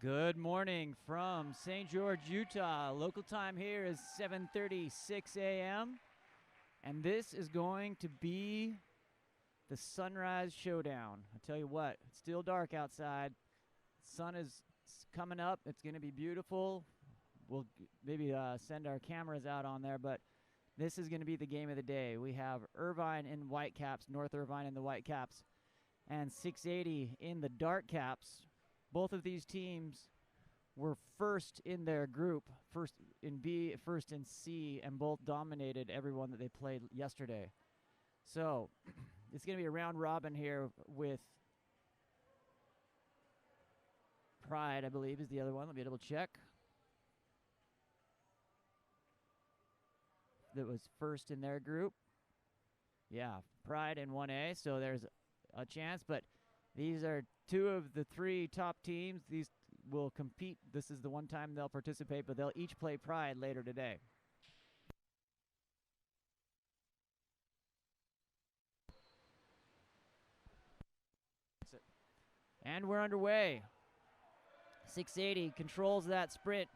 Good morning from St. George, Utah. Local time here is 7:36 a.m. And this is going to be the sunrise showdown. I tell you what, it's still dark outside. Sun is coming up. It's going to be beautiful. We'll maybe send our cameras out on there, but this is going to be the game of the day. We have Irvine in Whitecaps, North Irvine in the Whitecaps, and 680 in the Dark Caps. Both of these teams were first in their group, first in B, first in C, and both dominated everyone that they played yesterday. So it's going to be a round robin here with Pride, I believe, is the other one. Let me double check. That was first in their group. Yeah, Pride in 1A, so there's a chance, but these are two of the three top teams. These will compete. This is the one time they'll participate, but they'll each play Pride later today. And we're underway. 680 controls that sprint.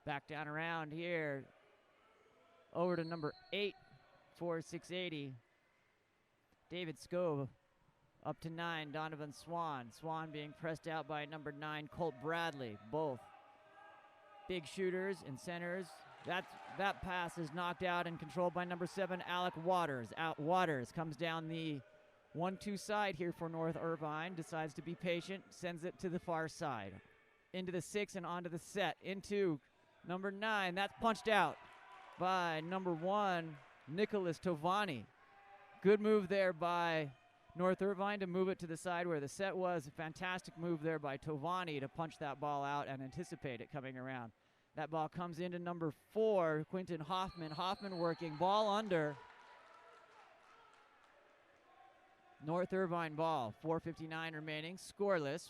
Back down around here. Over to number 8 for 680. David Scove up to 9, Donovan Swan. Swan being pressed out by number 9, Colt Bradley. Both big shooters and centers. That pass is knocked out and controlled by number 7, Alec Waters. Waters comes down the 1-2 side here for North Irvine. Decides to be patient. Sends it to the far side. Into the 6 and onto the set. Into number 9. That's punched out by number 1, Nicholas Tovani. Good move there by North Irvine to move it to the side where the set was. A fantastic move there by Tovani to punch that ball out and anticipate it coming around. That ball comes into number 4, Quinton Hoffman. Hoffman working, ball under. North Irvine ball, 4:59 remaining, scoreless.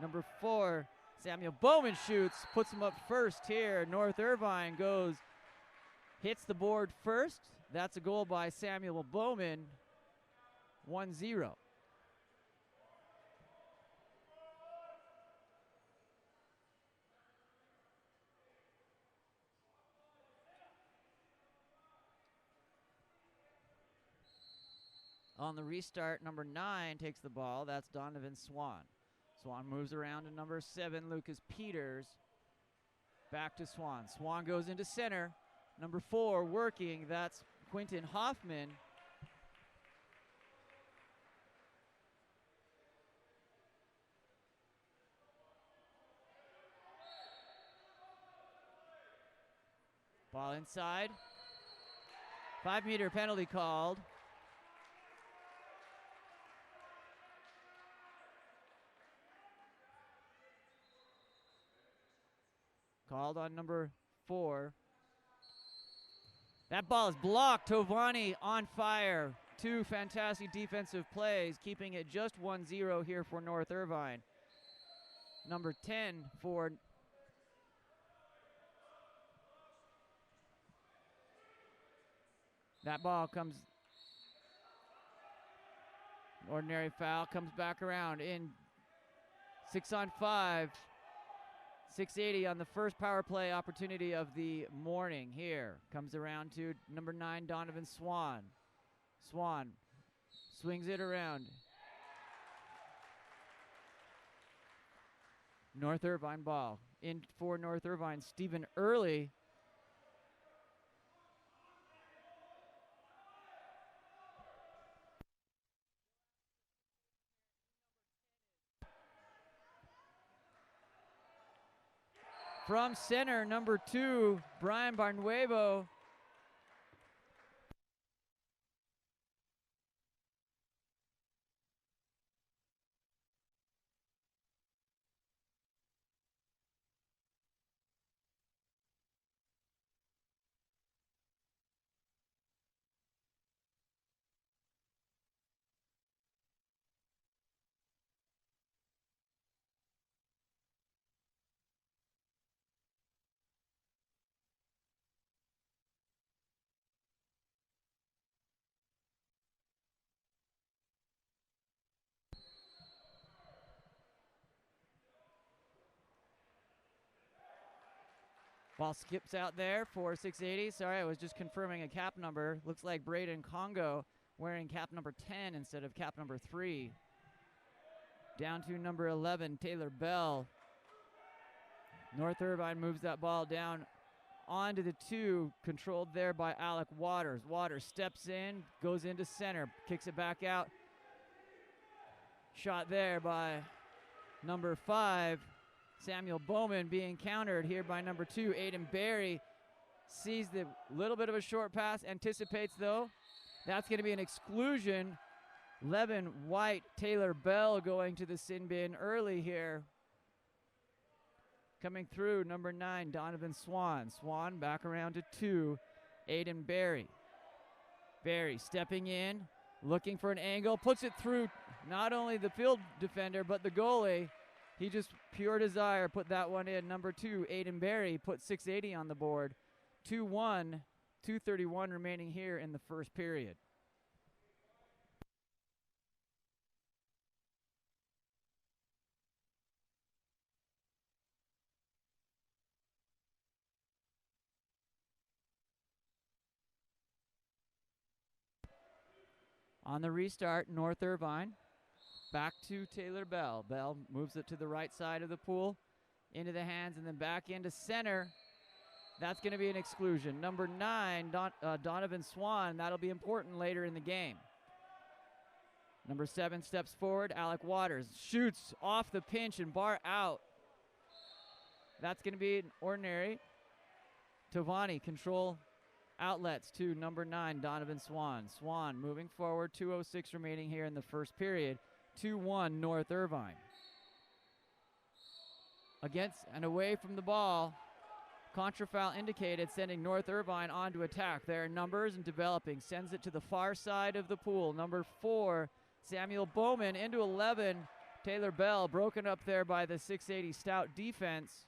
Number 4, Samuel Bowman shoots, puts him up first here. North Irvine hits the board first. That's a goal by Samuel Bowman, 1-0. On the restart, number 9 takes the ball. That's Donovan Swan. Swan moves around to number 7, Lucas Peters. Back to Swan. Swan goes into center. Number 4 working. That's Quinton Hoffman. Ball inside. 5-meter penalty called. Called on number 4. That ball is blocked. Tovani on fire. 2 fantastic defensive plays, keeping it just 1-0 here for North Irvine. Number 10 for that ball comes. Ordinary foul comes back around in 6-on-5. 680 on the first power play opportunity of the morning here. Comes around to number 9, Donovan Swan. Swan swings it around. North Irvine ball. In for North Irvine, Stephen Early. From center, number 2, Brian Barnuevo. Ball skips out there for 680. Sorry, I was just confirming a cap number. Looks like Braden Congo wearing cap number 10 instead of cap number 3. Down to number 11, Taylor Bell. North Irvine moves that ball down onto the 2, controlled there by Alec Waters. Waters steps in, goes into center, kicks it back out. Shot there by number 5, Samuel Bowman, being countered here by number 2, Aiden Berry. Sees the little bit of a short pass, anticipates though. That's going to be an exclusion. Levin White, Taylor Bell going to the sin bin early here. Coming through, number 9, Donovan Swan. Swan back around to 2, Aiden Berry. Berry stepping in, looking for an angle, puts it through not only the field defender, but the goalie. He just, pure desire, put that one in. Number 2, Aiden Berry, put 680 on the board. 2-1, 2:31 remaining here in the first period. On the restart, North Irvine back to Taylor Bell. Bell moves it to the right side of the pool, into the hands, and then back into center. That's going to be an exclusion. Number 9, Donovan Swan. That'll be important later in the game. Number 7 steps forward. Alec Waters shoots off the pinch and bar out. That's going to be an ordinary. Tovani control outlets to number 9, Donovan Swan. Swan moving forward. 2:06 remaining here in the first period. 2-1 North Irvine. Against and away from the ball. Contrafoul indicated, sending North Irvine on to attack. There are numbers and developing. Sends it to the far side of the pool. Number 4, Samuel Bowman into 11. Taylor Bell broken up there by the 680 stout defense.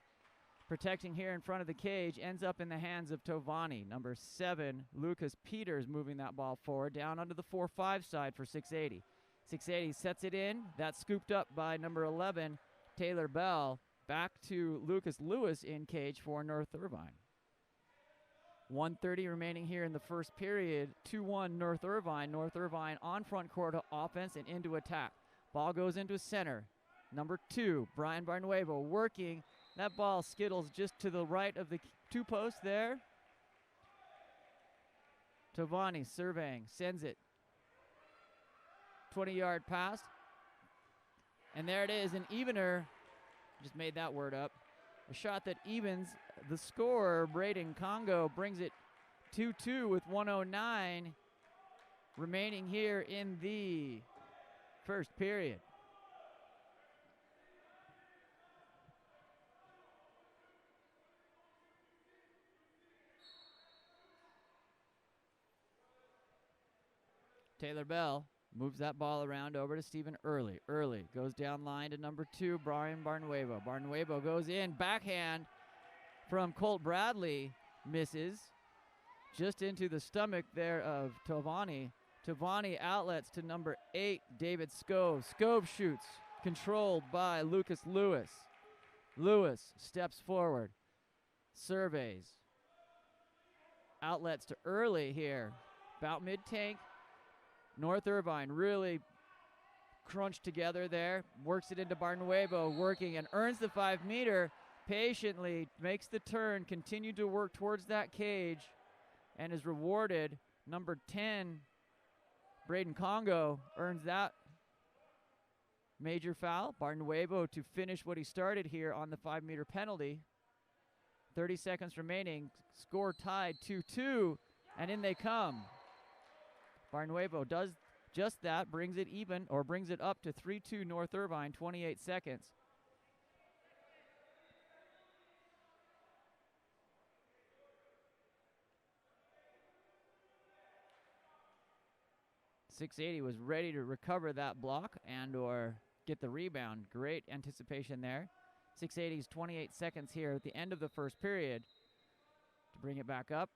Protecting here in front of the cage. Ends up in the hands of Tovani. Number 7, Lucas Peters moving that ball forward. Down onto the 4-5 side for 680. 680 sets it in. That's scooped up by number 11, Taylor Bell. Back to Lucas Lewis in cage for North Irvine. 1:30 remaining here in the first period. 2-1 North Irvine. North Irvine on front court offense and into attack. Ball goes into center. Number 2, Brian Barnuevo working. That ball skittles just to the right of the 2 posts there. Tovani surveying, sends it. 20-yard pass. And there it is, an evener. Just made that word up. A shot that evens the score. Braden Congo brings it 2-2 with 1:09 remaining here in the first period. Taylor Bell moves that ball around over to Stephen Early. Early goes down line to number 2, Brian Barnuevo. Barnuevo goes in, backhand from Colt Bradley, misses. Just into the stomach there of Tovani. Tovani outlets to number 8, David Scove. Scove shoots, controlled by Lucas Lewis. Lewis steps forward, surveys. Outlets to Early here, about mid-tank. North Irvine really crunched together there, works it into Barnuevo, working and earns the 5-meter, patiently makes the turn, continued to work towards that cage, and is rewarded. Number 10, Braden Congo, earns that major foul. Barnuevo to finish what he started here on the 5-meter penalty. 30 seconds remaining, score tied 2-2, and in they come. Barnuevo does just that, brings it even, or brings it up to 3-2 North Irvine, 28 seconds. .680 was ready to recover that block and or get the rebound. Great anticipation there. .680's 28 seconds here at the end of the first period to bring it back up.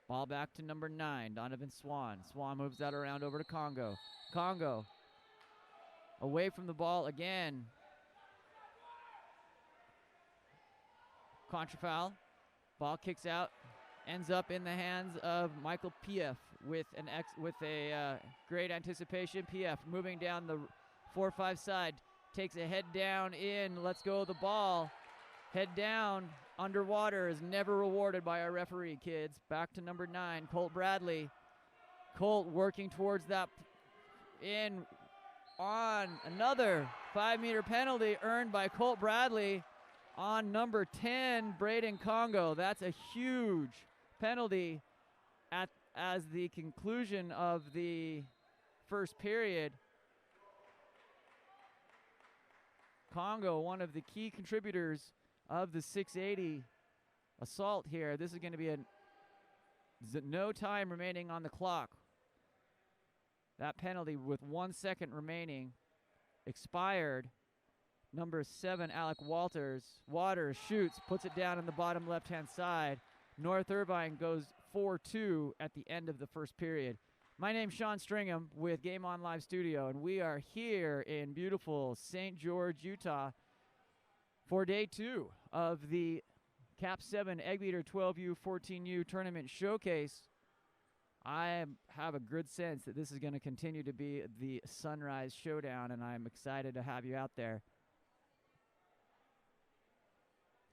Ball back to number 9, Donovan Swan. Swan moves that around over to Congo. Congo away from the ball again. Contra foul. Ball kicks out, ends up in the hands of Michael P.F. with a great anticipation. P.F. moving down the 4-5 side, takes a head down in, lets go of the ball. Head down, underwater, is never rewarded by our referee, kids. Back to number 9, Colt Bradley. Colt working towards that in on another 5-meter penalty earned by Colt Bradley on number 10, Braden Congo. That's a huge penalty as the conclusion of the first period. Congo, one of the key contributors of the 680 assault here. This is going to be no time remaining on the clock. That penalty with 1 second remaining expired. Number 7, Alec Waters shoots, puts it down in the bottom left-hand side. North Irvine goes 4-2 at the end of the first period. My name's Sean Stringham with Game On Live Studio, and we are here in beautiful St. George, Utah for day 2 of the KAP7 Eggbeater 12U 14U tournament showcase. I have a good sense that this is going to continue to be the Sunrise Showdown, and I'm excited to have you out there.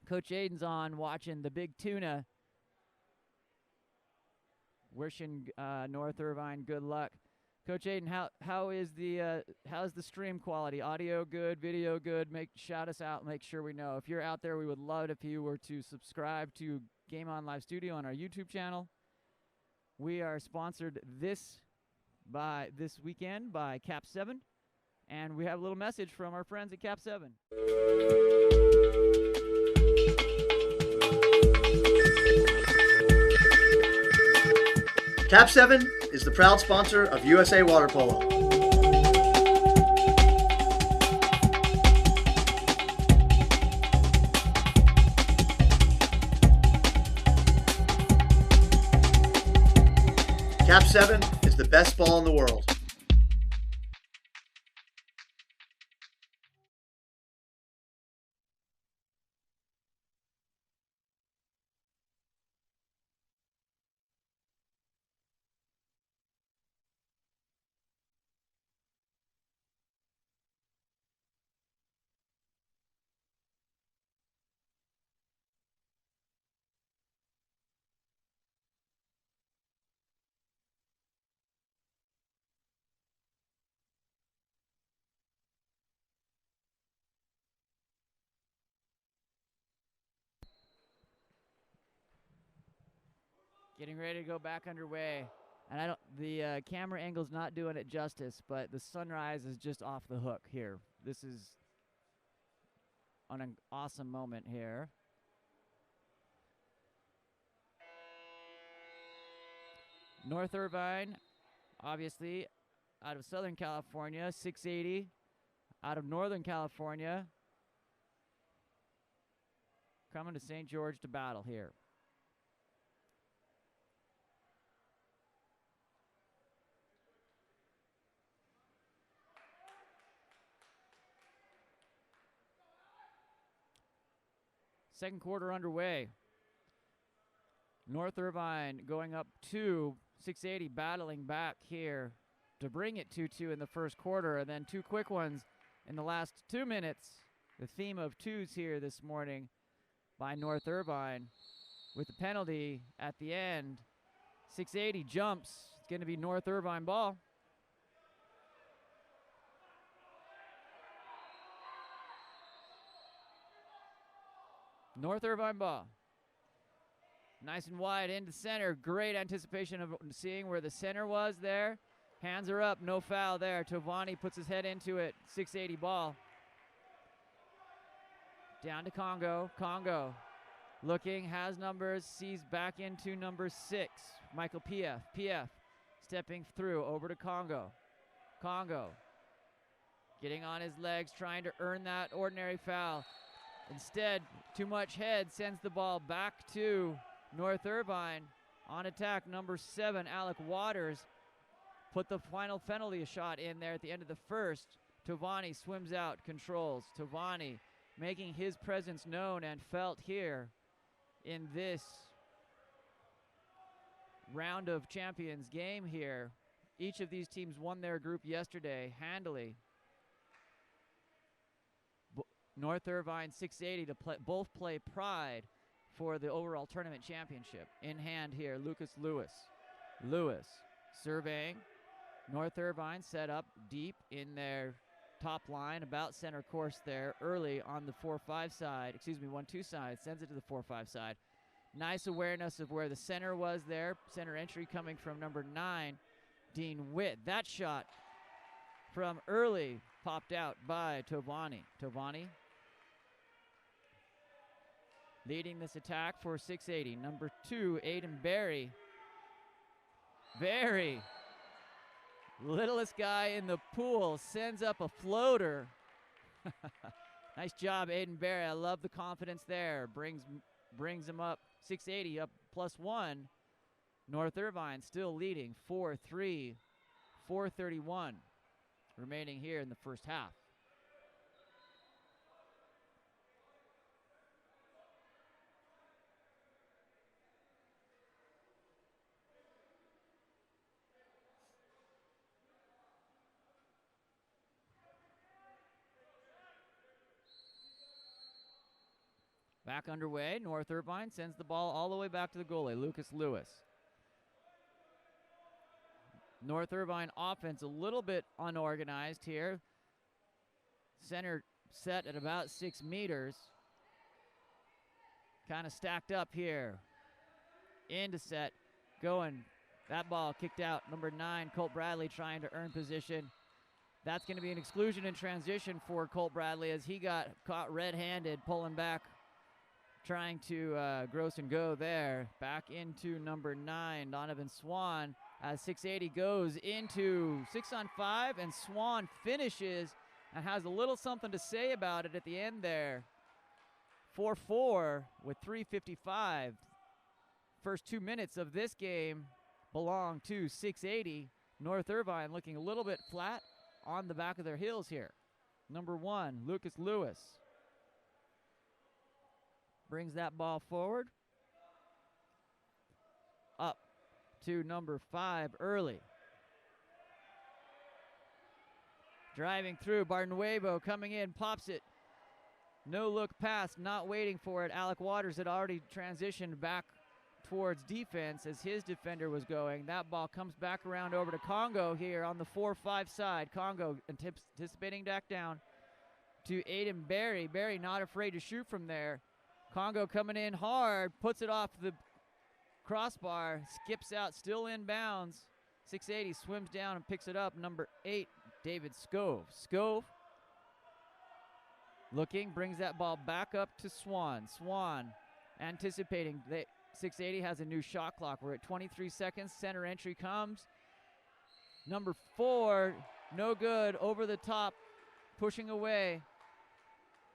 Coach Aiden's on watching the big tuna. Wishing North Irvine good luck. Coach Aiden, how's the stream quality? Audio good, video good? Shout us out, make sure we know. If you're out there, we would love it if you were to subscribe to Game On Live Studio on our YouTube channel. We are sponsored this weekend by KAP7, and we have a little message from our friends at KAP7. KAP7 is the proud sponsor of USA Water Polo. KAP7 is the best ball in the world. Getting ready to go back underway. And the camera angle's not doing it justice, but the sunrise is just off the hook here. This is an awesome moment here. North Irvine, obviously, out of Southern California, 680. Out of Northern California, coming to St. George to battle here. Second quarter underway. North Irvine going up 2, 680 battling back here to bring it 2-2 in the first quarter, and then 2 quick ones in the last 2 minutes. The theme of 2s here this morning by North Irvine with the penalty at the end. 680 jumps. It's going to be North Irvine ball. North Irvine ball. Nice and wide into center. Great anticipation of seeing where the center was there. Hands are up, no foul there. Tovani puts his head into it. 680 ball. Down to Congo. Congo looking, has numbers, sees back into number 6. Michael PF. PF stepping through over to Congo. Congo getting on his legs, trying to earn that ordinary foul. Instead, too much head sends the ball back to North Irvine. On attack, number 7, Alec Waters, put the final penalty shot in there at the end of the first Tovani swims out, controls. Tovani making his presence known and felt here in this round of champions game here. Each of these teams won their group yesterday handily. North Irvine 680 to both play Pride for the overall tournament championship. In hand here, Lucas Lewis. Lewis surveying. North Irvine set up deep in their top line, about center course there, early on the 4-5 side, 1-2 side, sends it to the 4-5 side. Nice awareness of where the center was there. Center entry coming from number 9, Dean Witt. That shot from early popped out by Tovani. Tovani leading this attack for 680. Number 2, Aiden Berry. Berry, littlest guy in the pool, sends up a floater. Nice job, Aiden Berry. I love the confidence there. Brings him up 680, up +1. North Irvine still leading 4-3, 4:31 remaining here in the first half. Back underway, North Irvine sends the ball all the way back to the goalie, Lucas Lewis. North Irvine offense a little bit unorganized here. Center set at about 6 meters. Kind of stacked up here. Into set, going. That ball kicked out. Number 9, Colt Bradley trying to earn position. That's going to be an exclusion in transition for Colt Bradley as he got caught red-handed, pulling back, trying to gross and go there. Back into number 9, Donovan Swan, as 680 goes into 6-on-5, and Swan finishes and has a little something to say about it at the end there. 4-4 with 3:55. First 2 minutes of this game belong to 680. North Irvine looking a little bit flat on the back of their heels here. Number 1, Lucas Lewis, brings that ball forward. Up to number 5, Early. Driving through, Barnuevo coming in, pops it. No look pass, not waiting for it. Alec Waters had already transitioned back towards defense as his defender was going. That ball comes back around over to Congo here on the 4-5 side. Congo anticipating back down to Aiden Berry. Berry not afraid to shoot from there. Congo coming in hard, puts it off the crossbar, skips out, still in bounds. 680 swims down and picks it up. Number 8, David Scove. Scove looking, brings that ball back up to Swan. Swan anticipating. 680 has a new shot clock. We're at 23 seconds. Center entry comes. Number 4, no good, over the top, pushing away.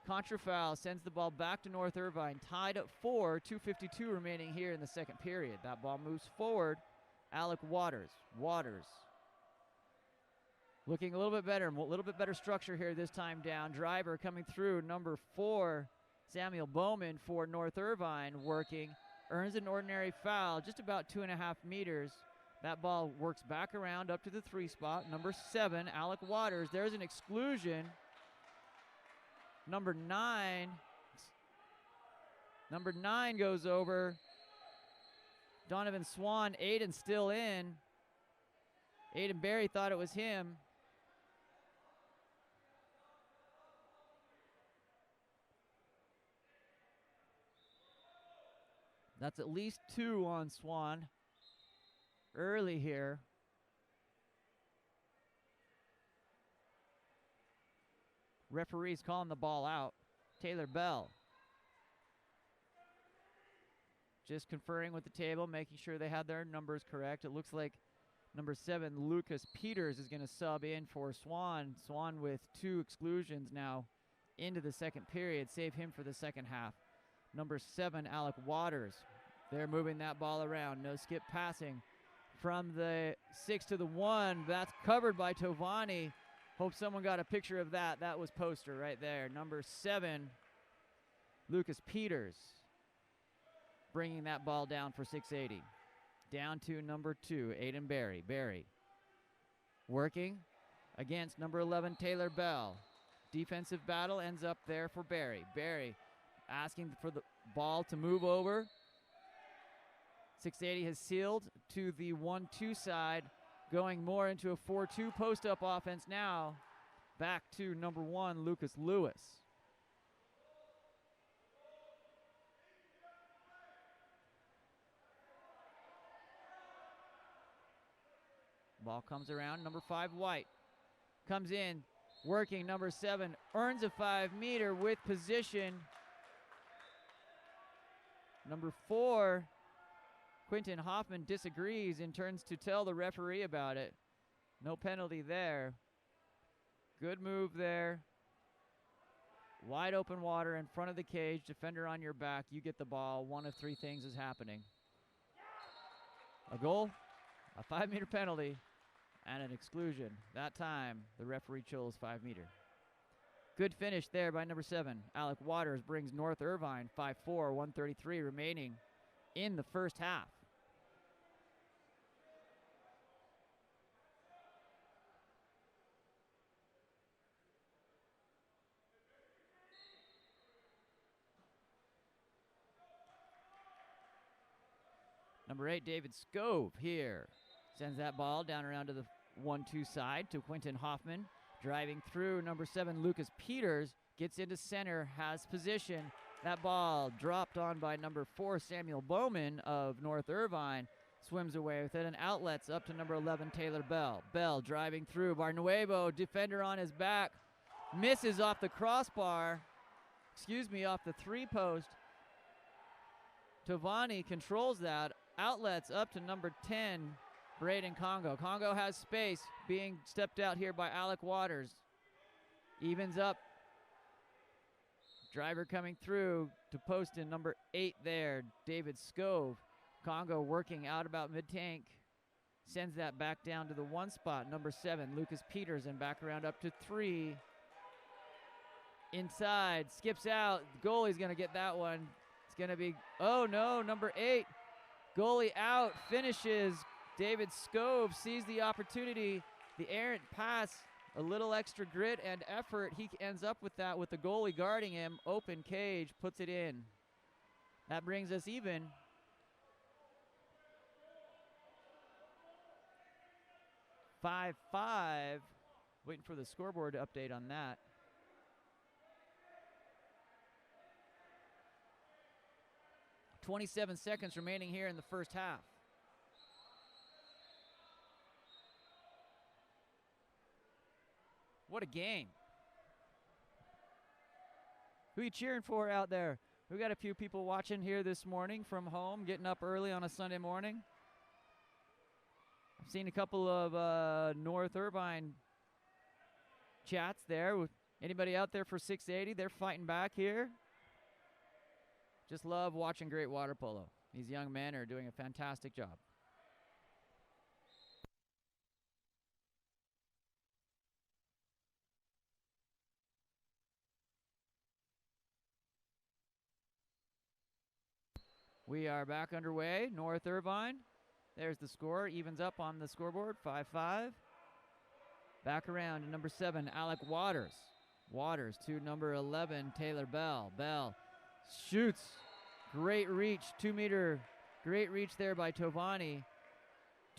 Contra foul sends the ball back to North Irvine. Tied at 4, 2:52 remaining here in the second period. That ball moves forward. Alec Waters. Waters looking a little bit better structure here this time down. Driver coming through. Number 4, Samuel Bowman for North Irvine working. Earns an ordinary foul, just about 2.5 meters. That ball works back around up to the 3 spot. Number 7, Alec Waters. There's an exclusion. Number 9 goes over. Donovan Swan, Aiden still in. Aiden Berry thought it was him. That's at least 2 on Swan early here. Referee's calling the ball out. Taylor Bell just conferring with the table, making sure they had their numbers correct. It looks like number 7, Lucas Peters, is going to sub in for Swan. Swan with 2 exclusions now into the second period. Save him for the second half. Number 7, Alec Waters. They're moving that ball around. No skip passing from the 6 to the 1. That's covered by Tovani. Hope someone got a picture of that. That was poster right there. Number 7, Lucas Peters, bringing that ball down for 680. Down to number 2, Aiden Barry. Barry working against number 11, Taylor Bell. Defensive battle ends up there for Barry. Barry asking for the ball to move over. 680 has sealed to the 1-2 side, going more into a 4-2 post-up offense now. Back to number 1, Lucas Lewis. Ball comes around. Number 5, White comes in, working. Number 7 earns a 5-meter with position. Number 4, Quentin Hoffman disagrees and turns to tell the referee about it. No penalty there. Good move there. Wide open water in front of the cage. Defender on your back. You get the ball. One of 3 things is happening: a goal, a 5-meter penalty, and an exclusion. That time, the referee chose 5-meter. Good finish there by number 7. Alec Waters brings North Irvine 5-4, 1:33 remaining in the first half. Number 8, David Scove here. Sends that ball down around to the 1-2 side to Quentin Hoffman. Driving through, number 7, Lucas Peters. Gets into center, has position. That ball dropped on by number 4, Samuel Bowman of North Irvine. Swims away with it, and outlets up to number 11, Taylor Bell. Bell driving through. Barnuevo, defender on his back. Misses off the crossbar. Off the 3-post. Tovani controls that. Outlets up to number 10, Braden Congo. Congo has space, being stepped out here by Alec Waters. Evens up. Driver coming through to post in number 8 there, David Scove. Congo working out about mid-tank. Sends that back down to the 1 spot. Number 7, Lucas Peters, and back around up to 3. Inside, skips out. The goalie's going to get that one. It's going to be, oh no, number 8. Goalie out, finishes. David Scove sees the opportunity. The errant pass, a little extra grit and effort. He ends up with that with the goalie guarding him. Open cage, puts it in. That brings us even. Five. Waiting for the scoreboard to update on that. .27 seconds remaining here in the first half. What a game. Who you cheering for out there? We got a few people watching here this morning from home, getting up early on a Sunday morning. I've seen a couple of North Irvine chats there. Anybody out there for 680? They're fighting back here. Just love watching great water polo. These young men are doing a fantastic job. We are back underway. North Irvine. There's the score. Evens up on the scoreboard. 5-5. Back around to number 7, Alec Waters. Waters to number 11, Taylor Bell. Bell shoots. Great reach. 2-meter. Great reach there by Tovani.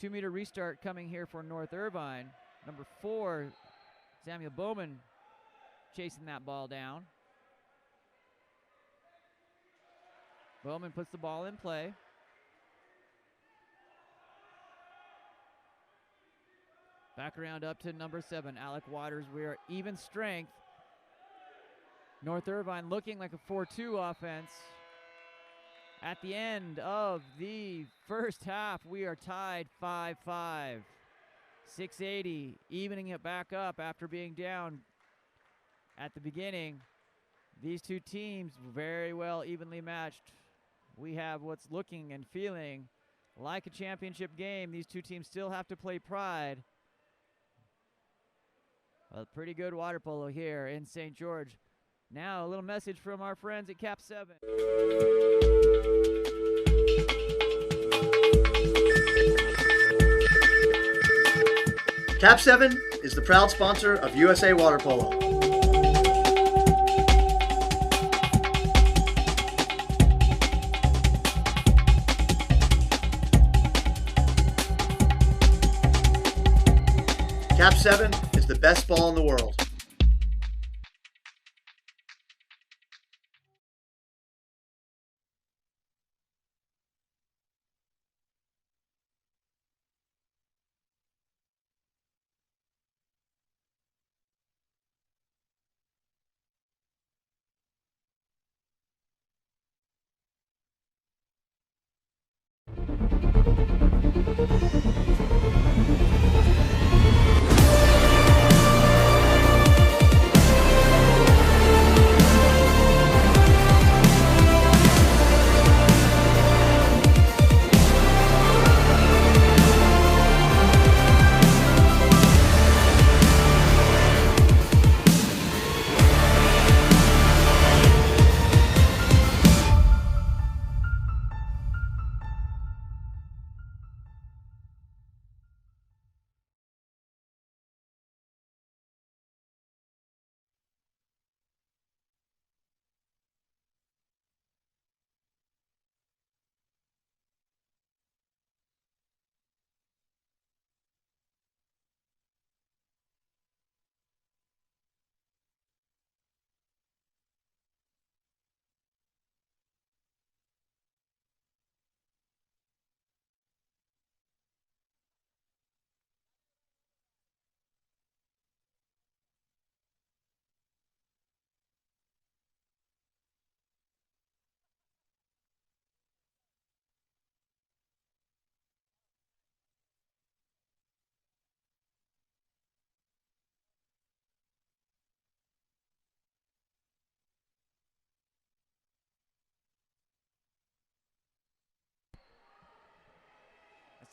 2-meter restart coming here for North Irvine. Number 4, Samuel Bowman chasing that ball down. Bowman puts the ball in play. Back around up to number 7, Alec Waters. We are even strength. North Irvine looking like a 4-2 offense. At the end of the first half, we are tied 5-5. 680, evening it back up after being down at the beginning. These two teams very well evenly matched. We have what's looking and feeling like a championship game. These two teams still have to play Pride. A pretty good water polo here in St. George. Now a little message from our friends at KAP7. KAP7 is the proud sponsor of USA Water Polo. KAP7 is the best ball in the world.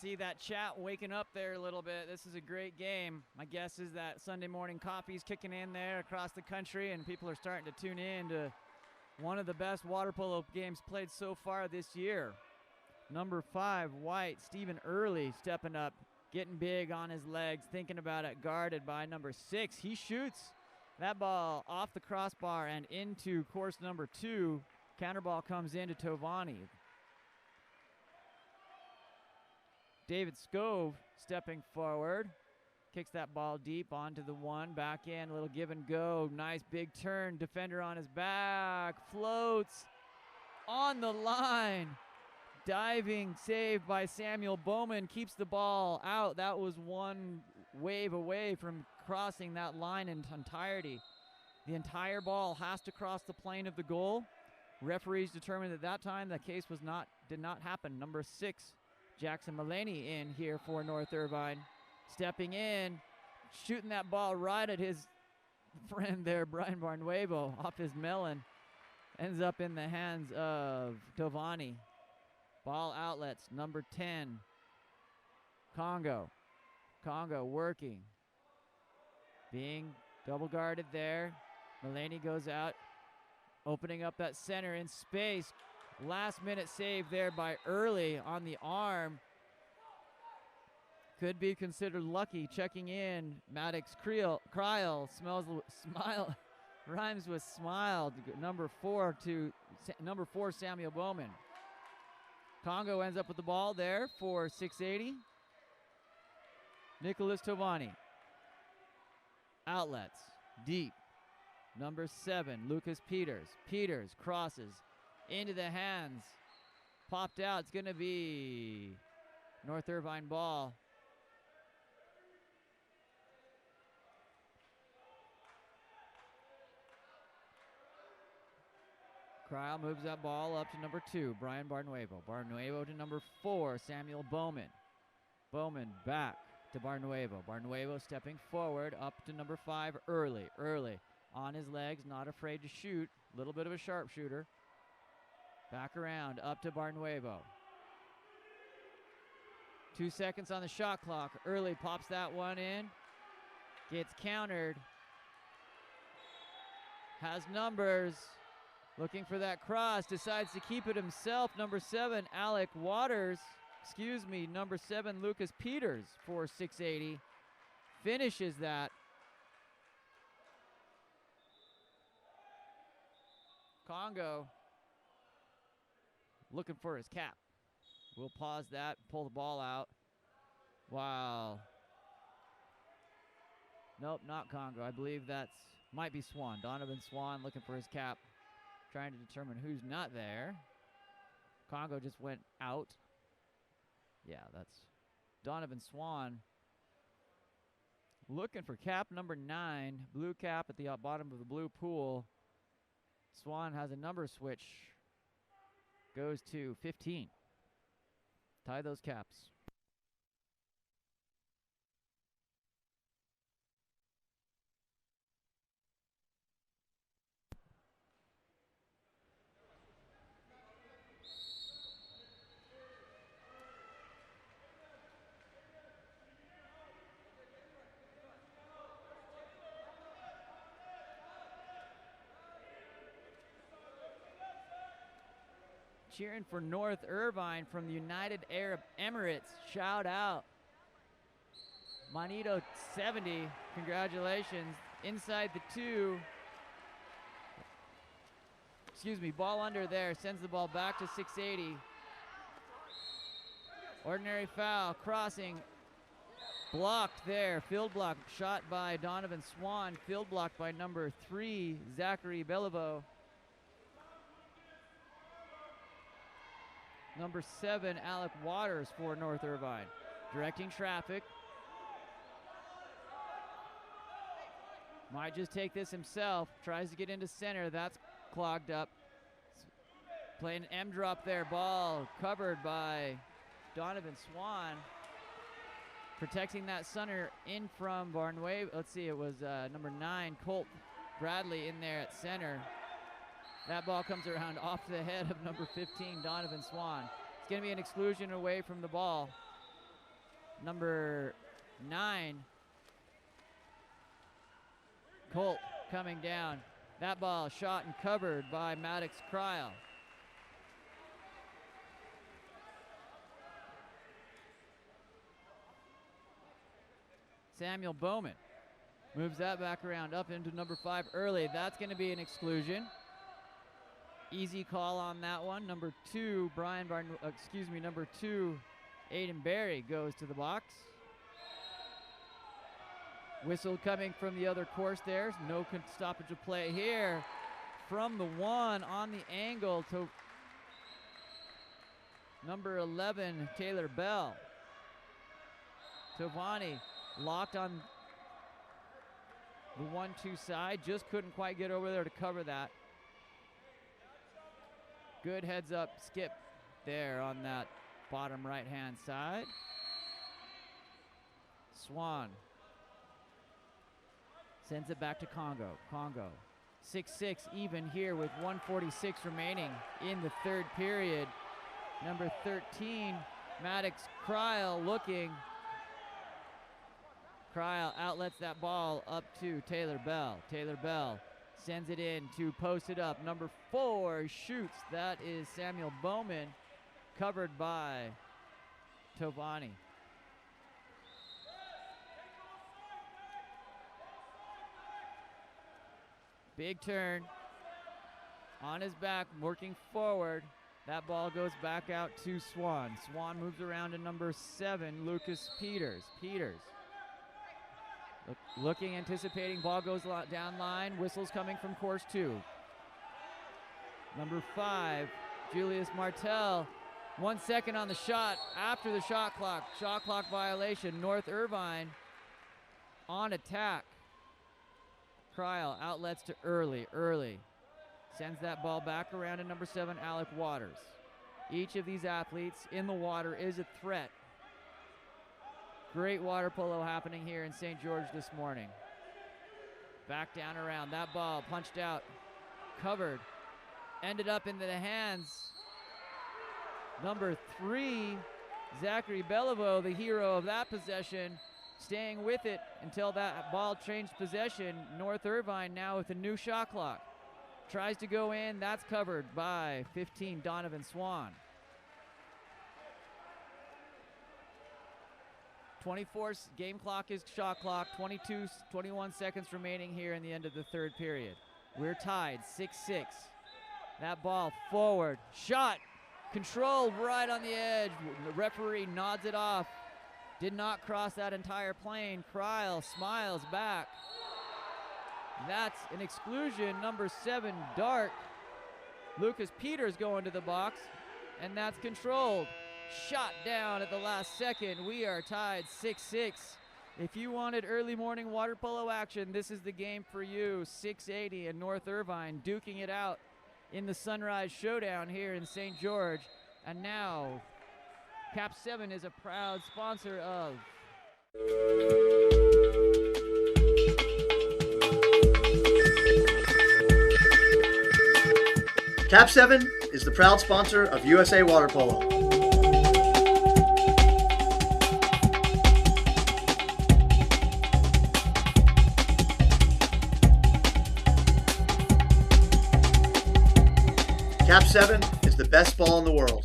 See that chat waking up there a little bit. This is a great game. My guess is that Sunday morning coffee's kicking in there across the country, and people are starting to tune in to one of the best water polo games played so far this year. Number 5, White, Stephen Early stepping up, getting big on his legs, thinking about it, guarded by number 6. He shoots that ball off the crossbar and into course number 2. Counter ball comes into Tovani. David Scove stepping forward, kicks that ball deep onto the 1, back in, a little give and go, nice big turn, defender on his back, floats on the line, diving save by Samuel Bowman, keeps the ball out. That was one wave away from crossing that line in entirety. The entire ball has to cross the plane of the goal. Referees determined at that time the case did not happen. Number 6, Jackson Mullaney in here for North Irvine. Stepping in, shooting that ball right at his friend there, Brian Barnuevo, off his melon. Ends up in the hands of Tovani. Ball outlets, number 10, Congo. Congo working. Being double guarded there. Mullaney goes out, opening up that center in space. Last minute save there by Early on the arm. Could be considered lucky. Checking in, Maddox Creel, smile, rhymes with smile. Number 4, Samuel Bowman. Congo ends up with the ball there for 680. Nicholas Tovani. Outlets, deep. Number 7, Lucas Peters. Peters crosses into the hands. Popped out. It's going to be North Irvine ball. Cryle moves that ball up to number 2, Brian Barnuevo. Barnuevo to number 4, Samuel Bowman. Bowman back to Barnuevo. Barnuevo stepping forward up to number 5, Early. Early on his legs, not afraid to shoot. A little bit of a sharpshooter. Back around, up to Barnuevo. 2 seconds on the shot clock. Early pops that one in. Gets countered. Has numbers. Looking for that cross. Decides to keep it himself. Number 7, Alec Waters. Number 7, Lucas Peters for 680. Finishes that. Congo looking for his cap. We'll pause that, pull the ball out. Wow. Nope, not Congo. I believe might be Swan. Donovan Swan looking for his cap, trying to determine who's not there. Congo just went out. Yeah, that's Donovan Swan looking for cap number 9. Blue cap at the bottom of the blue pool. Swan has a number switch. Goes to 15. Tie those caps. Cheering for North Irvine from the United Arab Emirates. Shout out. Manito 70. Congratulations. Inside the 2. Ball under there. Sends the ball back to 680. Ordinary foul. Crossing. Blocked there. Field block. Shot by Donovan Swan. Field blocked by number 3, Zachary Beliveau. Number 7, Alec Waters for North Irvine. Directing traffic. Might just take this himself. Tries to get into center. That's clogged up. Playing an M drop there. Ball covered by Donovan Swan. Protecting that center in from Barnway. Let's see, it was number 9, Colt Bradley in there at center. That ball comes around off the head of number 15, Donovan Swan. It's going to be an exclusion away from the ball. Number 9, Colt coming down. That ball shot and covered by Maddox Cryle. Samuel Bowman moves that back around up into number 5 early. That's going to be an exclusion. Easy call on that one. Number 2, number 2, Aiden Berry goes to the box. Whistle coming from the other course there. No stoppage of play here. From the 1 on the angle to number 11, Taylor Bell. Tovani locked on the 1-2 side. Just couldn't quite get over there to cover that. Good heads up skip there on that bottom right-hand side. Swan sends it back to Congo. Congo 6-6 even here with 1:46 remaining in the third period. Number 13, Maddox Cryle looking. Cryle outlets that ball up to Taylor Bell. Taylor Bell sends it in to post it up. Number 4 shoots. That is Samuel Bowman, covered by Tovani. Big turn. On his back, working forward. That ball goes back out to Swan. Swan moves around to number 7, Lucas Peters. Peters looking, anticipating, ball goes down line. Whistles coming from course 2. Number 5, Julius Martell. 1 second on the shot after the shot clock. Shot clock violation. North Irvine on attack. Cryle outlets to Early. Early sends that ball back around to number 7, Alec Waters. Each of these athletes in the water is a threat. Great water polo happening here in St. George this morning. Back down around. That ball punched out. Covered. Ended up into the hands. Number 3, Zachary Beliveau, the hero of that possession. staying with it until that ball changed possession. North Irvine now with a new shot clock. Tries to go in. That's covered by 15, Donovan Swan. 24 game clock is shot clock. 21 seconds remaining here in the end of the third period. We're tied 6-6. That ball forward. Shot. Controlled right on the edge. The referee nods it off. Did not cross that entire plane. Kryle smiles back. That's an exclusion. Number 7, Dark. Lucas Peters going to the box. And that's controlled. Shot down at the last second. We are tied 6-6. If you wanted early morning water polo action, this is the game for you. 680 in North Irvine, duking it out in the Sunrise Showdown here in St. George. And now, KAP7 is a proud sponsor of KAP7 is the proud sponsor of USA Water Polo. KAP7 is the best ball in the world.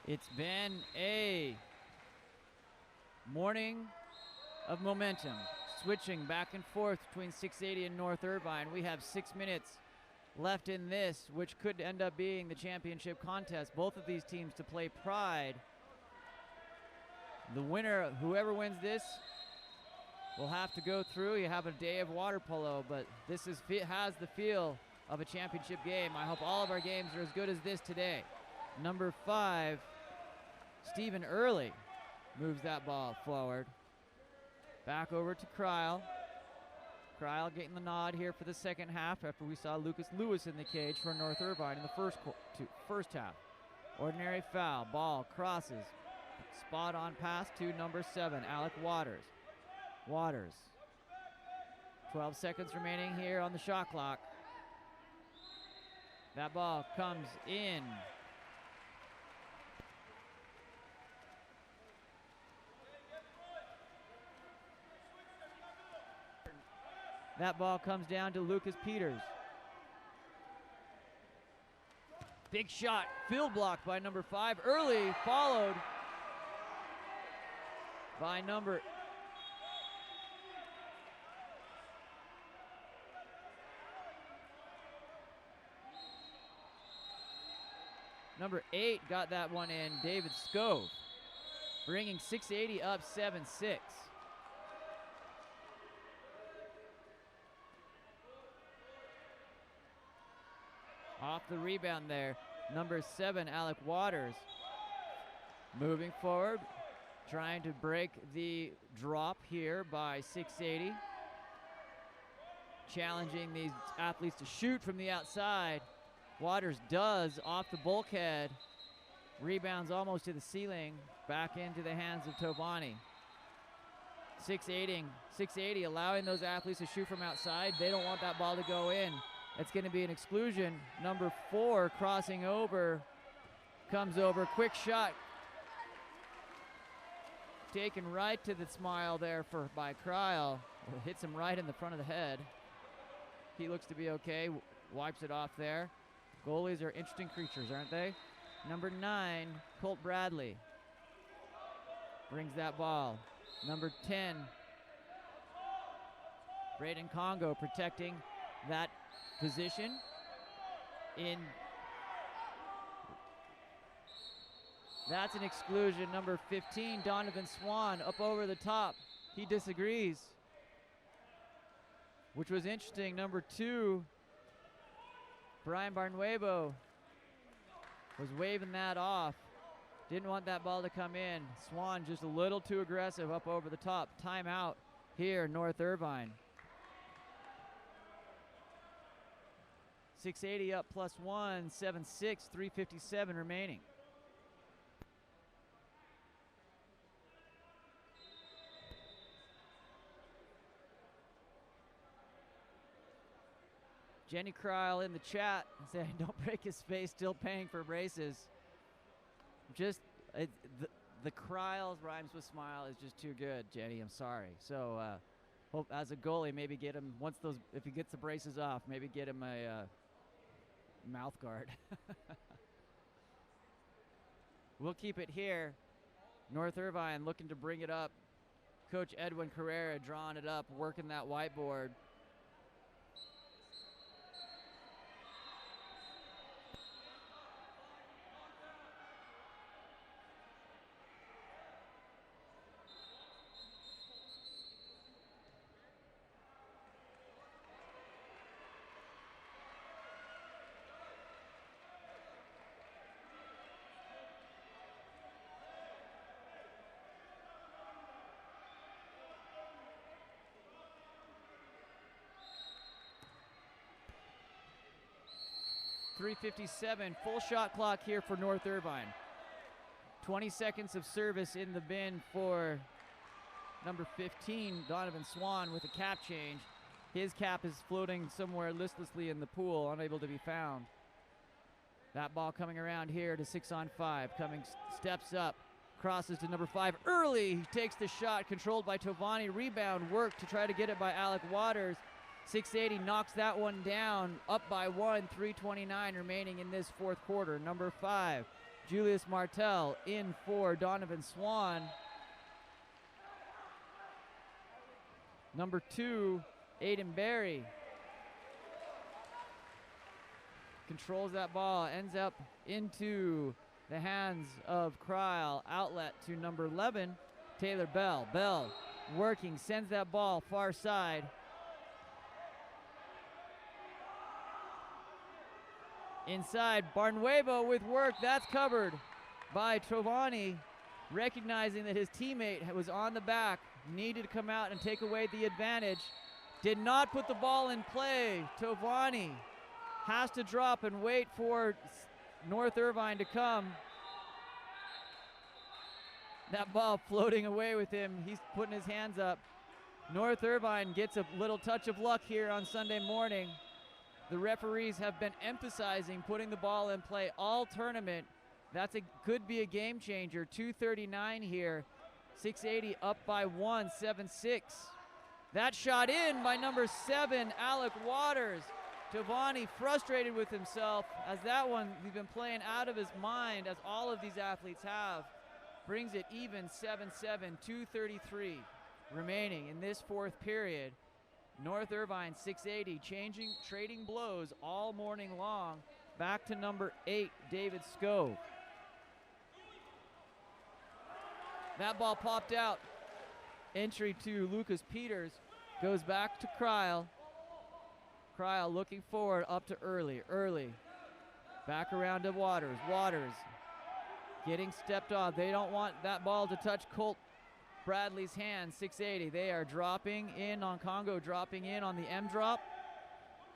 It's been a morning of momentum, switching back and forth between 680 and North Irvine. We have 6 minutes left in this, which could end up being the championship contest. Both of these teams to play Pride. The winner, whoever wins this, will have to go through. You have a day of water polo, but this has the feel of a championship game. I hope all of our games are as good as this today. Number 5, Stephen Early moves that ball forward. Back over to Kryle. Kryle getting the nod here for the second half after we saw Lucas Lewis in the cage for North Irvine in the first half. Ordinary foul. Ball crosses. Spot on pass to number 7, Alec Waters. Waters. 12 seconds remaining here on the shot clock. That ball comes in. That ball comes down to Lucas Peters. Big shot, field blocked by number 5. Early, followed by number Number 8 got that one in, David Scove, bringing 680 up 7-6. Off the rebound there, number 7, Alec Waters. Moving forward, trying to break the drop here by 680. Challenging these athletes to shoot from the outside. Waters does off the bulkhead. Rebounds almost to the ceiling. Back into the hands of Tovani. 680 allowing those athletes to shoot from outside. They don't want that ball to go in. It's going to be an exclusion. Number 4 crossing over. Comes over. Quick shot. Taken right to the smile there by Kryl. Hits him right in the front of the head. He looks to be okay. Wipes it off there. Goalies are interesting creatures, aren't they? Number 9, Colt Bradley. Brings that ball. Number 10, Braden Congo protecting that position. That's an exclusion. Number 15, Donovan Swan, up over the top. He disagrees, which was interesting. Number 2, Brian Barnuevo was waving that off. Didn't want that ball to come in. Swan just a little too aggressive up over the top. Timeout here, North Irvine. 680 up +1, 7-6, 3:57 remaining. Jenny Kryl in the chat saying, don't break his face, still paying for braces. Just, the Kryl rhymes with smile is just too good, Jenny, I'm sorry. So, hope as a goalie, maybe get him, if he gets the braces off, maybe get him a mouth guard. We'll keep it here. North Irvine looking to bring it up. Coach Edwin Carrera drawing it up, working that whiteboard. .357, full shot clock here for North Irvine. 20 seconds of service in the bin for number 15, Donovan Swan, with a cap change. His cap is floating somewhere listlessly in the pool, unable to be found. That ball coming around here to 6-on-5. Steps up, crosses to number 5 early. He takes the shot, controlled by Tovani. Rebound work to try to get it by Alec Waters. 680 knocks that one down, up by 1, 3:29 remaining in this fourth quarter. Number 5, Julius Martell in for Donovan Swan. Number 2, Aiden Berry controls that ball, ends up into the hands of Kryl. Outlet to number 11, Taylor Bell. Bell working, sends that ball far side. Inside, Barnuevo with work. That's covered by Tovani, recognizing that his teammate was on the back, needed to come out and take away the advantage. Did not put the ball in play. Tovani has to drop and wait for North Irvine to come. That ball floating away with him. He's putting his hands up. North Irvine gets a little touch of luck here on Sunday morning. The referees have been emphasizing putting the ball in play all tournament. Could be a game changer. 2:39 here. 680 up by 1, 7-6. That shot in by number 7, Alec Waters. Tovani frustrated with himself as that one he's been playing out of his mind, as all of these athletes have. Brings it even 7-7, 2:33 remaining in this fourth period. North Irvine 680 trading blows all morning long. back to number 8, David Scove. That ball popped out. Entry to Lucas Peters. Goes back to Kryle. Kryle looking forward up to Early. Early. Back around to Waters. Waters getting stepped off. They don't want that ball to touch Colt Bradley's hand. 680. They are dropping in on Congo, dropping in on the M drop.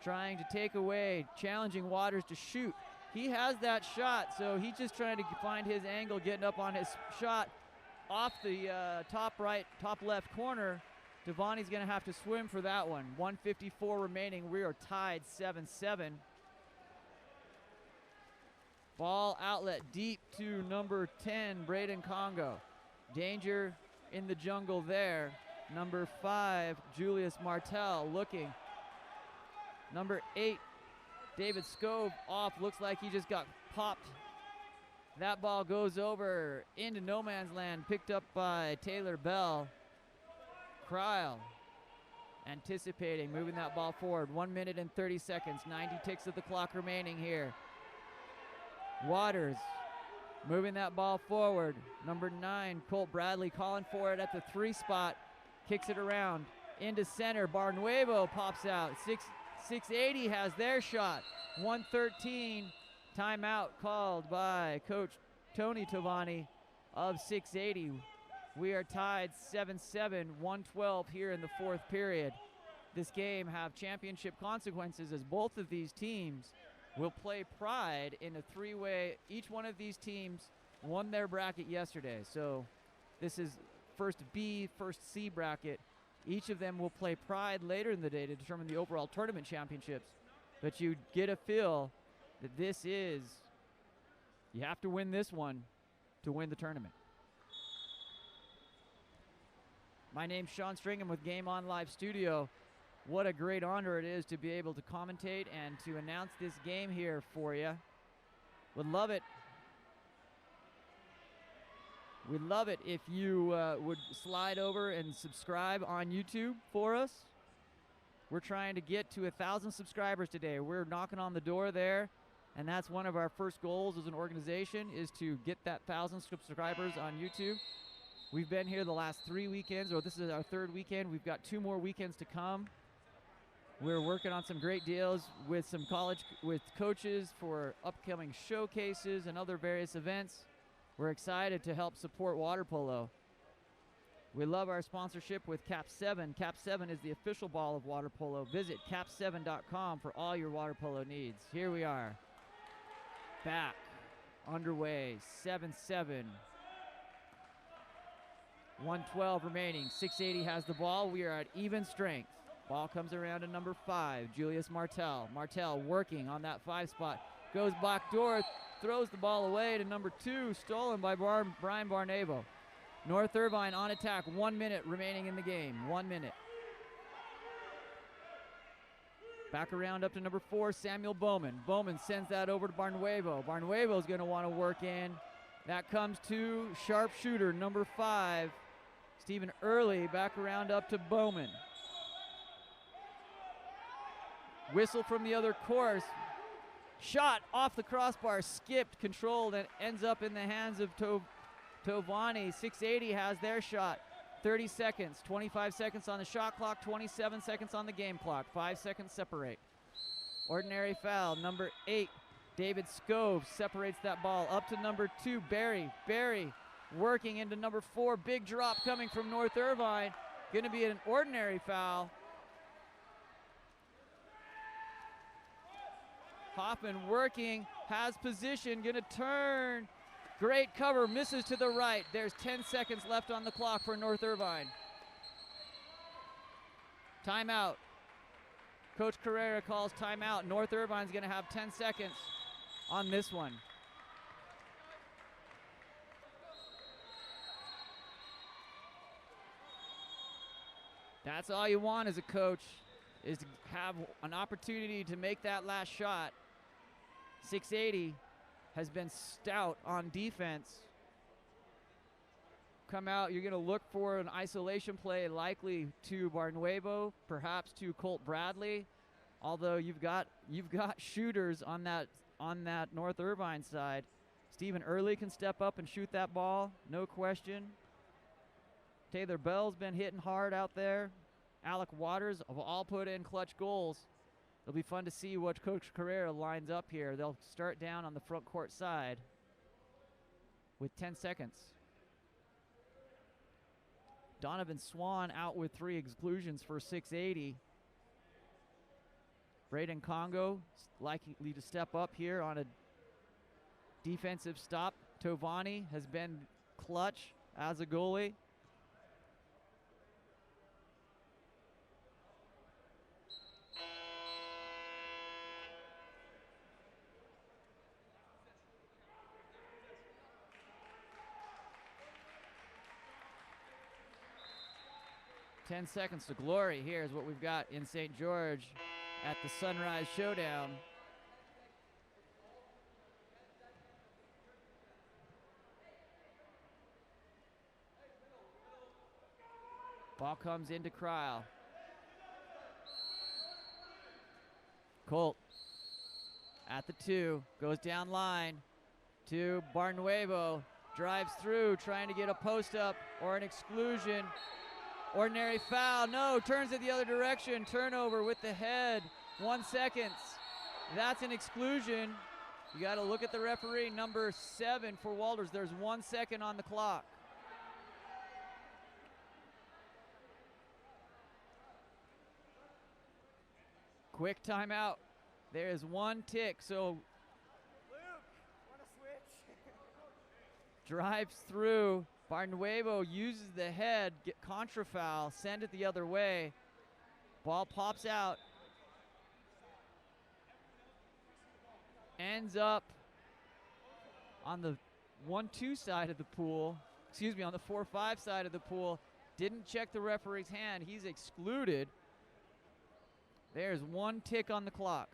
Trying to take away, challenging Waters to shoot. He has that shot, so he's just trying to find his angle, getting up on his shot off the top right, top left corner. Devani's going to have to swim for that one. 1:54 remaining. We are tied 7-7. Ball outlet deep to number 10, Braden Congo. Danger in the jungle there. Number 5, Julius Martel looking. Number 8, David Scove off. Looks like he just got popped. That ball goes over into no man's land, picked up by Taylor Bell. Kryle anticipating, moving that ball forward. 1 minute and 30 seconds, 90 ticks of the clock remaining here. Waters moving that ball forward. Number 9, Colt Bradley calling for it at the 3 spot. Kicks it around into center. Barnuevo pops out. 680 has their shot. 1:13. Timeout called by Coach Tony Tavani of 680. We are tied 7-7, 1:12 here in the 4th period. This game have championship consequences as both of these teams will play Pride in a 3-way. Each one of these teams won their bracket yesterday. So this is first B, first C bracket. Each of them will play Pride later in the day to determine the overall tournament championships. But you get a feel that this is, you have to win this one to win the tournament. My name's Sean Stringham with Game On Live Studio. What a great honor it is to be able to commentate and to announce this game here for you. Would love it. We'd love it if you would slide over and subscribe on YouTube for us. We're trying to get to 1,000 subscribers today. We're knocking on the door there, and that's one of our first goals as an organization, is to get that 1,000 subscribers on YouTube. We've been here the last 3 weekends, or this is our 3rd weekend. We've got 2 more weekends to come. We're working on some great deals with some with coaches for upcoming showcases and other various events. We're excited to help support water polo. We love our sponsorship with KAP7. KAP7 is the official ball of water polo. Visit KAP7.com for all your water polo needs. Here we are. Back. Underway. 7-7. 1:12 remaining. 680 has the ball. We are at even strength. Ball comes around to number 5, Julius Martel. Martel working on that 5 spot. Goes back door, throws the ball away to number 2, stolen by Brian Barnevo. North Irvine on attack. 1 minute remaining in the game. 1 minute. Back around up to number 4, Samuel Bowman. Bowman sends that over to Barnuevo. Barnuevo's going to want to work in. That comes to sharpshooter number 5, Stephen Early. Back around up to Bowman. Whistle from the other course. Shot off the crossbar, skipped, controlled, and ends up in the hands of Tovani. 680 has their shot. 30 seconds, 25 seconds on the shot clock, 27 seconds on the game clock. 5 seconds separate. Ordinary foul, number 8, David Scove separates that ball up to number 2, Barry. Barry working into number 4, big drop coming from North Irvine. Going to be an ordinary foul. Hoffman working, has position, gonna turn. Great cover, misses to the right. There's 10 seconds left on the clock for North Irvine. Timeout. Coach Carrera calls timeout. North Irvine's gonna have 10 seconds on this one. That's all you want as a coach, is to have an opportunity to make that last shot. 680 has been stout on defense. Come out, you're going to look for an isolation play, likely to Barnuevo, perhaps to Colt Bradley. Although you've got shooters on that on that North Irvine side. Stephen Early can step up and shoot that ball, no question. Taylor Bell's been hitting hard out there. Alec Waters have all put in clutch goals. It'll be fun to see what Coach Carrera lines up here. They'll start down on the front court side with 10 seconds. Donovan Swan out with 3 exclusions for 680. Braden Congo likely to step up here on a defensive stop. Tovani has been clutch as a goalie. "10 seconds to glory." Here's what we've got in St. George at the Sunrise Showdown. Ball comes into Cryle. Colt at the 2, goes down line to Barnuevo, drives through, trying to get a post up or an exclusion. Ordinary foul, no, turns it the other direction, turnover with the head, 1 second. That's an exclusion. You gotta look at the referee, number 7 for Walters. There's 1 second on the clock. Quick timeout. There is 1 tick, so Luke, wanna switch? drives through. Barnuevo uses the head, get contra foul, send it the other way. Ball pops out. Ends up on the 1-2 side of the pool. Excuse me, on the 4-5 side of the pool. Didn't check the referee's hand. He's excluded. There's 1 tick on the clock.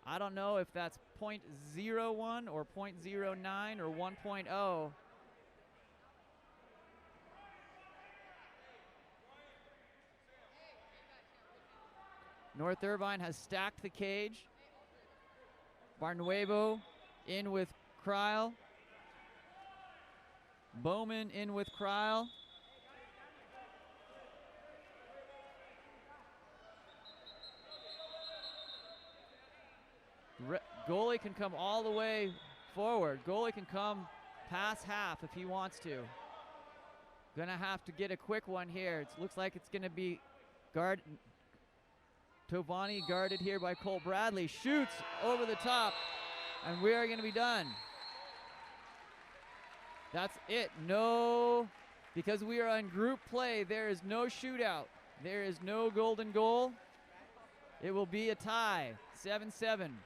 I don't know if that's .01 or .09 or 1.0. North Irvine has stacked the cage. Barnuevo in with Cryle. Bowman in with Cryle. Goalie can come all the way forward. Goalie can come past half if he wants to. Gonna have to get a quick one here. It looks like it's gonna be Tovani guarded here by Colt Bradley. Shoots over the top, and we are gonna be done. That's it. No, because we are on group play, there is no shootout. There is no golden goal. It will be a tie, 7-7.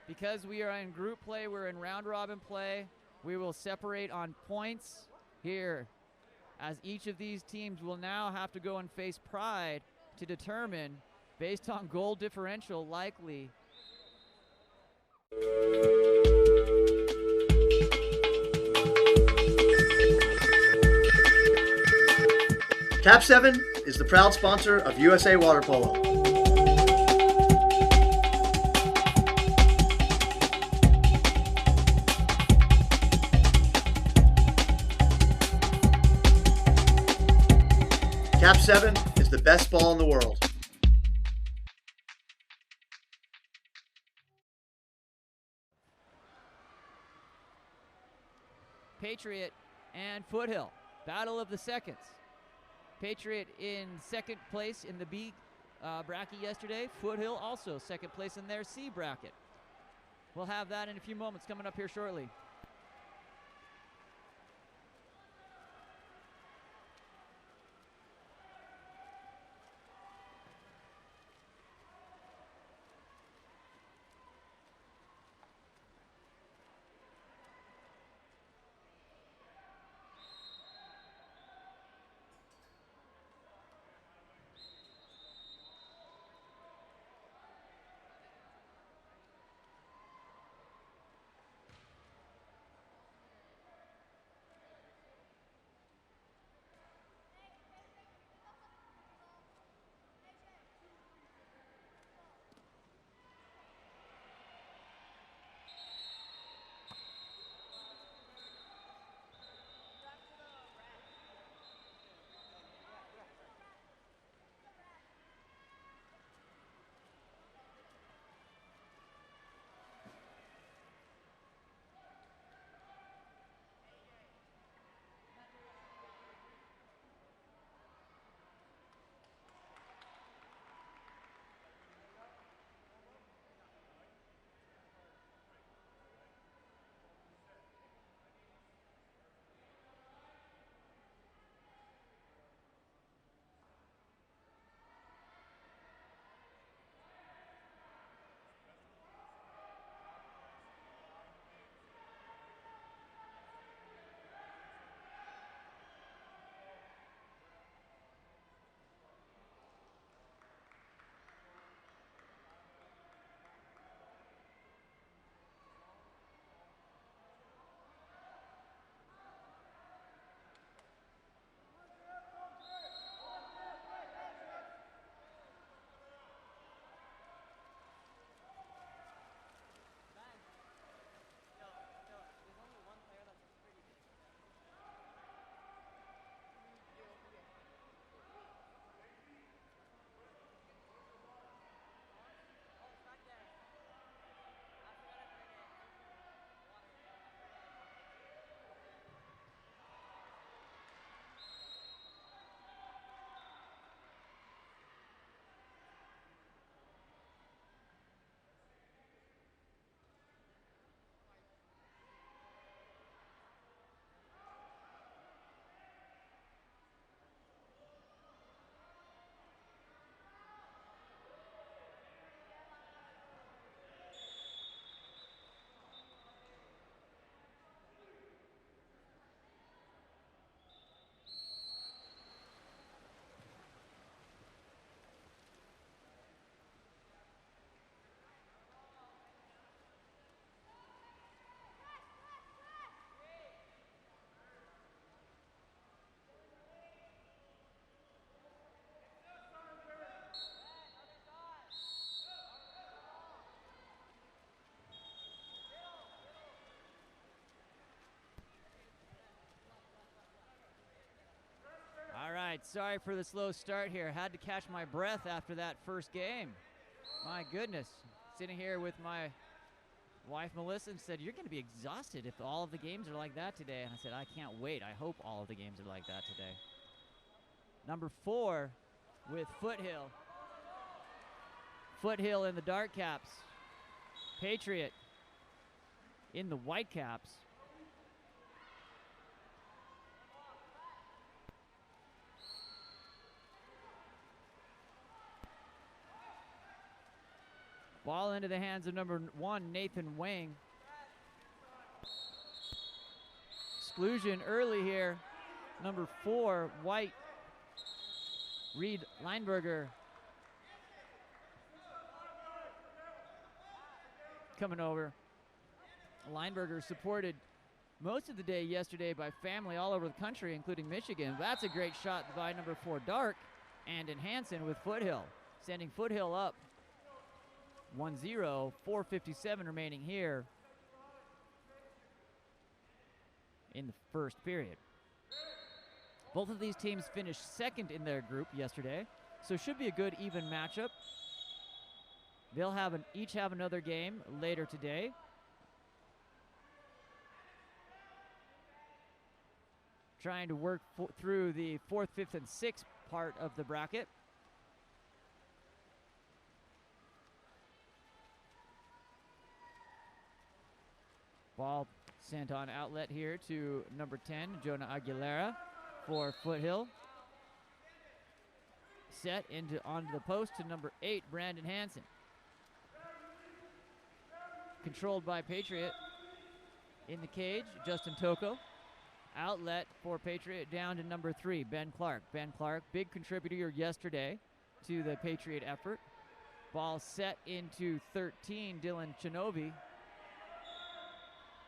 Because we are in group play, we're in round robin play, we will separate on points here, as each of these teams will now have to go and face Pride to determine, based on goal differential likely. KAP7 is the proud sponsor of USA Water Polo. KAP7 is the best ball in the world. Patriot and Foothill, battle of the seconds. Patriot in second place in the B bracket yesterday. Foothill also second place in their C bracket. We'll have that in a few moments coming up here shortly. sorry for the slow start here. Had to catch my breath after that first game. My goodness. Sitting here with my wife, Melissa, and said, you're going to be exhausted if all of the games are like that today. And I said, I can't wait. I hope all of the games are like that today. Number 4 with Foothill. Foothill in the dark caps. Patriot in the white caps. Ball into the hands of number 1, Nathan Wang. Exclusion early here. Number 4, White. Reed Lineberger coming over. Lineberger supported most of the day yesterday by family all over the country, including Michigan. That's a great shot by number 4, Dark, and Hansen with Foothill, sending Foothill up 1-0, 4:57 remaining here in the first period. Both of these teams finished second in their group yesterday, so should be a good even matchup. They'll each have another game later today. Trying to work through the 4th, 5th, and 6th part of the bracket. Ball sent on outlet here to number 10, Jonah Aguilera for Foothill. Set onto the post to number 8, Brandon Hansen. Controlled by Patriot. In the cage, Justin Toko. Outlet for Patriot down to number 3, Ben Clark. Ben Clark, big contributor yesterday to the Patriot effort. Ball set into 13, Dylan Chinovi.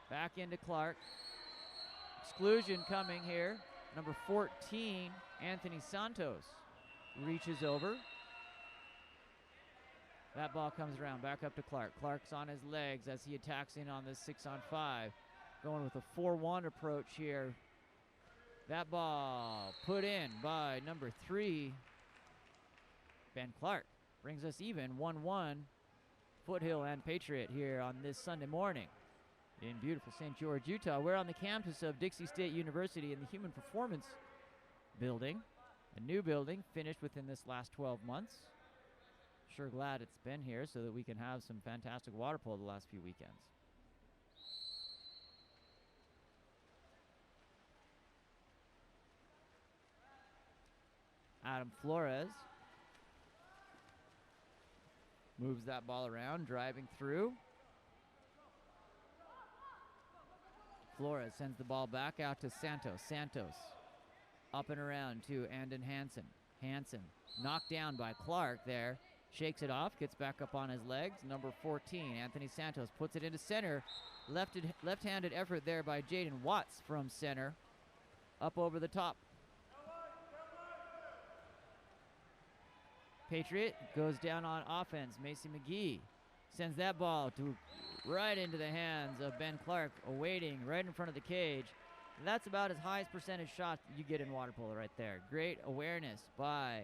Back into Clark. Exclusion coming here. Number 14, Anthony Santos, reaches over. That ball comes around, back up to Clark. Clark's on his legs as he attacks in on this 6-on-5. Going with a 4-1 approach here. That ball put in by number 3, Ben Clark. Brings us even, 1-1, Foothill and Patriot here on this Sunday morning in beautiful St. George, Utah. We're on the campus of Dixie State University in the Human Performance Building, a new building finished within this last 12 months. Sure glad it's been here so that we can have some fantastic water polo the last few weekends. Adam Flores moves that ball around, driving through. Flores sends the ball back out to Santos. Santos up and around to Andon Hansen. Hansen knocked down by Clark there. Shakes it off, gets back up on his legs. Number 14, Anthony Santos, puts it into center. Left-handed effort there by Jaden Watts from center. Up over the top. Patriot goes down on offense. Macy McGee sends that ball right into the hands of Ben Clark, awaiting right in front of the cage. And that's about as high as percentage shot you get in water polo right there. Great awareness by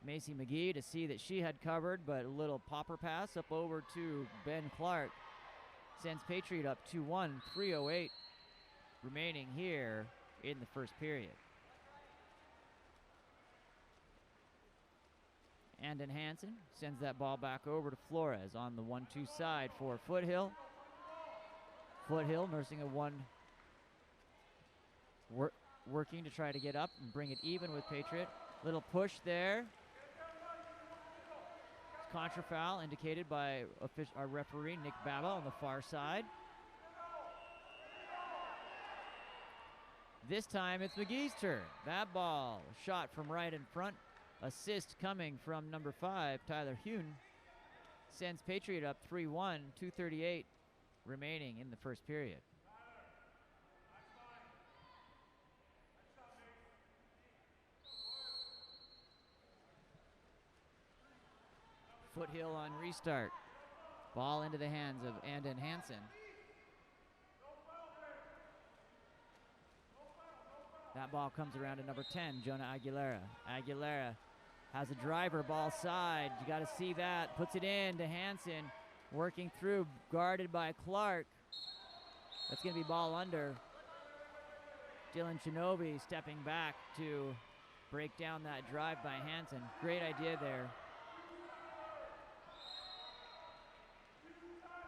Macy McGee to see that she had covered, but a little popper pass up over to Ben Clark. Sends Patriot up 2-1, 3:08 remaining here in the first period. Andon Hansen sends that ball back over to Flores on the 1-2 side for Foothill. Foothill nursing a working to try to get up and bring it even with Patriot. Little push there. Contra foul indicated by our referee, Nick Baba, on the far side. This time it's McGee's turn. That ball shot from right in front. Assist coming from number 5, Tyler Hune. Sends Patriot up 3-1, 2:38 remaining in the first period. Foothill on restart. Ball into the hands of Andon Hansen. That ball comes around to number 10, Jonah Aguilera. Aguilera has a driver, ball side. You got to see that. Puts it in to Hansen. Working through, guarded by Clark. That's going to be ball under. Dylan Shinobi stepping back to break down that drive by Hansen. Great idea there.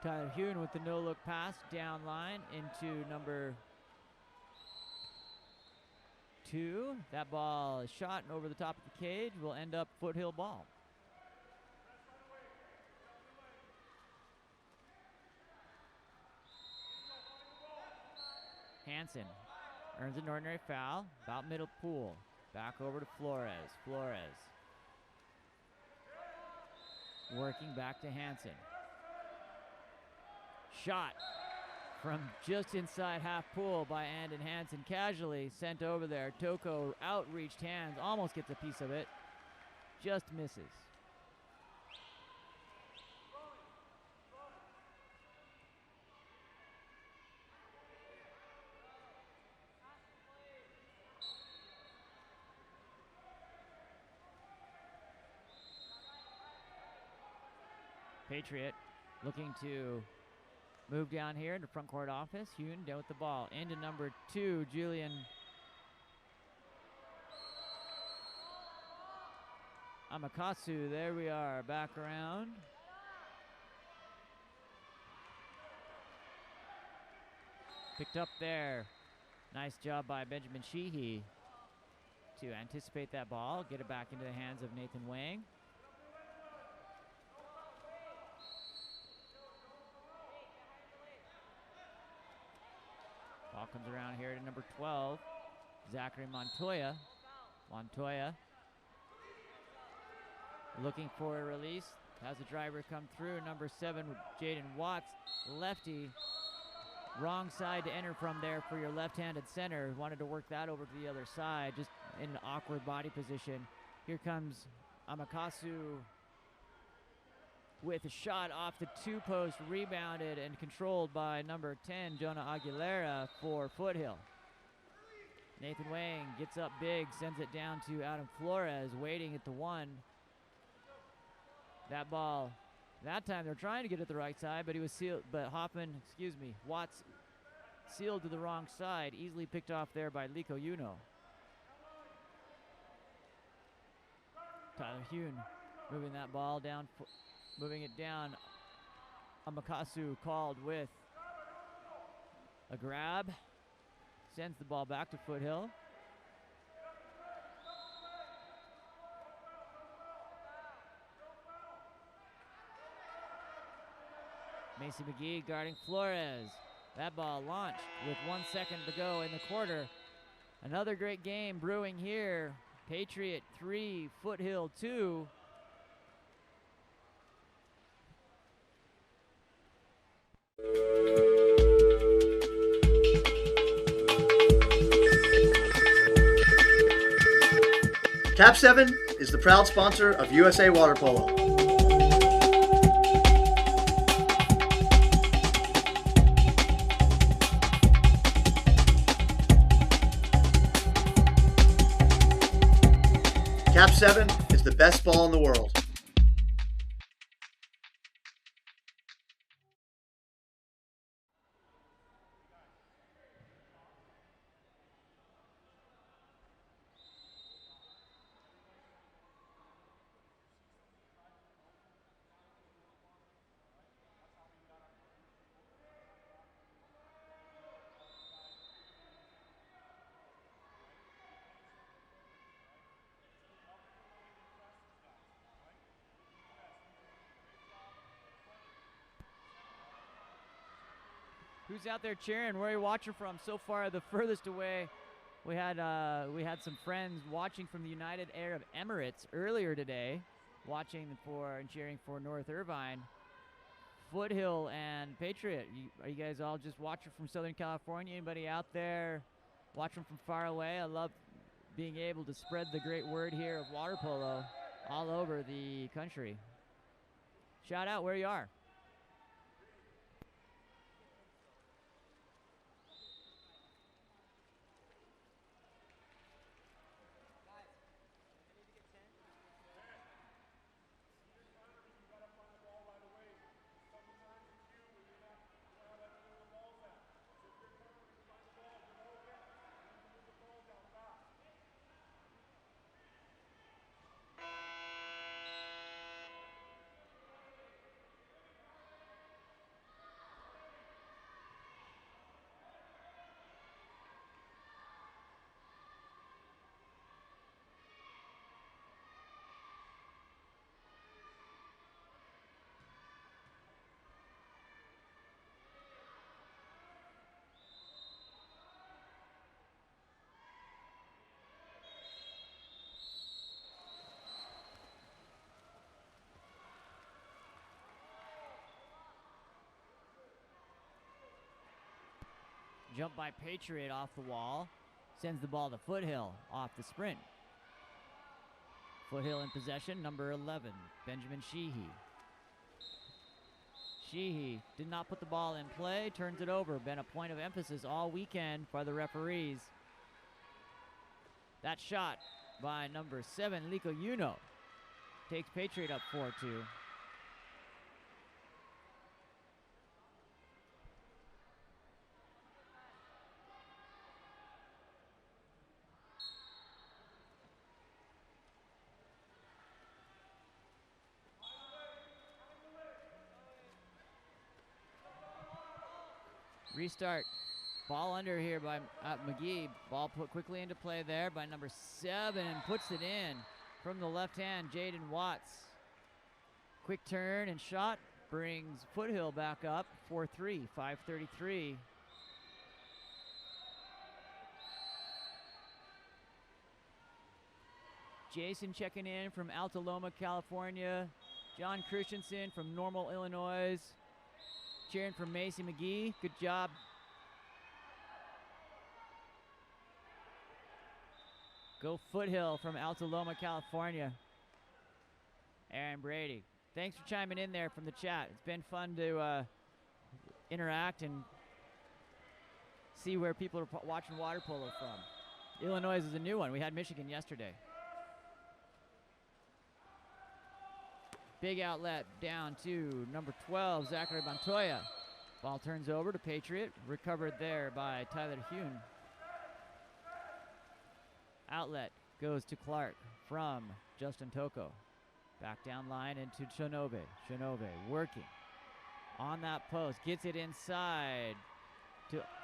Tyler Hune with the no-look pass down line into number 2. That ball is shot and over the top of the cage. Will end up Foothill ball. Hansen earns an ordinary foul, about middle pool. Back over to Flores. Flores working back to Hansen. Shot from just inside half pool by Andon Hansen. Casually sent over there. Toko outreached hands, almost gets a piece of it. Just misses. Patriot looking to move down here into front court office. Hune down with the ball. Into number 2, Julian Amakasu. There we are, back around. Picked up there. Nice job by Benjamin Sheehy to anticipate that ball, get it back into the hands of Nathan Wang. Ball comes around here to number 12, Zachary Montoya. Montoya looking for a release. Has a driver come through. Number 7, Jaden Watts, lefty. Wrong side to enter from there for your left-handed center. Wanted to work that over to the other side, just in an awkward body position. Here comes Amakasu with a shot off the 2-post, rebounded and controlled by number 10, Jonah Aguilera for Foothill. Nathan Wang gets up big, sends it down to Adam Flores, waiting at the 1. That ball, that time they're trying to get it the right side, but he was sealed, but Watts sealed to the wrong side, easily picked off there by Liko Yuno. Tyler Hune moving that ball down, moving it down. Amakasu called with a grab. Sends the ball back to Foothill. Macy McGee guarding Flores. That ball launched with 1 second to go in the quarter. Another great game brewing here. Patriot 3, Foothill 2. KAP7 is the proud sponsor of USA Water Polo. KAP7 is the best ball in the world. Who's out there cheering? Where are you watching from? So far, the furthest away, we had some friends watching from the United Arab Emirates earlier today, watching for and cheering for North Irvine. Foothill and Patriot. Are you guys all just watching from Southern California? Anybody out there watching from far away? I love being able to spread the great word here of water polo all over the country. Shout out where you are. Jump by Patriot off the wall. Sends the ball to Foothill off the sprint. Foothill in possession, number 11, Benjamin Sheehy. Sheehy did not put the ball in play, turns it over. Been a point of emphasis all weekend for the referees. That shot by number 7, Liko Yuno, takes Patriot up 4-2. Restart. Ball under here by McGee. Ball put quickly into play there by number 7 and puts it in from the left hand, Jaden Watts. Quick turn and shot brings Foothill back up 4-3, 5:33. Jason checking in from Alta Loma, California. John Christensen from Normal, Illinois. Cheering for Macy McGee. Good job. Go Foothill from Alta Loma, California. Aaron Brady. Thanks for chiming in there from the chat. It's been fun to interact and see where people are watching water polo from. Illinois is a new one. We had Michigan yesterday. Big outlet down to number 12, Zachary Montoya. Ball turns over to Patriot. Recovered there by Tyler Hune. Outlet goes to Clark from Justin Toko. Back down line into Shinobe. Shinobe working on that post. Gets it inside.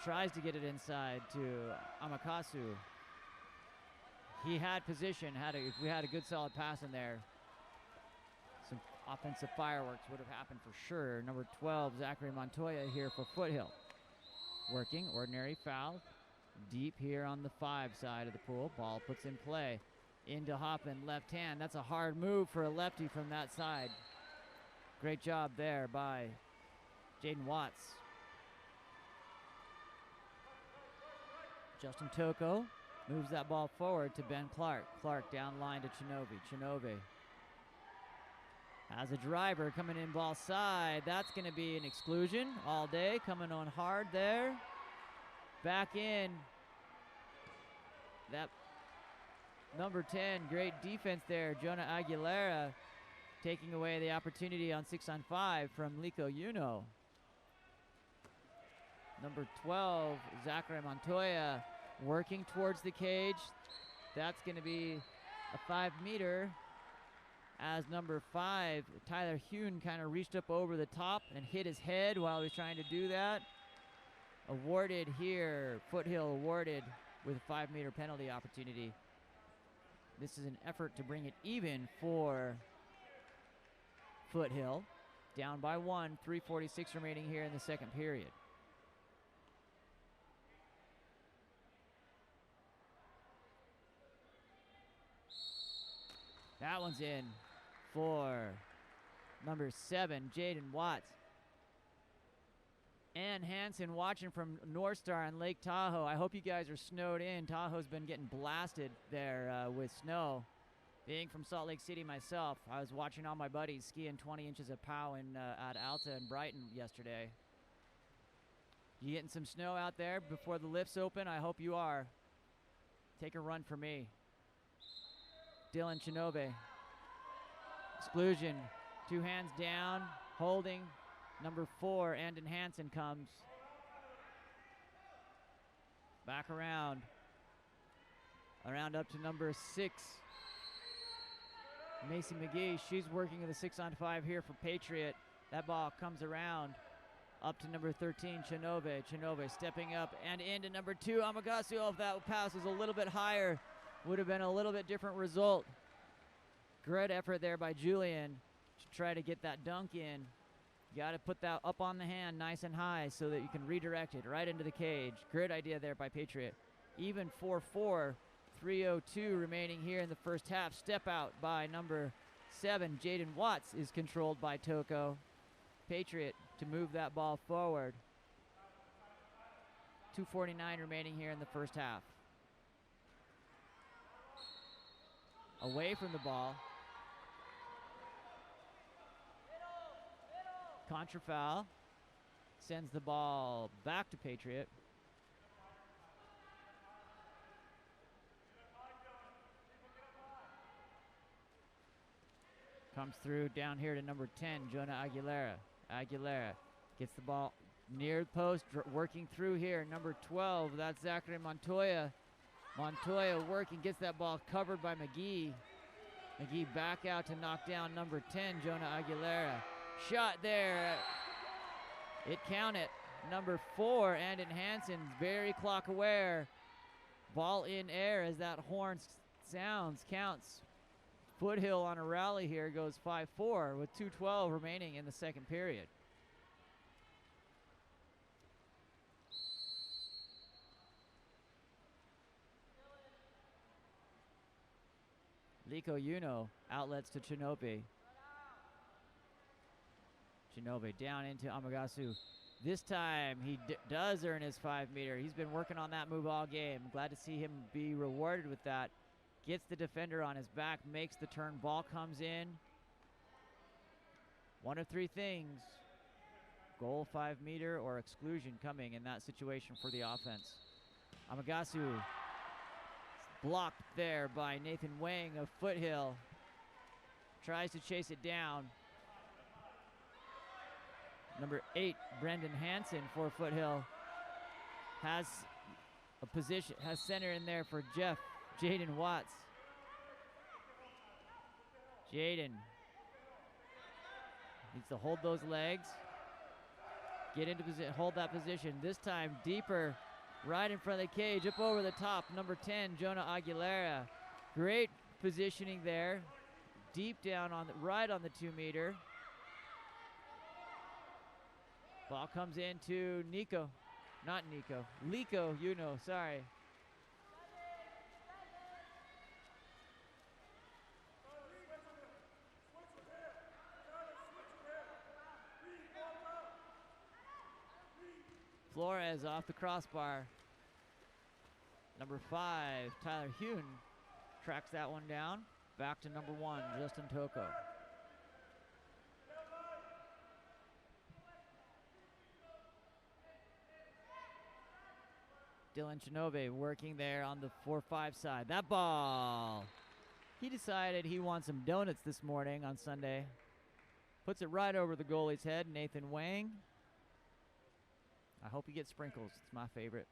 Tries to get it inside to Amakasu. He had position. If we had a good solid pass in there, some offensive fireworks would have happened for sure. Number 12, Zachary Montoya here for Foothill. Working, ordinary foul. Deep here on the 5 side of the pool. Ball puts in play. Into Hoppin, left hand. That's a hard move for a lefty from that side. Great job there by Jaden Watts. Justin Toko moves that ball forward to Ben Clark. Clark down line to Chinobe. Chinobe has a driver coming in ball side. That's going to be an exclusion all day. Coming on hard there. Back in. That number 10, great defense there. Jonah Aguilera taking away the opportunity on 6-on-5 from Liko Yuno. Number 12, Zachary Montoya working towards the cage. That's going to be a 5-meter as number 5, Tyler Hune, kind of reached up over the top and hit his head while he was trying to do that. Awarded here, Foothill awarded with a 5-meter penalty opportunity. This is an effort to bring it even for Foothill. Down by 1, 3:46 remaining here in the second period. That one's in for number 7, Jaden Watts. Ann Hansen watching from North Star on Lake Tahoe. I hope you guys are snowed in. Tahoe's been getting blasted there with snow. Being from Salt Lake City myself, I was watching all my buddies skiing 20 inches of POW at Alta and Brighton yesterday. You getting some snow out there before the lifts open? I hope you are. Take a run for me. Dylan Chinobe. Exclusion. 2 hands down. Holding. Number 4, Andon Hansen comes. Back around. Around up to number 6. Macy McGee, she's working in the 6-on-5 here for Patriot. That ball comes around up to number 13, Chinobe. Chinobe stepping up and into number 2, Amagasu. If that pass was a little bit higher, would have been a little bit different result. Great effort there by Julian to try to get that dunk in. You got to put that up on the hand nice and high so that you can redirect it right into the cage. Great idea there by Patriot. Even 4-4, 3:02 remaining here in the first half. Step out by number 7, Jaden Watts, is controlled by Toko. Patriot to move that ball forward 2:49 remaining here in the first half. Away from the ball. Contra foul. Sends the ball back to Patriot. Comes through down here to number 10, Jonah Aguilera. Aguilera gets the ball near the post, working through here. Number 12, that's Zachary Montoya. Montoya working, gets that ball covered by McGee. McGee back out to knock down number 10, Jonah Aguilera. Shot there. It counted. Number 4, Andon Hansen, very clock aware. Ball in air as that horn sounds, counts. Foothill on a rally here goes 5-4 with 2:12 remaining in the second period. Liko Uno outlets to Chinobe. Chinobe down into Amagasu. This time he does earn his 5-meter. He's been working on that move all game. Glad to see him be rewarded with that. Gets the defender on his back, makes the turn, ball comes in. One of 3 things. Goal, 5-meter, or exclusion coming in that situation for the offense. Amagasu blocked there by Nathan Wang of Foothill. Tries to chase it down. Number 8, Brendan Hansen for Foothill. Has a position, has center in there for Jaden Watts. Jaden needs to hold those legs. Get into position, hold that position. This time deeper, right in front of the cage, up over the top. Number 10, Jonah Aguilera. Great positioning there. Deep down on the, right on the 2-meter. Ball comes into Liko Uno, sorry. Flores off the crossbar. Number 5, Tyler Hune tracks that one down. Back to number 1, Justin Toko. Dylan Chinobe working there on the 4-5 side. That ball, he decided he wants some donuts this morning on Sunday. Puts it right over the goalie's head, Nathan Wang. I hope he gets sprinkles. It's my favorite.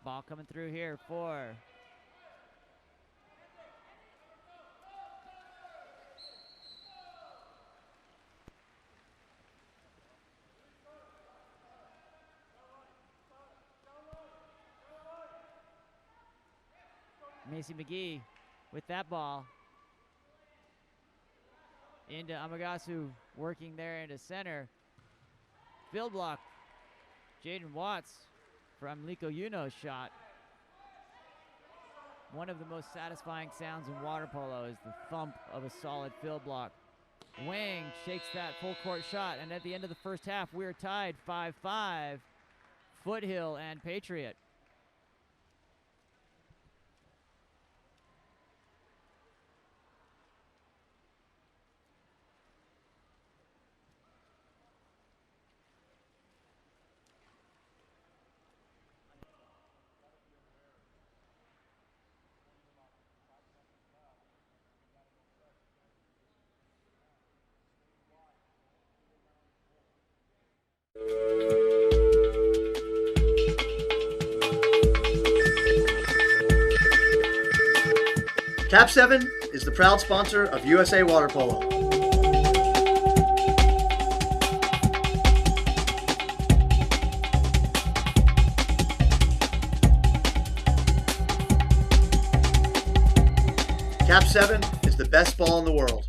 Ball coming through here for Macy McGee with that ball. Into Amagasu, working there into center. Field block. Jaden Watts from Liko Uno's shot. One of the most satisfying sounds in water polo is the thump of a solid field block. Wang shakes that full court shot, and at the end of the first half, we're tied 5-5, Foothill and Patriot. KAP7 is the proud sponsor of USA Water Polo. KAP7 is the best ball in the world.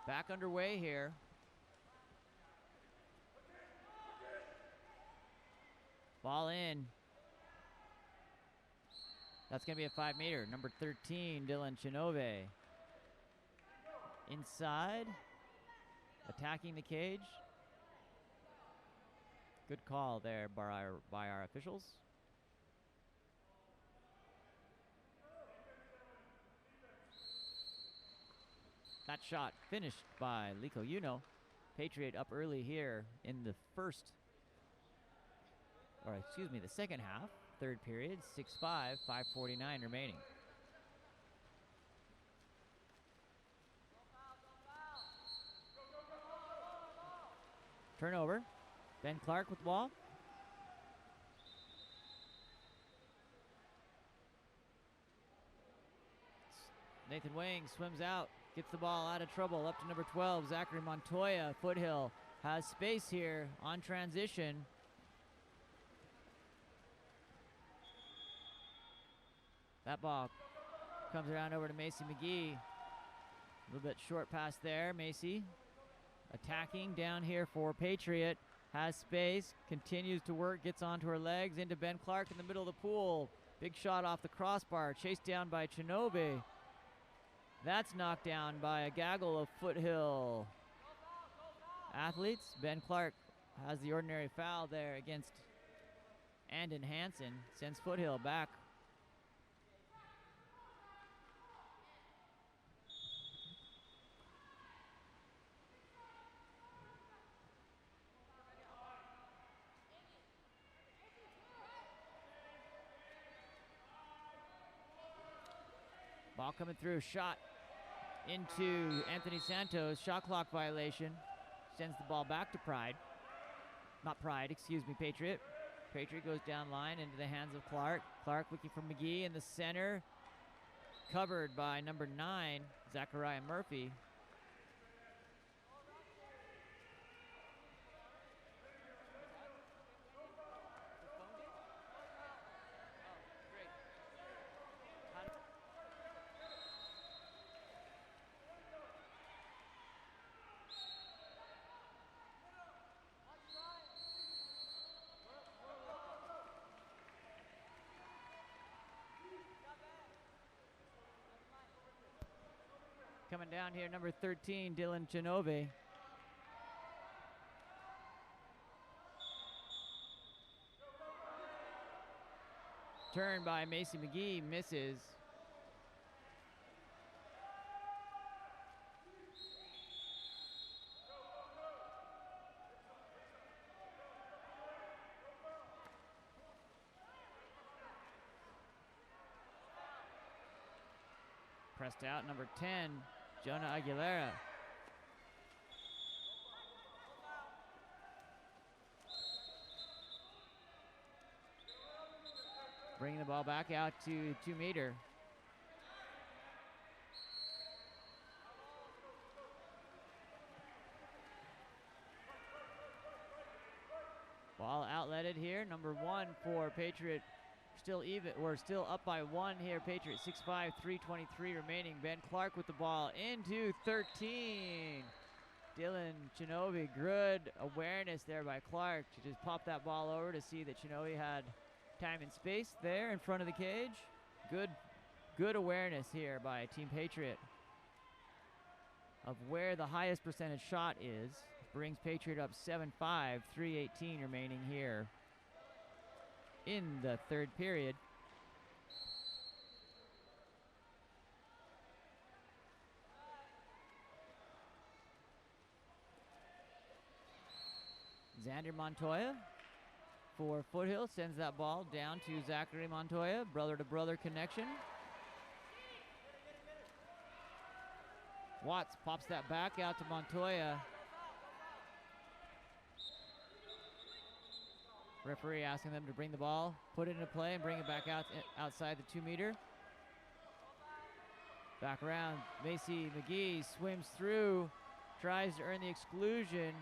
Back underway here. Ball in. That's going to be a 5-meter. Number 13, Dylan Chinove. Inside. Attacking the cage. Good call there by our officials. That shot finished by Liko Uno. Patriot up early here in the the second half, third period, 6-5, 5:49 remaining. Turnover. Ben Clark with the ball. Nathan Wang swims out, gets the ball out of trouble, up to number 12, Zachary Montoya. Foothill has space here on transition. That ball comes around over to Macy McGee. A little bit short pass there. Macy attacking down here for Patriot. Has space, continues to work, gets onto her legs, into Ben Clark in the middle of the pool. Big shot off the crossbar, chased down by Chinobe. That's knocked down by a gaggle of Foothill athletes. Ben Clark has the ordinary foul there against Andon Hansen, sends Foothill back. Ball coming through, shot into Anthony Santos, shot clock violation. Sends the ball back to Patriot. Patriot goes down line into the hands of Clark. Clark looking for McGee in the center. Covered by number 9, Zachariah Murphy. Coming down here, number 13, Dylan Chinove. Turn by Macy McGee, misses. Pressed out, number 10, Jonah Aguilera. Bringing the ball back out to 2-meter. Ball outletted here, number 1 for Patriot. Still even, we're still up by 1 here. Patriot 6-5, 3:23 remaining. Ben Clark with the ball into 13. Dylan Chinove, good awareness there by Clark to just pop that ball over to see that Chinove had time and space there in front of the cage. Good awareness here by Team Patriot of where the highest percentage shot is. Brings Patriot up 7-5, 3:18 remaining here in the third period. Xander Montoya for Foothill sends that ball down to Zachary Montoya, brother-to-brother connection. Watts pops that back out to Montoya. Referee asking them to bring the ball, put it into play, and bring it back out outside the 2-meter. Back around, Macy McGee swims through, tries to earn the exclusion.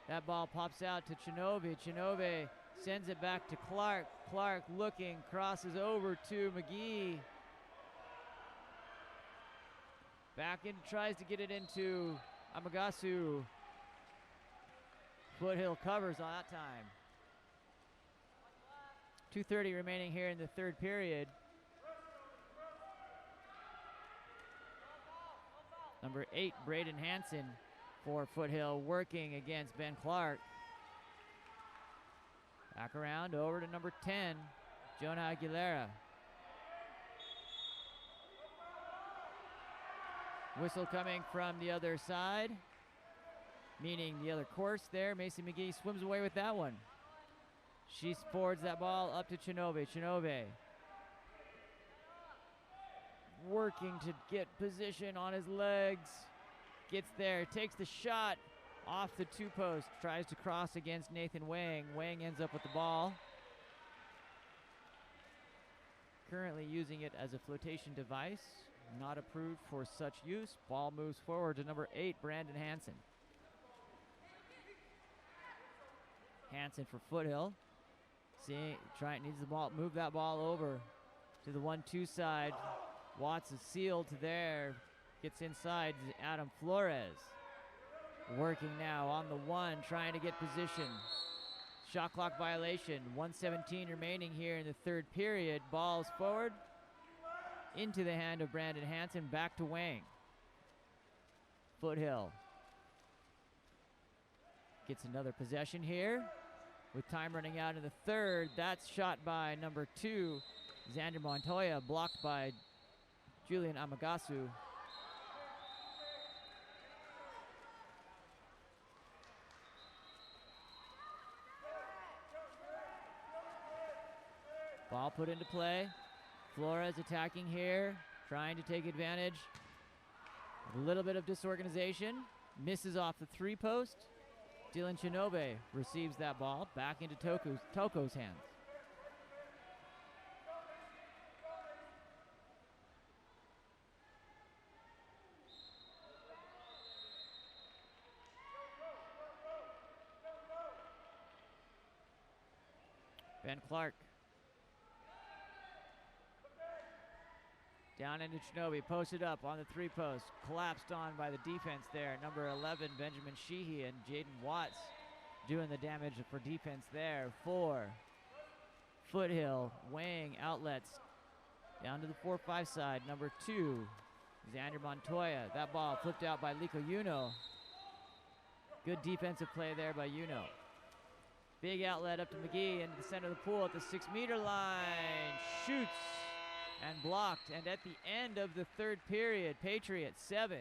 That ball pops out to Chinove. Chinove sends it back to Clark. Clark looking, crosses over to McGee. Back in, tries to get it into Amagasu. Foothill covers on that time. 2:30 remaining here in the third period. Number 8, Braden Hansen for Foothill, working against Ben Clark. Back around over to number 10, Jonah Aguilera. Whistle coming from the other side, meaning the other course there. Macy McGee swims away with that one. She forwards that ball up to Chinove. Chinove working to get position on his legs. Gets there, takes the shot off the 2-post. Tries to cross against Nathan Wang. Wang ends up with the ball. Currently using it as a flotation device. Not approved for such use. Ball moves forward to number 8, Brandon Hansen. Hansen for Foothill. Needs the ball, move that ball over to the 1-2 side. Watts is sealed to there. Gets inside Adam Flores. Working now on the 1, trying to get position. Shot clock violation. 1:17 remaining here in the third period. Balls forward into the hand of Brandon Hansen. Back to Wang. Foothill gets another possession here with time running out in the third. That's shot by number 2, Xander Montoya, blocked by Julian Amagasu. Ball put into play. Flores attacking here, trying to take advantage. A little bit of disorganization. Misses off the 3-post. Dylan Chinove receives that ball back into Toko's hands. Ben Clark. Down into Chinove, posted up on the 3-post. Collapsed on by the defense there. Number 11, Benjamin Sheehy, and Jaden Watts doing the damage for defense there. 4, Foothill, Wang, outlets. Down to the 4-5 side. Number 2, Xander Montoya. That ball flipped out by Liko Uno. Good defensive play there by Uno. Big outlet up to McGee into the center of the pool at the 6-meter line. Shoots and blocked. And at the end of the third period, Patriot 7.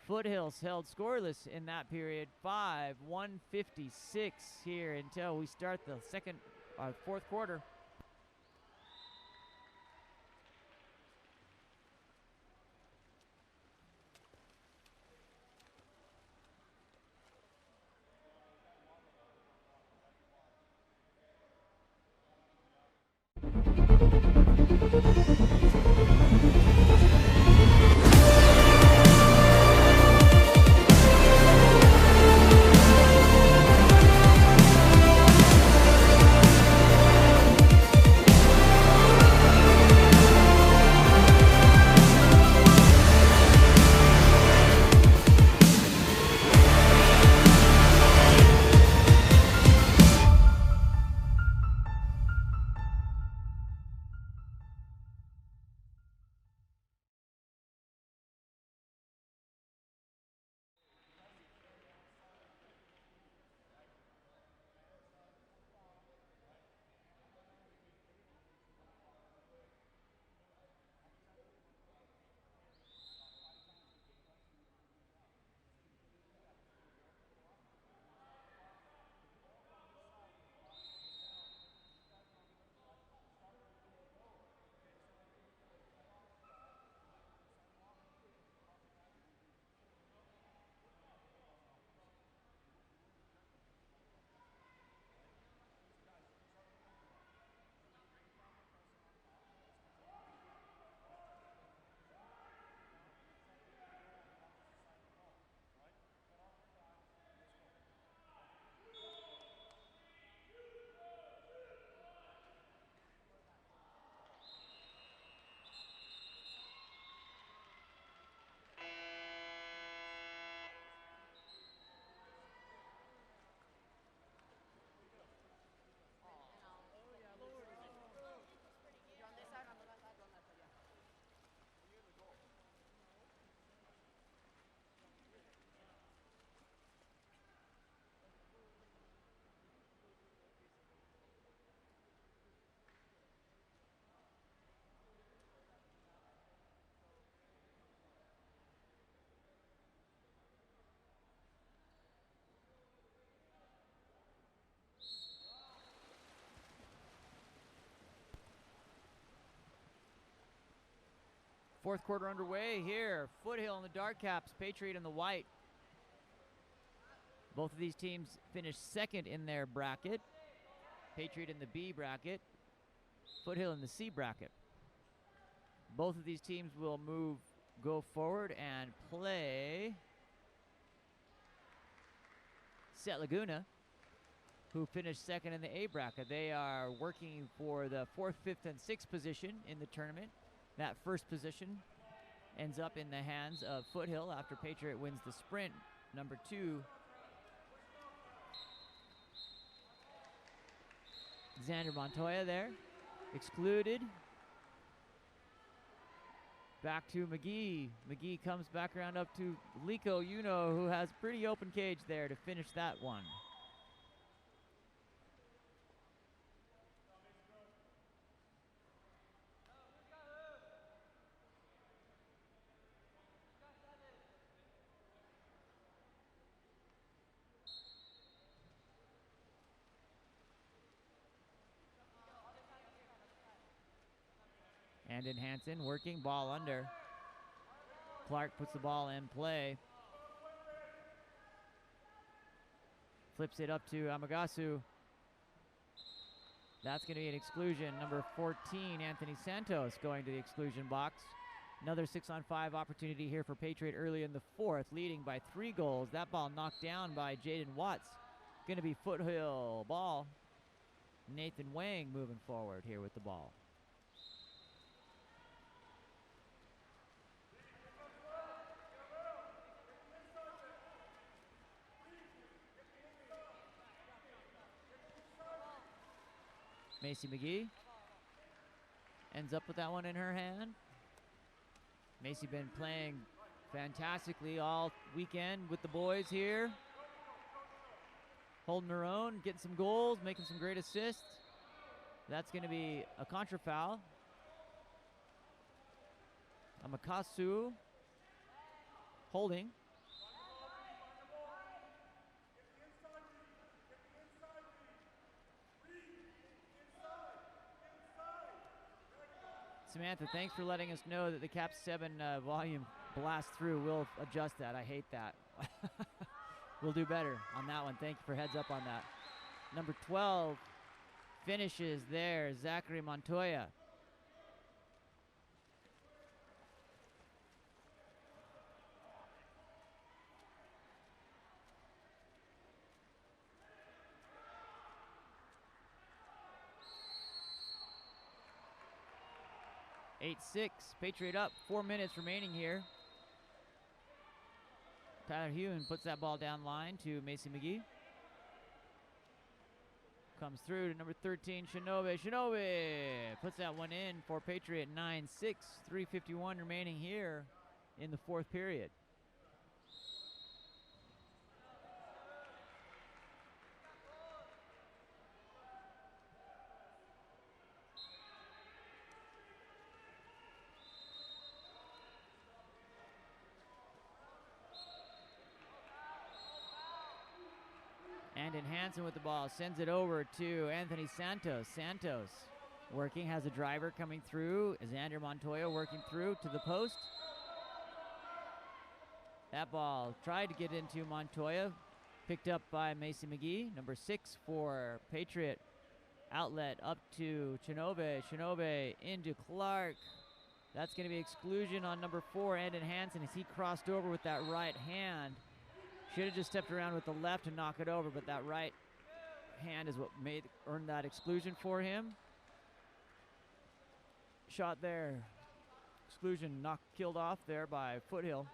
Foothills held scoreless in that period. 5, 1:56 here until we start the fourth quarter. Fourth quarter underway here. Foothill in the dark caps, Patriot in the white. Both of these teams finished second in their bracket. Patriot in the B bracket, Foothill in the C bracket. Both of these teams will go forward and play Set Laguna, who finished second in the A bracket. They are working for the 4th, 5th, and 6th position in the tournament. That first position ends up in the hands of Foothill after Patriot wins the sprint. Number 2, Xander Montoya there, excluded. Back to McGee. McGee comes back around up to Lico, who has pretty open cage there to finish that one. And in Hansen working, ball under. Clark puts the ball in play. Flips it up to Amagasu. That's going to be an exclusion. Number 14, Anthony Santos, going to the exclusion box. Another 6-on-5 opportunity here for Patriot early in the 4th, leading by 3 goals. That ball knocked down by Jaden Watts. Going to be Foothill ball. Nathan Wang moving forward here with the ball. Macy McGee ends up with that one in her hand. Macy been playing fantastically all weekend with the boys here. Holding her own, getting some goals, making some great assists. That's going to be a contra foul. Amakasu holding. Samantha, thanks for letting us know that the KAP7 volume blasts through. We'll adjust that. I hate that. We'll do better on that one. Thank you for heads up on that. Number 12 finishes there, Zachary Montoya. (8-6), Patriot up, 4 minutes remaining here. Tyler Hewen puts that ball down line to Macy McGee. Comes through to number 13, Shinobe. Shinobe puts that one in for Patriot. 9-6, 3:51 remaining here in the 4th period. And Hansen with the ball, sends it over to Anthony Santos. Santos working, has a driver coming through. Xander Montoya working through to the post. That ball tried to get into Montoya, picked up by Macy McGee. Number 6 for Patriot. Outlet up to Shinobe. Shinobe into Clark. That's going to be exclusion on number 4, Andon Hansen, as he crossed over with that right hand. Should have just stepped around with the left to knock it over, but that right hand is what earned that exclusion for him. Shot there. Exclusion killed off there by Foothill.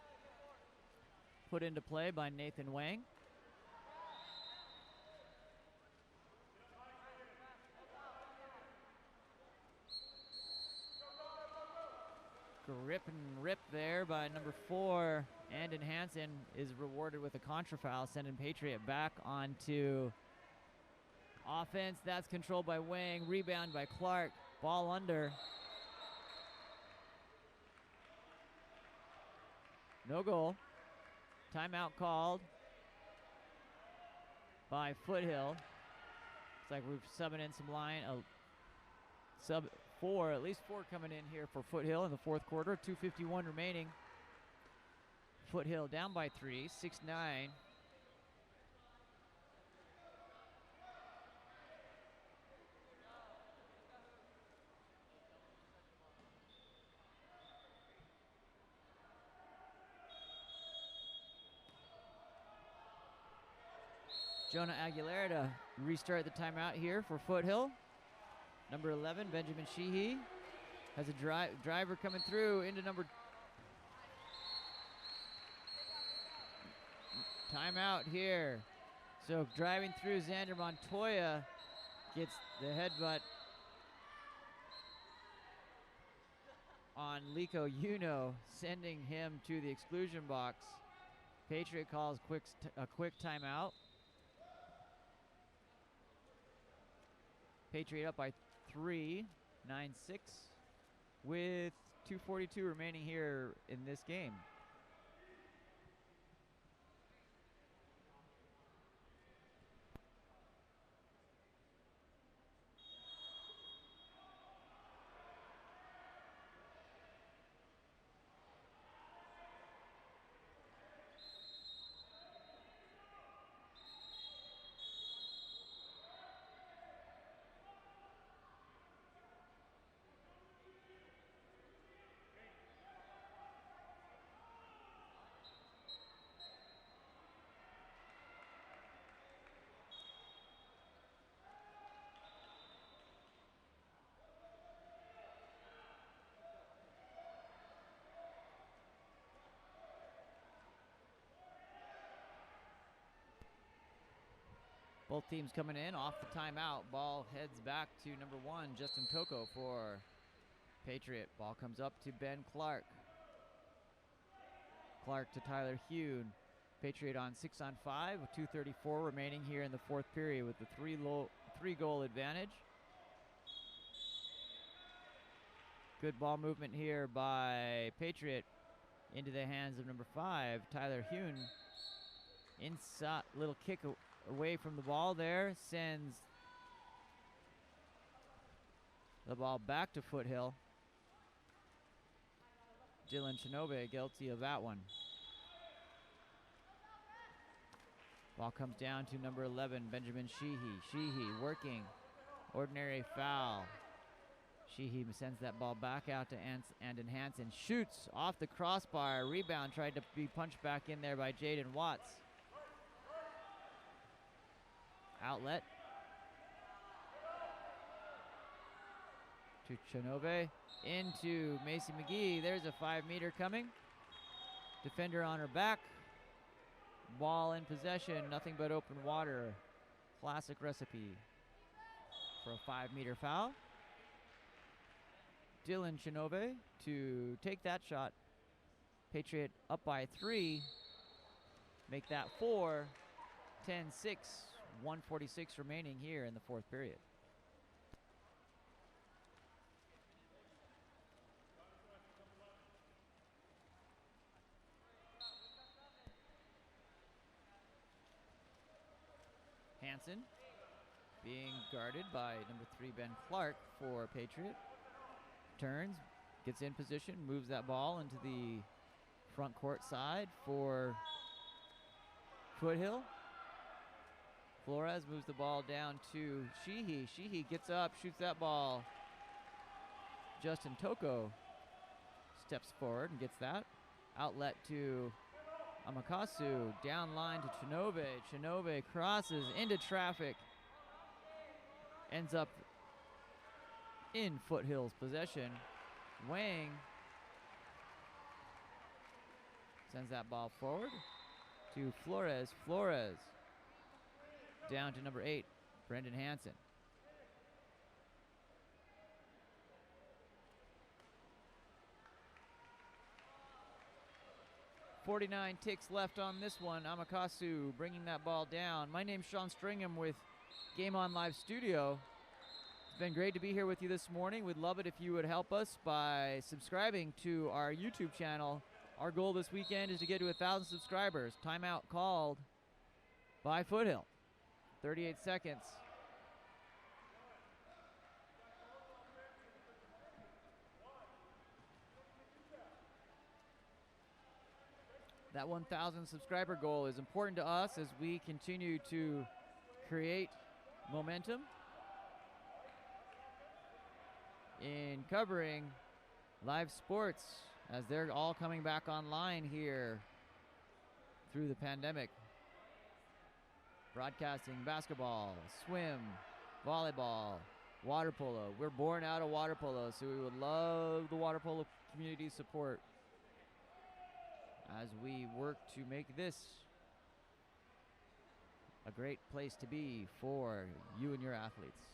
Put into play by Nathan Wang. Grip and rip there by number 4. Andon Hansen is rewarded with a contra foul, sending Patriot back onto offense. That's controlled by Wang. Rebound by Clark. Ball under. No goal. Timeout called by Foothill. Looks like we're subbing in some line. at least four coming in here for Foothill in the fourth quarter. 2:51 remaining. Foothill down by 3, 6-9. Jonah Aguilera to restart the timeout here for Foothill. Number 11, Benjamin Sheehy, has a driver coming through into number. Timeout here. So driving through, Xander Montoya gets the headbutt on Liko Uno, sending him to the exclusion box. Patriot calls a quick timeout. Patriot up by 3, 9-6, with 2:42 remaining here in this game. Both teams coming in off the timeout. Ball heads back to number 1, Justin Toko for Patriot. Ball comes up to Ben Clark. Clark to Tyler Hune. Patriot on 6-on-5 with 2:34 remaining here in the fourth period with the three-goal advantage. Good ball movement here by Patriot into the hands of number 5, Tyler Hune. Inside, little kick away from the ball there, sends the ball back to Foothill. Dylan Shinobe guilty of that one. Ball comes down to number 11, Benjamin Sheehy. Sheehy working, ordinary foul. Sheehy sends that ball back out to Andon Hansen. Shoots off the crossbar. Rebound tried to be punched back in there by Jaden Watts. Outlet to Shinobe. Into Macy McGee. There's a 5-meter coming. Defender on her back. Ball in possession. Nothing but open water. Classic recipe for a 5-meter foul. Dylan Shinobe to take that shot. Patriot up by 3. Make that 4. 10-6. 1:46 remaining here in the fourth period. Hansen being guarded by number 3, Ben Clark for Patriot. Turns, gets in position, moves that ball into the front court side for Foothill. Flores moves the ball down to Sheehy. Sheehy gets up, shoots that ball. Justin Toko steps forward and gets that. Outlet to Amakasu. Down line to Shinobe. Shinobe crosses into traffic. Ends up in Foothill's possession. Wang sends that ball forward to Flores. Flores down to number 8, Brendan Hansen. .49 ticks left on this one. Amakasu bringing that ball down. My name's Sean Stringham with Game On Live Studio. It's been great to be here with you this morning. We'd love it if you would help us by subscribing to our YouTube channel. Our goal this weekend is to get to 1,000 subscribers. Timeout called by Foothill. 38 seconds. That 1,000 subscriber goal is important to us as we continue to create momentum in covering live sports as they're all coming back online here through the pandemic. Broadcasting basketball, swim, volleyball, water polo. We're born out of water polo, so we would love the water polo community support as we work to make this a great place to be for you and your athletes.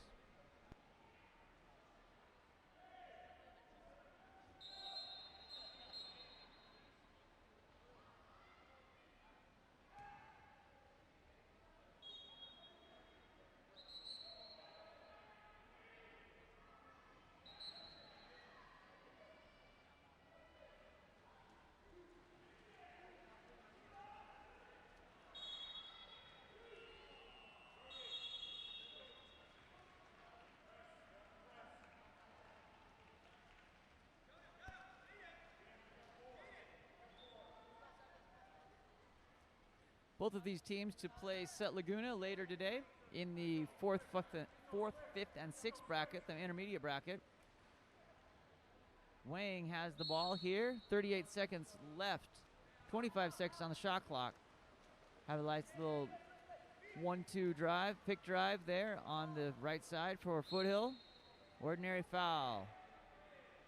Both of these teams to play Set Laguna later today in the fourth, fifth, and sixth bracket, the intermediate bracket. Wang has the ball here. 38 seconds left. 25 seconds on the shot clock. Have a nice little 1-2 drive, pick drive there on the right side for Foothill. Ordinary foul.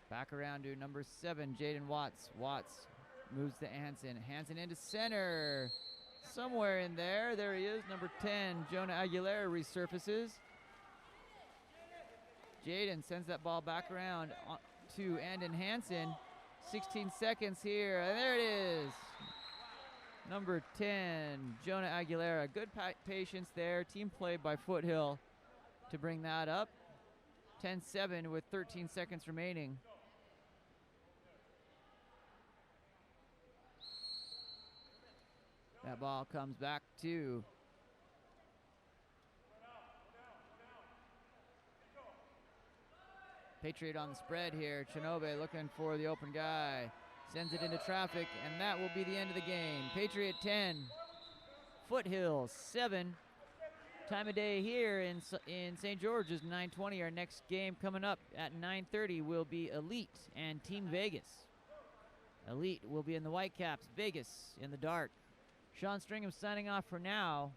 Back around to number 7, Jaden Watts. Watts moves to Hansen. Hansen into center. Somewhere in there, there he is, number 10, Jonah Aguilera resurfaces. Jaden sends that ball back around to Andon Hansen. 16 seconds here, and there it is. Number 10, Jonah Aguilera. Good patience there, team play by Foothill to bring that up. 10-7 with 13 seconds remaining. That ball comes back to Patriot on the spread here. Chinobe looking for the open guy. Sends it into traffic, and that will be the end of the game. Patriot 10, Foothill 7. Time of day here in St. George is 9:20. Our next game coming up at 9:30 will be Elite and Team Vegas. Elite will be in the Whitecaps, Vegas in the dark. Sean Stringham signing off for now.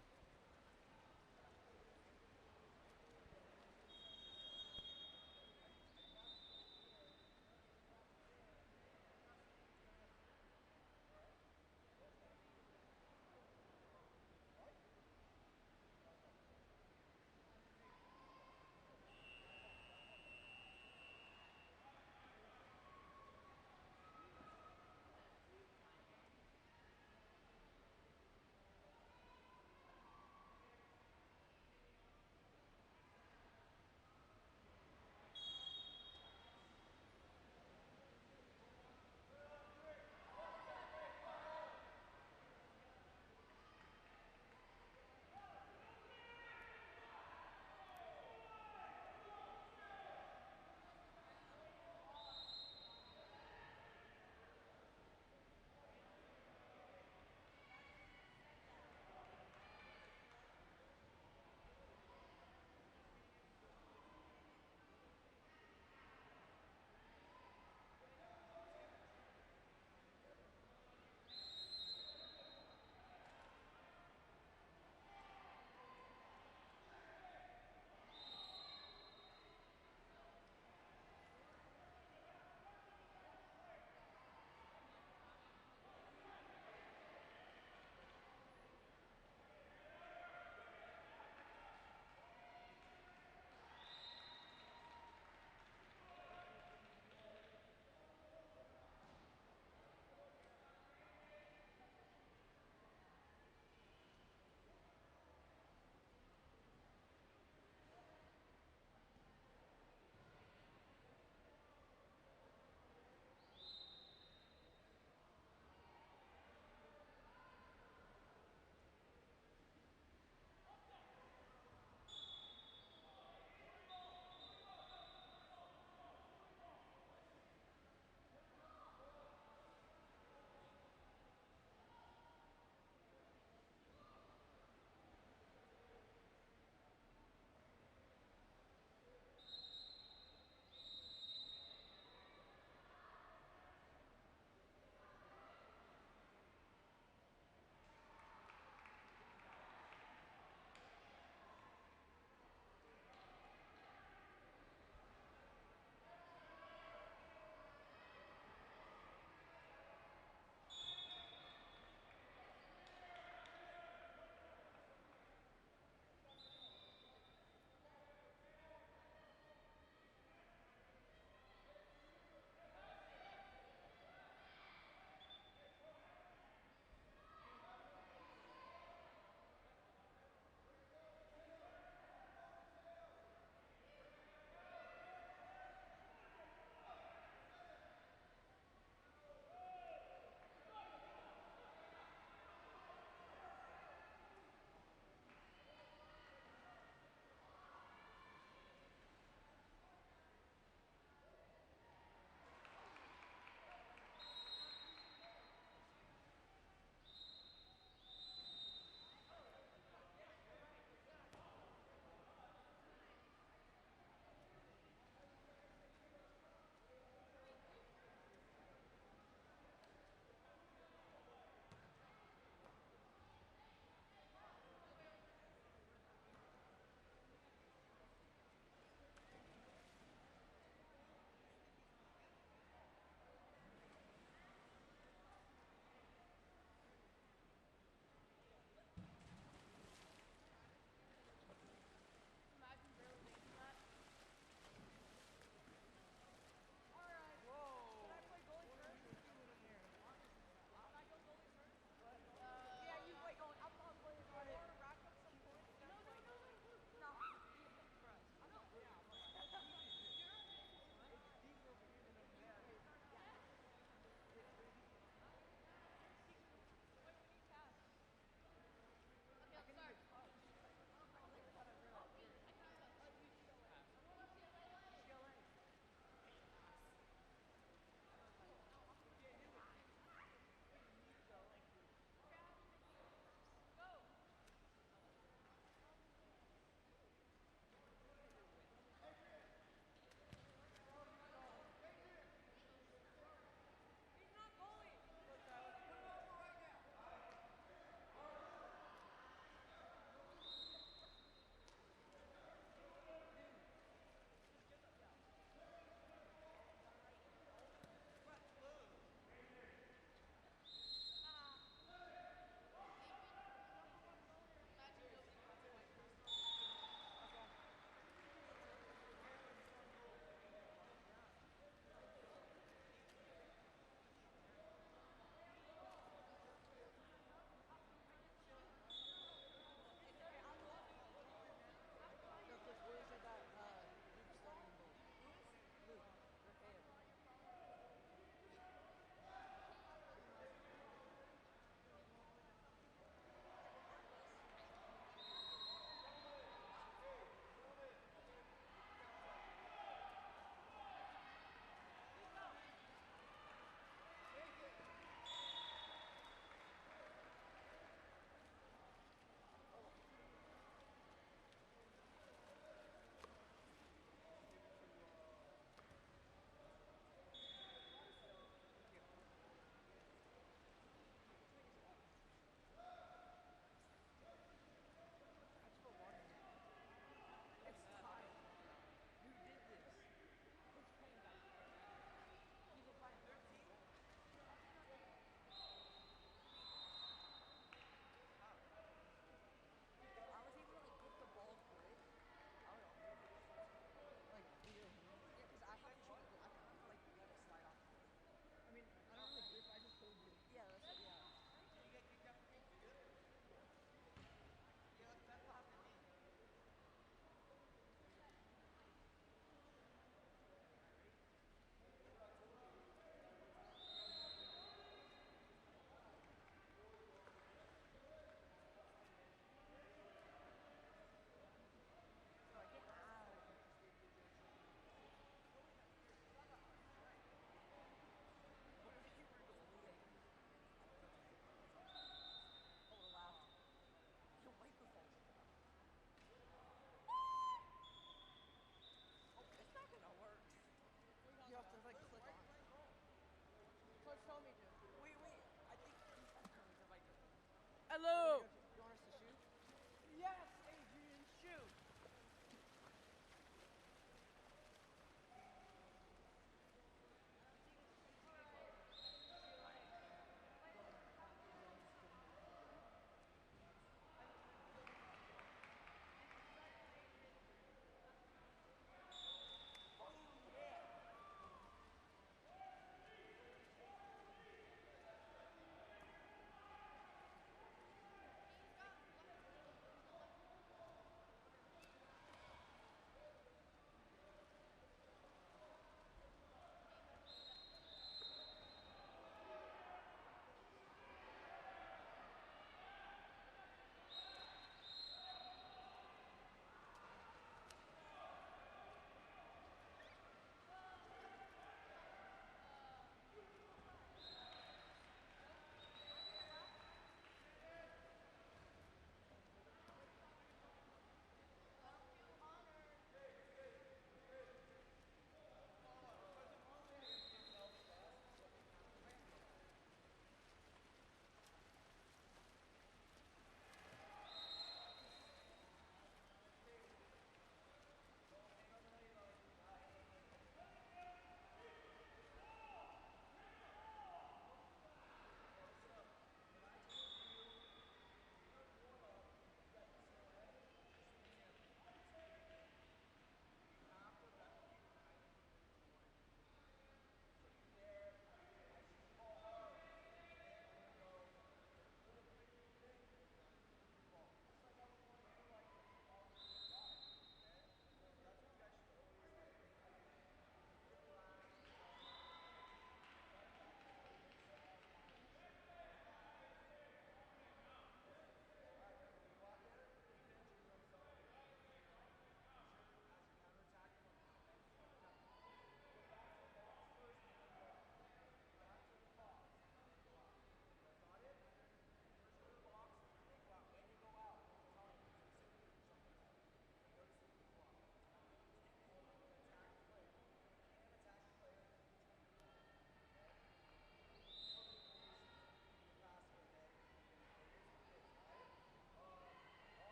Hello. You want us to shoot? Yes, Adrian, shoot.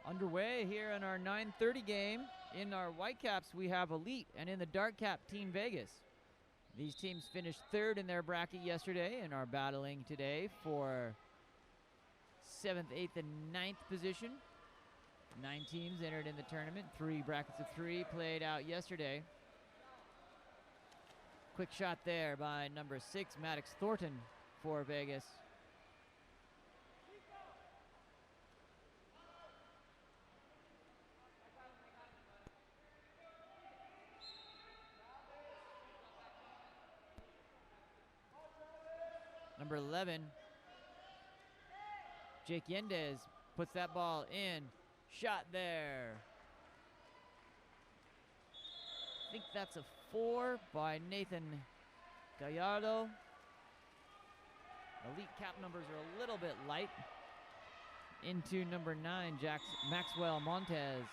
Underway here in our 9:30 game. In our Whitecaps, we have Elite, and in the Dark Cap, Team Vegas. These teams finished third in their bracket yesterday and are battling today for 7th, 8th, and 9th position. 9 teams entered in the tournament. 3 brackets of 3 played out yesterday. Quick shot there by number 6, Maddox Thornton for Vegas. Number 11, Jake Yendez puts that ball in. Shot there. I think that's a 4 by Nathan Gallardo. Elite cap numbers are a little bit light. Into number 9, Maxwell Montez.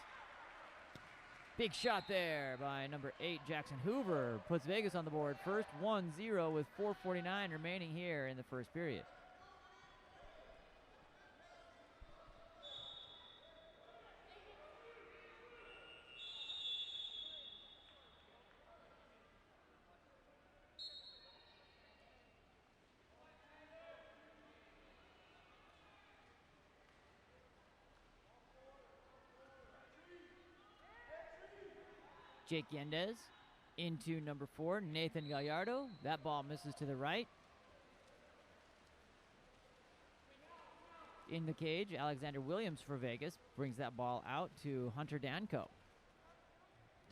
Big shot there by number 8, Jackson Hoover. Puts Vegas on the board first, 1-0 with 4:49 remaining here in the first period. Jake Yendez into number 4, Nathan Gallardo. That ball misses to the right. In the cage, Alexander Williams for Vegas brings that ball out to Hunter Danko.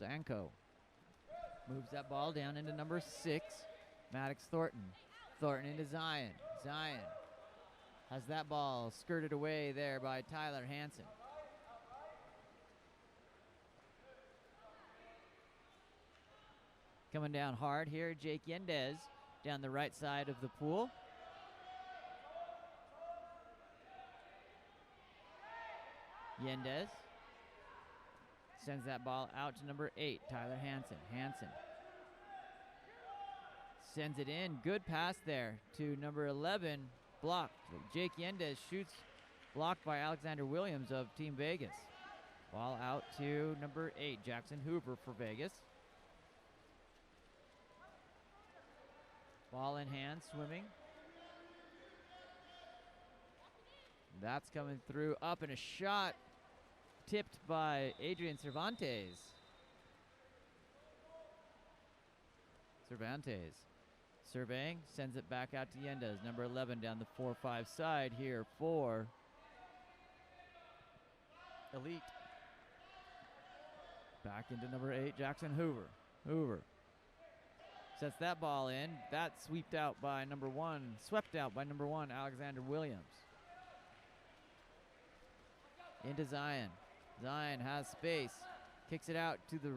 Danko moves that ball down into number 6, Maddox Thornton. Thornton into Zion. Zion has that ball skirted away there by Tyler Hansen. Coming down hard here, Jake Yendez down the right side of the pool. Yendez sends that ball out to number 8, Tyler Hansen. Hansen sends it in. Good pass there to number 11, blocked. Jake Yendez shoots, blocked by Alexander Williams of Team Vegas. Ball out to number 8, Jackson Hoover for Vegas. Ball in hand, swimming. That's coming through, up and a shot tipped by Adrian Cervantes. Cervantes surveying, sends it back out to Yendez, number 11 down the 4-5 side here for Elite. Back into number 8, Jackson Hoover. Hoover sets that ball in. That's swept out by number 1, Alexander Williams. Into Zion. Zion has space. Kicks it out to the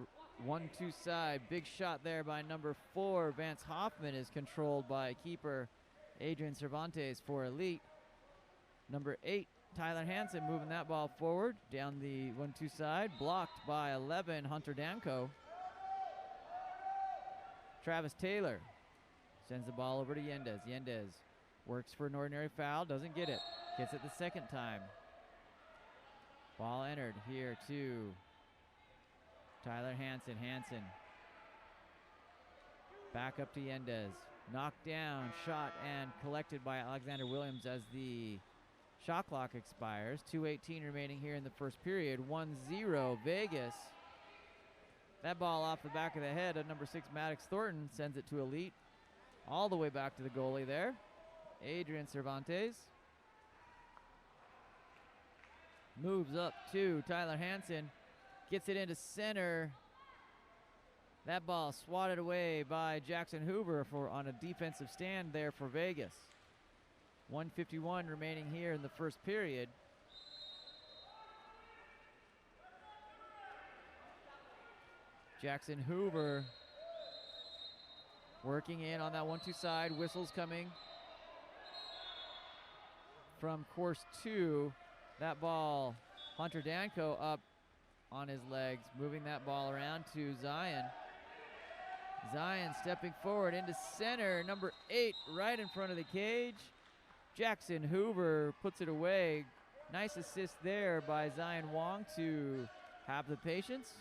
1-2 side. Big shot there by number 4. Vance Hoffman is controlled by keeper Adrian Cervantes for Elite. Number 8, Tyler Hansen moving that ball forward down the 1-2 side. Blocked by 11, Hunter Danko. Travis Taylor sends the ball over to Yendez. Yendez works for an ordinary foul. Doesn't get it. Gets it the second time. Ball entered here to Tyler Hansen. Hansen back up to Yendez. Knocked down, shot, and collected by Alexander Williams as the shot clock expires. 2:18 remaining here in the first period. 1-0 Vegas. That ball off the back of the head of number 6, Maddox Thornton, sends it to Elite. All the way back to the goalie there, Adrian Cervantes. Moves up to Tyler Hansen. Gets it into center. That ball swatted away by Jackson Hoover on a defensive stand there for Vegas. 1:51 remaining here in the first period. Jackson Hoover working in on that 1-2 side. Whistles coming from course 2. That ball, Hunter Danko up on his legs, moving that ball around to Zion. Zion stepping forward into center, number 8 right in front of the cage. Jackson Hoover puts it away. Nice assist there by Zion Wong to have the patience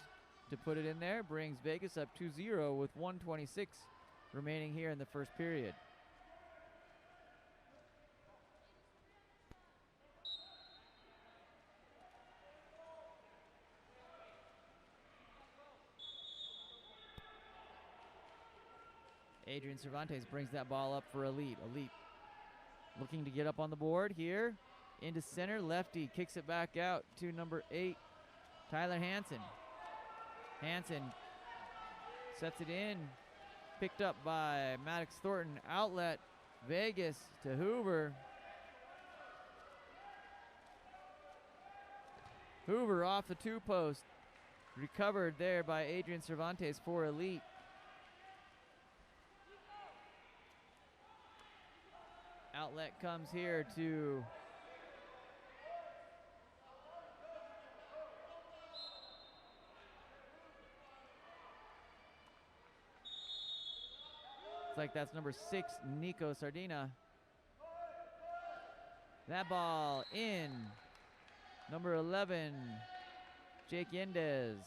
to put it in there. Brings Vegas up 2-0 with 1:26 remaining here in the first period. Adrian Cervantes brings that ball up for Elite. Elite looking to get up on the board here. Into center, lefty kicks it back out to number 8, Tyler Hansen. Hansen sets it in, picked up by Maddox Thornton. Outlet, Vegas to Hoover. Hoover off the 2 post. Recovered there by Adrian Cervantes for Elite. Outlet comes here to it's like that's number 6, Nico Sardina. That ball in. Number 11, Jake Yendez.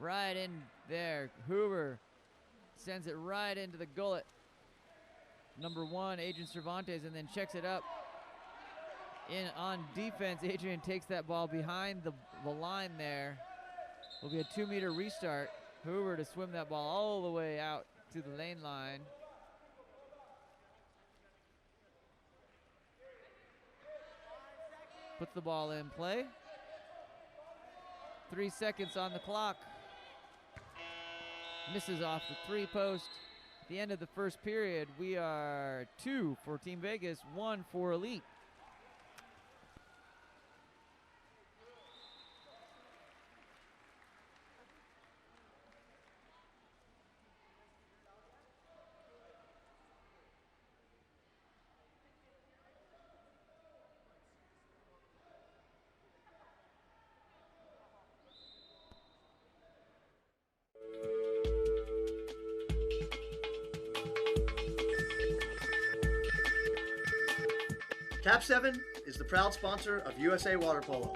right in there. Hoover sends it right into the gullet. Number 1, Adrian Cervantes, and then checks it up. In on defense, Adrian takes that ball behind the line there. Will be a 2-meter restart. Hoover to swim that ball all the way out to the lane line. Puts the ball in play. 3 seconds on the clock. Misses off the 3-post. At the end of the first period, we are 2 for Team Vegas, 1 for Elite. KAP7 is the proud sponsor of USA Water Polo.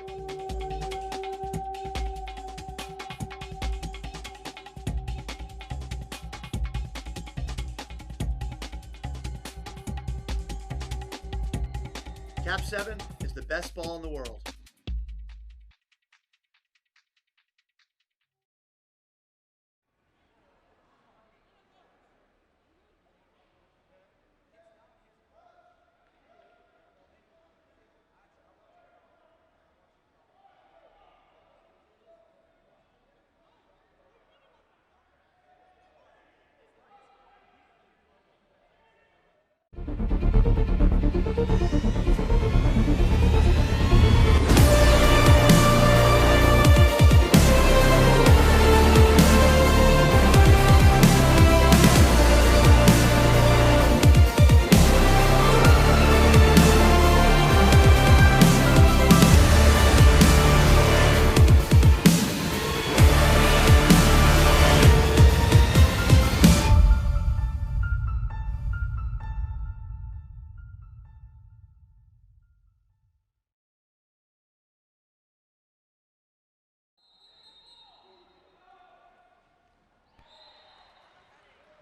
KAP7 is the best ball in the world.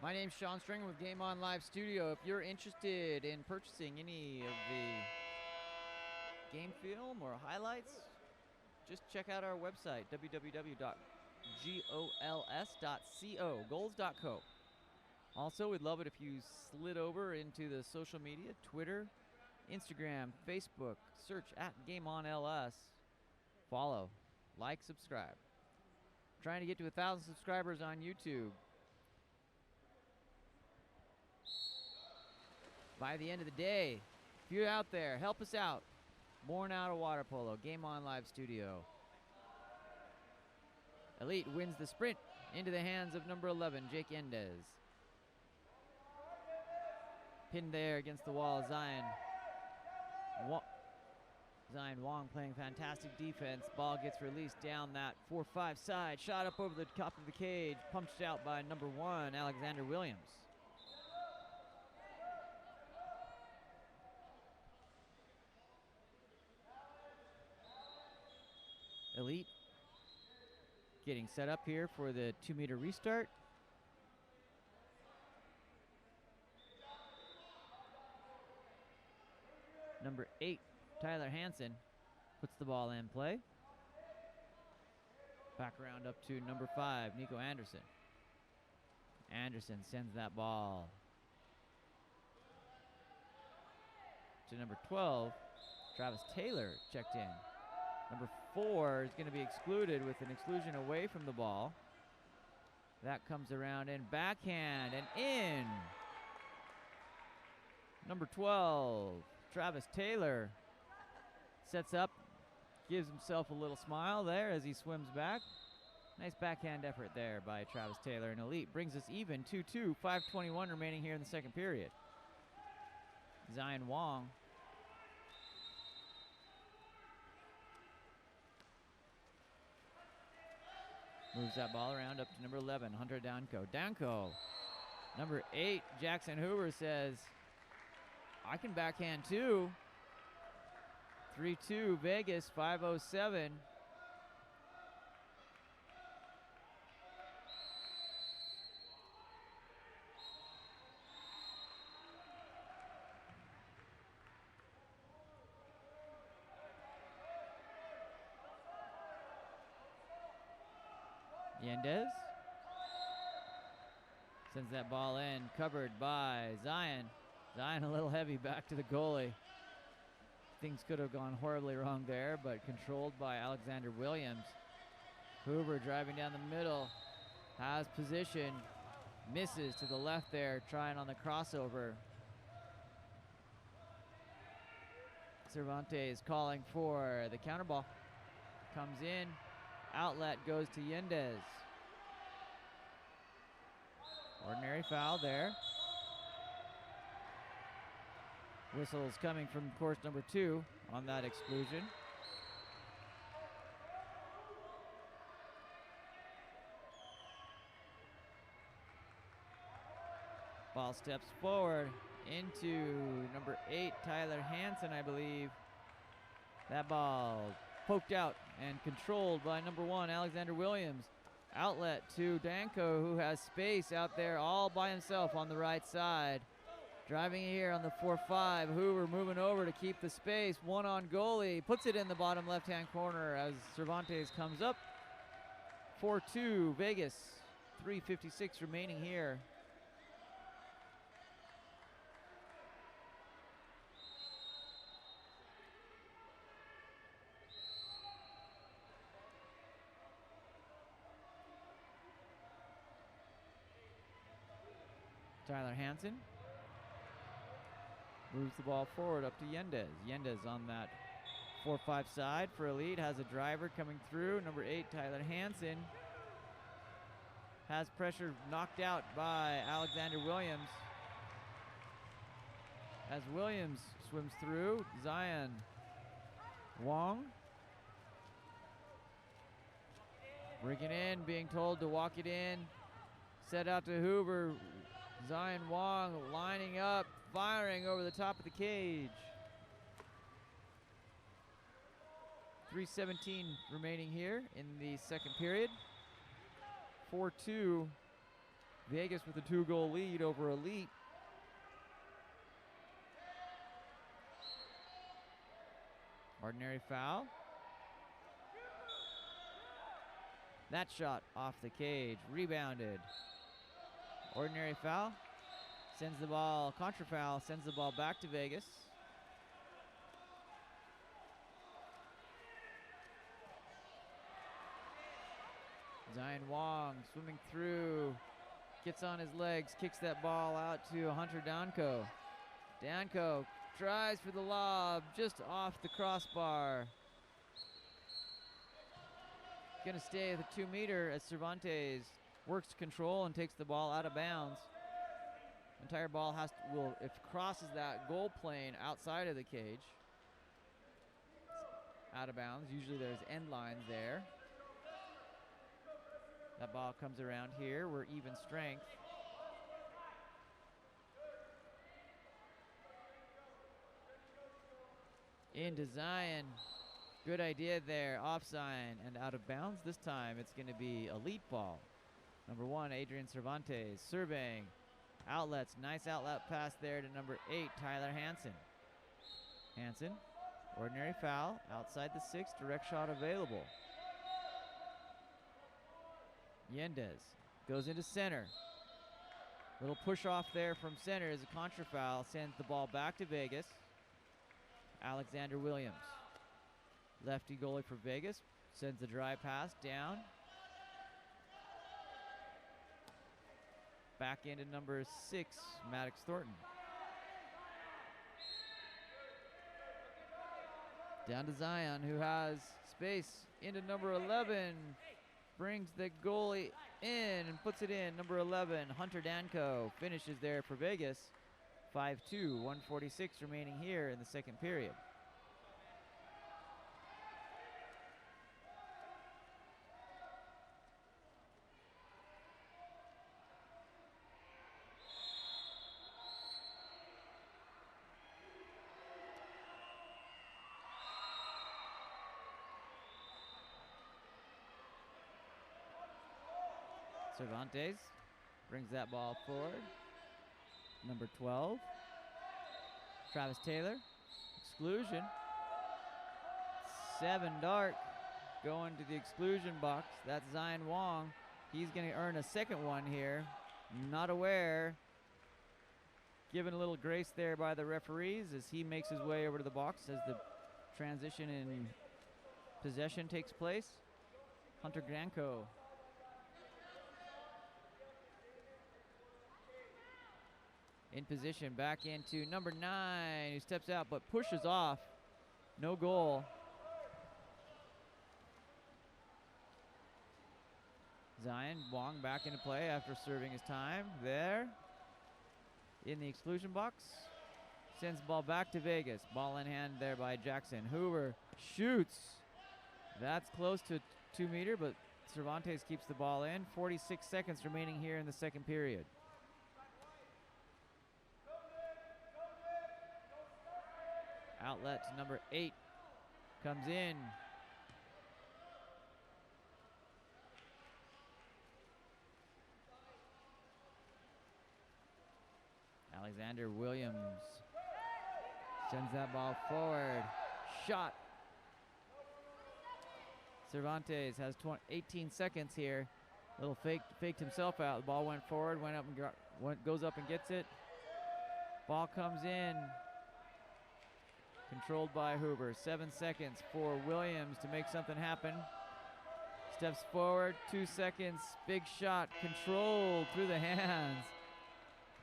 My name's Sean Stringer with Game On Live Studio. If you're interested in purchasing any of the game film or highlights, just check out our website, www.gols.co, goals.co. Also, we'd love it if you slid over into the social media, Twitter, Instagram, Facebook, search at Game On LS. Follow, like, subscribe. Trying to get to 1,000 subscribers on YouTube. By the end of the day, if you're out there, help us out. Born out of water polo, Game On Live Studio. Elite wins the sprint into the hands of number 11, Jake Endez. Pinned there against the wall, Zion Wong playing fantastic defense. Ball gets released down that 4-5 side. Shot up over the top of the cage. Punched out by number 1, Alexander Williams. Elite getting set up here for the 2-meter restart. Number 8, Tyler Hansen, puts the ball in play. Back around up to number 5, Nico Anderson. Anderson sends that ball to number 12, Travis Taylor checked in. Number 4 is going to be excluded with an exclusion away from the ball. That comes around and backhand and in. Number 12, Travis Taylor sets up, gives himself a little smile there as he swims back. Nice backhand effort there by Travis Taylor. And Elite brings us even 2-2, 5:21 remaining here in the second period. Zion Wong moves that ball around up to number 11, Hunter Danko. Danko, number 8, Jackson Hoover says, I can backhand too. 3-2 Vegas, 5:07. Yendez sends that ball in, covered by Zion. Zion a little heavy back to the goalie. Things could have gone horribly wrong there, but controlled by Alexander Williams. Hoover driving down the middle, has position, misses to the left there, trying on the crossover. Cervantes calling for the counter ball. Comes in, outlet goes to Yendez. Ordinary foul there. Whistles coming from course number 2 on that exclusion. Ball steps forward into number 8, Tyler Hansen, I believe. That ball poked out and controlled by number 1, Alexander Williams. Outlet to Danko, who has space out there all by himself on the right side. Driving here on the 4-5, Hoover moving over to keep the space. One on goalie, puts it in the bottom left-hand corner as Cervantes comes up. 4-2 Vegas, 3:56 remaining here. Tyler Hansen moves the ball forward up to Yendez. Yendez on that 4-5 side for Elite, has a driver coming through. Number 8, Tyler Hansen, has pressure knocked out by Alexander Williams. As Williams swims through, Zion Wong bringing in, being told to walk it in. Set out to Hoover. Zion Wong lining up, firing over the top of the cage. 3:17 remaining here in the second period. 4-2 Vegas with a 2-goal lead over Elite. Ordinary foul. That shot off the cage, rebounded. Ordinary foul, sends the ball, contra foul, sends the ball back to Vegas. Zion Wong swimming through, gets on his legs, kicks that ball out to Hunter Danko. Danko tries for the lob, just off the crossbar. Gonna stay at the 2-meter as Cervantes works to control and takes the ball out of bounds. Entire ball if it crosses that goal plane outside of the cage, it's out of bounds. Usually there's end lines there. That ball comes around here. We're even strength. Into Zion. Good idea there. Offside and out of bounds. This time it's going to be Elite ball. Number 1, Adrian Cervantes, surveying. Outlets, nice outlet pass there to number 8, Tyler Hansen. Hansen, ordinary foul, outside the 6, direct shot available. Yendez goes into center. Little push off there from center as a contra foul, sends the ball back to Vegas. Alexander Williams, lefty goalie for Vegas, sends the drive pass down. Back into number 6, Maddox Thornton. Down to Zion, who has space into number 11. Brings the goalie in and puts it in. Number 11, Hunter Danko, finishes there for Vegas. 5-2, 1:46 remaining here in the second period. Cervantes brings that ball forward. Number 12, Travis Taylor, exclusion. 7 dark going to the exclusion box. That's Zion Wong. He's going to earn a second one here. Not aware. Given a little grace there by the referees as he makes his way over to the box as the transition in possession takes place. Hunter Granco. In position, back into number 9, who steps out but pushes off. No goal. Zion Wong back into play after serving his time there in the exclusion box. Sends the ball back to Vegas. Ball in hand there by Jackson. Hoover shoots. That's close to 2 meter, but Cervantes keeps the ball in. 46 seconds remaining here in the second period. Outlet to number 8 comes in. Alexander Williams sends that ball forward. Shot. Cervantes has 18 seconds here. Little faked himself out. The ball went forward, went up and goes up and gets it. Ball comes in. Controlled by Hoover. 7 seconds for Williams to make something happen. Steps forward, 2 seconds. Big shot, controlled through the hands.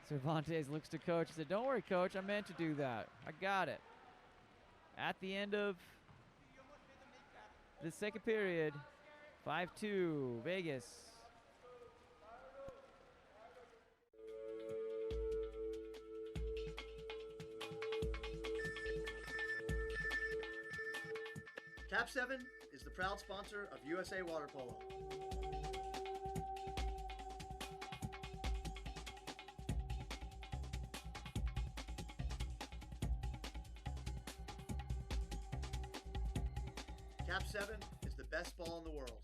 Cervantes looks to coach. He said, "Don't worry, coach. I meant to do that. I got it." At the end of the second period, 5-2, Vegas. KAP7 is the proud sponsor of USA Water Polo. KAP7 is the best ball in the world.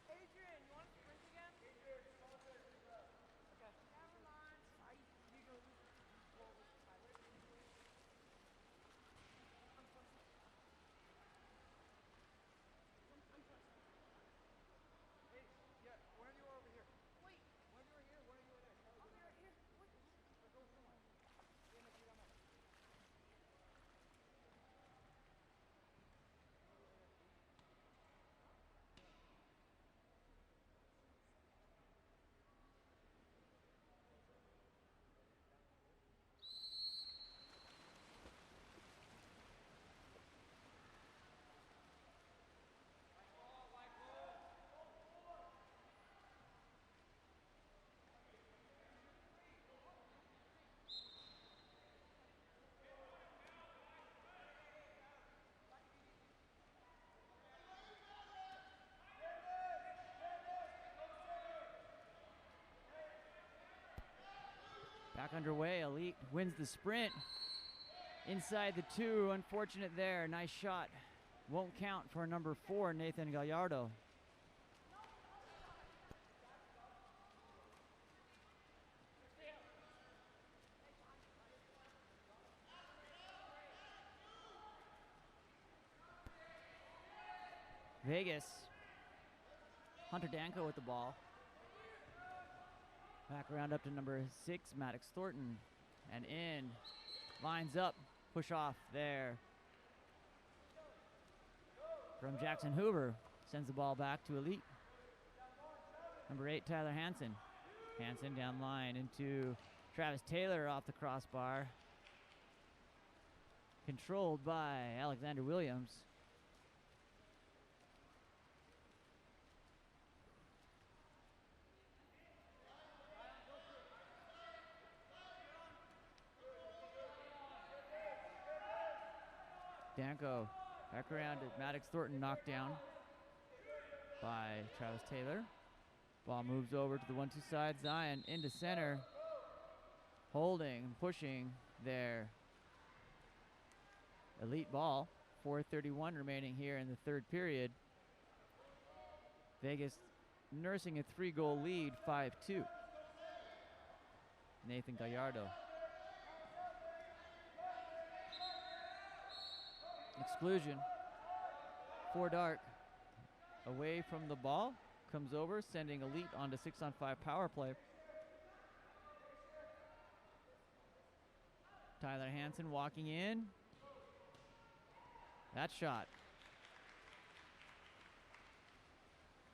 Adrian, you want to sprint again? Adrian, okay. Never mind. You go. Well, Tyler. Hey, yeah, when you were over here. Wait. When you were here, when you were there. I'll be right here. Wait. Go somewhere. You're gonna see that much. Back underway, Elite wins the sprint. Inside the 2, unfortunate there, nice shot Won't count for number 4, Nathan Gallardo. Vegas. Hunter Danko with the ball. Back around up to number 6, Maddox Thornton. And in. Lines up. Push off there. From Jackson Hoover. Sends the ball back to Elite. Number 8, Tyler Hansen. Hansen down line into Travis Taylor off the crossbar. Controlled by Alexander Williams. Danko back around at Maddox Thornton, knocked down by Travis Taylor. Ball moves over to the 1-2 side. Zion into center. Holding, pushing there. Elite ball. 4:31 remaining here in the third period. Vegas nursing a 3-goal lead, 5-2. Nathan Gallardo. Exclusion for Dark. Away from the ball. Comes over, sending Elite onto 6-on-5 power play. Tyler Hansen walking in. That shot.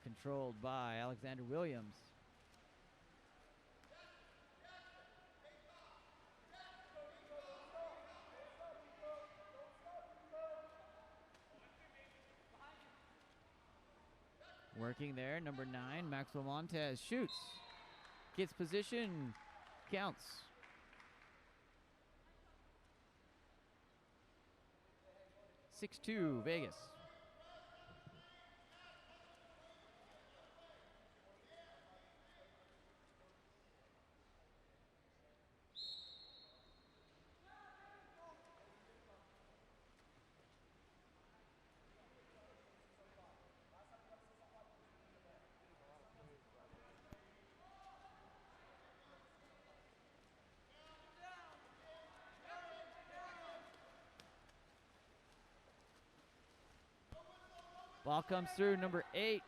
Controlled by Alexander Williams. Working there, number 9, Maxwell Montez shoots. Gets position, counts. (6-2) Vegas. Ball comes through, number 8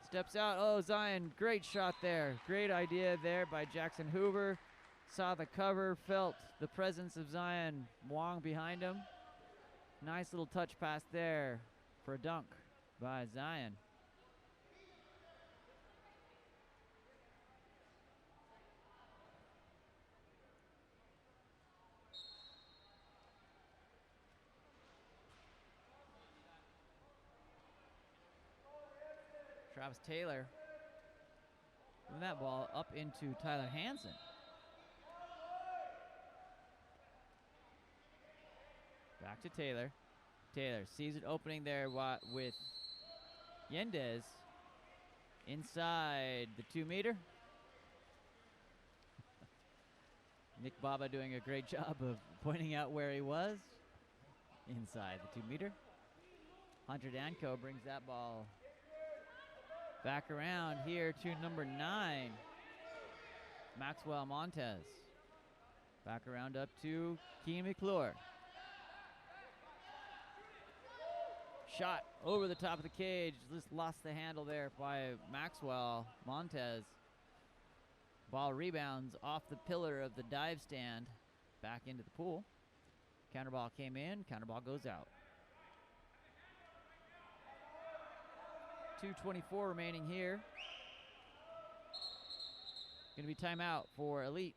steps out. Oh, Zion, great shot there. Great idea there by Jackson Hoover. Saw the cover, felt the presence of Zion Wong behind him. Nice little touch pass there for a dunk by Zion. Travis Taylor. And that ball up into Tyler Hansen. Back to Taylor. Taylor sees it opening there with Yendez. Inside the 2-meter. Nick Baba doing a great job of pointing out where he was. Inside the 2-meter. Hunter Danko brings that ball back around here to number 9, Maxwell Montez. Back around up to Key McClure. Shot over the top of the cage. Just lost the handle there by Maxwell Montez. Ball rebounds off the pillar of the dive stand back into the pool. Counter ball came in. Counter ball goes out. 2:24 remaining here. Going to be timeout for Elite.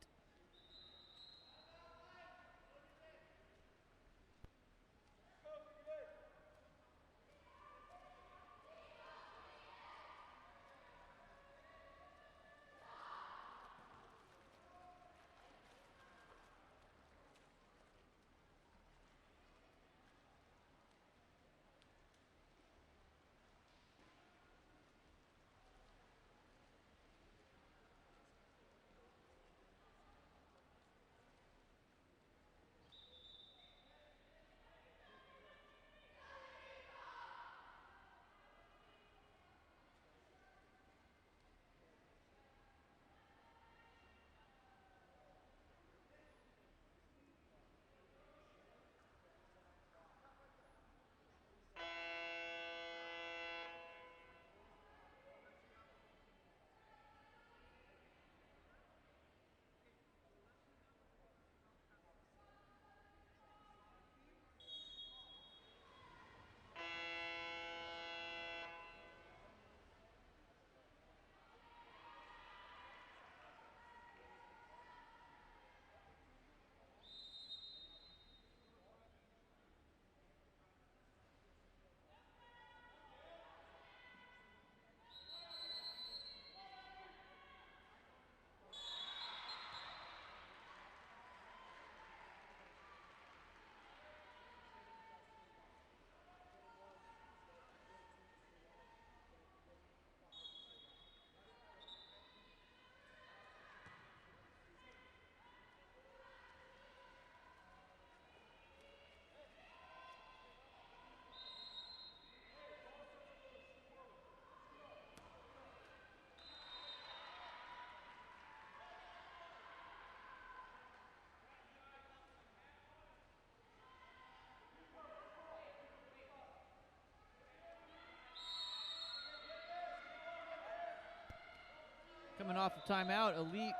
Coming off of timeout, Elite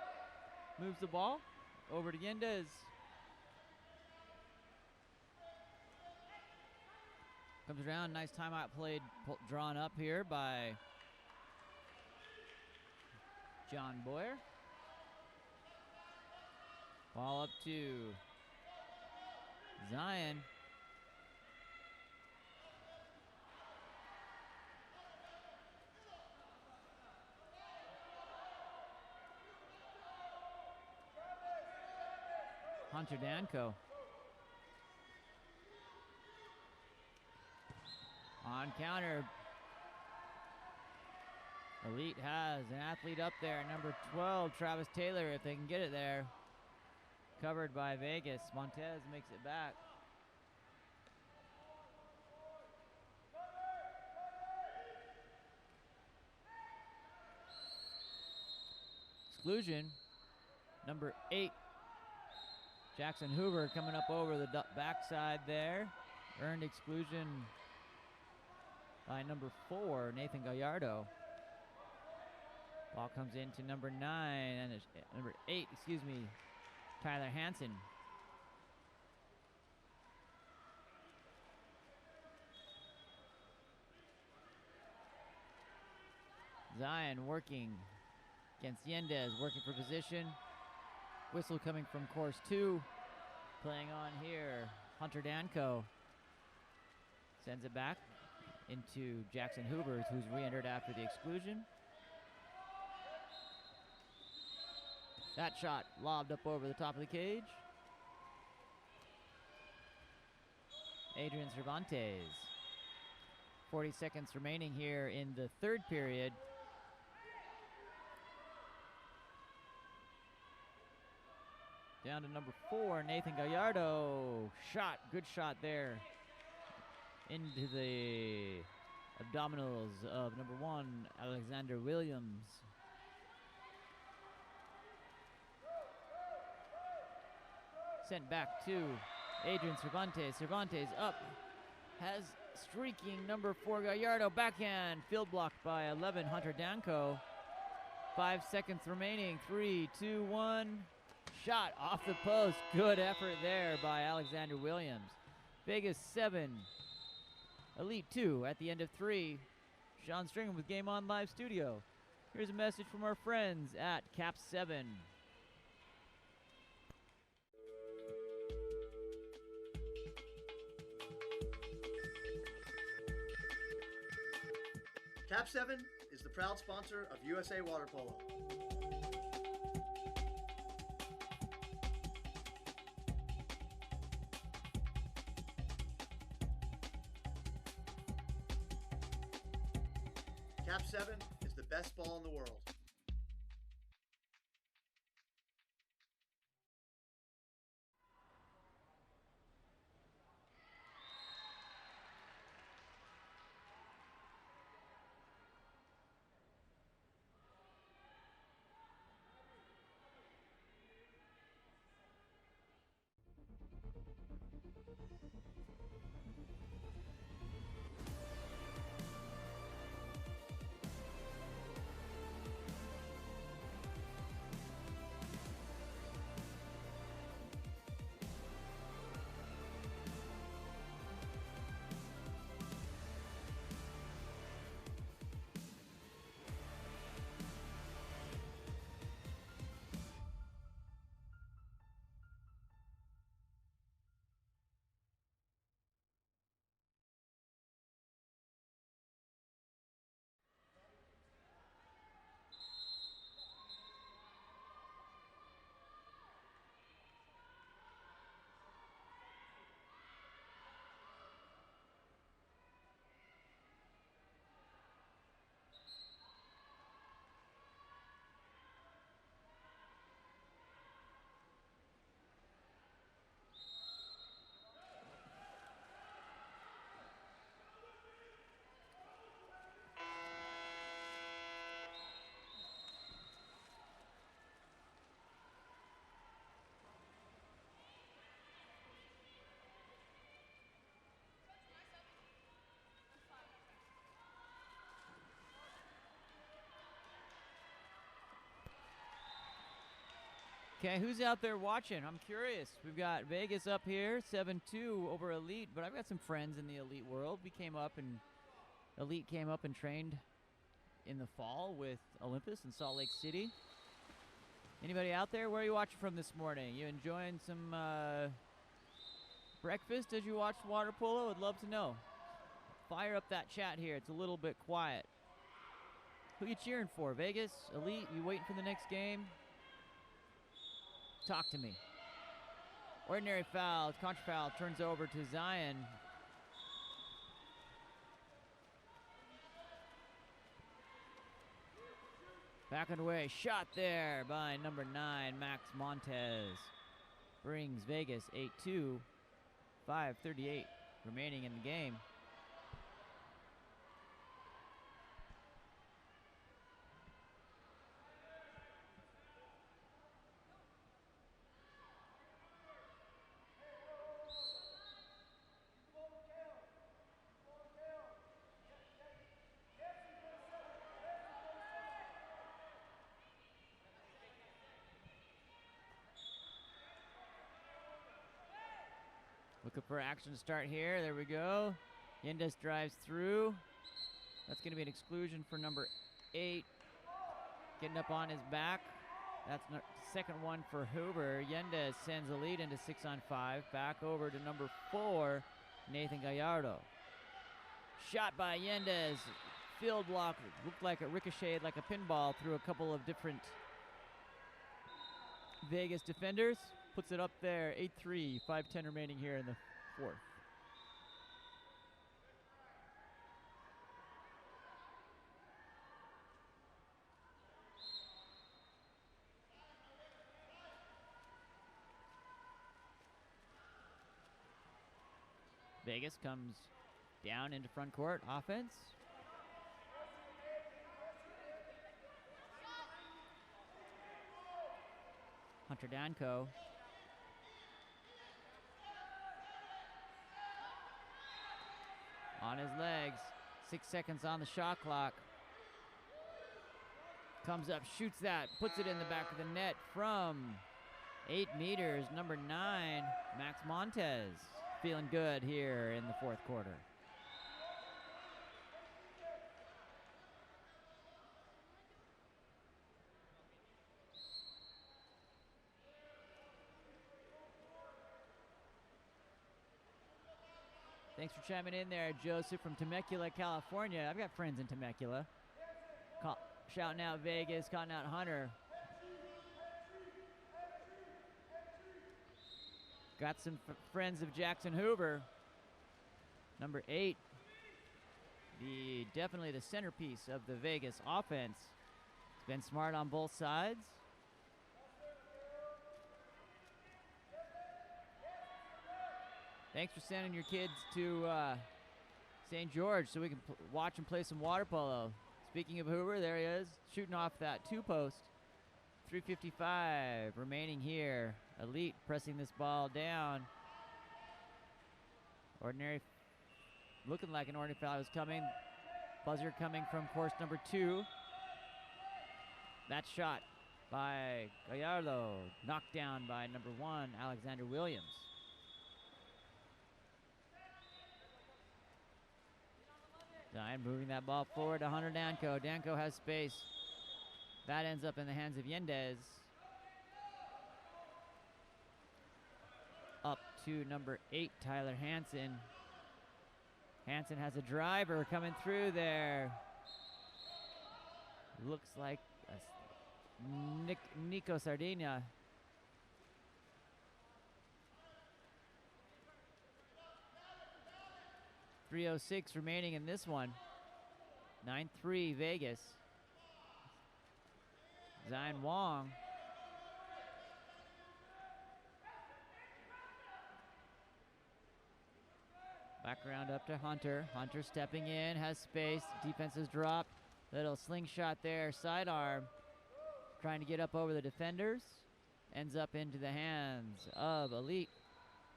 moves the ball over to Yendez. Comes around, nice timeout played, drawn up here by John Boyer. Ball up to Zion. Hunter Danko. On counter. Elite has an athlete up there, number 12, Travis Taylor, if they can get it there. Covered by Vegas. Montez makes it back. Exclusion, number 8, Jackson Hoover coming up over the backside there. Earned exclusion by number 4, Nathan Gallardo. Ball comes into number 9, and number 8, Tyler Hansen. Zion working against Yendez, working for position. Whistle coming from course 2. Playing on here, Hunter Danko. Sends it back into Jackson Hoover, who's re-entered after the exclusion. That shot lobbed up over the top of the cage. Adrian Cervantes. 40 seconds remaining here in the third period. Down to number 4, Nathan Gallardo. Shot, good shot there. Into the abdominals of number 1, Alexander Williams. Sent back to Adrian Cervantes. Cervantes up. Has streaking number 4 Gallardo. Backhand. Field blocked by 11 Hunter Danko. 5 seconds remaining. 3, 2, 1. Shot off the post. Good effort there by Alexander Williams. Vegas 7. Elite 2 at the end of 3. Sean Stringham with Game On Live Studio. Here's a message from our friends at KAP7. KAP7 is the proud sponsor of USA Water Polo. KAP7 is the best ball in the world. Okay, who's out there watching? I'm curious. We've got Vegas up here, 7-2 over Elite, but I've got some friends in the Elite world. Elite came up and trained in the fall with Olympus in Salt Lake City. Anybody out there? Where are you watching from this morning? You enjoying some breakfast as you watch water polo? I'd love to know. Fire up that chat here. It's a little bit quiet. Who you cheering for? Vegas? Elite? You waiting for the next game? Talk to me. Ordinary foul. Contra foul turns over to Zion. Back and away. Shot there by number 9, Max Montez. Brings Vegas 8-2. 5:38 remaining in the game. Looking for action to start here. There we go. Yendes drives through. That's going to be an exclusion for number 8. Getting up on his back. That's the second one for Hoover. Yendes sends the lead into 6-on-5. Back over to number 4, Nathan Gallardo. Shot by Yendes. Field block. Looked like it ricocheted like a pinball through a couple of different Vegas defenders. Puts it up there, 8-3, 5:10 remaining here in the fourth. Vegas comes down into front court, offense. Hunter Danko. On his legs, 6 seconds on the shot clock. Comes up, shoots that, puts it in the back of the net from 8 meters. Number 9, Max Montez, feeling good here in the fourth quarter. Thanks for chiming in there, Joseph from Temecula, California. I've got friends in Temecula. Shouting out Vegas, calling out Hunter. Got some friends of Jackson Hoover. Number 8, definitely the centerpiece of the Vegas offense. He's been smart on both sides. Thanks for sending your kids to St. George so we can watch and play some water polo. Speaking of Hoover, there he is, shooting off that 2-post. 3:55 remaining here. Elite pressing this ball down. Looking like an ordinary foul is coming. Buzzer coming from course number 2. That shot by Gallardo, knocked down by number 1, Alexander Williams. Zion moving that ball forward to Hunter Danko. Danko has space. That ends up in the hands of Yendes. Up to number 8, Tyler Hansen. Hansen has a driver coming through there. Looks like Nico Sardina. .306 remaining in this one. 9-3 Vegas. Zion Wong. Background up to Hunter. Hunter stepping in, has space. Defense is dropped. Little slingshot there, sidearm. Trying to get up over the defenders. Ends up into the hands of Elite.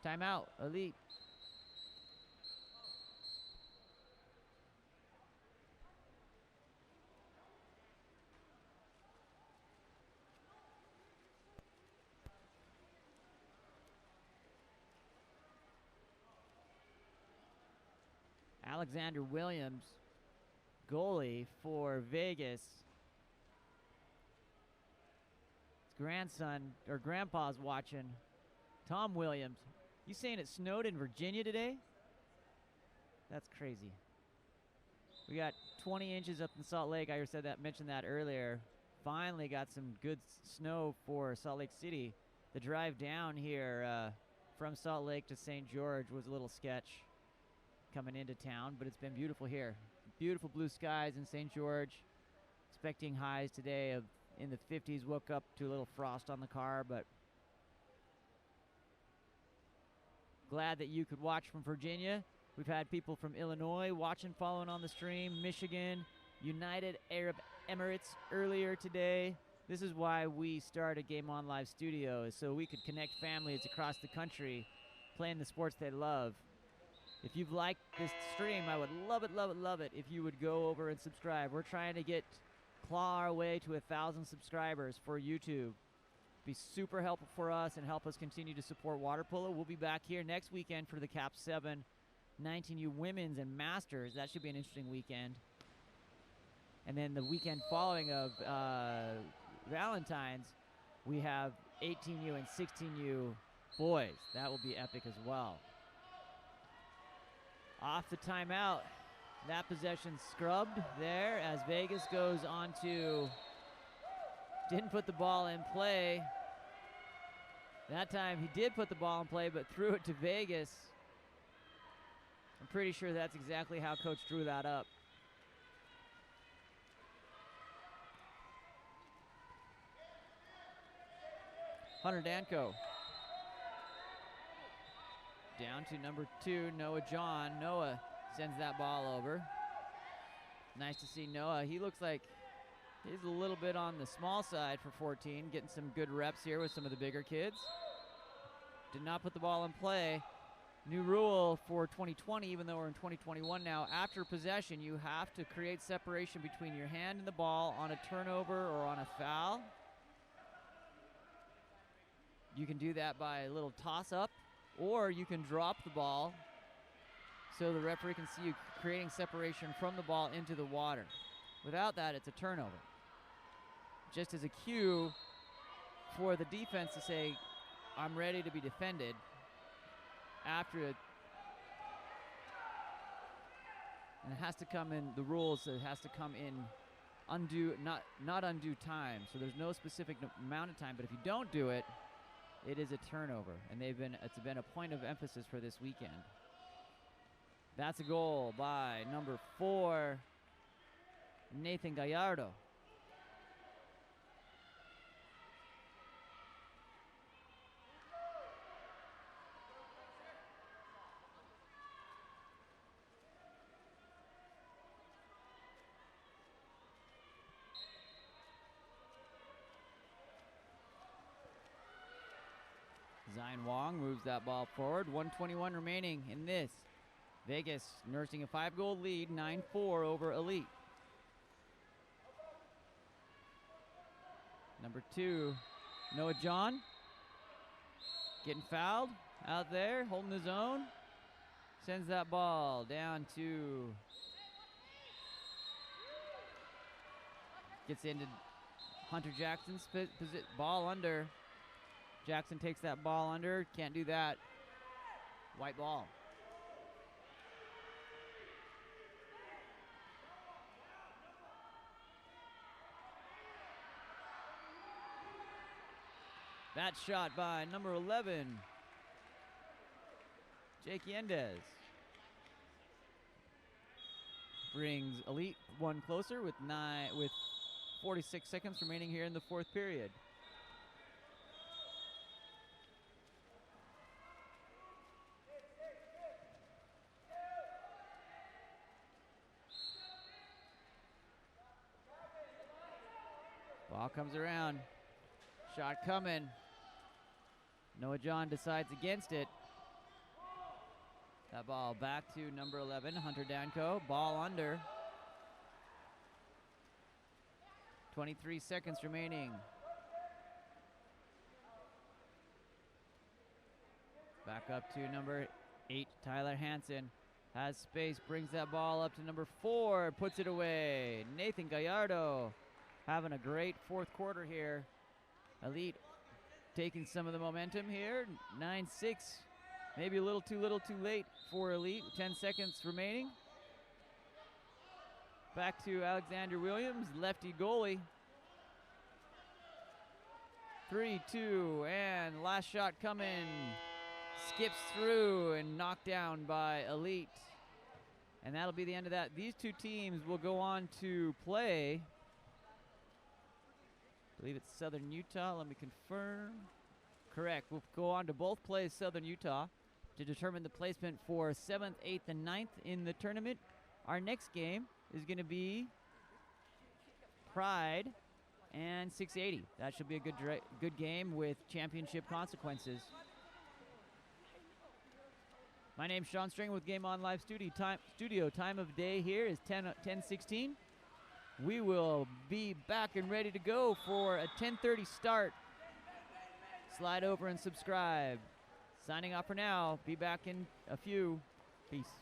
Timeout, Elite. Alexander Williams, goalie for Vegas. His grandson, or grandpa's watching. Tom Williams. You saying it snowed in Virginia today? That's crazy. We got 20 inches up in Salt Lake. I mentioned that earlier. Finally got some good snow for Salt Lake City. The drive down here from Salt Lake to St. George was a little sketch coming into town, but it's been beautiful here. Beautiful blue skies in St. George. Expecting highs today of in the 50s. Woke up to a little frost on the car, but glad that you could watch from Virginia. We've had people from Illinois watching, following on the stream, Michigan, United Arab Emirates earlier today. This is why we started Game On Live Studio, is so we could connect families across the country playing the sports they love. If you've liked this stream, I would love it, love it, love it if you would go over and subscribe. We're trying to claw our way to 1,000 subscribers for YouTube. Be super helpful for us and help us continue to support water polo. We'll be back here next weekend for the KAP7 19U Women's and Masters. That should be an interesting weekend. And then the weekend following of Valentine's, we have 18U and 16U boys. That will be epic as well. Off the timeout. That possession scrubbed there as Vegas goes on to, didn't put the ball in play. That time he did put the ball in play, but threw it to Vegas. I'm pretty sure that's exactly how Coach drew that up. Hunter Danko. Down to number 2, Noah John. Noah sends that ball over. Nice to see Noah. He looks like he's a little bit on the small side for 14, getting some good reps here with some of the bigger kids. Did not put the ball in play. New rule for 2020, even though we're in 2021 now, after possession, you have to create separation between your hand and the ball on a turnover or on a foul. You can do that by a little toss-up, or you can drop the ball so the referee can see you creating separation from the ball into the water. Without that, it's a turnover. Just as a cue for the defense to say, I'm ready to be defended. After it, and it has to come in the rules. It has to come in not undue time. So there's no specific amount of time. But if you don't do it, it is a turnover, and it's been a point of emphasis for this weekend. That's a goal by number 4, Nathan Gallardo. Zion Wong moves that ball forward. 1:21 remaining in this. Vegas nursing a 5-goal lead, 9-4 over Elite. Number 2, Noah John. Getting fouled out there, holding his own. Sends that ball down to, gets into Hunter Jackson's ball under. Jackson takes that ball under, can't do that. White ball. That shot by number 11, Jake Yendez. Brings Elite one closer with 46 seconds remaining here in the 4th period. Ball comes around. Shot coming. Noah John decides against it. That ball back to number 11, Hunter Danko. Ball under. 23 seconds remaining. Back up to number 8, Tyler Hansen. Has space, brings that ball up to number 4, puts it away. Nathan Gallardo having a great fourth quarter here. Elite taking some of the momentum here. 9-6, maybe a little too late for Elite. 10 seconds remaining. Back to Alexander Williams, lefty goalie. 3-2, and last shot coming. Skips through and knocked down by Elite. And that'll be the end of that. These two teams will go on to play. I believe it's Southern Utah. Let me confirm. Correct. We'll go on to both play Southern Utah to determine the placement for 7th, 8th, and 9th in the tournament. Our next game is going to be Pride and 680. That should be a good game with championship consequences. My name's Sean String with Game On Live Studio. Time of day here is 10:16. We will be back and ready to go for a 10:30 start. Slide over and subscribe. Signing off for now. Be back in a few. Peace.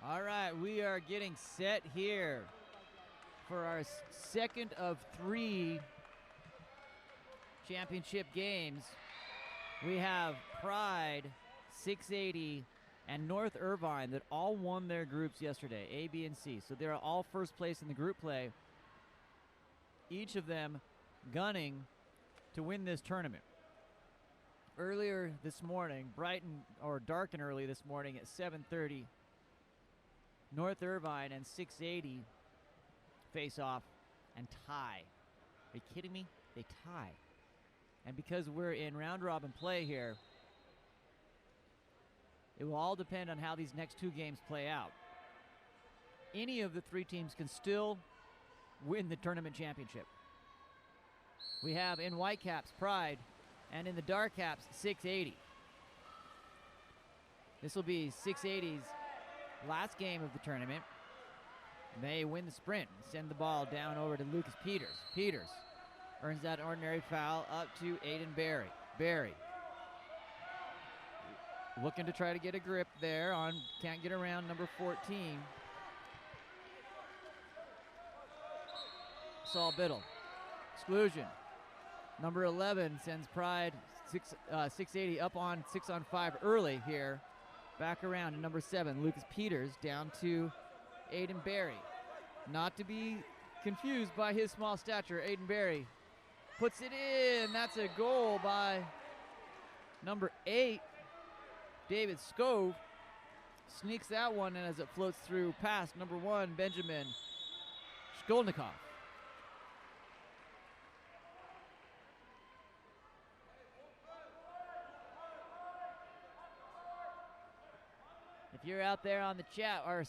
All right, we are getting set here for our second of 3 championship games. We have Pride, 680, and North Irvine that all won their groups yesterday, A, B, and C. So they're all first place in the group play, each of them gunning to win this tournament. Earlier this morning, dark and early this morning at 7:30, North Irvine and 680 face off and tie. Are you kidding me? They tie. And because we're in round robin play here, it will all depend on how these next 2 games play out. Any of the 3 teams can still win the tournament championship. We have in white caps Pride, and in the dark caps 680. This will be 680's last game of the tournament. They win the sprint and send the ball down over to Lucas Peters. Peters earns that ordinary foul up to Aiden Berry. Berry looking to try to get a grip there on, can't get around number 14. Saul Biddle. Exclusion. Number 11 sends Pride 680 up on 6-on-5 early here. Back around to number 7, Lucas Peters, down to Aiden Berry. Not to be confused by his small stature, Aiden Berry puts it in. That's a goal by number 8, David Scove. Sneaks that one in as it floats through past number 1, Benjamin Shkolnikov. If you're out there on the chat, our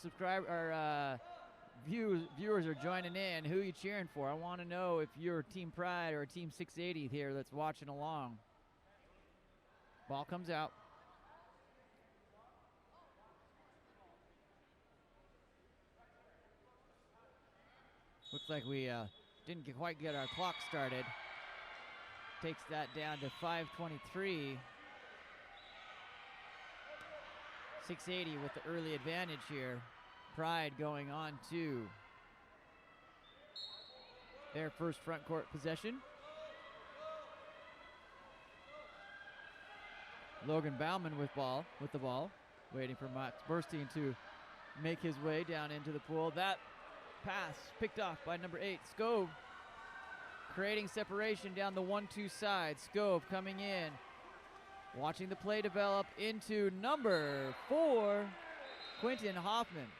viewers are joining in. Who are you cheering for? I want to know if you're Team Pride or Team 680 here that's watching along. Ball comes out. Looks like we didn't quite get our clock started. Takes that down to 5:23. 680 with the early advantage here. Pride going on to their first front court possession. Logan Bauman with the ball, waiting for Max Burstein to make his way down into the pool. That pass picked off by number 8, Scove, creating separation down the 1-2 side. Scove coming in, watching the play develop into number 4, Quentin Hoffman.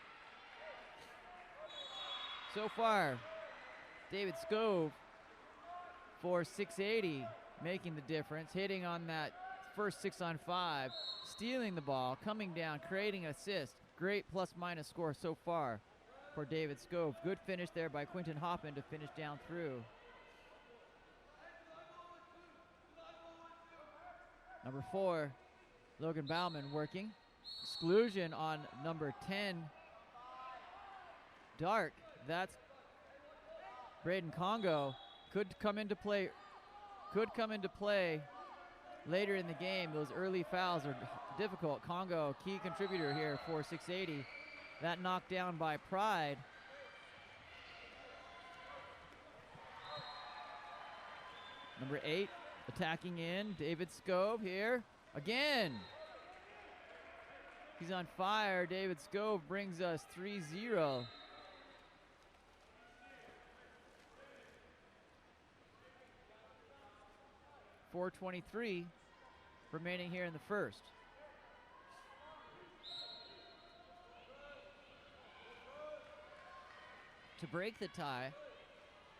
So far, David Scove for 680 making the difference, hitting on that first 6-on-5, stealing the ball, coming down, creating an assist. Great plus-minus score so far for David Scove. Good finish there by Quentin Hoffman to finish down through. Number 4, Logan Bauman working. Exclusion on number 10, Dark. That's Braden Congo. Could come into play later in the game. Those early fouls are difficult. Congo, key contributor here for 680. That knocked down by Pride. Number 8 attacking in, David Scove here again. He's on fire. David Scove brings us 3-0. .423 remaining here in the first. To break the tie,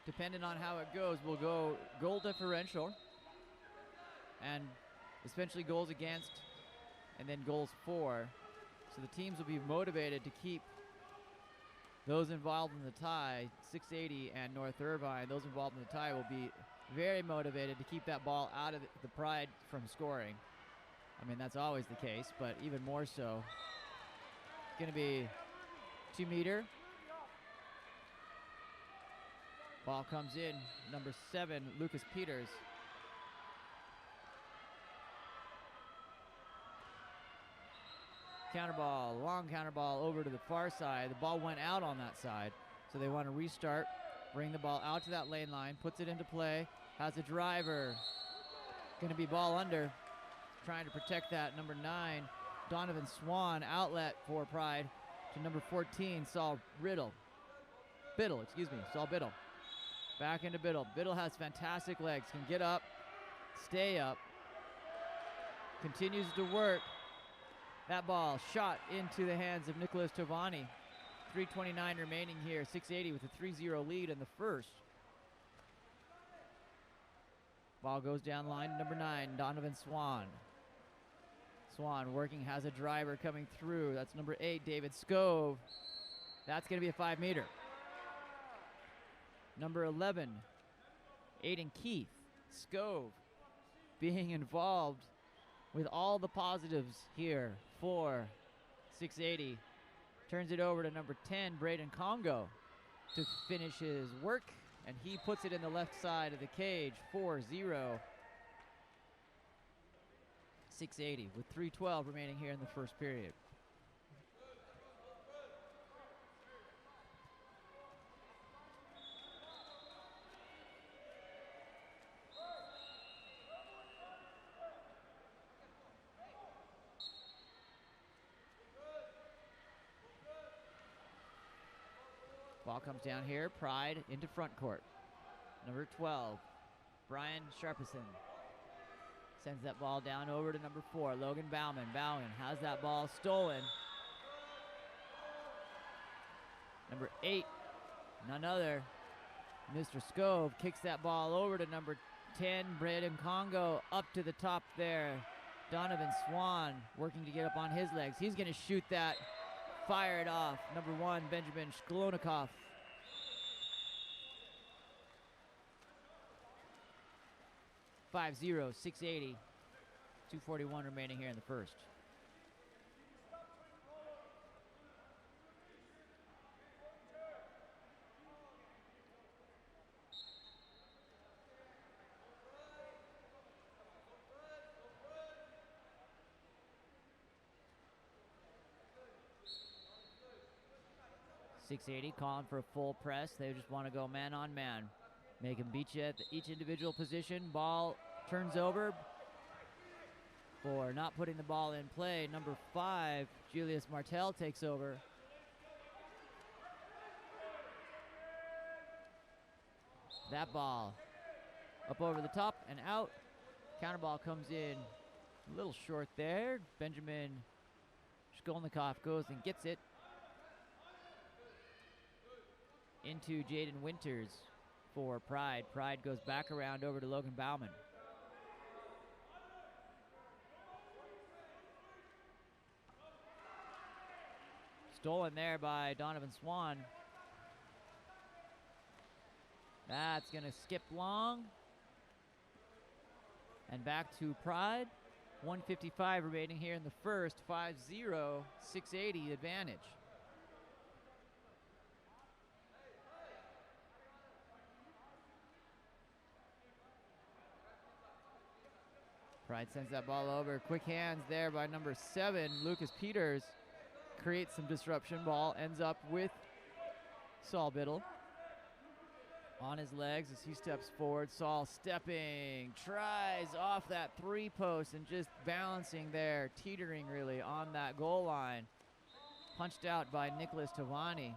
depending on how it goes, we'll go goal differential and essentially goals against and then goals for. So the teams will be motivated to keep those involved in the tie, 680 and North Irvine, those involved in the tie will be very motivated to keep that ball out of the Pride from scoring. I mean, that's always the case, but even more so. It's going to be 2-meter. Ball comes in, number 7, Lucas Peters. counter ball, long counter ball over to the far side. The ball went out on that side, so they want to restart, bring the ball out to that lane line, puts it into play, has a driver. Going to be ball under, trying to protect that. Number 9, Donovan Swan, outlet for Pride to number 14, Saul Biddle. Back into Biddle. Biddle has fantastic legs, can get up, stay up, continues to work. That ball shot into the hands of Nicholas Tovani. 3:29 remaining here, 680 with a 3-0 lead in the first. Ball goes down line to number 9, Donovan Swan. Swan working, has a driver coming through. That's number 8, David Scove. That's going to be a 5-meter. Number 11, Aiden Keith. Scove being involved with all the positives here for 680. Turns it over to number 10, Braden Congo, to finish his work, and he puts it in the left side of the cage, 4-0. 680 with 3:12 remaining here in the first period. Ball comes down here, Pride into front court. Number 12, Brian Sharpison. Sends that ball down over to number 4, Logan Bauman. Bauman has that ball stolen. Number 8, none other, Mr. Scove, kicks that ball over to number 10, Braden Congo, up to the top there. Donovan Swan working to get up on his legs. He's going to shoot that. Fire it off. Number 1, Benjamin Shkolonikov. $5-0, 680. 2:41 remaining here in the first. .680 calling for a full press. They just want to go man on man. Make them beat you at each individual position. Ball turns over for not putting the ball in play. Number 5, Julius Martel takes over. That ball up over the top and out. Counter ball comes in a little short there. Benjamin Shkolnikov goes and gets it into Jaden Winters for Pride. Pride goes back around over to Logan Bauman. Stolen there by Donovan Swan. That's going to skip long. And back to Pride. 1:55 remaining here in the first. 5-0, 680 advantage. Pride sends that ball over. Quick hands there by number 7, Lucas Peters. Creates some disruption. Ball ends up with Saul Biddle on his legs as he steps forward. Saul stepping, tries off that 3-post and just balancing there, teetering really on that goal line. Punched out by Nicholas Tovani.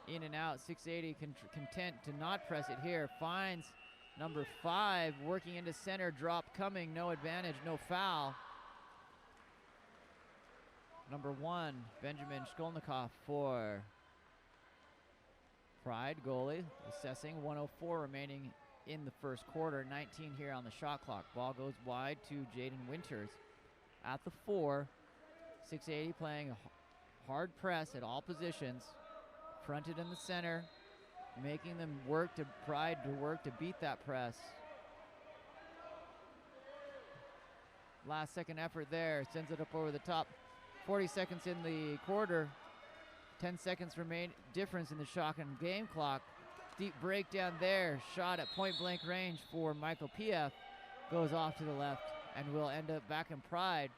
In and out, 680 content to not press it here. Finds number 5 working into center, drop coming, no advantage, no foul. Number 1, Benjamin Shkolnikov for Pride, goalie, assessing. 1:04 remaining in the first quarter, 19 here on the shot clock. Ball goes wide to Jaden Winters at the 4. 680 playing a hard press at all positions. Fronted in the center, making them work to Pride to work to beat that press. Last second effort there, sends it up over the top. 40 seconds in the quarter. 10 seconds remain difference in the shot and game clock. Deep breakdown there. Shot at point blank range for Michael Pief. Goes off to the left and we'll end up back in Pride.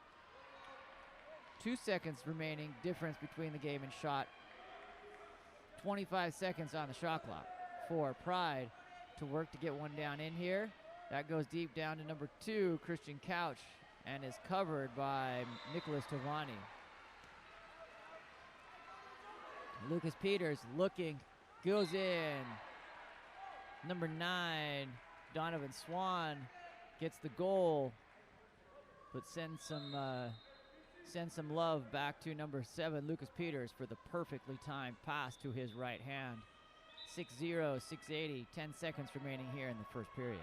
2 seconds remaining difference between the game and shot. 25 seconds on the shot clock for Pride to work to get one down in here. That goes deep down to number 2, Christian Couch, and is covered by Nicholas Tavani. Lucas Peters looking, goes in. Number 9, Donovan Swan gets the goal, but sends some love back to number 7, Lucas Peters, for the perfectly timed pass to his right hand. 6-0, 680, 10 seconds remaining here in the first period.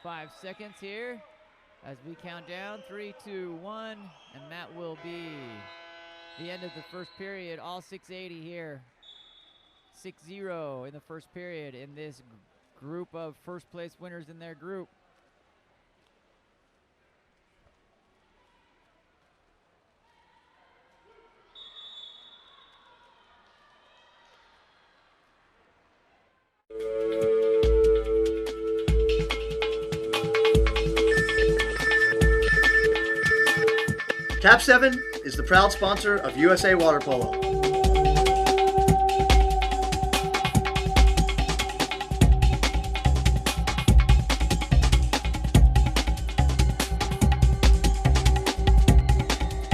Five seconds here as we count down. 3, 2, 1, and that will be the end of the first period. All 680 here. 6-0 in the first period in this group of first place winners in their group. KAP7 is the proud sponsor of USA Water Polo.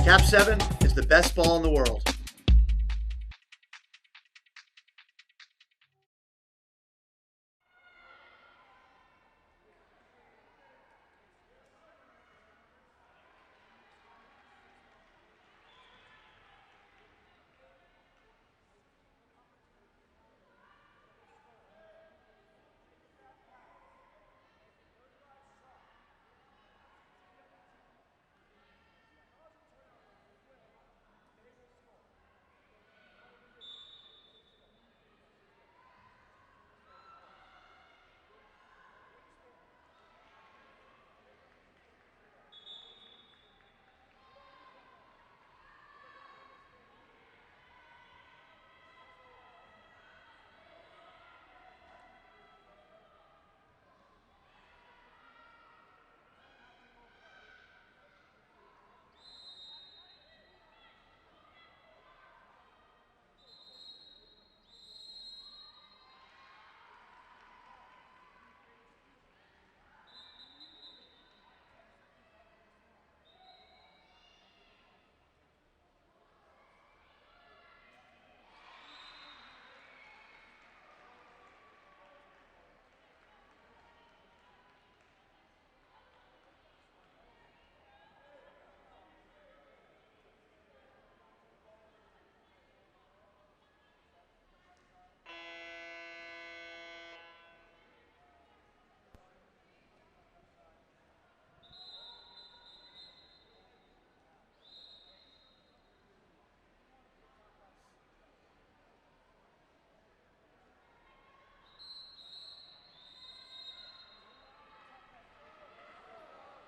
KAP7 is the best ball in the world.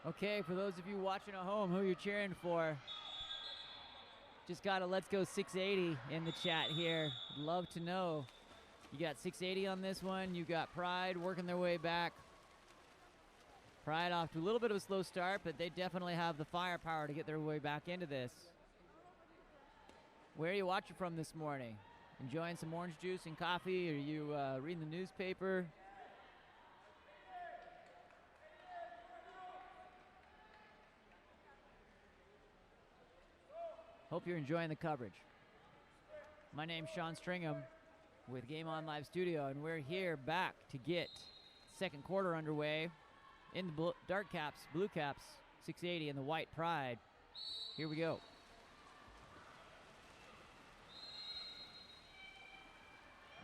Okay, for those of you watching at home, who you're cheering for, just got a Let's Go 680 in the chat here. Love to know. You got 680 on this one. You got Pride working their way back. Pride off to a little bit of a slow start, but they definitely have the firepower to get their way back into this. Where are you watching from this morning? Enjoying some orange juice and coffee? Are you reading the newspaper? Hope you're enjoying the coverage. My name's Sean Stringham with Game On Live Studio, and we're here back to get second quarter underway in the dark caps, blue caps, 680 and the white Pride. Here we go.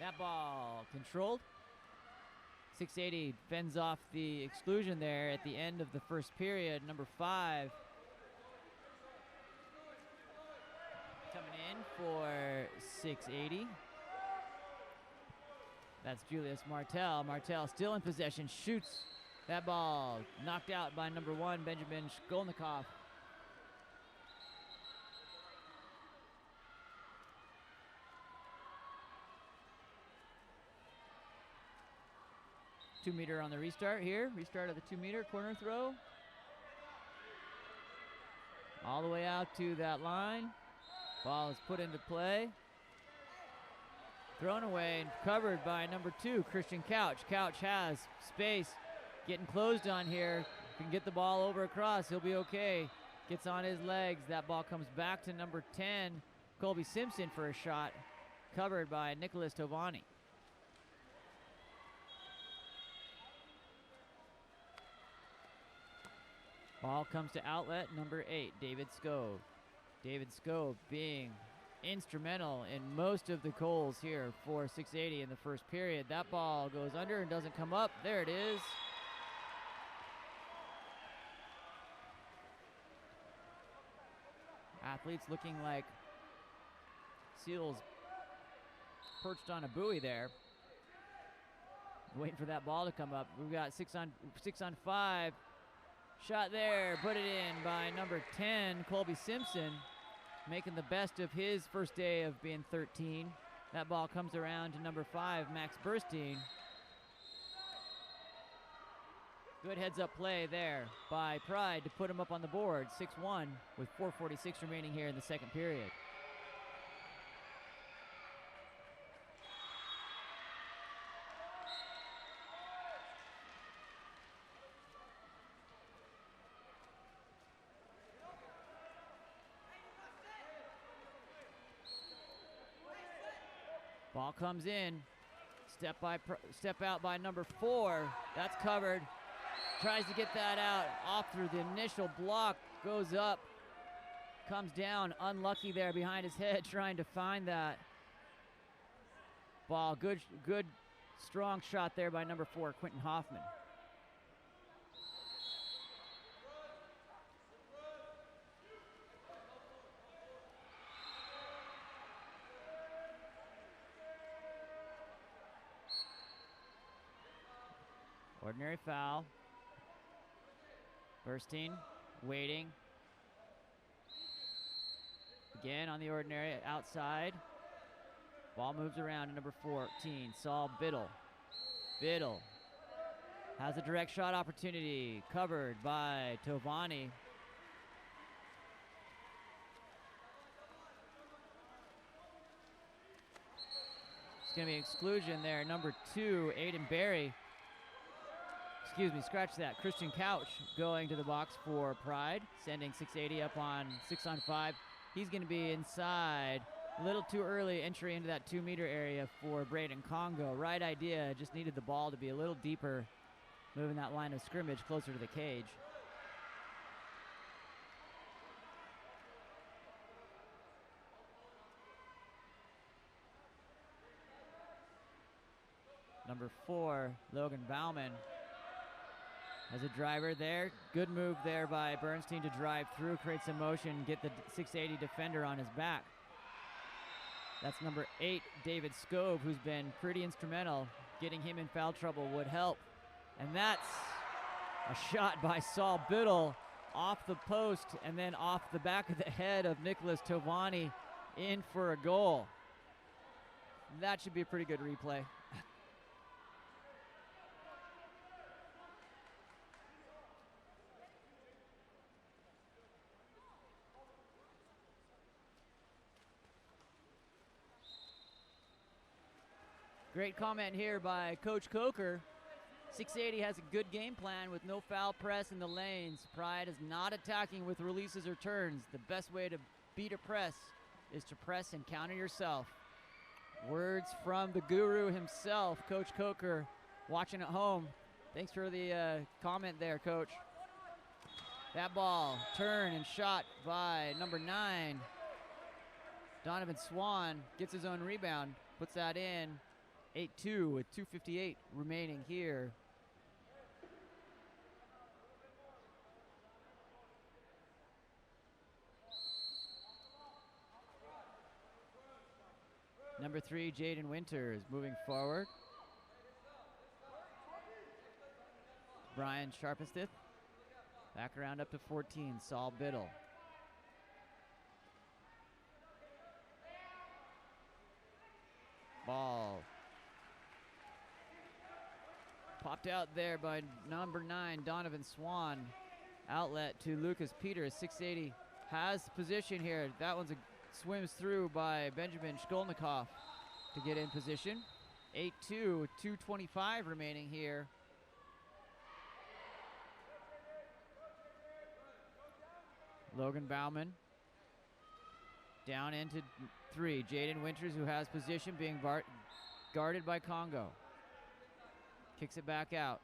That ball controlled. 680 fends off the exclusion there at the end of the first period. Number 5 coming in for 680. That's Julius Martel. Martel still in possession, shoots that ball, knocked out by number 1, Benjamin Shkolnikov. 2 meter on the restart here. Restart of the 2 meter corner throw. All the way out to that line. Ball is put into play. Thrown away and covered by number 2, Christian Couch. Couch has space, getting closed on here. Can get the ball over across, he'll be okay. Gets on his legs. That ball comes back to number 10, Colby Simpson for a shot. Covered by Nicholas Tovani. Ball comes to outlet number 8, David Scove. David Scove being instrumental in most of the goals here for 680 in the first period. That ball goes under and doesn't come up. There it is. Athletes looking like seals perched on a buoy there. Waiting for that ball to come up. We've got 6 on 5. Shot there, put it in by number 10, Colby Simpson, making the best of his first day of being 13. That ball comes around to number 5, Max Burstein. Good heads-up play there by Pride to put him up on the board, 6-1, with 4:46 remaining here in the second period. Ball comes in, step out by number 4. That's covered. Tries to get that out off through the initial block, goes up, comes down, unlucky there behind his head, trying to find that ball. Good, strong shot there by number 4, Quentin Hoffman. Ordinary foul. Burstein waiting. Again on the ordinary outside. Ball moves around to number 14, Saul Biddle. Biddle has a direct shot opportunity, covered by Tovani. It's going to be exclusion there. Number 2, Aiden Berry. Excuse me, scratch that. Christian Couch going to the box for Pride, sending 680 up on 6 on 5. He's going to be inside. A little too early entry into that 2 meter area for Braden Congo. Right idea, just needed the ball to be a little deeper, moving that line of scrimmage closer to the cage. Number 4, Logan Bauman, has a driver there. Good move there by Bernstein to drive through, create some motion, get the 680 defender on his back. That's number 8, David Scove, who's been pretty instrumental. Getting him in foul trouble would help. And that's a shot by Saul Biddle off the post and then off the back of the head of Nicholas Tovani, in for a goal. That should be a pretty good replay. Great comment here by Coach Coker. 680 has a good game plan with no foul press in the lanes. Pride is not attacking with releases or turns. The best way to beat a press is to press and counter yourself. Words from the guru himself, Coach Coker, watching at home. Thanks for the comment there, Coach. That ball, turn and shot by number 9. Donovan Swan gets his own rebound, puts that in. 8-2 with 2:58 remaining here. Number 3, Jaden Winters moving forward. Brian Sharpenstith back around up to 14, Saul Biddle. Ball Popped out there by number 9, Donovan Swan. Outlet to Lucas Peters, 680. Has position here. That one's swims through by Benjamin Shkolnikov to get in position. 8-2, 2:25 remaining here. Logan Bauman down into 3. Jaden Winters, who has position, being guarded by Congo. Kicks it back out.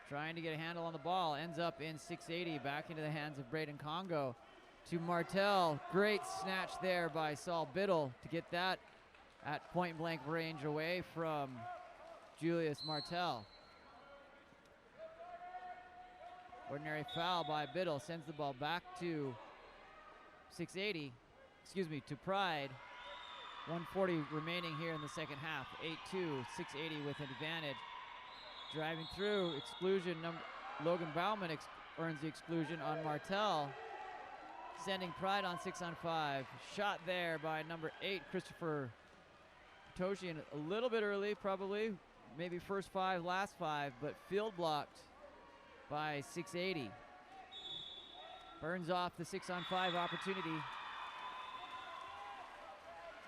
Trying to get a handle on the ball. Ends up in 680. Back into the hands of Braden Congo. To Martel. Great snatch there by Saul Biddle to get that at point blank range away from Julius Martel. Ordinary foul by Biddle. Sends the ball back to 680. Excuse me, to Pride. 140 remaining here in the second half. 8-2, 680 with an advantage. Driving through, exclusion. Logan Bauman earns the exclusion on Martel. Sending Pride on 6-on-5. Shot there by number 8, Christopher Toshian. A little bit early, probably. Maybe first 5, last 5, but field blocked by 680. Burns off the 6-on-5 opportunity.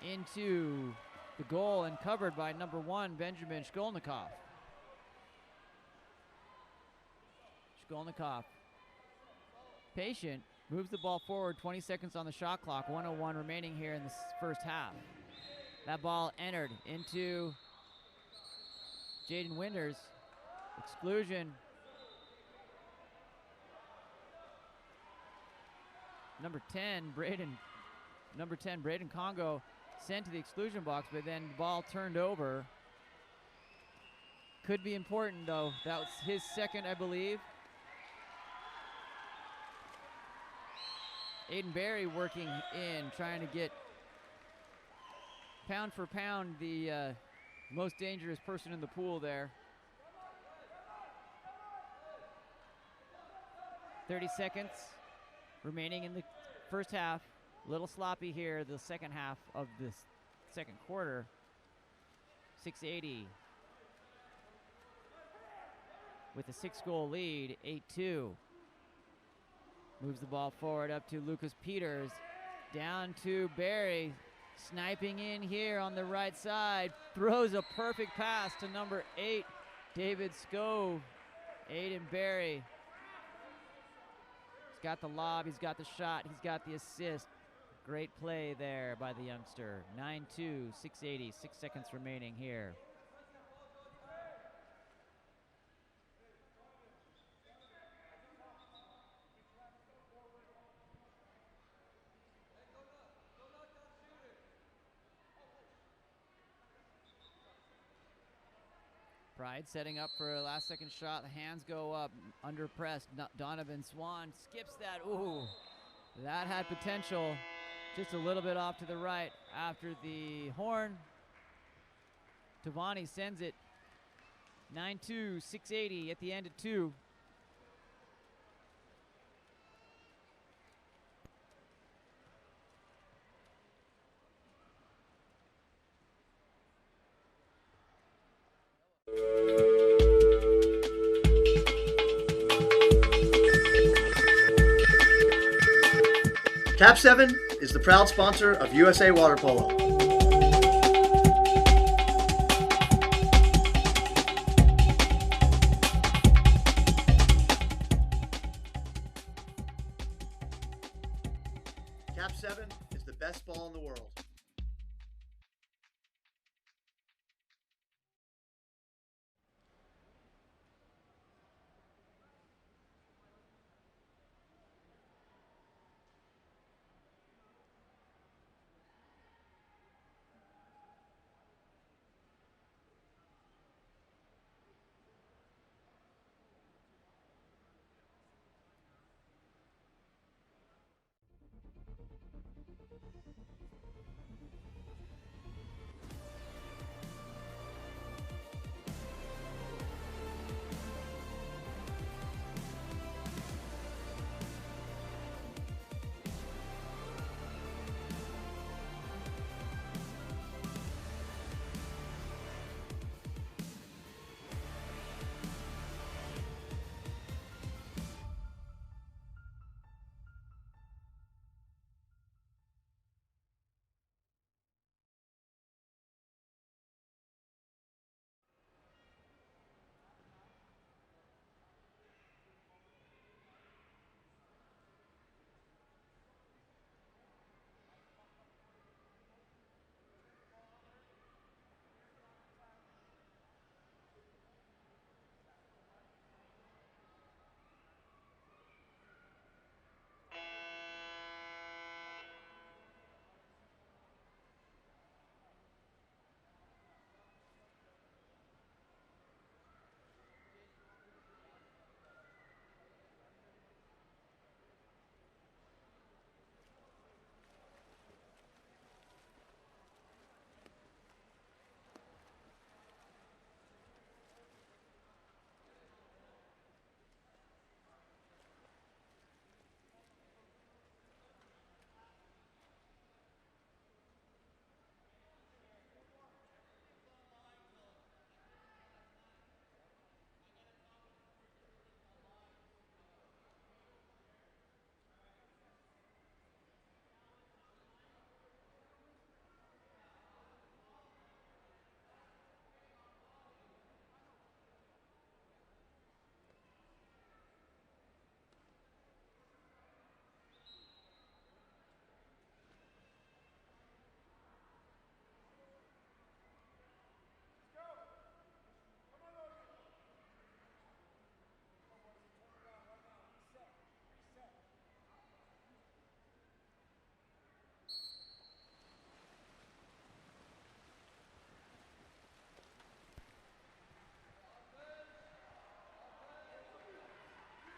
Into the goal and covered by number 1, Benjamin Shkolnikov. Shkolnikov, patient, moves the ball forward, 20 seconds on the shot clock, 1:01 remaining here in the first half. That ball entered into Jaden Winters. Exclusion. Number 10, Braden Congo sent to the exclusion box, but then the ball turned over. Could be important though. That was his second, I believe. Aiden Berry working in, trying to get pound for pound the most dangerous person in the pool there. 30 seconds remaining in the first half. A little sloppy here, the second half of this second quarter. 680 with a 6-goal lead, 8-2. Moves the ball forward up to Lucas Peters. Down to Barry. Sniping in here on the right side. Throws a perfect pass to number 8, David Scove. Aiden Barry. He's got the lob, he's got the shot, he's got the assist. Great play there by the youngster. 9-2, 680, 6 seconds remaining here. Pride setting up for a last second shot. The hands go up, under press. Donovan Swan skips that. Ooh, that had potential. Just a little bit off to the right after the horn. Tavani sends it. 9-2, 680 at the end of 2. KAP7 is the proud sponsor of USA Water Polo. KAP7 is the best ball in the world.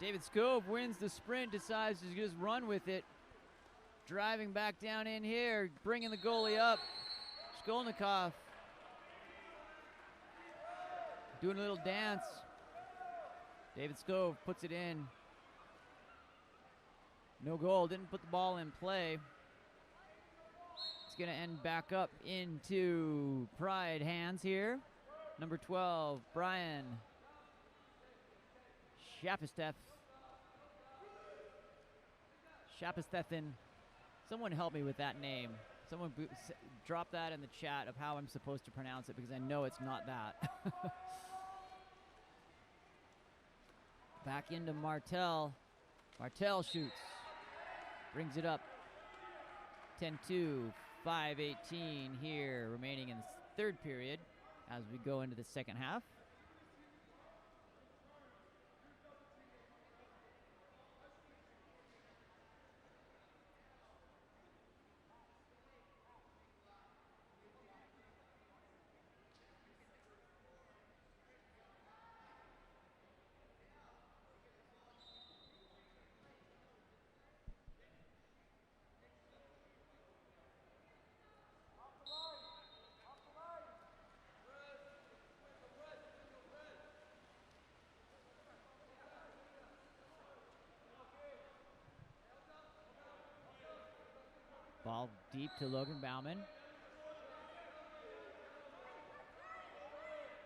David Scove wins the sprint, decides to just run with it. Driving back down in here, bringing the goalie up. Shkolnikov doing a little dance. David Scove puts it in. No goal, didn't put the ball in play. It's going to end back up into Pride hands here. Number 12, Brian Shapistefan. Someone help me with that name. Someone drop that in the chat of how I'm supposed to pronounce it, because I know it's not that. Back into Martel. Martel shoots. Brings it up. 10-2, 5:18 here, remaining in the third period as we go into the second half. Ball deep to Logan Bauman.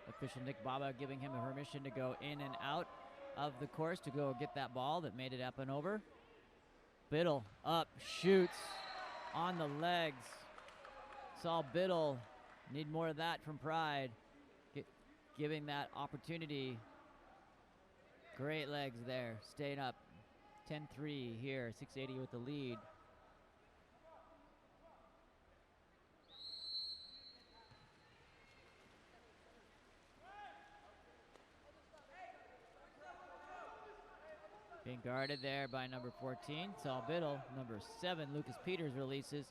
Official Nick Baba giving him permission to go in and out of the course to go get that ball that made it up and over. Biddle up, shoots on the legs. Saul Biddle, need more of that from Pride. Giving that opportunity. Great legs there, staying up. 10-3 here, 680 with the lead. Being guarded there by number 14, Saul Biddle. Number 7, Lucas Peters releases.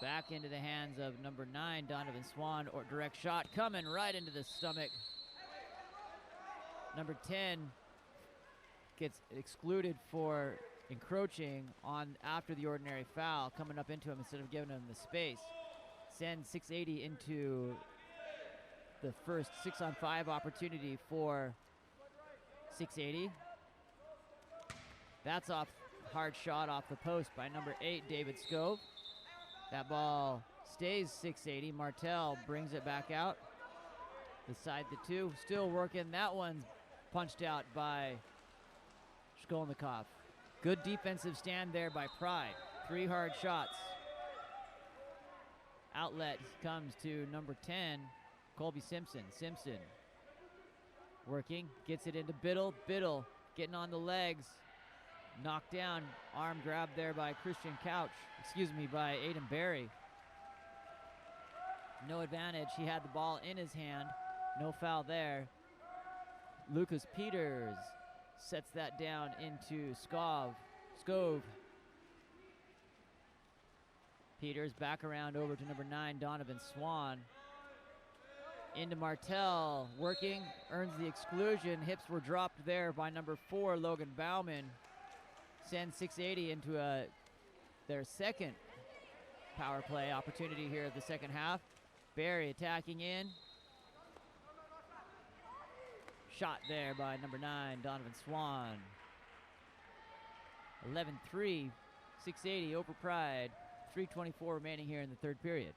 Back into the hands of number 9, Donovan Swan. Or direct shot coming right into the stomach. Number 10 gets excluded for encroaching on after the ordinary foul, coming up into him instead of giving him the space. Sends 680 into the first 6-on-5 opportunity for 680. That's off, hard shot off the post by number 8, David Scove. That ball stays 680. Martel brings it back out. Beside the 2, still working. That one's punched out by Shkolnikov. Good defensive stand there by Pride. 3 hard shots. Outlet comes to number 10, Colby Simpson. Simpson working, gets it into Biddle. Biddle getting on the legs. Knocked down, arm grab there by Christian Couch. By Aiden Berry. No advantage, he had the ball in his hand. No foul there. Lucas Peters sets that down into Scove. Peters back around over to number 9, Donovan Swan. Into Martel, working, earns the exclusion. Hips were dropped there by number 4, Logan Bauman. Sends 680 into their second power play opportunity here of the second half. Barry attacking in. Shot there by number 9, Donovan Swan. 11-3, 680 over Pride. 3:24 remaining here in the third period.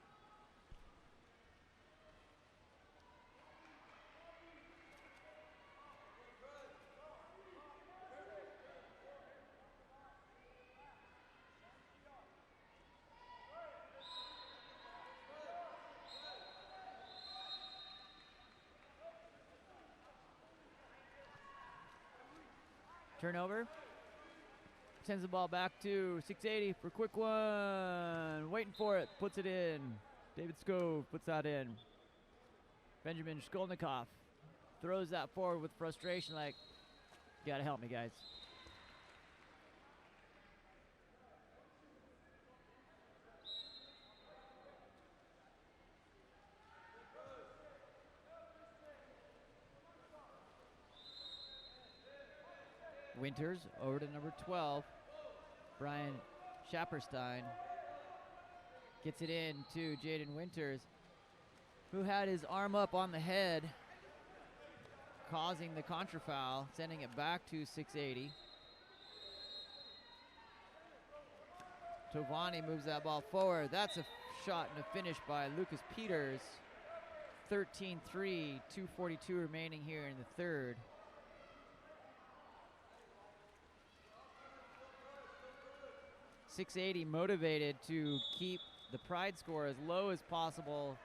Turnover. Sends the ball back to 680 for a quick one. Waiting for it. Puts it in. David Scove puts that in. Benjamin Shkolnikov throws that forward with frustration like, you gotta help me, guys. Winters over to number 12, Brian Schapperstein. Gets it in to Jaden Winters, who had his arm up on the head, causing the contrafoul, sending it back to 680. Tovani moves that ball forward. That's a shot and a finish by Lucas Peters. 13-3, 2:42 remaining here in the third. .680 motivated to keep the Pride score as low as possible.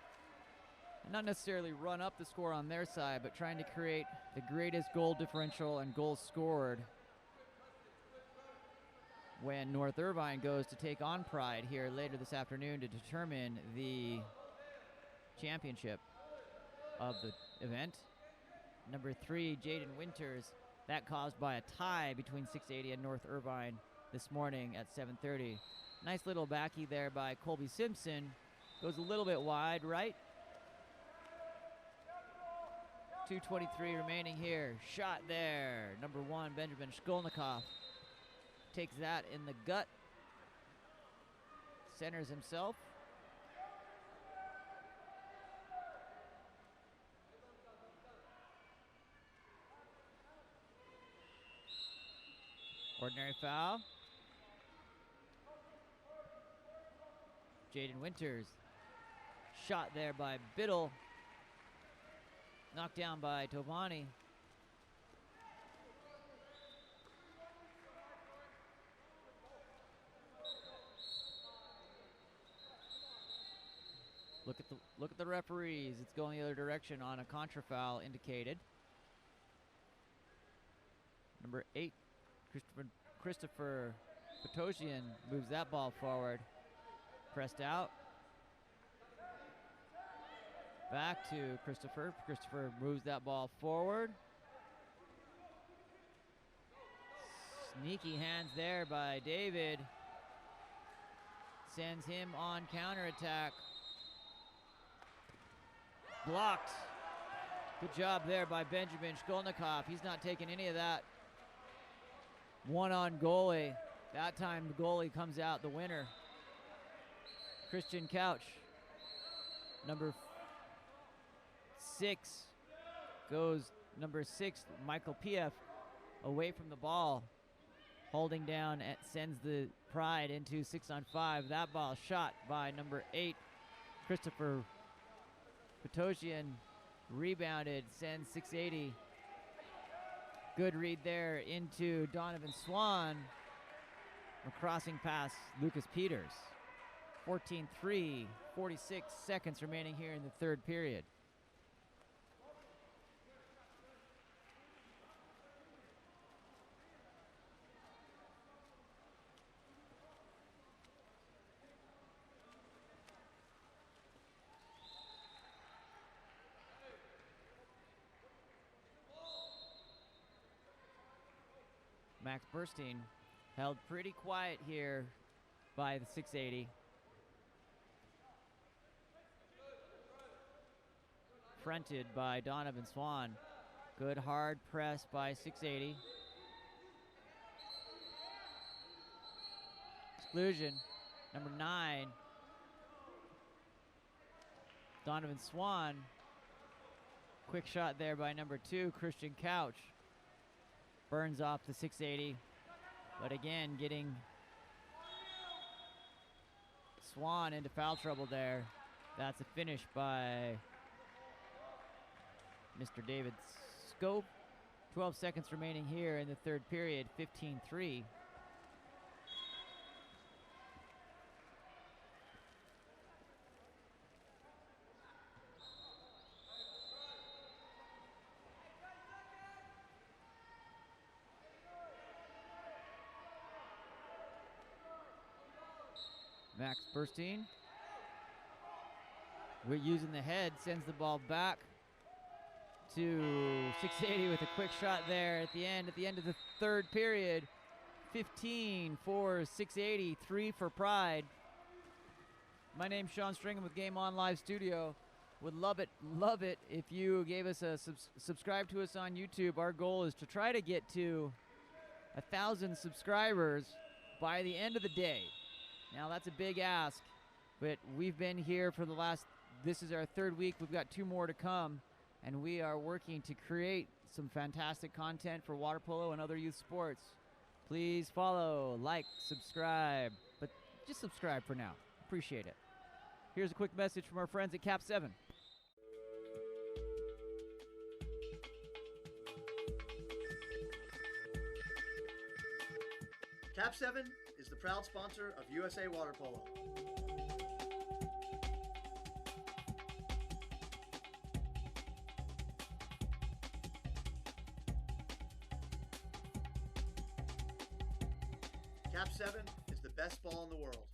Not necessarily run up the score on their side, but trying to create the greatest goal differential and goals scored when North Irvine goes to take on Pride here later this afternoon to determine the championship of the event. Number 3, Jaden Winters. That caused by a tie between 680 and North Irvine this morning at 7:30. Nice little backy there by Colby Simpson. Goes a little bit wide right. 2:23 remaining here. Shot there. Number 1, Benjamin Shkolnikov. Takes that in the gut. Centers himself. Ordinary foul. Jaden Winters. Shot there by Biddle. Knocked down by Tovani. Look at the referees. It's going the other direction on a contra foul indicated. Number 8, Christopher Petosian moves that ball forward. Pressed out. Back to Christopher. Christopher moves that ball forward. Sneaky hands there by David. Sends him on counterattack. Blocked. Good job there by Benjamin Shkolnikov. He's not taking any of that. One on goalie. That time the goalie comes out the winner. Christian Couch. Number 6 goes number 6, Michael Pief, away from the ball. Holding down and sends the Pride into 6-on-5. That ball shot by number 8, Christopher Petosian. Rebounded, sends 680. Good read there into Donovan Swan. A crossing pass, Lucas Peters. 14-3, 46 seconds remaining here in the third period. Max Burstein held pretty quiet here by the 680. Fronted by Donovan Swan. Good hard press by 680. Exclusion, number 9. Donovan Swan. Quick shot there by number 2, Christian Couch. Burns off the 680, but again getting Swan into foul trouble there. That's a finish by Mr. David Scope. 12 seconds remaining here in the third period, 15-3. Max Burstein, we're using the head, sends the ball back to 680 with a quick shot there at the end of the third period. 15 for 680, 3 for Pride. My name's Sean Stringham with Game On Live Studio. Would love it if you gave us a subscribe to us on YouTube. Our goal is to try to get to 1,000 subscribers by the end of the day. Now that's a big ask, but we've been here for this is our 3rd week. We've got 2 more to come, and we are working to create some fantastic content for water polo and other youth sports. Please follow, like, subscribe, but just subscribe for now. Appreciate it. Here's a quick message from our friends at KAP7. KAP7 is the proud sponsor of USA Water Polo. KAP7 is the best ball in the world.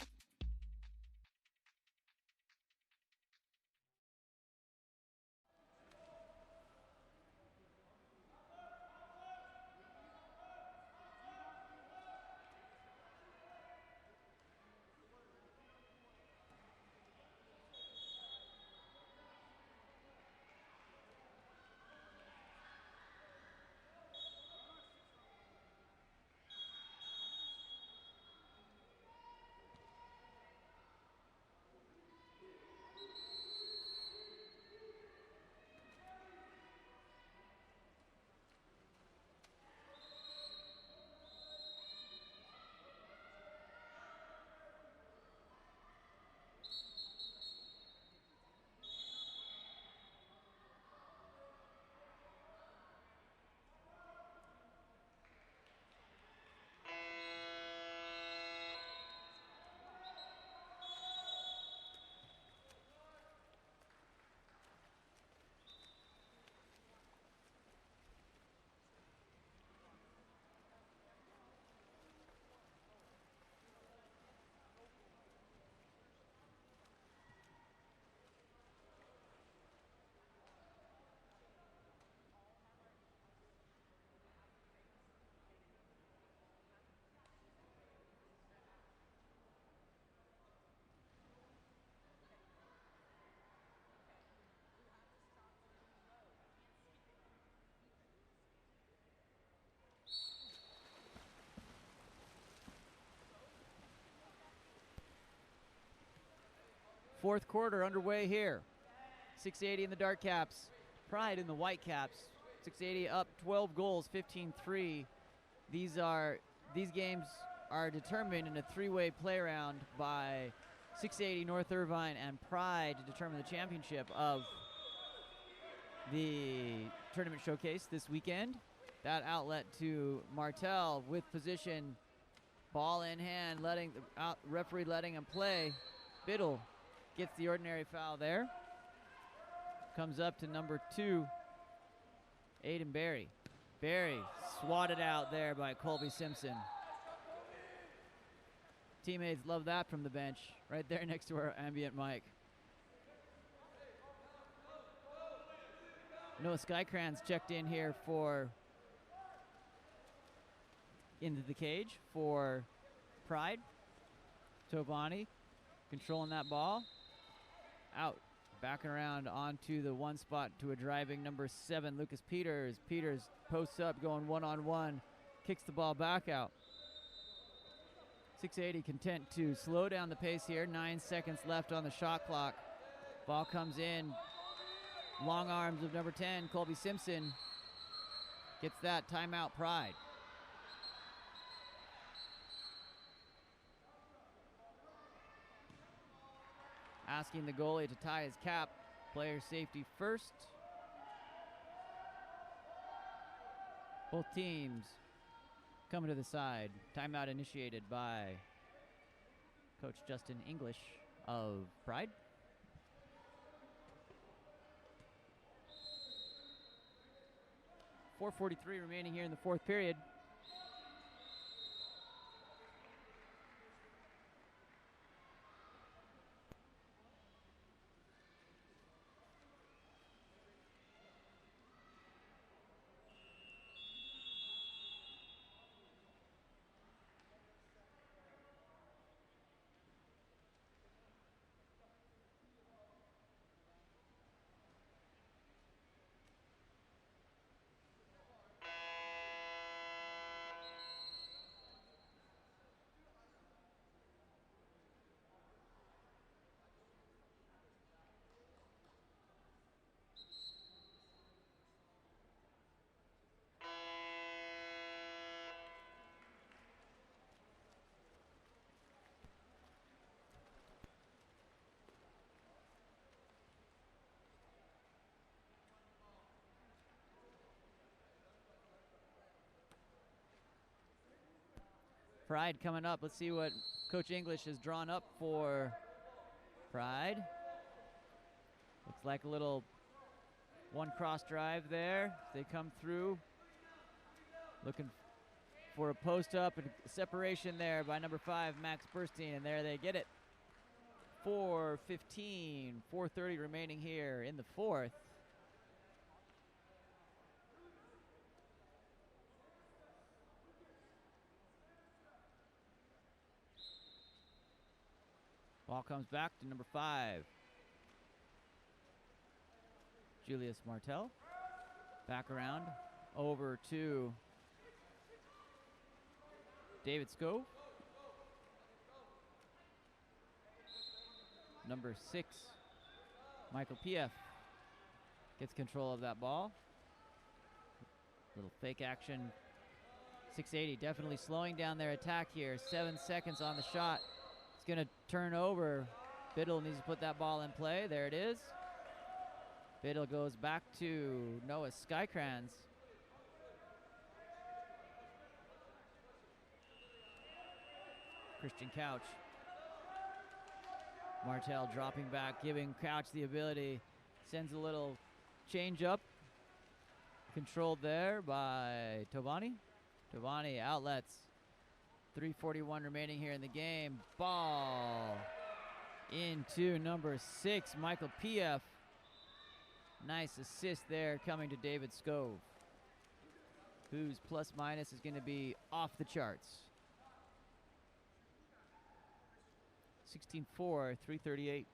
Fourth quarter underway here. 680 in the dark caps. Pride in the white caps. 680 up 12 goals, 15-3. These games are determined in a 3-way play round by 680 North Irvine and Pride to determine the championship of the tournament showcase this weekend. That outlet to Martel with position, ball in hand, referee letting him play. Biddle gets the ordinary foul there. Comes up to number 2, Aiden Berry. Berry swatted out there by Colby Simpson. Teammates love that from the bench, right there next to our ambient mic. Noah Skycrans checked in here into the cage for Pride. Tovani controlling that ball. Out, backing around onto the 1 spot to a driving number 7, Lucas Peters. Peters posts up, going 1-on-1, kicks the ball back out. 680 content to slow down the pace here. 9 seconds left on the shot clock. Ball comes in. Long arms of number 10, Colby Simpson. Gets that timeout, Pride. Asking the goalie to tie his cap. Player safety first. Both teams coming to the side. Timeout initiated by Coach Justin English of Pride. .443 remaining here in the 4th period. Pride coming up. Let's see what Coach English has drawn up for Pride. Looks like a little one cross drive there. They come through. Looking for a post up and separation there by number 5, Max Burstein, and there they get it. 4:15, 4:30 remaining here in the fourth. Ball comes back to number 5, Julius Martel. Back around over to David Scove. Number 6, Michael P.F. gets control of that ball. Little fake action. 680 definitely slowing down their attack here. 7 seconds on the shot. It's going to turn over. Biddle needs to put that ball in play. There it is. Biddle goes back to Noah Skycrans. Christian Couch. Martel dropping back, giving Couch the ability. Sends a little change up. Controlled there by Tovani. Tovani outlets. 3:41 remaining here in the game. Ball into number 6, Michael P.F. Nice assist there coming to David Scove, whose plus minus is going to be off the charts. 16-4, 3:38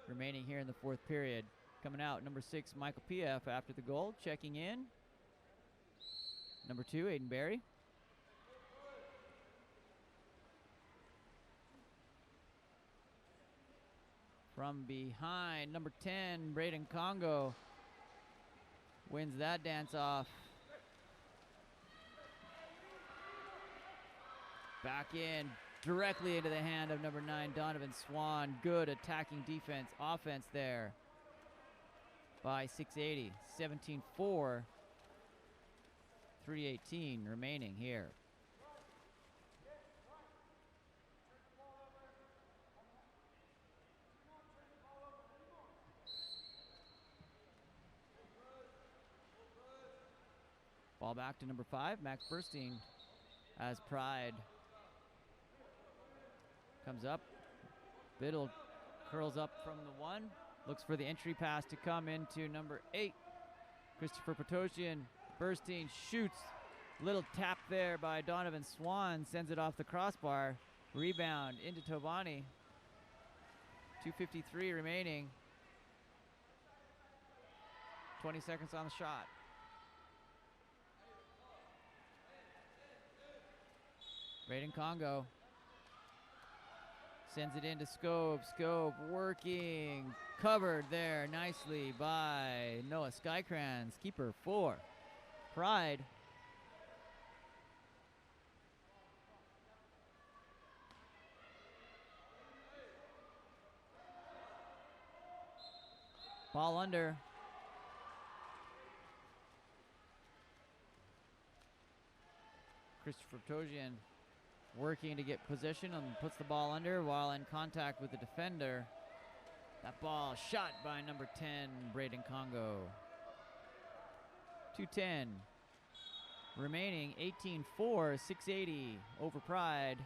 remaining here in the fourth period. Coming out, number 6, Michael P.F. after the goal. Checking in, number 2, Aiden Berry. From behind, number 10, Braden Congo wins that dance off. Back in, directly into the hand of number 9, Donovan Swan. Good attacking defense, offense there by 680. 17-4, 3:18 remaining here. Ball back to number 5, Max Burstein, as Pride comes up. Biddle curls up from the 1. Looks for the entry pass to come into number 8, Christopher Petosian. Burstein shoots. Little tap there by Donovan Swan. Sends it off the crossbar. Rebound into Tovani. 2:53 remaining. 20 seconds on the shot. Braden Congo sends it into Scove. Scove working. Covered there nicely by Noah Skycrans. Keeper 4. Pride. Ball under. Christopher Tojian working to get position and puts the ball under while in contact with the defender. That ball shot by number 10, Braden Congo. 2:10 remaining. 18-4, 680 over Pride.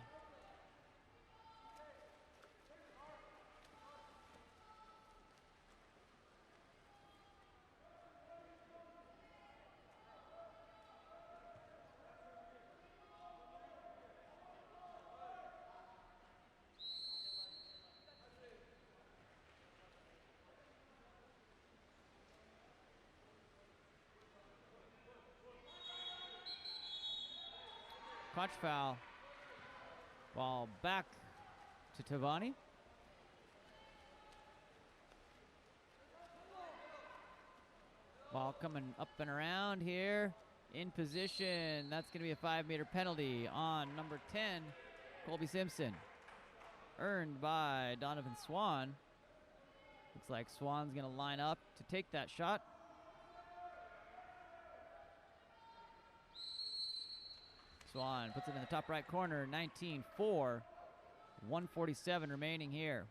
Clutch foul. Ball back to Tovani. Ball coming up and around here. In position. That's going to be a 5-meter penalty on number 10, Colby Simpson. Earned by Donovan Swan. Looks like Swan's going to line up to take that shot. Swan puts it in the top right corner, 19-4. 147 remaining here.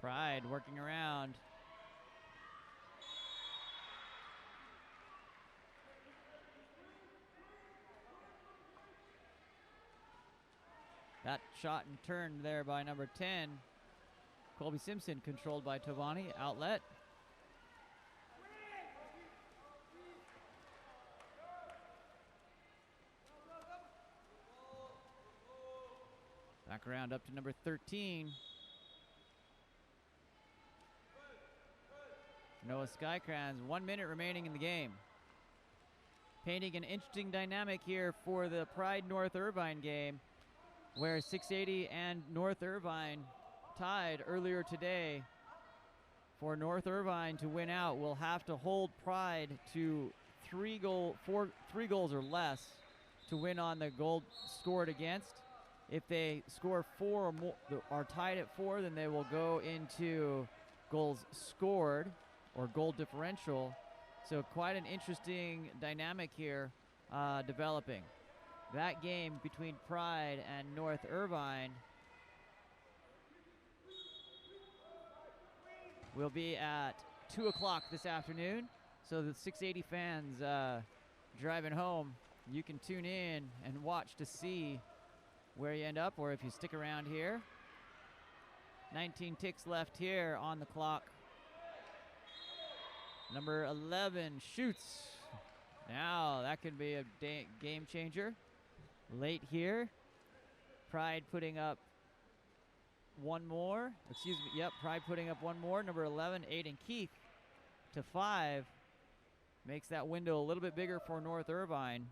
Pride working around. That shot and turn there by number 10. Colby Simpson controlled by Tovani. Outlet. Back around up to number 13. Noah Skycrans, 1 minute remaining in the game. Painting an interesting dynamic here for the Pride North Irvine game, where 680 and North Irvine tied earlier today. For North Irvine to win out, will have to hold Pride to 3 goals or less to win on the goal scored against. If they score 4 or more, are tied at 4, then they will go into goals scored or goal differential. So quite an interesting dynamic here developing. That game between Pride and North Irvine will be at 2 o'clock this afternoon. So the 680 fans driving home, you can tune in and watch to see where you end up, or if you stick around here. 19 ticks left here on the clock. Number 11 shoots. Now that could be a game changer. Late here. Pride putting up one more. Excuse me. Yep, Pride putting up one more. Number 11, Aiden Keith, to 5. Makes that window a little bit bigger for North Irvine.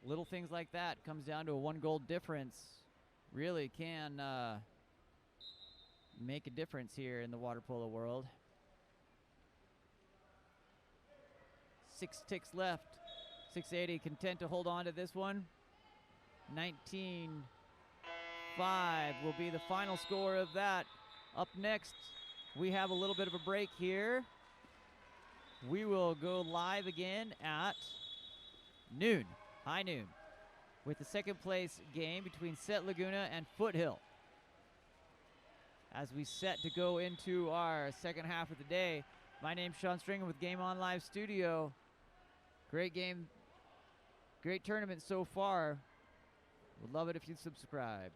Little things like that comes down to a 1 goal difference. Really can make a difference here in the water polo world. 6 ticks left. 680 content to hold on to this one. 19-5 will be the final score of that. Up next, we have a little bit of a break here. We will go live again at noon, high noon, with the second place game between Set Laguna and Foothill. As we set to go into our second half of the day, my name's Sean Stringer with Game On Live Studio. Great game, great tournament so far. Would love it if you'd subscribe.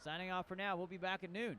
Signing off for now. We'll be back at noon.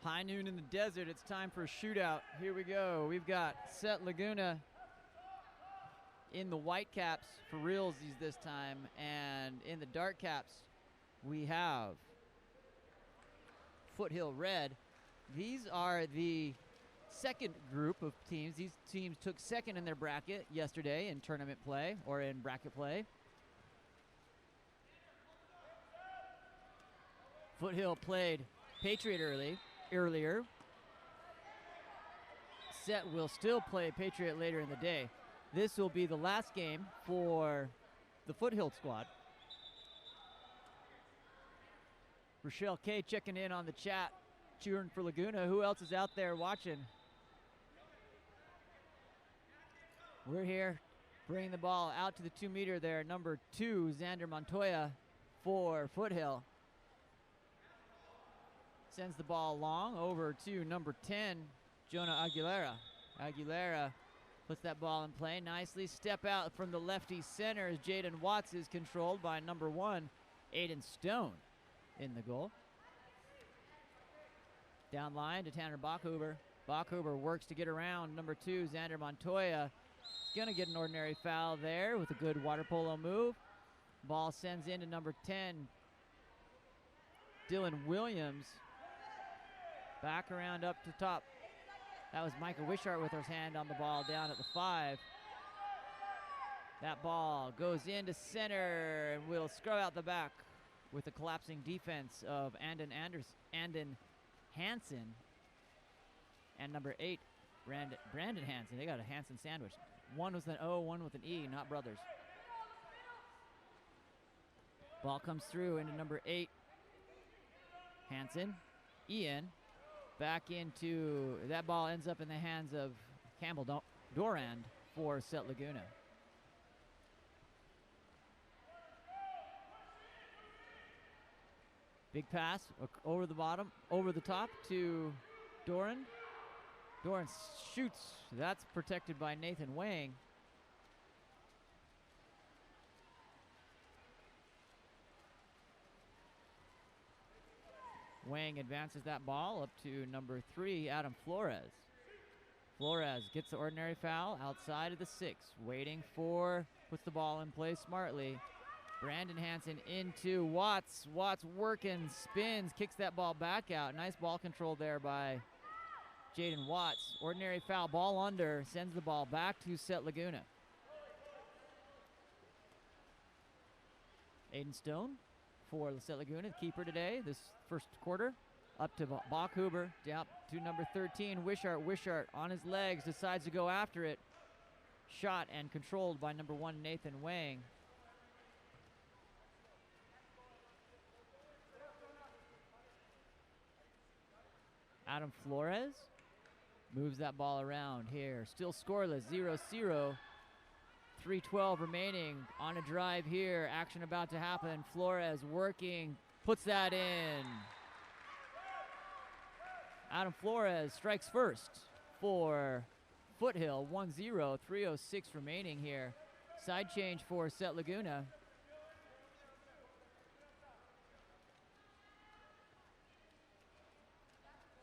High noon in the desert. It's time for a shootout. Here we go. We've got Set Laguna in the white caps for realsies this time, and in the dark caps we have Foothill red. These are the second group of teams. These teams took second in their bracket yesterday in tournament play or in bracket play. Foothill played Patriot earlier. Set will still play Patriot later in the day. This will be the last game for the Foothill squad. Rochelle K checking in on the chat, cheering for Laguna. Who else is out there watching? We're here, bringing the ball out to the 2 meter there. Number 2, Xander Montoya for Foothill. Sends the ball long over to number 10, Jonah Aguilera. Aguilera puts that ball in play nicely. Step out from the lefty center as Jaden Watts is controlled by number 1, Aiden Stone in the goal. Down line to Tanner Bachhuber. Bachhuber works to get around number 2, Xander Montoya. He's going to get an ordinary foul there with a good water polo move. Ball sends into number 10, Dylan Williams. Back around up to top. That was Micah Wishart with his hand on the ball down at the 5. That ball goes into center and will scrub out the back with the collapsing defense of Andon Hansen and number 8, Brandon Hansen. They got a Hansen sandwich. One with an O, one with an E, not brothers. Ball comes through into number 8, Hansen. Ian back into, that ball ends up in the hands of Campbell Dorand for Set Laguna. Big pass over the bottom, over the top to Doran. Doran shoots. That's protected by Nathan Wang. Wang advances that ball up to number 3, Adam Flores. Flores gets the ordinary foul outside of the 6. Waiting for, puts the ball in play smartly. Brandon Hansen into Watts. Watts working, spins, kicks that ball back out. Nice ball control there by Jaden Watts. Ordinary foul, ball under, sends the ball back to Set Laguna. Aiden Stone for Set Laguna, keeper today, this first quarter. Up to Bachhuber, down to number 13, Wishart. Wishart on his legs, decides to go after it. Shot and controlled by number 1, Nathan Wang. Adam Flores moves that ball around here. Still scoreless, 0-0. 3:12 remaining on a drive here. Action about to happen. Flores working, puts that in. Adam Flores strikes first for Foothill, 1-0, 3:06 remaining here. Side change for Set Laguna.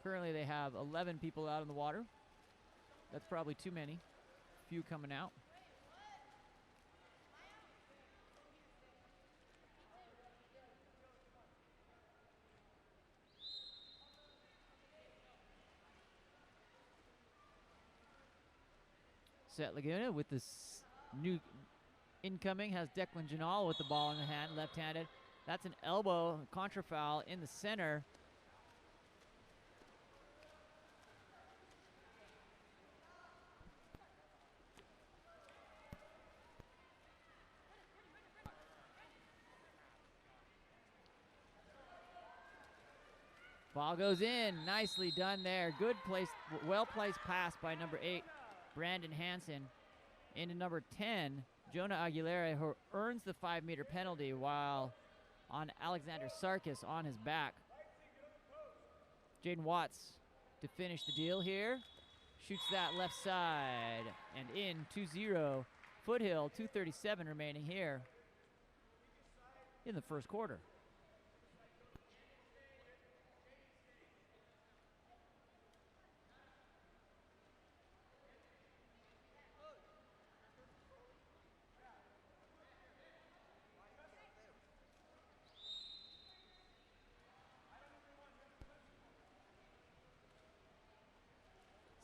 Currently they have 11 people out in the water. That's probably too many. Few coming out. Set Laguna with this new incoming has Declan Janal with the ball in the hand, left-handed. That's an elbow contra foul in the center. Ball goes in, nicely done there. Good place, well-placed pass by number 8, Brandon Hansen. Into number 10, Jonah Aguilera, who earns the 5-meter penalty while on Alexander Sarkis on his back. Jaden Watts to finish the deal here. Shoots that left side and in, 2-0. Foothill, 2:37 remaining here in the first quarter.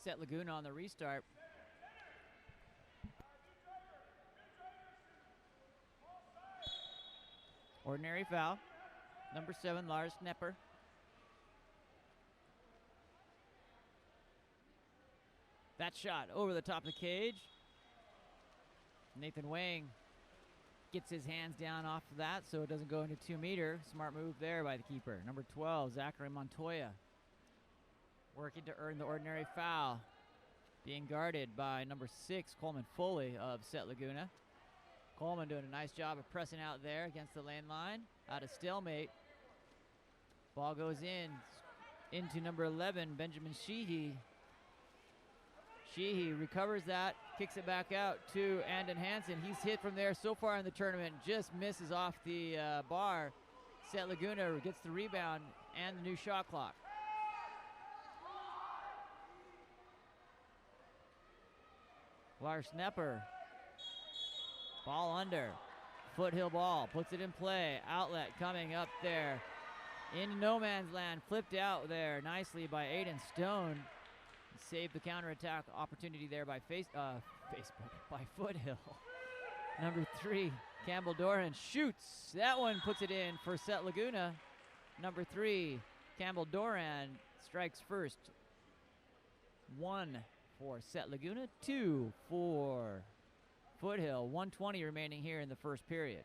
Set Laguna on the restart. Ordinary foul. Number 7, Lars Knepper. That shot over the top of the cage. Nathan Wang gets his hands down off of that so it doesn't go into 2-meter. Smart move there by the keeper. Number 12, Zachary Montoya, working to earn the ordinary foul. Being guarded by number 6, Coleman Foley of Set Laguna. Coleman doing a nice job of pressing out there against the lane line. Out of stalemate. Ball goes into number 11, Benjamin Sheehy. Sheehy recovers that, kicks it back out to Andon Hansen. He's hit from there so far in the tournament, just misses off the bar. Set Laguna gets the rebound and the new shot clock. Lars Knepper, ball under. Foothill ball, puts it in play. Outlet coming up there into no man's land. Flipped out there nicely by Aiden Stone. Saved the counterattack opportunity there by by Foothill. Number 3, Campbell Doran shoots. That one puts it in for Set Laguna. Number 3, Campbell Doran strikes first. 1 for Set Laguna, 2 for Foothill. 1:20 remaining here in the first period.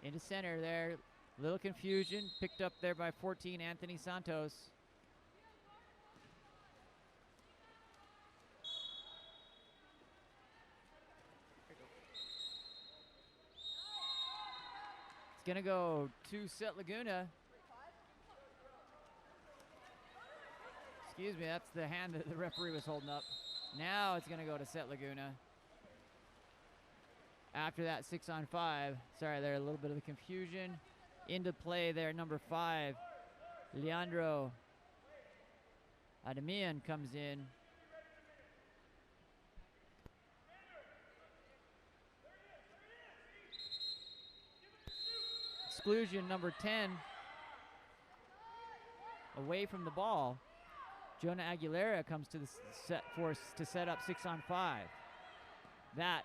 Into center there. Little confusion. Picked up there by 14, Anthony Santos. It's going to go to Set Laguna. Excuse me, that's the hand that the referee was holding up. Now it's going to go to Set Laguna. After that 6-on-5, sorry there, a little bit of the confusion. Into play there, number 5, Leandro Adamian comes in. Exclusion number 10, away from the ball. Jonah Aguilera comes to the set force to set up 6-on-5. That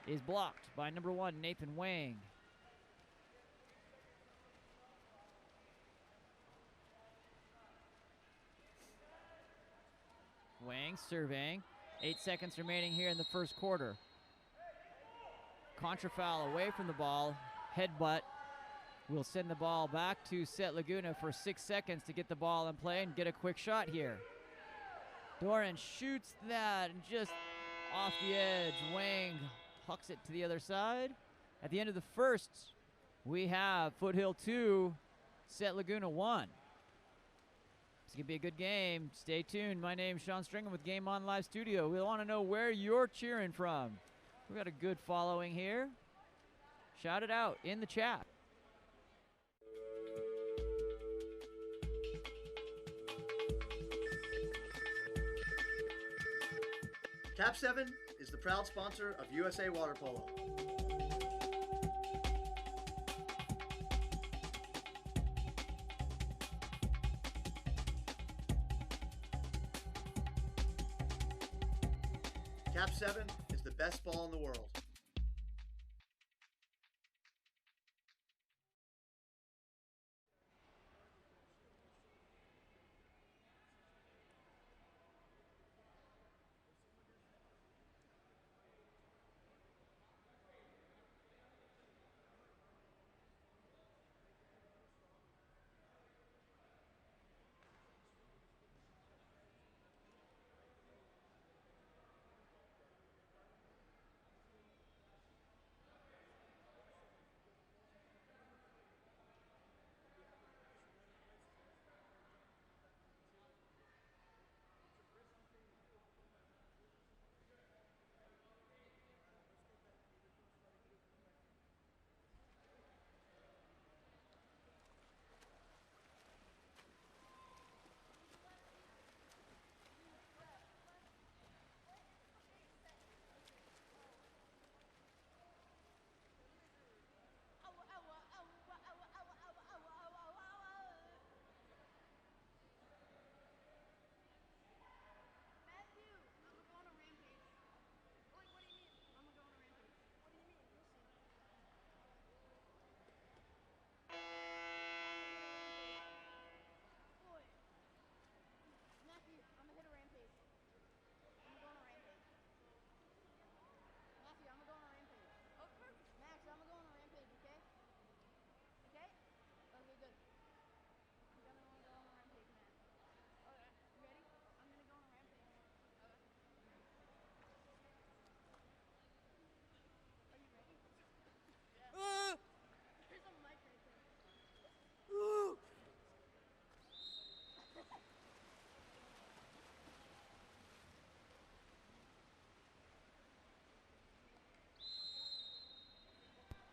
is blocked by number 1, Nathan Wang. Wang surveying. 8 seconds remaining here in the first quarter. Contra foul away from the ball. Headbutt will send the ball back to Set Laguna for 6 seconds to get the ball in play and get a quick shot here. Doran shoots that and just off the edge. Wang hucks it to the other side. At the end of the first, we have Foothill 2, Set Laguna 1. It's going to be a good game. Stay tuned. My name's Sean Stringham with Game On Live Studio. We want to know where you're cheering from. We've got a good following here. Shout it out in the chat. KAP7 is the proud sponsor of USA Water Polo. KAP7 is the best ball in the world.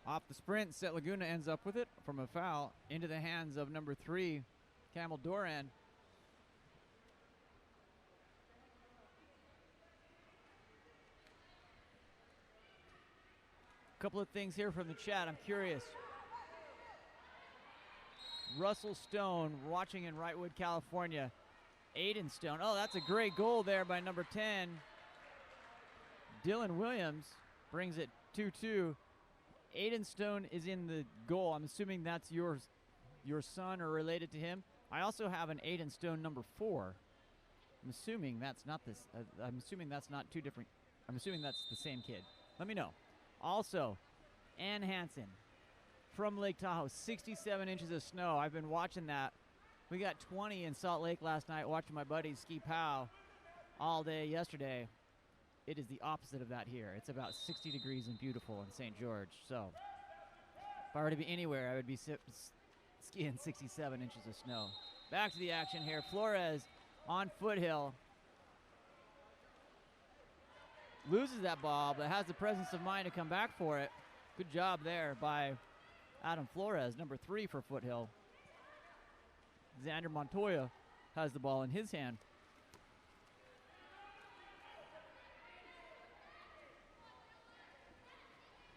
Off the sprint, Set Laguna ends up with it from a foul into the hands of number 3, Camel Doran. Couple of things here from the chat. I'm curious. Russell Stone watching in Wrightwood, California. Aiden Stone. Oh, that's a great goal there by number 10. Dylan Williams brings it 2-2. Aiden Stone is in the goal. I'm assuming that's your son or related to him. I also have an Aiden Stone number 4. I'm assuming that's not this. I'm assuming that's not two different. I'm assuming that's the same kid. Let me know. Also, Ann Hansen from Lake Tahoe, 67 inches of snow. I've been watching that. We got 20 in Salt Lake last night watching my buddies ski pow all day yesterday. It is the opposite of that here. It's about 60 degrees and beautiful in St. George. So if I were to be anywhere, I would be skiing 67 inches of snow. Back to the action here. Flores on Foothill. Loses that ball, but has the presence of mind to come back for it. Good job there by Adam Flores, number 3 for Foothill. Xander Montoya has the ball in his hand.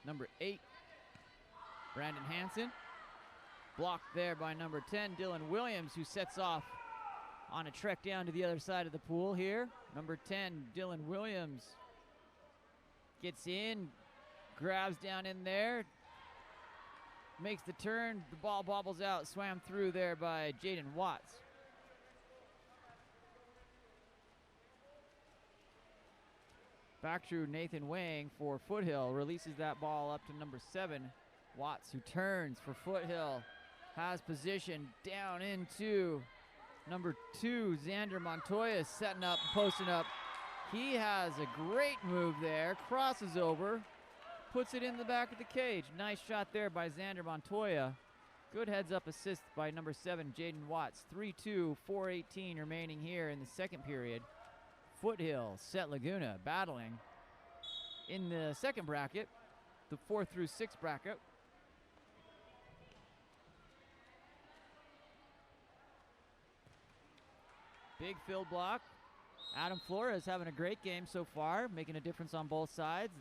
Number 8, Brandon Hansen. Blocked there by number 10, Dylan Williams, who sets off on a trek down to the other side of the pool here. Number 10, Dylan Williams gets in, grabs down in there, makes the turn, the ball bobbles out, swam through there by Jaden Watts. Back through Nathan Wang for Foothill, releases that ball up to number 7, Watts, who turns for Foothill, has position down into number 2, Xander Montoya, setting up, posting up. He has a great move there, crosses over, puts it in the back of the cage. Nice shot there by Xander Montoya. Good heads-up assist by number 7, Jaden Watts. 3-2, 4:18 remaining here in the second period. Foothill, Set Laguna battling in the second bracket, the 4 through 6 bracket. Big field block. Adam Flores having a great game so far, making a difference on both sides.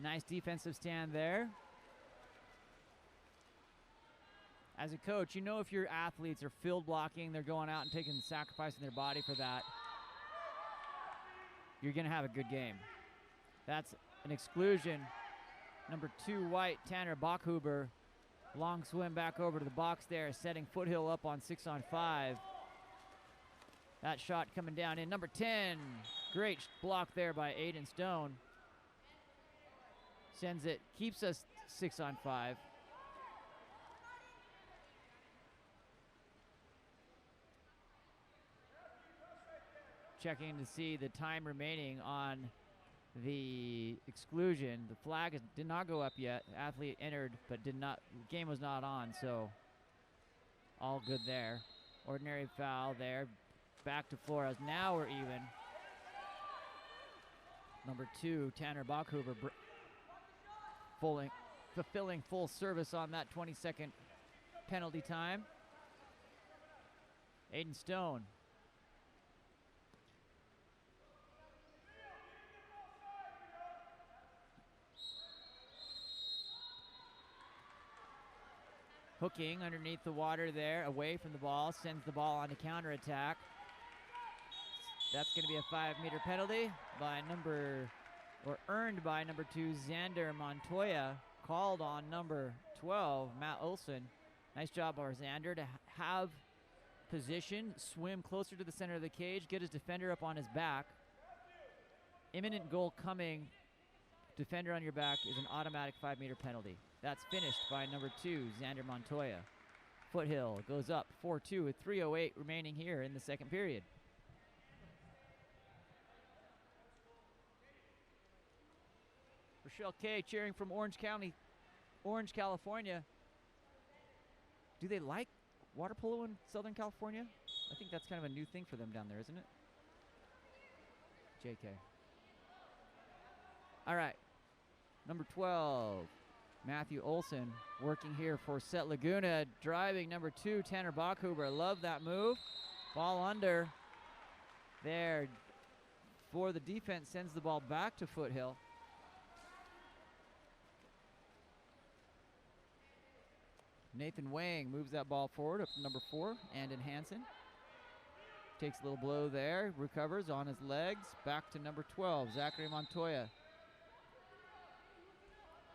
Nice defensive stand there. As a coach, you know if your athletes are field blocking, they're going out and sacrificing their body for that, you're going to have a good game. That's an exclusion. Number 2 white, Tanner Bachhuber. Long swim back over to the box there, setting Foothill up on 6-on-5. That shot coming down in. Number 10, great block there by Aiden Stone. Sends it, keeps us 6-on-5. Checking to see the time remaining on the exclusion. The flag did not go up yet. Athlete entered, but game was not on, so all good there. Ordinary foul there. Back to Flores. Now we're even. Number 2, Tanner Bachhuber, fulfilling full service on that 20-second penalty time. Aiden Stone. Hooking underneath the water there, away from the ball, sends the ball on to counterattack. That's going to be a 5-meter penalty earned by number 2, Xander Montoya, called on number 12, Matt Olson. Nice job by Xander to have position, swim closer to the center of the cage, get his defender up on his back. Imminent goal coming, defender on your back is an automatic 5-meter penalty. That's finished by number 2, Xander Montoya. Foothill goes up 4-2 with 3:08 remaining here in the second period. Rochelle Kay cheering from Orange, California. Do they like water polo in Southern California? I think that's kind of a new thing for them down there, isn't it? JK. All right. Number 12, Matthew Olson working here for Set Laguna, driving number 2, Tanner Bachhuber. Love that move. Ball under there for the defense, sends the ball back to Foothill. Nathan Wang moves that ball forward up to number 4, Andon Hansen. Takes a little blow there, recovers on his legs, back to number 12, Zachary Montoya.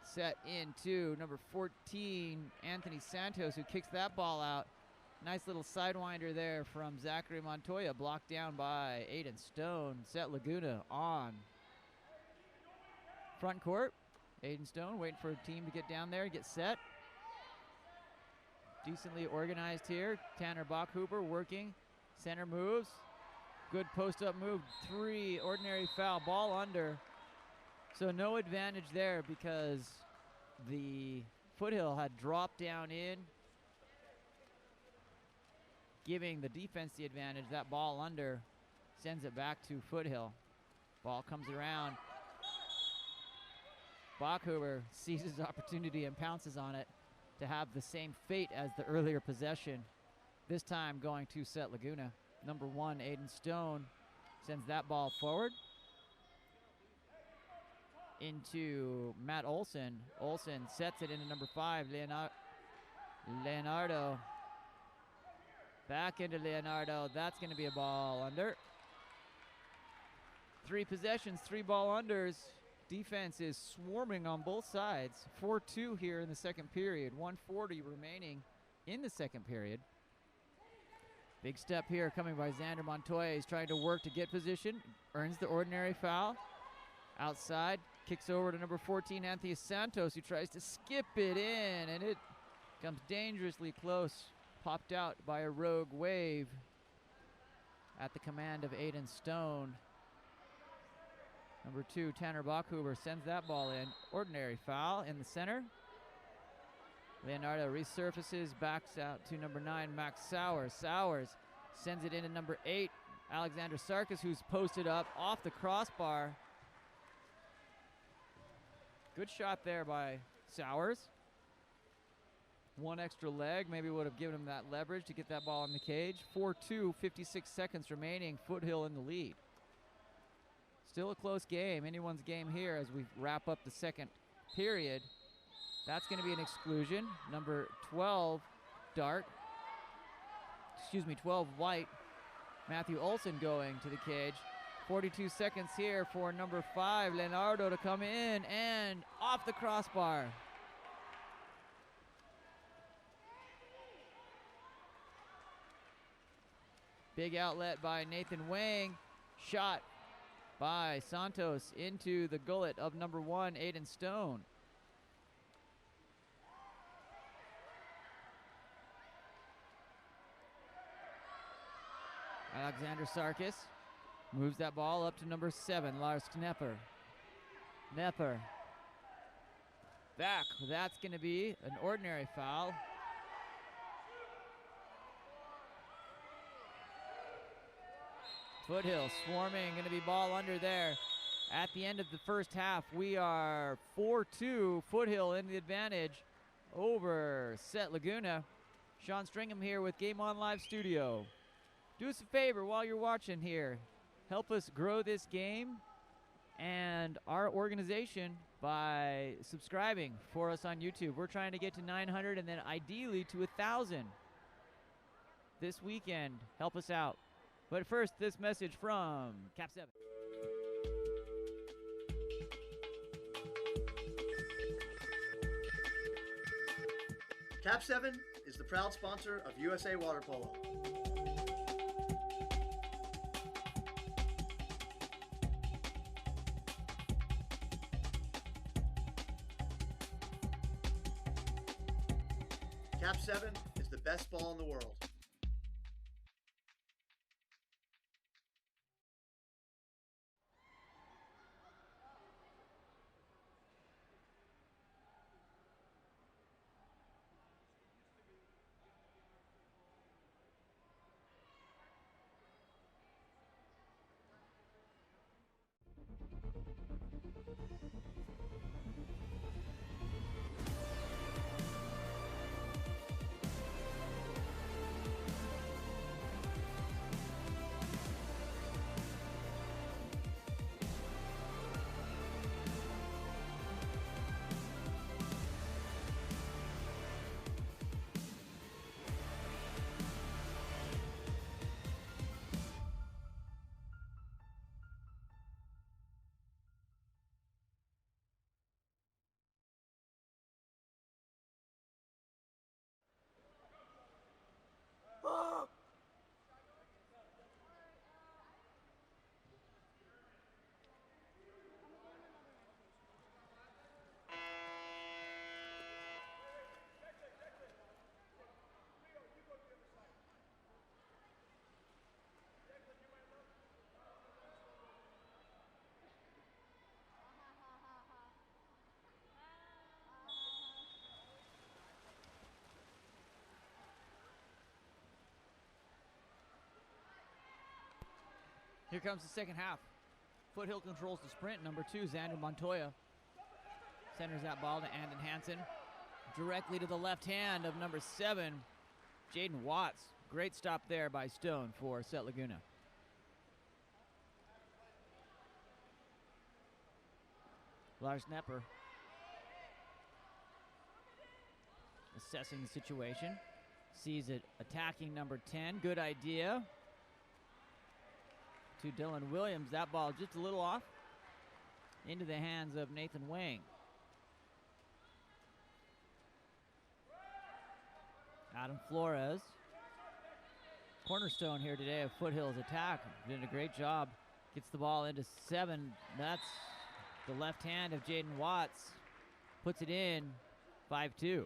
Set into number 14, Anthony Santos, who kicks that ball out. Nice little sidewinder there from Zachary Montoya, blocked down by Aiden Stone. Set Laguna on front court. Aiden Stone waiting for a team to get down there, get set. Decently organized here. Tanner Bachhuber working. Center moves. Good post-up move. 3, ordinary foul. Ball under. So no advantage there because the Foothill had dropped down in, giving the defense the advantage. That ball under sends it back to Foothill. Ball comes around. Bachhuber seizes opportunity and pounces on it to have the same fate as the earlier possession. This time going to Set Laguna. Number 1, Aiden Stone, sends that ball forward into Matt Olson. Olson sets it into number 5, Leonardo. Back into Leonardo. That's going to be a ball under. 3 possessions, 3 ball unders. Defense is swarming on both sides. 4-2 here in the second period. 1:40 remaining in the second period. Big step here coming by Xander Montoya. He's trying to work to get position. Earns the ordinary foul. Outside. Kicks over to number 14, Anthony Santos, who tries to skip it in. And it comes dangerously close. Popped out by a rogue wave at the command of Aiden Stone. Number 2, Tanner Bachhuber sends that ball in. Ordinary foul in the center. Leonardo resurfaces, backs out to number 9, Max Sowers. Sowers sends it into number 8, Alexander Sarkis, who's posted up off the crossbar. Good shot there by Sowers. 1 extra leg, maybe would have given him that leverage to get that ball in the cage. 4-2, 56 seconds remaining. Foothill in the lead. Still a close game, anyone's game here as we wrap up the second period. That's going to be an exclusion. Number 12, 12 white, Matthew Olson going to the cage. 42 seconds here for number 5, Leonardo, to come in and off the crossbar. Big outlet by Nathan Wang. Shot by Santos into the gullet of number 1, Aiden Stone. Alexander Sarkis moves that ball up to number 7, Lars Knepper. Knepper back. That's going to be an ordinary foul. Foothill swarming, going to be ball under there. At the end of the first half, we are 4-2, Foothill in the advantage over Set Laguna. Sean Stringham here with Game On Live Studio. Do us a favor while you're watching here. Help us grow this game and our organization by subscribing for us on YouTube. We're trying to get to 900 and then ideally to 1,000 this weekend. Help us out. But first, this message from KAP7. KAP7 is the proud sponsor of USA Water Polo. KAP7 is the best ball in the world. Here comes the second half. Foothill controls the sprint. Number 2, Xander Montoya. Centers that ball to Andon Hansen. Directly to the left hand of number 7, Jaden Watts. Great stop there by Stone for Set Laguna. Lars Nepper assessing the situation. Sees it attacking number 10. Good idea. To Dylan Williams. That ball just a little off. Into the hands of Nathan Wang. Adam Flores. Cornerstone here today of Foothill's attack. Did a great job. Gets the ball into 7. That's the left hand of Jaden Watts. Puts it in. 5-2.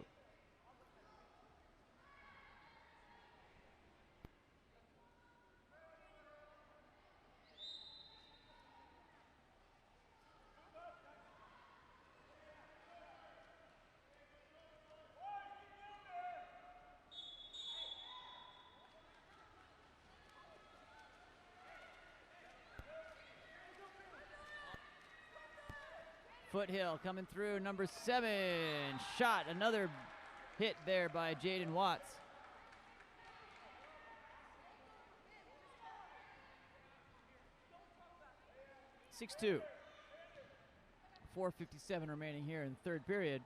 Foothill coming through, number 7. Shot, another hit there by Jaden Watts. (6-2). 4:57 remaining here in the third period.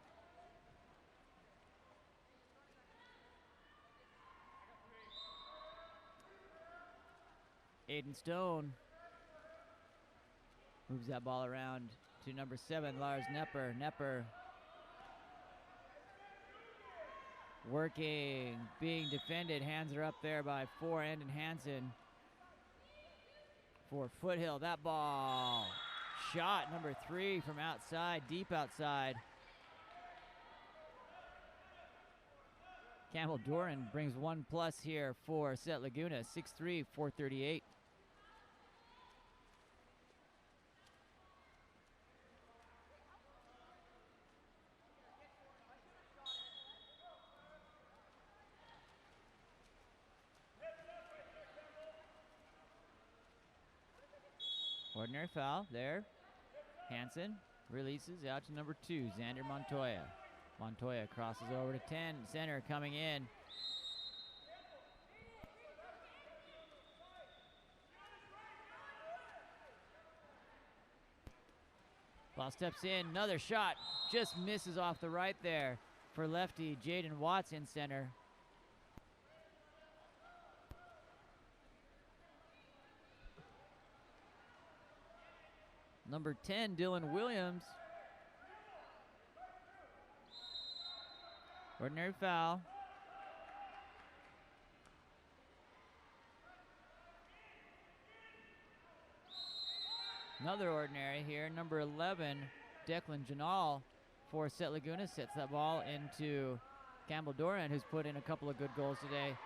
Aiden Stone moves that ball around to number 7, Lars Nepper. Nepper working, being defended. Hands are up there by 4, Andon Hansen for Foothill. That ball, shot number 3 from outside, deep outside. Campbell Doran brings 1+ here for Set Laguna. 6-3, 4:38. Ordinary foul there. Hansen releases out to number 2, Xander Montoya. Montoya crosses over to 10. Center coming in. Ball steps in. Another shot. Just misses off the right there for lefty Jaden Watts in center. Number 10, Dylan Williams. Ordinary foul. Another ordinary here. Number 11, Declan Janal for Set Laguna. Sets that ball into Campbell Doran, who's put in a couple of good goals today.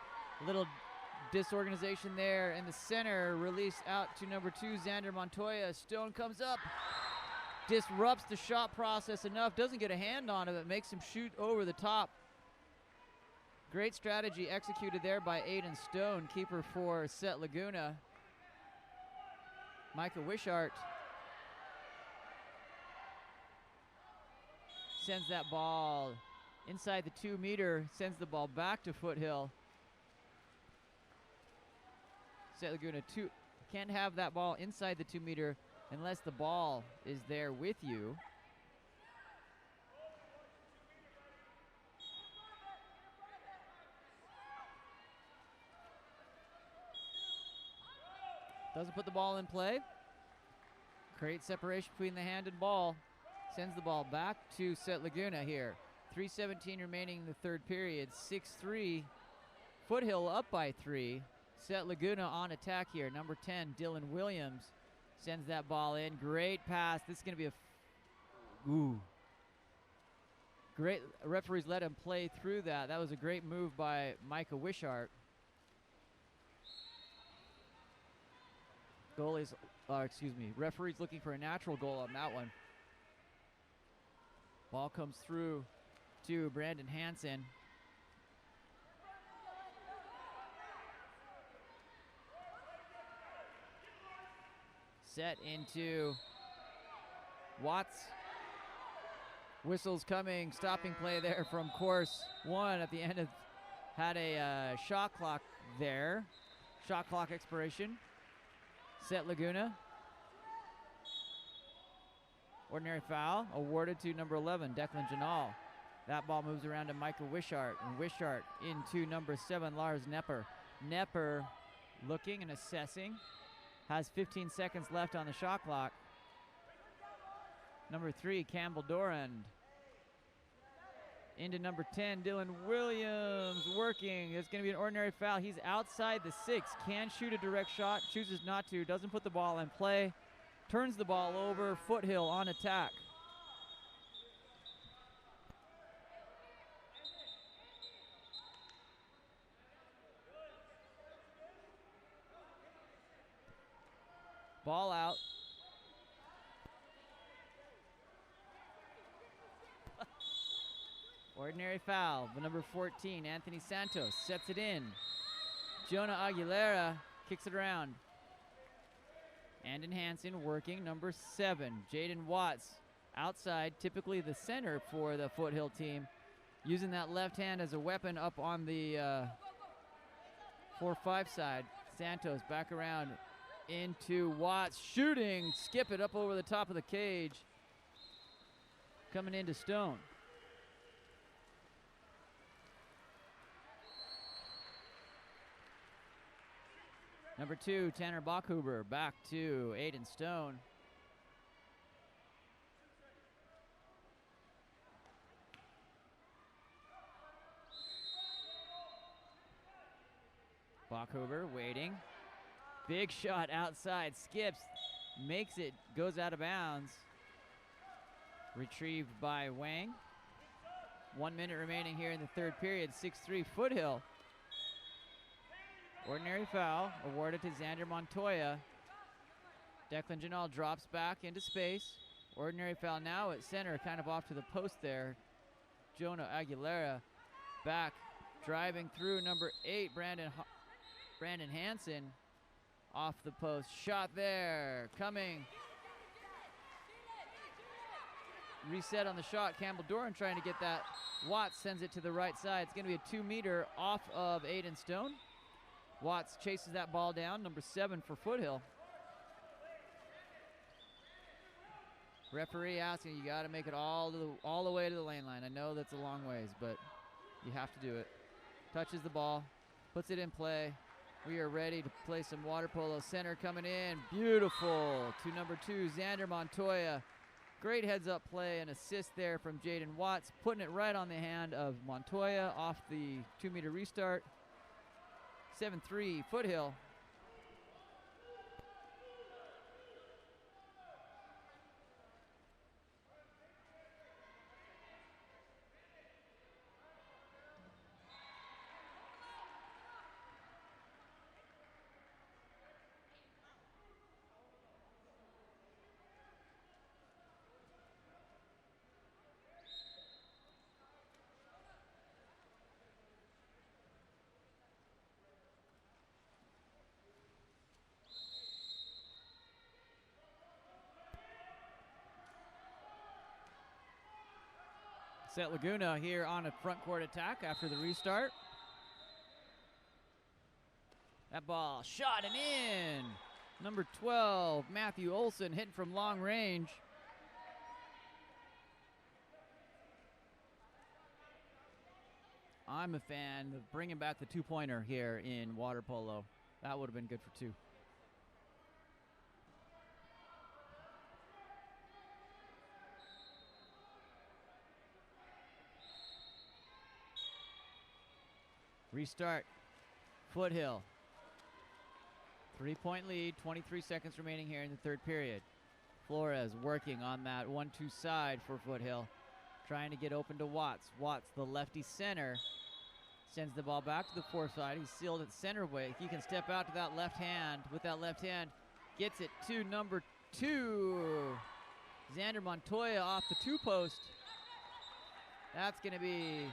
A little disorganization there in the center. Release out to number 2, Xander Montoya. Stone comes up. Disrupts the shot process enough. Doesn't get a hand on it, but makes him shoot over the top. Great strategy executed there by Aiden Stone, keeper for Set Laguna. Micah Wishart sends that ball inside the 2 meter, sends the ball back to Foothill. Set Laguna can't have that ball inside the 2 meter unless the ball is there with you. Doesn't put the ball in play. Creates separation between the hand and ball. Sends the ball back to Set Laguna here. 3:17 remaining in the third period. 6-3. Foothill up by 3. Set Laguna on attack here. Number 10, Dylan Williams, sends that ball in. Great pass. This is going to be great. Referees let him play through that. That was a great move by Micah Wishart. Referee's looking for a natural goal on that one. Ball comes through to Brandon Hansen. Set into Watts. Whistles coming, stopping play there from course 1 at the end of, had a shot clock there. Shot clock expiration. Set Laguna. Ordinary foul awarded to number 11, Declan Janal. That ball moves around to Michael Wishart, and Wishart into number 7, Lars Nepper. Nepper looking and assessing. Has 15 seconds left on the shot clock. Number 3, Campbell Dorand. Into number 10, Dylan Williams working. It's going to be an ordinary foul. He's outside the 6. Can shoot a direct shot. Chooses not to. Doesn't put the ball in play. Turns the ball over. Foothill on attack. Ball out. Ordinary foul. The number 14, Anthony Santos, sets it in. Jonah Aguilera kicks it around. Andon Hansen working, number 7, Jaden Watts. Outside, typically the center for the Foothill team. Using that left hand as a weapon up on the 4-5 side. Santos back around into Watts. Shooting, skip it up over the top of the cage. Coming into Stone. Number 2, Tanner Bachhuber, back to Aiden Stone. Bachhuber waiting. Big shot outside, skips, makes it, goes out of bounds. Retrieved by Wang. 1 minute remaining here in the third period, 6-3 Foothill. Ordinary foul awarded to Xander Montoya. Declan Janal drops back into space. Ordinary foul now at center, kind of off to the post there. Jonah Aguilera back, driving through number 8, Brandon Hansen off the post. Shot there, coming. Reset on the shot. Campbell Doran trying to get that. Watts sends it to the right side. It's going to be a 2-meter off of Aiden Stone. Watts chases that ball down, number 7 for Foothill. Referee asking, you got to make it all the way to the lane line. I know that's a long ways, but you have to do it. Touches the ball, puts it in play. We are ready to play some water polo. Center coming in, beautiful, to number 2, Xander Montoya. Great heads-up play and assist there from Jaden Watts, putting it right on the hand of Montoya off the 2-meter restart. 7-3 Foothill. Set Laguna here on a front court attack after the restart. That ball shot and in. Number 12, Matthew Olson, hitting from long range. I'm a fan of bringing back the 2-pointer here in water polo. That would have been good for 2. Restart, Foothill. 3-point lead, 23 seconds remaining here in the third period. Flores working on that 1-2 side for Foothill. Trying to get open to Watts. Watts, the lefty center, sends the ball back to the 4 side. He's sealed at center way. He can step out to that left hand. With that left hand, gets it to number 2. Xander Montoya off the 2-post. That's going to be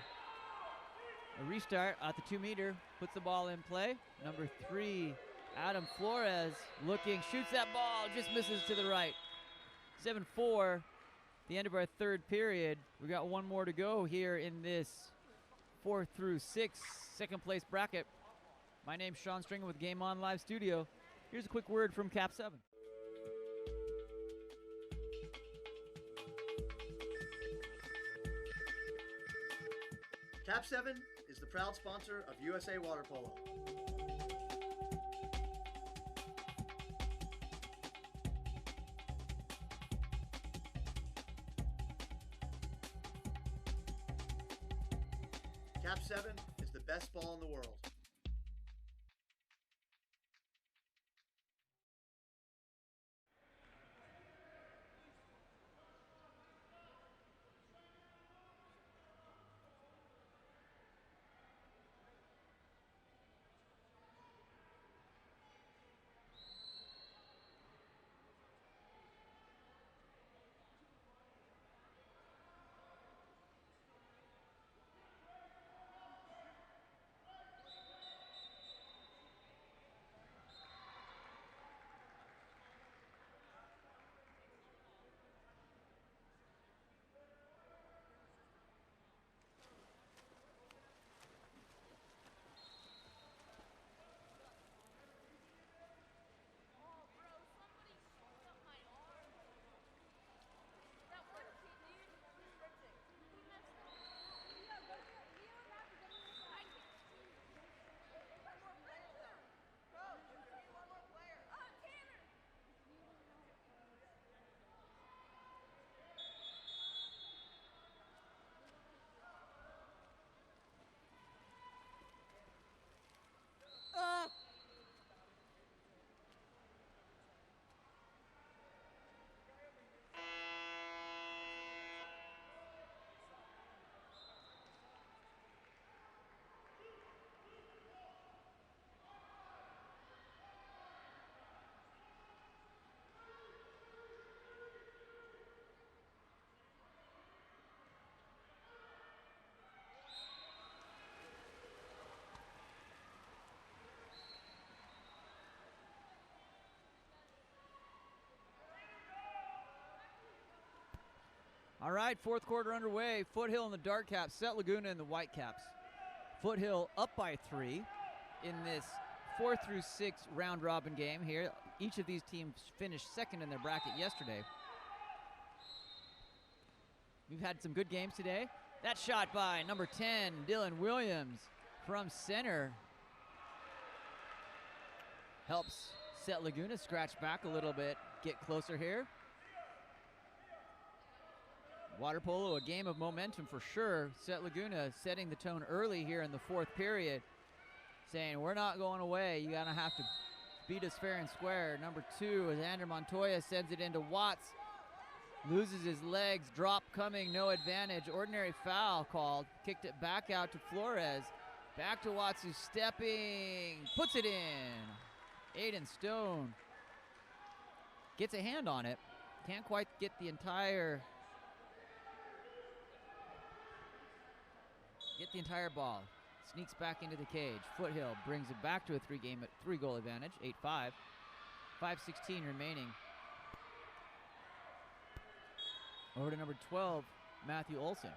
a restart at the 2-meter, puts the ball in play. Number 3, Adam Flores looking, shoots that ball, just misses to the right. 7-4, the end of our third period. We got one more to go here in this 4 through 6 second place bracket. My name's Sean Stringer with Game On Live Studio. Here's a quick word from KAP7. KAP7 is the proud sponsor of USA Water Polo. KAP7 is the best ball in the world. All right, fourth quarter underway. Foothill in the dark caps, Set Laguna in the white caps. Foothill up by 3 in this 4 through 6 round robin game here. Each of these teams finished second in their bracket yesterday. We've had some good games today. That shot by number 10, Dylan Williams from center. Helps Set Laguna scratch back a little bit, get closer here. Water polo, a game of momentum for sure. Set Laguna setting the tone early here in the fourth period, saying we're not going away. You're gonna have to beat us fair and square. Number 2 is Andrew Montoya, sends it into Watts. Loses his legs, drop coming, no advantage. Ordinary foul called, kicked it back out to Flores. Back to Watts, who's stepping, puts it in. Aiden Stone gets a hand on it. Can't quite get the entire ball. Sneaks back into the cage. Foothill brings it back to a 3-goal advantage, 8-5. 5:16 remaining. Over to number 12, Matthew Olson.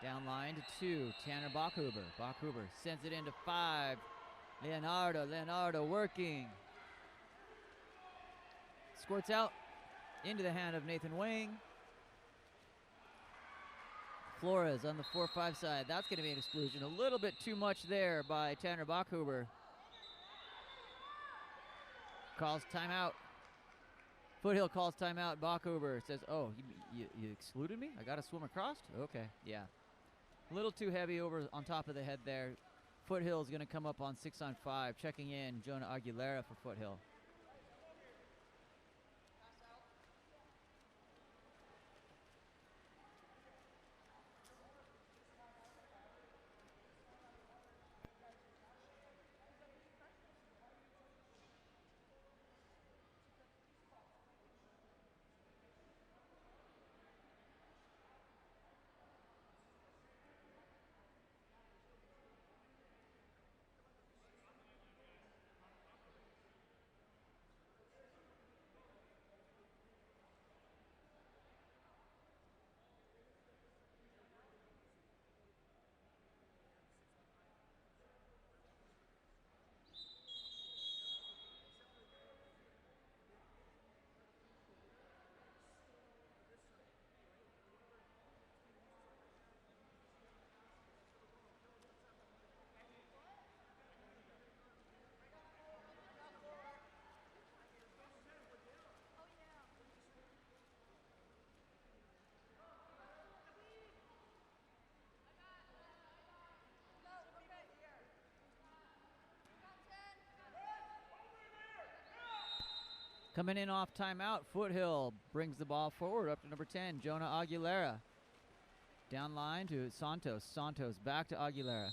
Down line to 2, Tanner Bachhuber. Bachhuber sends it into 5. Leonardo working. Squirts out into the hand of Nathan Wang. Flores on the 4-5 side. That's going to be an exclusion. A little bit too much there by Tanner Bachhuber. Calls timeout. Foothill calls timeout. Bachhuber says, oh, you excluded me? I got to swim across? Okay, yeah. A little too heavy over on top of the head there. Foothill is going to come up on 6-on-5. Checking in, Jonah Aguilera for Foothill. Coming in off timeout, Foothill brings the ball forward up to number 10, Jonah Aguilera. Down line to Santos. Santos back to Aguilera.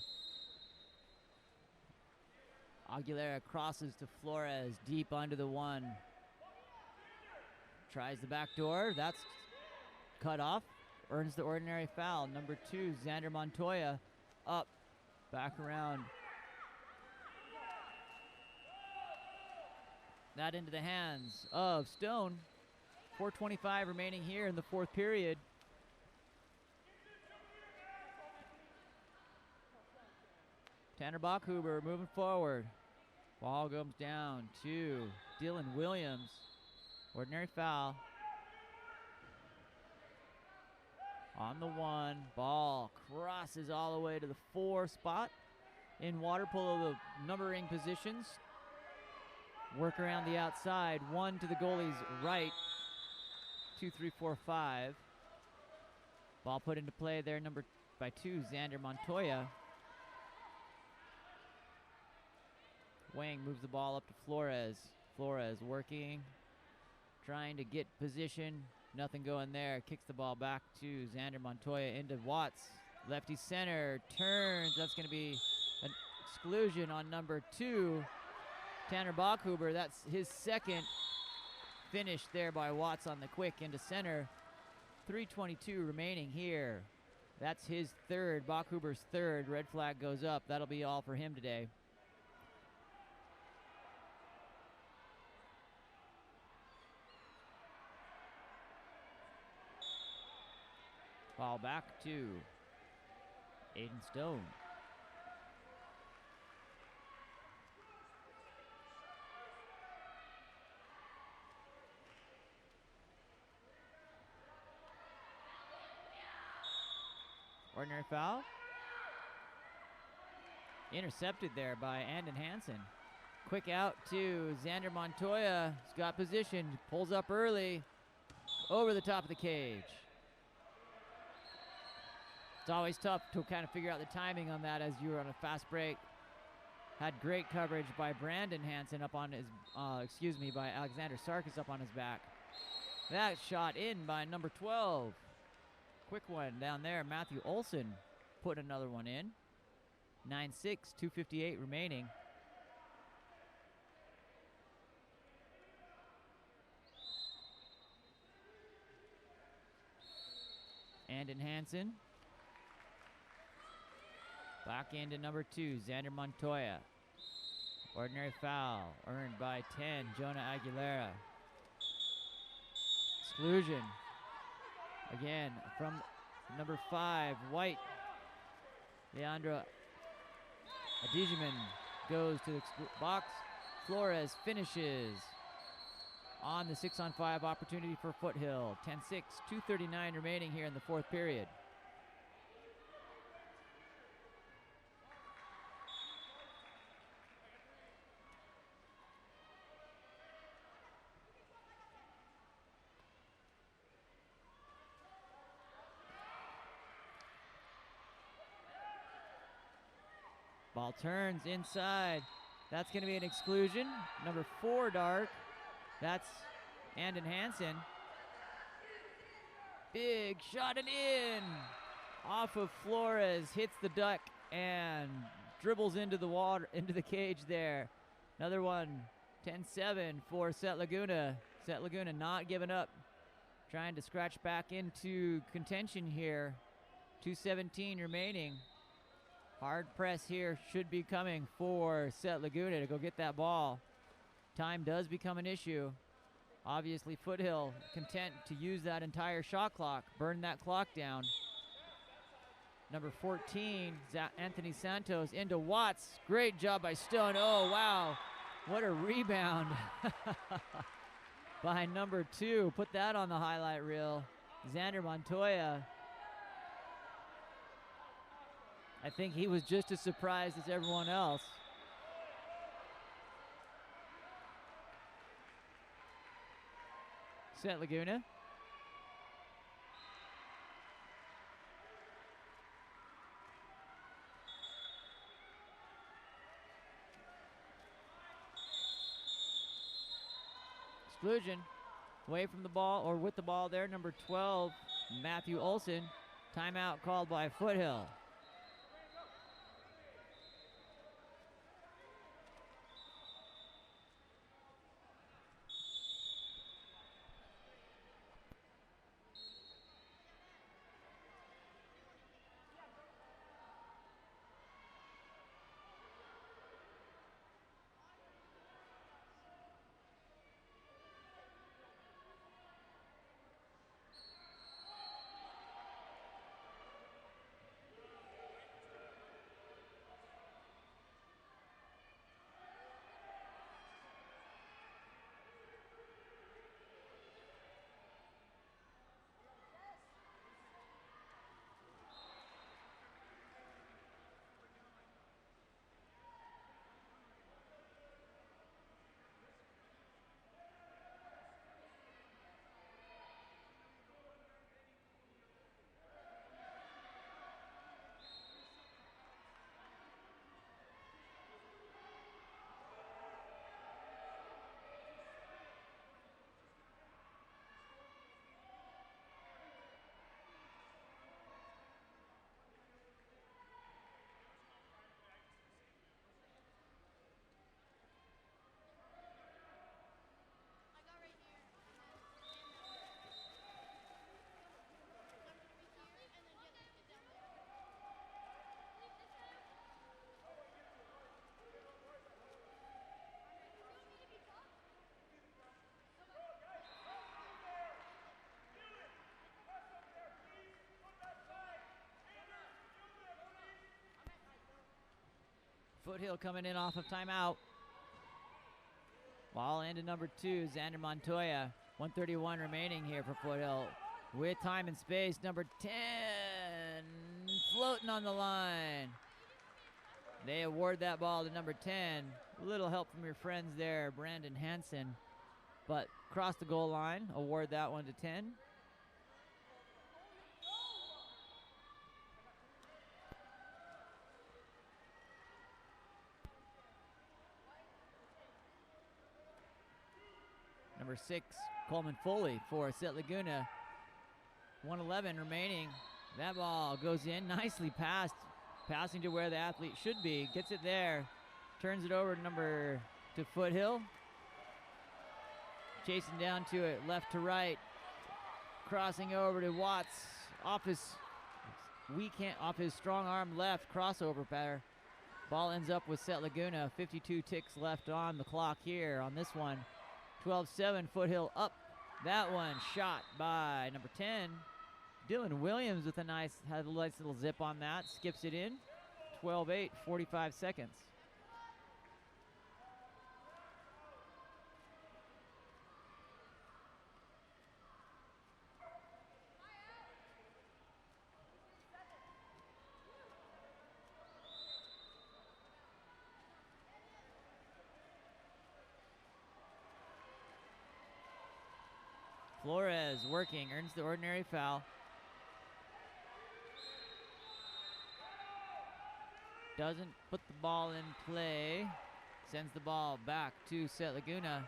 Aguilera crosses to Flores deep under the one. Tries the back door. That's cut off. Earns the ordinary foul. Number 2, Xander Montoya up. Back around. That into the hands of Stone. 4:25 remaining here in the fourth period. Tanner Bachhuber moving forward. Ball comes down to Dylan Williams. Ordinary foul. On the one, ball crosses all the way to the 4 spot. In water polo, the numbering positions work around the outside. 1 to the goalie's right. 2, 3, 4, 5. Ball put into play there, by 2, Xander Montoya. Wang moves the ball up to Flores. Flores working, trying to get position. Nothing going there. Kicks the ball back to Xander Montoya into Watts. Lefty center, turns. That's going to be an exclusion on number 2, Tanner Bachhuber. That's his second finish there by Watts on the quick into center. 3:22 remaining here. That's his third, Bachhuber's third. Red flag goes up. That'll be all for him today. Ball back to Aiden Stone. Ordinary foul. Intercepted there by Andon Hansen. Quick out to Xander Montoya. He's got position, pulls up early, over the top of the cage. It's always tough to kind of figure out the timing on that as you were on a fast break. Had great coverage by Brandon Hansen up on his, by Alexander Sarkis up on his back. That shot in by number 12. Quick one down there. Matthew Olson put another one in. 9-6, 2:58 remaining. Andon Hansen. Back into number 2, Xander Montoya. Ordinary foul earned by 10, Jonah Aguilera. Exclusion. Again from number 5, White. Leandra Adijiman goes to the box. Flores finishes on the 6-on-5 opportunity for Foothill. 10-6, 2:39 remaining here in the fourth period. Ball turns inside. That's going to be an exclusion. Number 4, Dark. That's Andon Hansen. Big shot and in. Off of Flores, hits the duck and dribbles into the water, into the cage there. Another one, 10-7 for Set Laguna. Set Laguna not giving up. Trying to scratch back into contention here. 2:17 remaining. Hard press here should be coming for Set Laguna to go get that ball. Time does become an issue. Obviously, Foothill content to use that entire shot clock, burn that clock down. Number 14, Anthony Santos into Watts. Great job by Stone. Oh, wow. What a rebound by number 2. Put that on the highlight reel. Xander Montoya. I think he was just as surprised as everyone else. Set Laguna. exclusion. Away from the ball, or with the ball there, number 12, Matthew Olson. Timeout called by Foothill. Foothill coming in off of timeout. Ball into number 2, Xander Montoya. 1:31 remaining here for Foothill. With time and space, number 10 floating on the line. They award that ball to number 10. A little help from your friends there, Brandon Hansen. But cross the goal line, award that one to 10. Number 6, Coleman Foley for Set Laguna. 1:11 remaining. That ball goes in, nicely passed. Passing to where the athlete should be. Gets it there. Turns it over to Foothill. Chasing down to it, left to right. Crossing over to Watts. Off his strong arm left crossover pattern. Ball ends up with Set Laguna. 52 ticks left on the clock here on this one. 12-7, Foothill up. That one shot by number 10. Dylan Williams with had a nice little zip on that. Skips it in. 12-8, 45 seconds. Flores working, earns the ordinary foul. Doesn't put the ball in play. Sends the ball back to Set Laguna.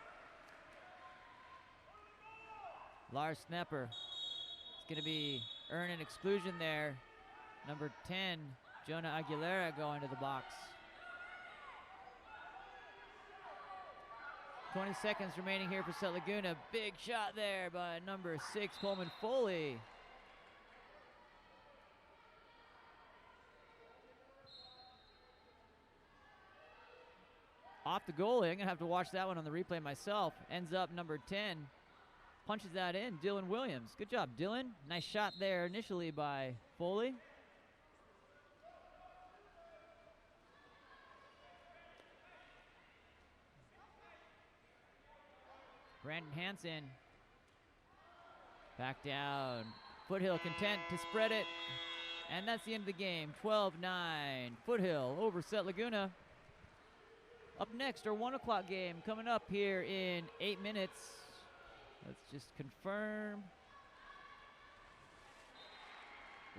Lars Snepper. It's going to be earn an exclusion there. Number 10, Jonah Aguilera going to the box. 20 seconds remaining here for Set Laguna. Big shot there by number 6, Coleman Foley. Off the goalie. I'm going to have to watch that one on the replay myself. Ends up number 10. Punches that in. Dylan Williams. Good job, Dylan. Nice shot there initially by Foley. Brandon Hansen. Back down. Foothill content to spread it. And that's the end of the game. 12-9. Foothill over Set Laguna. Up next, our 1 o'clock game coming up here in 8 minutes. Let's just confirm.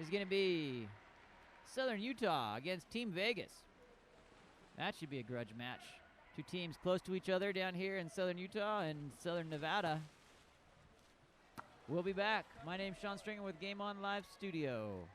Is going to be Southern Utah against Team Vegas. That should be a grudge match. Two teams close to each other down here in southern Utah and southern Nevada. We'll be back. My name's Sean Stringer with Game On Live Studio.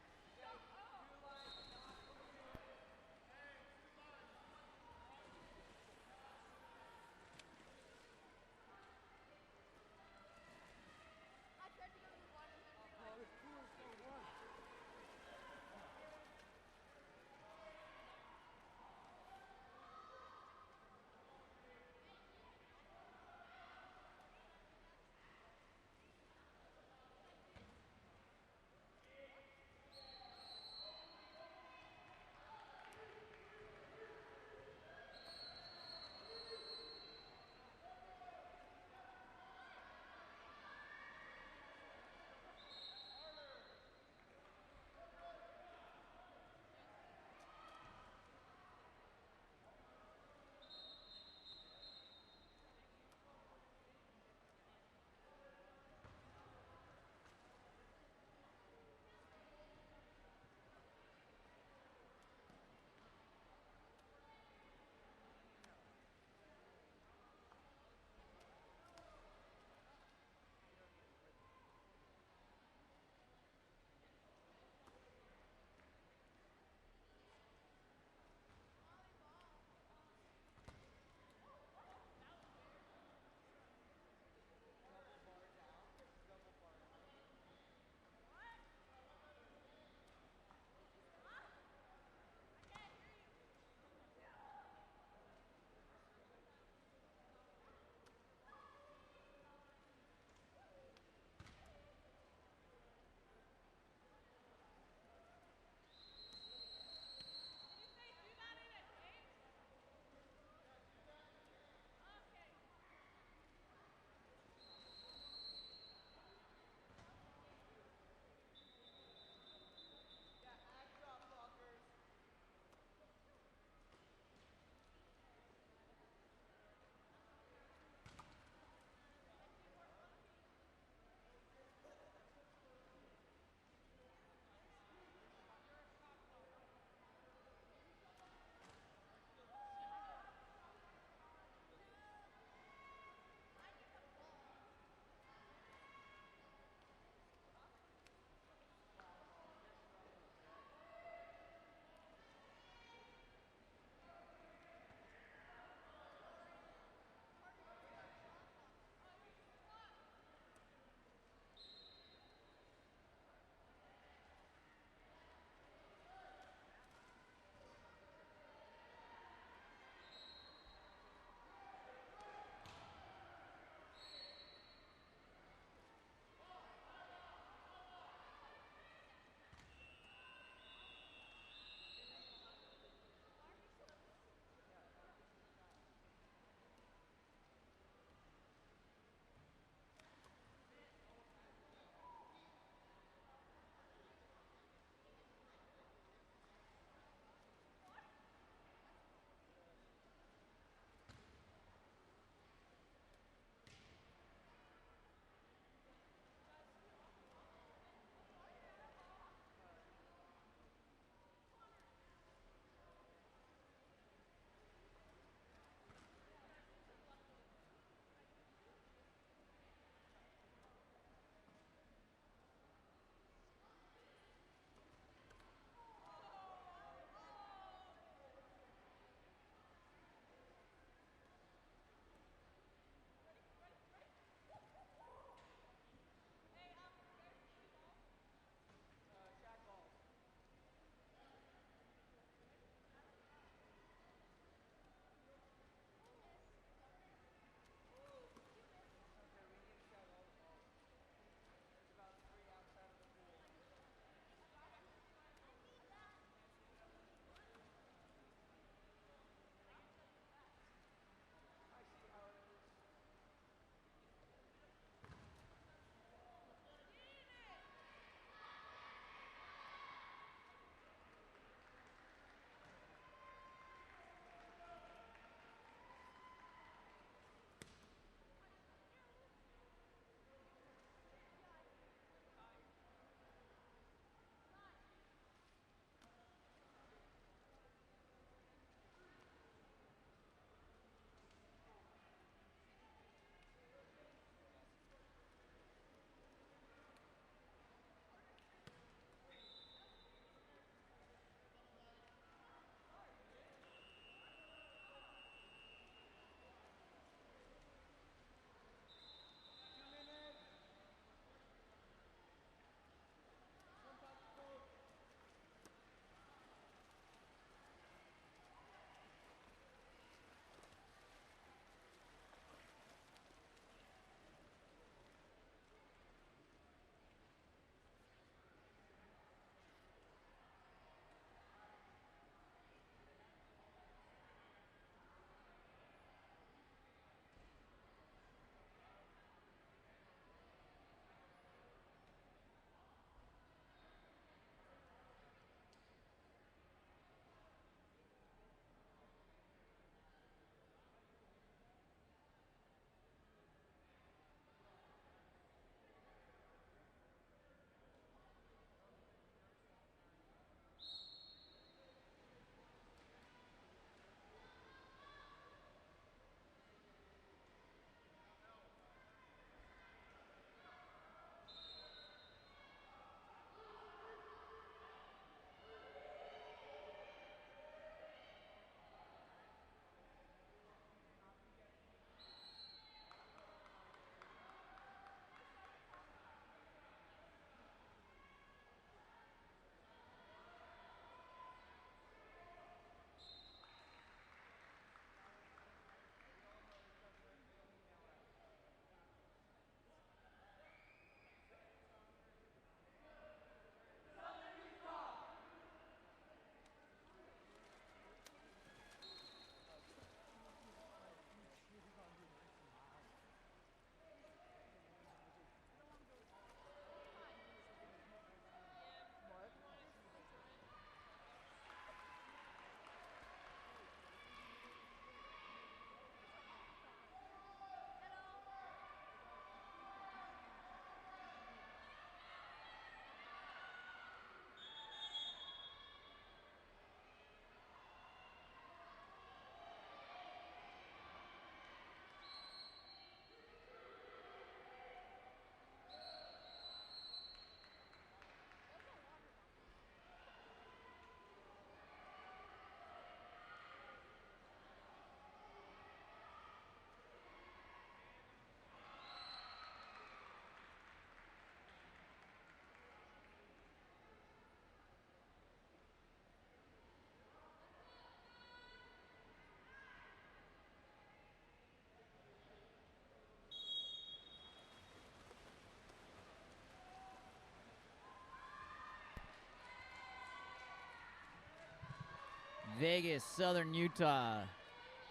Vegas, Southern Utah.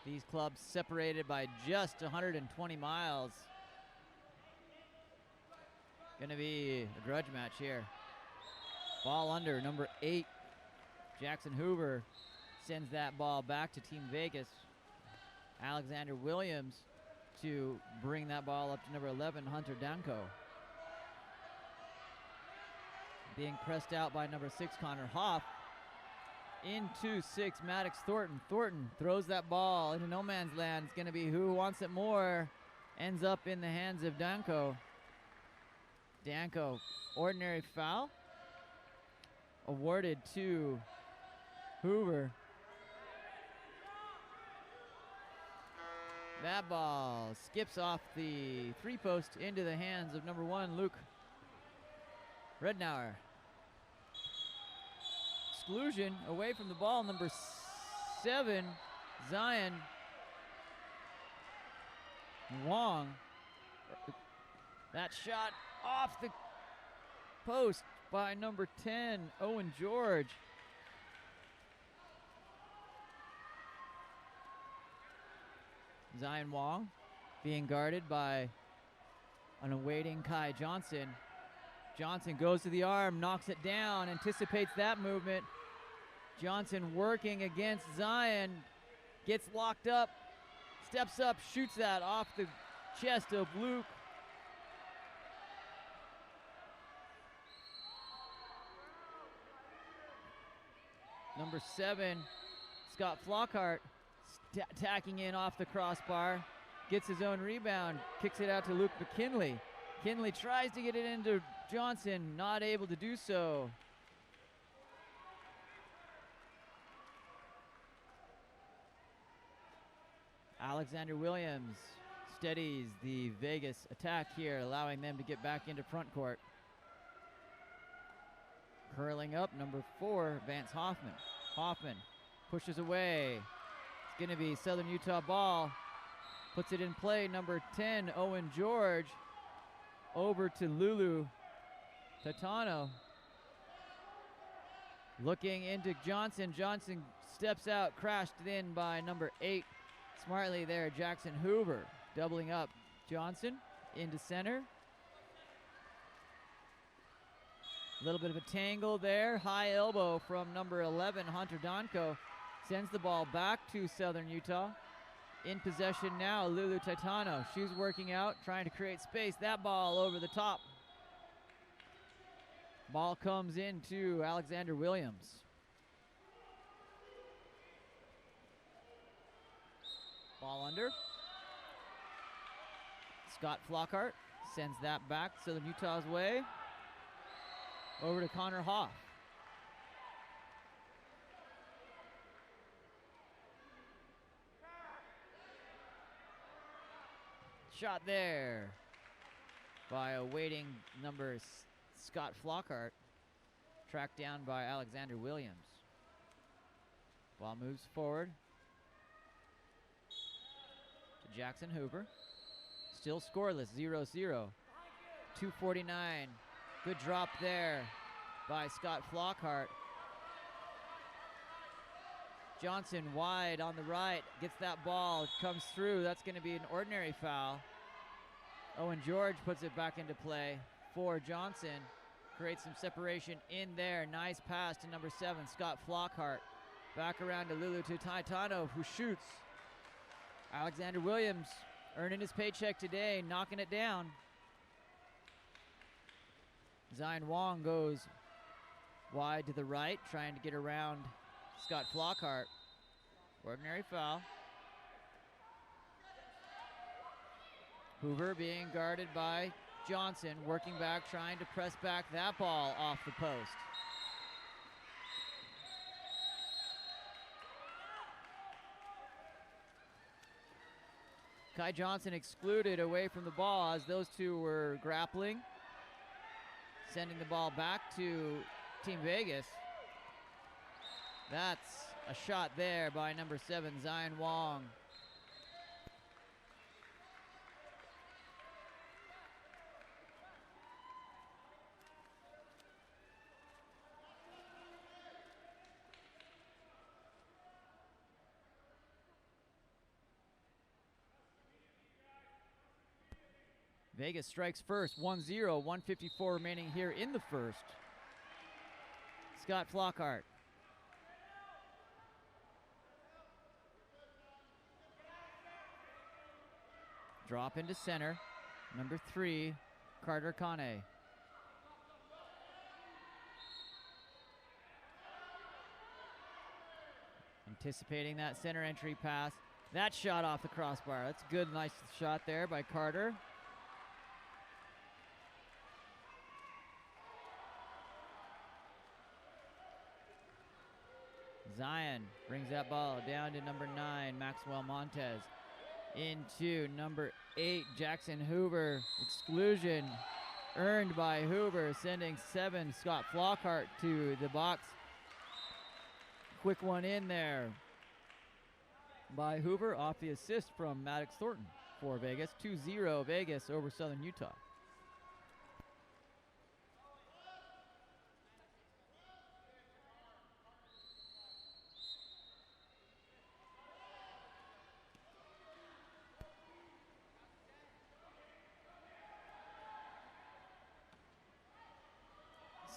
These clubs separated by just 120 miles. Gonna be a grudge match here. Ball under, number 8. Jackson Hoover sends that ball back to Team Vegas. Alexander Williams to bring that ball up to number 11, Hunter Danko. Being pressed out by number 6, Connor Hoff. Into 6, Maddox Thornton. Thornton throws that ball into no man's land. It's going to be who wants it more. Ends up in the hands of Danko. Danko, ordinary foul. Awarded to Hoover. That ball skips off the 3-post into the hands of number 1, Luke Rednauer. Exclusion away from the ball, number 7, Zion Wong. That shot off the post by number 10, Owen George. Zion Wong being guarded by an awaiting Kai Johnson. Johnson goes to the arm, knocks it down, anticipates that movement. Johnson working against Zion, gets locked up, steps up, shoots that off the chest of Luke. Number 7, Scott Flockhart, tacking in off the crossbar, gets his own rebound, kicks it out to Luke McKinley. McKinley tries to get it into Johnson, not able to do so. Alexander Williams steadies the Vegas attack here, allowing them to get back into front court. Curling up, number 4, Vance Hoffman. Hoffman pushes away. It's going to be Southern Utah ball. Puts it in play, number 10, Owen George. Over to Lulu Titano. Looking into Johnson. Johnson steps out, crashed in by number 8. Smartly there, Jackson Hoover. Doubling up Johnson into center. A little bit of a tangle there. High elbow from number 11, Hunter Danko. Sends the ball back to Southern Utah. In possession now, Lulu Titano. She's working out, trying to create space. That ball over the top. Ball comes into Alexander Williams. Ball under. Scott Flockhart sends that back Southern Utah's way. Over to Connor Hoff. Shot there by a waiting number Scott Flockhart. Tracked down by Alexander Williams. Ball moves forward to Jackson Hoover. Still scoreless, 0-0. 2:49. Good drop there by Scott Flockhart. Johnson wide on the right, gets that ball, comes through. That's going to be an ordinary foul. Owen George puts it back into play for Johnson. Creates some separation in there. Nice pass to number 7, Scott Flockhart. Back around to Lulu Titano, who shoots. Alexander Williams earning his paycheck today, knocking it down. Zion Wong goes wide to the right, trying to get around Scott Flockhart. Ordinary foul. Hoover being guarded by Johnson, working back, trying to press back that ball off the post. Kai Johnson excluded away from the ball as those two were grappling. Sending the ball back to Team Vegas. That's a shot there by number 7, Zion Wong. Vegas strikes first, 1-0, 1:54 remaining here in the first. Scott Flockhart. Drop into center. Number 3, Carter Kane. Anticipating that center entry pass. That shot off the crossbar. That's a good, nice shot there by Carter. Zion brings that ball down to number 9, Maxwell Montez. Into number 8, Jackson Hoover. Exclusion earned by Hoover, sending 7, Scott Flockhart to the box. Quick one in there by Hoover off the assist from Maddox Thornton for Vegas. 2-0 Vegas over Southern Utah.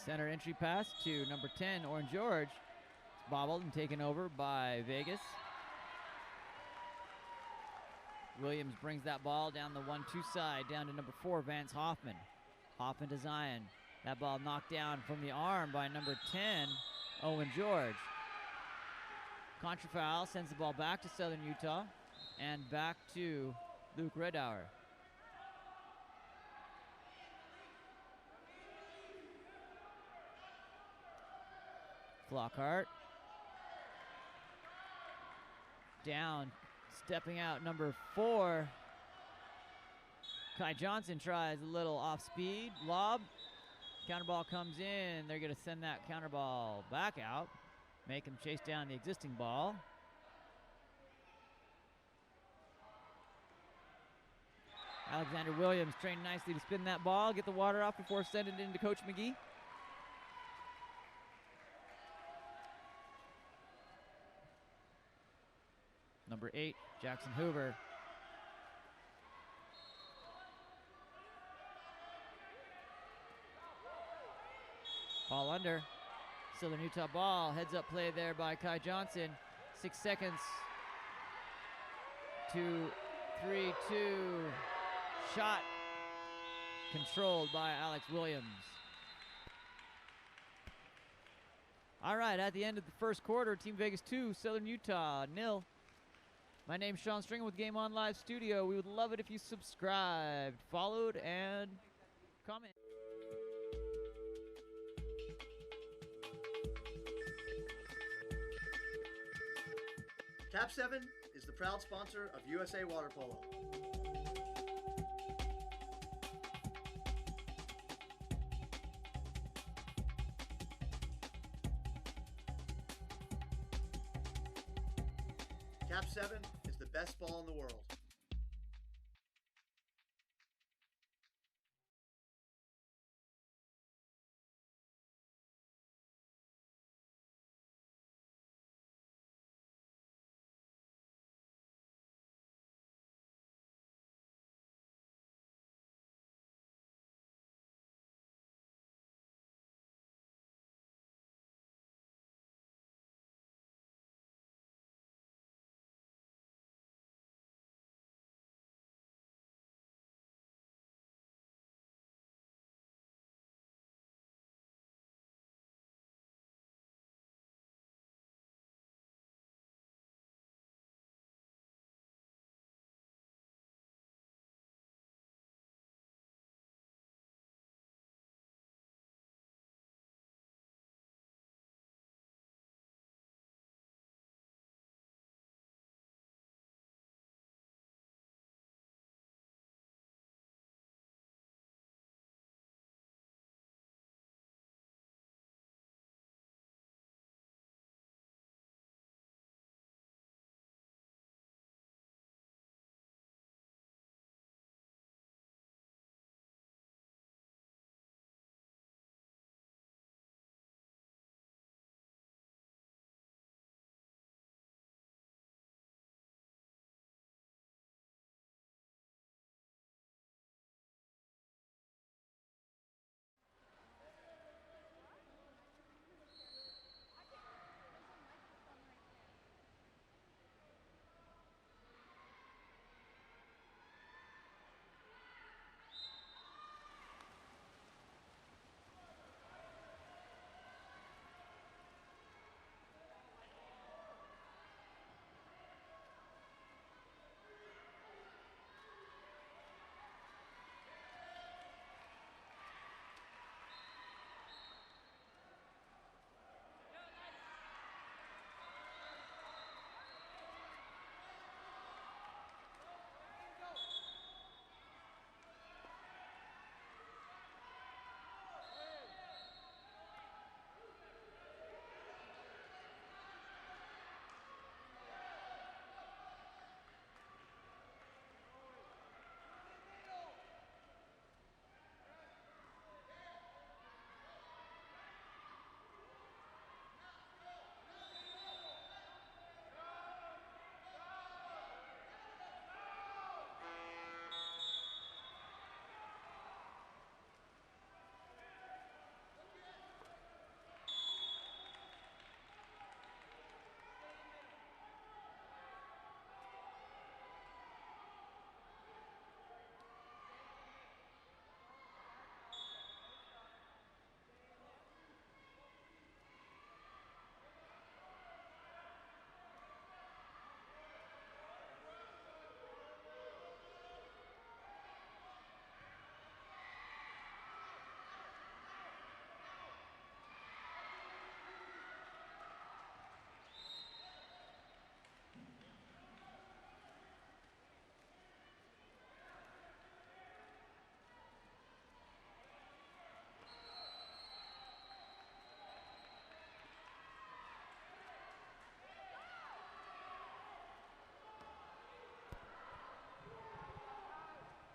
Center entry pass to number 10, Orange George. It's bobbled and taken over by Vegas. Williams brings that ball down the 1-2 side, down to number 4, Vance Hoffman. Hoffman to Zion. That ball knocked down from the arm by number 10, Owen George. Contra foul sends the ball back to Southern Utah and back to Luke Redauer. Flockhart. Down, stepping out, number 4. Kai Johnson tries a little off-speed lob. Counter ball comes in. They're going to send that counter ball back out. Make him chase down the existing ball. Alexander Williams trained nicely to spin that ball, get the water off before sending it into Coach McGee. Number 8, Jackson Hoover. Ball under. Southern Utah ball. Heads up play there by Kai Johnson. 6 seconds. 2, 3, 2. Shot controlled by Alex Williams. All right, at the end of the first quarter, Team Vegas 2, Southern Utah 0. My name's Sean Stringer with Game On Live Studio. We would love it if you subscribed, followed, and comment. KAP7 is the proud sponsor of USA Water Polo. KAP7 is the best ball in the world.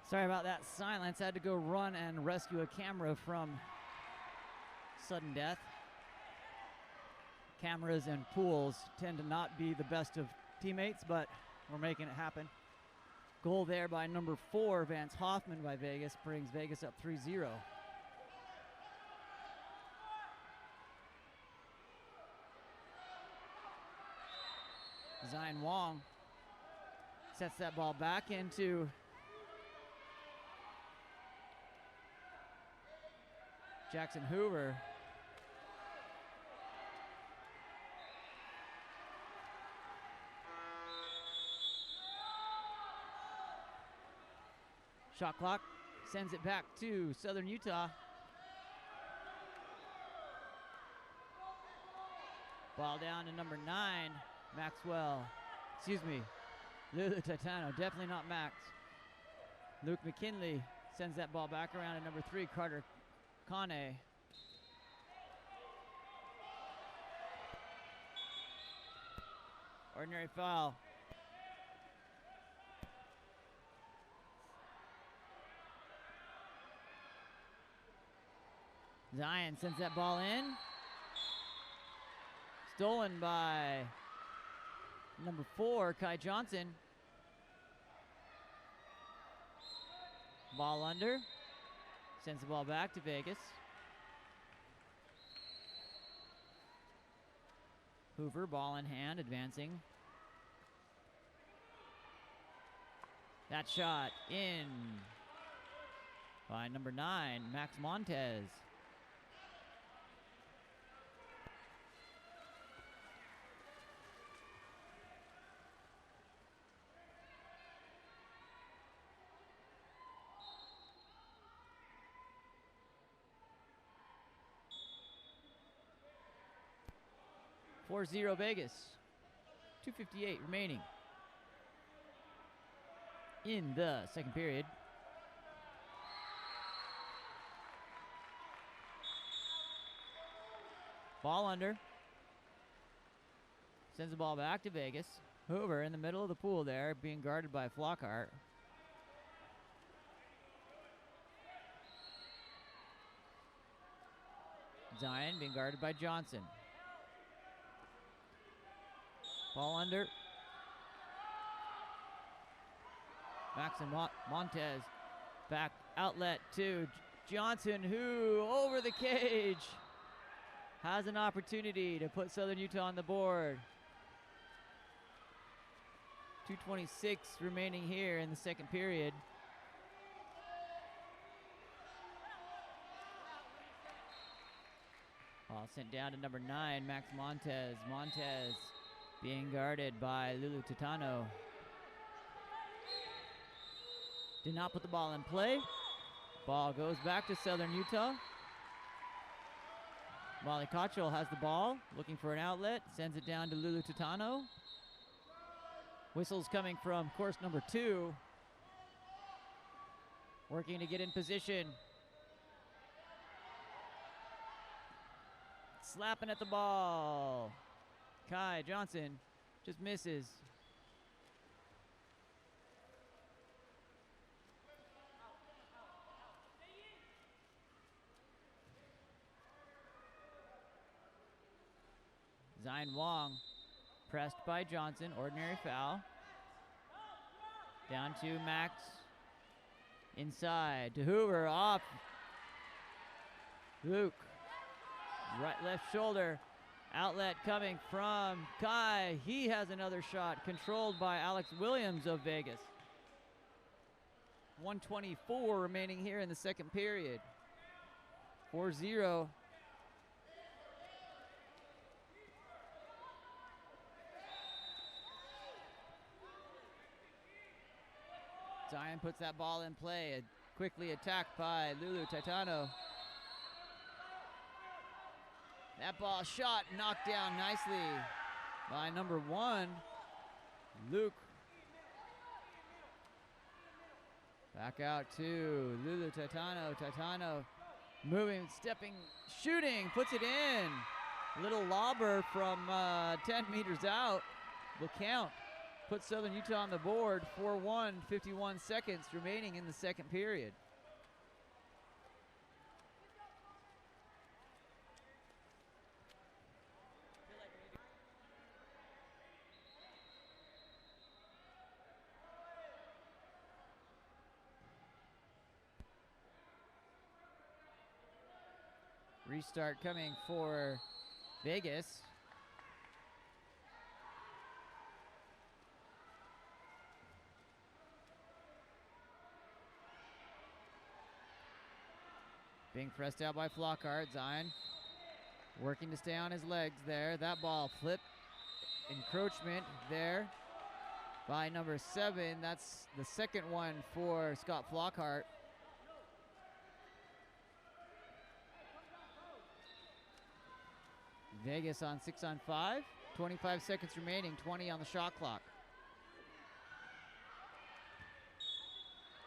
Sorry about that silence. Had to go run and rescue a camera from sudden death. Cameras and pools tend to not be the best of teammates, but we're making it happen. Goal there by number 4, Vance Hoffman by Vegas, brings Vegas up 3-0. Zion Wong sets that ball back into Jackson Hoover. Shot clock sends it back to Southern Utah. Ball down to number 9, Maxwell. Excuse me, Lulu Titano, definitely not Max. Luke McKinley sends that ball back around to number 3, Carter Kane. Ordinary foul. Zion sends that ball in. Stolen by number 4, Kai Johnson. Ball under. Sends the ball back to Vegas. Hoover, ball in hand, advancing. That shot in by number 9, Max Montez. (4-0) Vegas. 2:58 remaining in the second period. Ball under. Sends the ball back to Vegas. Hoover in the middle of the pool there, being guarded by Flockhart. Zion being guarded by Johnson. Ball under. Maxon Montez back outlet to Johnson, who over the cage has an opportunity to put Southern Utah on the board. 2:26 remaining here in the second period. Ball sent down to number 9, Max Montez. Montez being guarded by Lulu Titano. Did not put the ball in play. Ball goes back to Southern Utah. Molly Cottrell has the ball, looking for an outlet, sends it down to Lulu Titano. Whistles coming from course number 2. Working to get in position. Slapping at the ball. Kai Johnson just misses. Zion Wong pressed by Johnson, ordinary foul. Down to Max. Inside to Hoover, off. Luke, right left shoulder. Outlet coming from Kai. He has another shot controlled by Alex Williams of Vegas. 1:24 remaining here in the second period. 4-0. Zion puts that ball in play. Quickly attacked by Lulu Titano. That ball shot, knocked down nicely by number 1, Luke. Back out to Lulu Titano. Titano moving, stepping, shooting, puts it in. Little lobber from 10 meters out will count. put Southern Utah on the board. 4-1, 51 seconds remaining in the second period. Restart coming for Vegas. Being pressed out by Flockhart. Zion working to stay on his legs there. That ball flip. Encroachment there by number 7. That's the second one for Scott Flockhart. Vegas on 6-on-5. 25 seconds remaining. 20 on the shot clock.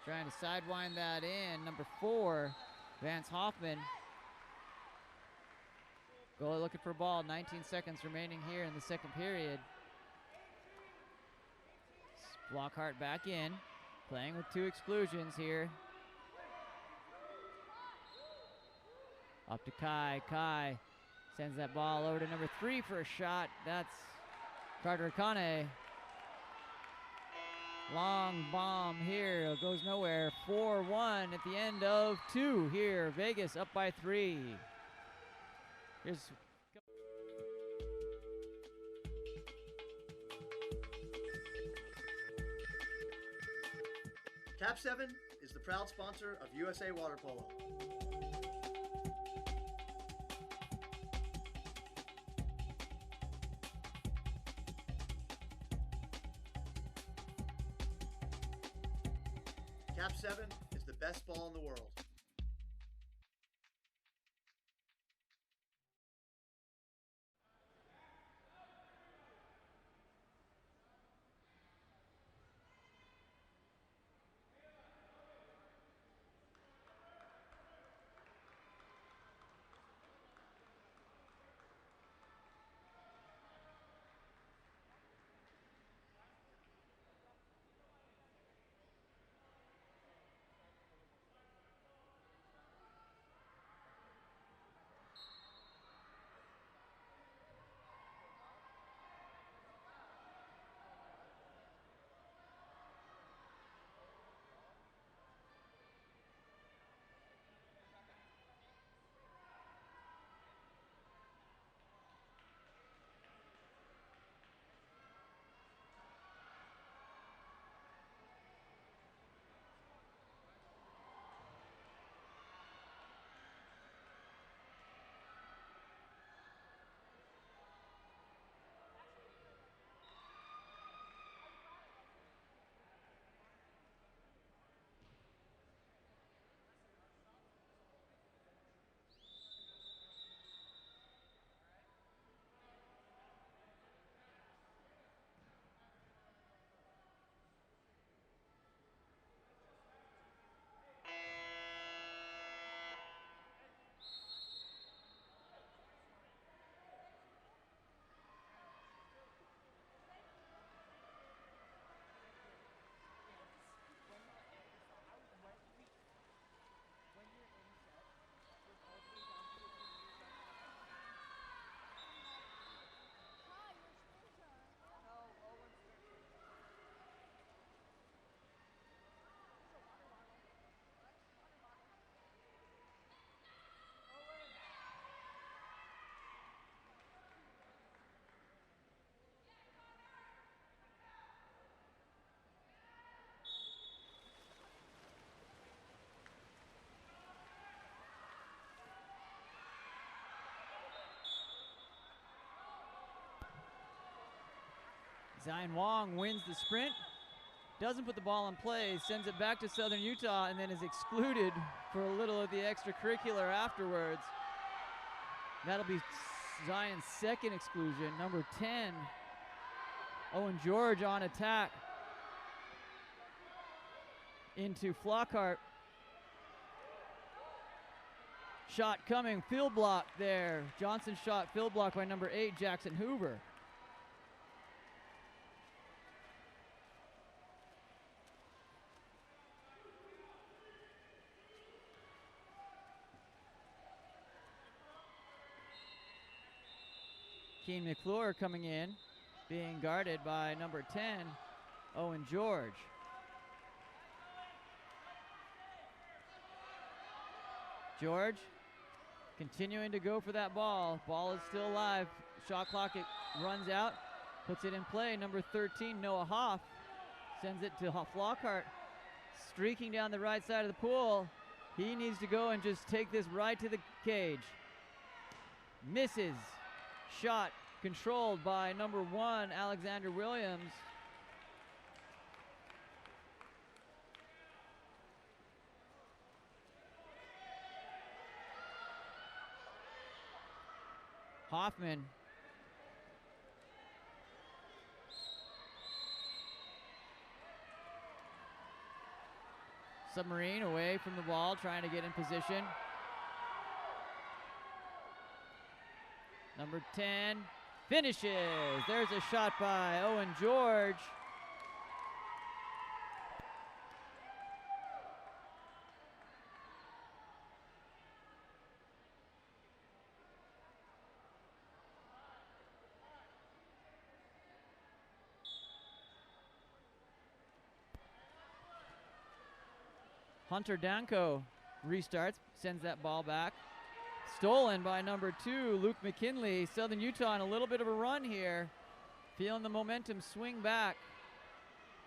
Trying to sidewind that in. Number 4, Vance Hoffman. Goalie looking for a ball. 19 seconds remaining here in the second period. Flockhart back in. Playing with 2 exclusions here. Up to Kai. Kai sends that ball over to number 3 for a shot. That's Carter Kane. Long bomb here. It goes nowhere. 4-1 at the end of 2 here. Vegas up by 3. Here's KAP7 is the proud sponsor of USA Water Polo. KAP7 is the best ball in the world. Zion Wong wins the sprint, doesn't put the ball in play, sends it back to Southern Utah, and then is excluded for a little of the extracurricular afterwards. That'll be Zion's second exclusion. Number 10, Owen George on attack into Flockhart. Shot coming, field block there. Johnson shot, field block by number 8, Jackson Hoover. Joaquin McClure coming in, being guarded by number 10, Owen George. George continuing to go for that ball. Ball is still alive. Shot clock, it runs out. Puts it in play. Number 13, Noah Hoff, sends it to Flockhart. Streaking down the right side of the pool. He needs to go and just take this right to the cage. Misses. Shot controlled by number 1, Alexander Williams. Hoffman. Submarine away from the ball, trying to get in position. Number 10 finishes. There's a shot by Owen George. Hunter Danko restarts, sends that ball back. Stolen by number 2, Luke McKinley. Southern Utah in a little bit of a run here. Feeling the momentum swing back.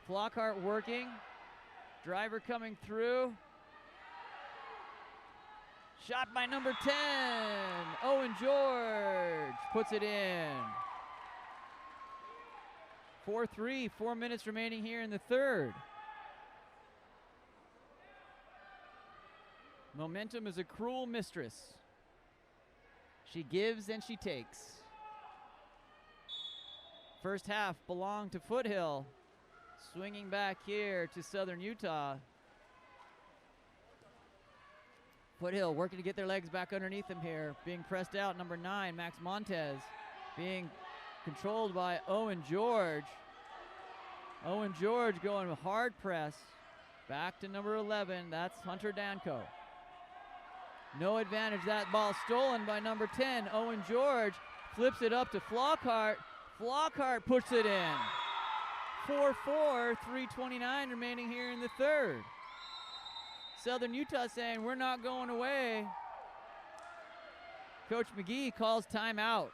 Flockhart working. Driver coming through. Shot by number 10, Owen George puts it in. 4-3, 4 minutes remaining here in the third. Momentum is a cruel mistress. She gives and she takes. First half belonged to Foothill. Swinging back here to Southern Utah. Foothill working to get their legs back underneath them here. Being pressed out, number 9, Max Montez. Being controlled by Owen George. Owen George going with hard press. Back to number 11, that's Hunter Danko. No advantage, that ball stolen by number 10, Owen George. Flips it up to Flockhart. Flockhart puts it in. 4-4, 3:29 remaining here in the third. Southern Utah saying, we're not going away. Coach McGee calls timeout.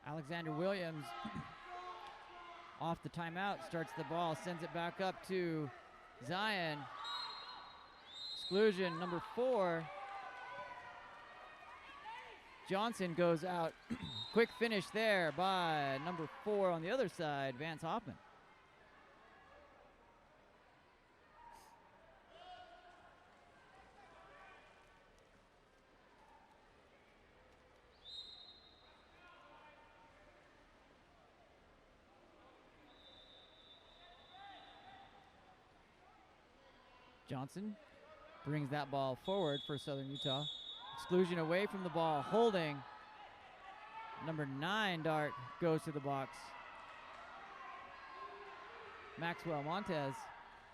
Alexander Williams off the timeout, starts the ball, sends it back up to Zion. Exclusion number 4. Johnson goes out. Quick finish there by number 4 on the other side, Vance Hoffman. Johnson brings that ball forward for Southern Utah. Exclusion away from the ball, holding. Number 9, Dart, goes to the box. Maxwell Montez.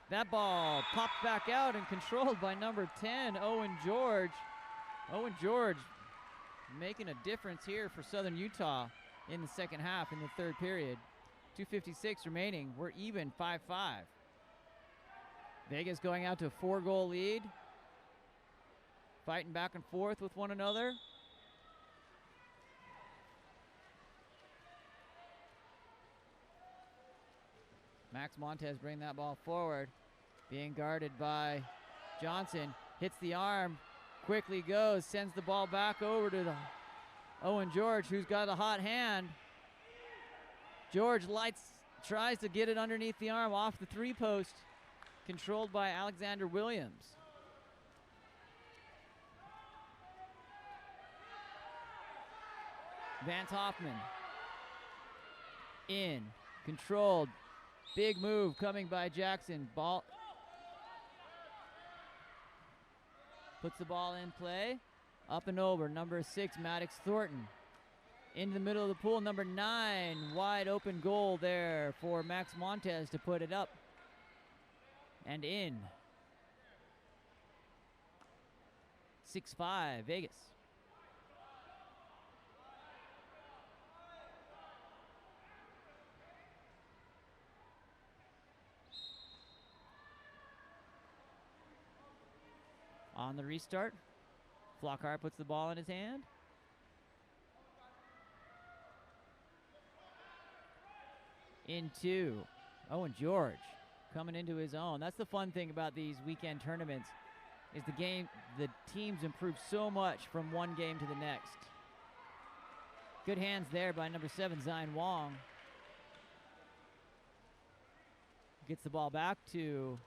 That ball popped back out and controlled by number 10, Owen George. Owen George making a difference here for Southern Utah in the second half, in the third period. 2:56 remaining. We're even 5-5. Vegas going out to a 4-goal lead. Fighting back and forth with one another. Max Montez bring that ball forward. Being guarded by Johnson. Hits the arm. Quickly goes. Sends the ball back over to the Owen George, who's got a hot hand. George tries to get it underneath the arm off the 3-post. Controlled by Alexander Williams. Vance Hoffman. In. Controlled. Big move coming by Jackson. Ball. Puts the ball in play. Up and over. Number 6, Maddox Thornton. Into the middle of the pool. Number 9, wide open goal there for Max Montez to put it up. And in. 6-5, Vegas. On the restart, Flockhart puts the ball in his hand. Into Owen George coming into his own. That's the fun thing about these weekend tournaments, is the teams improve so much from one game to the next. Good hands there by number 7, Zion Wong. Gets the ball back to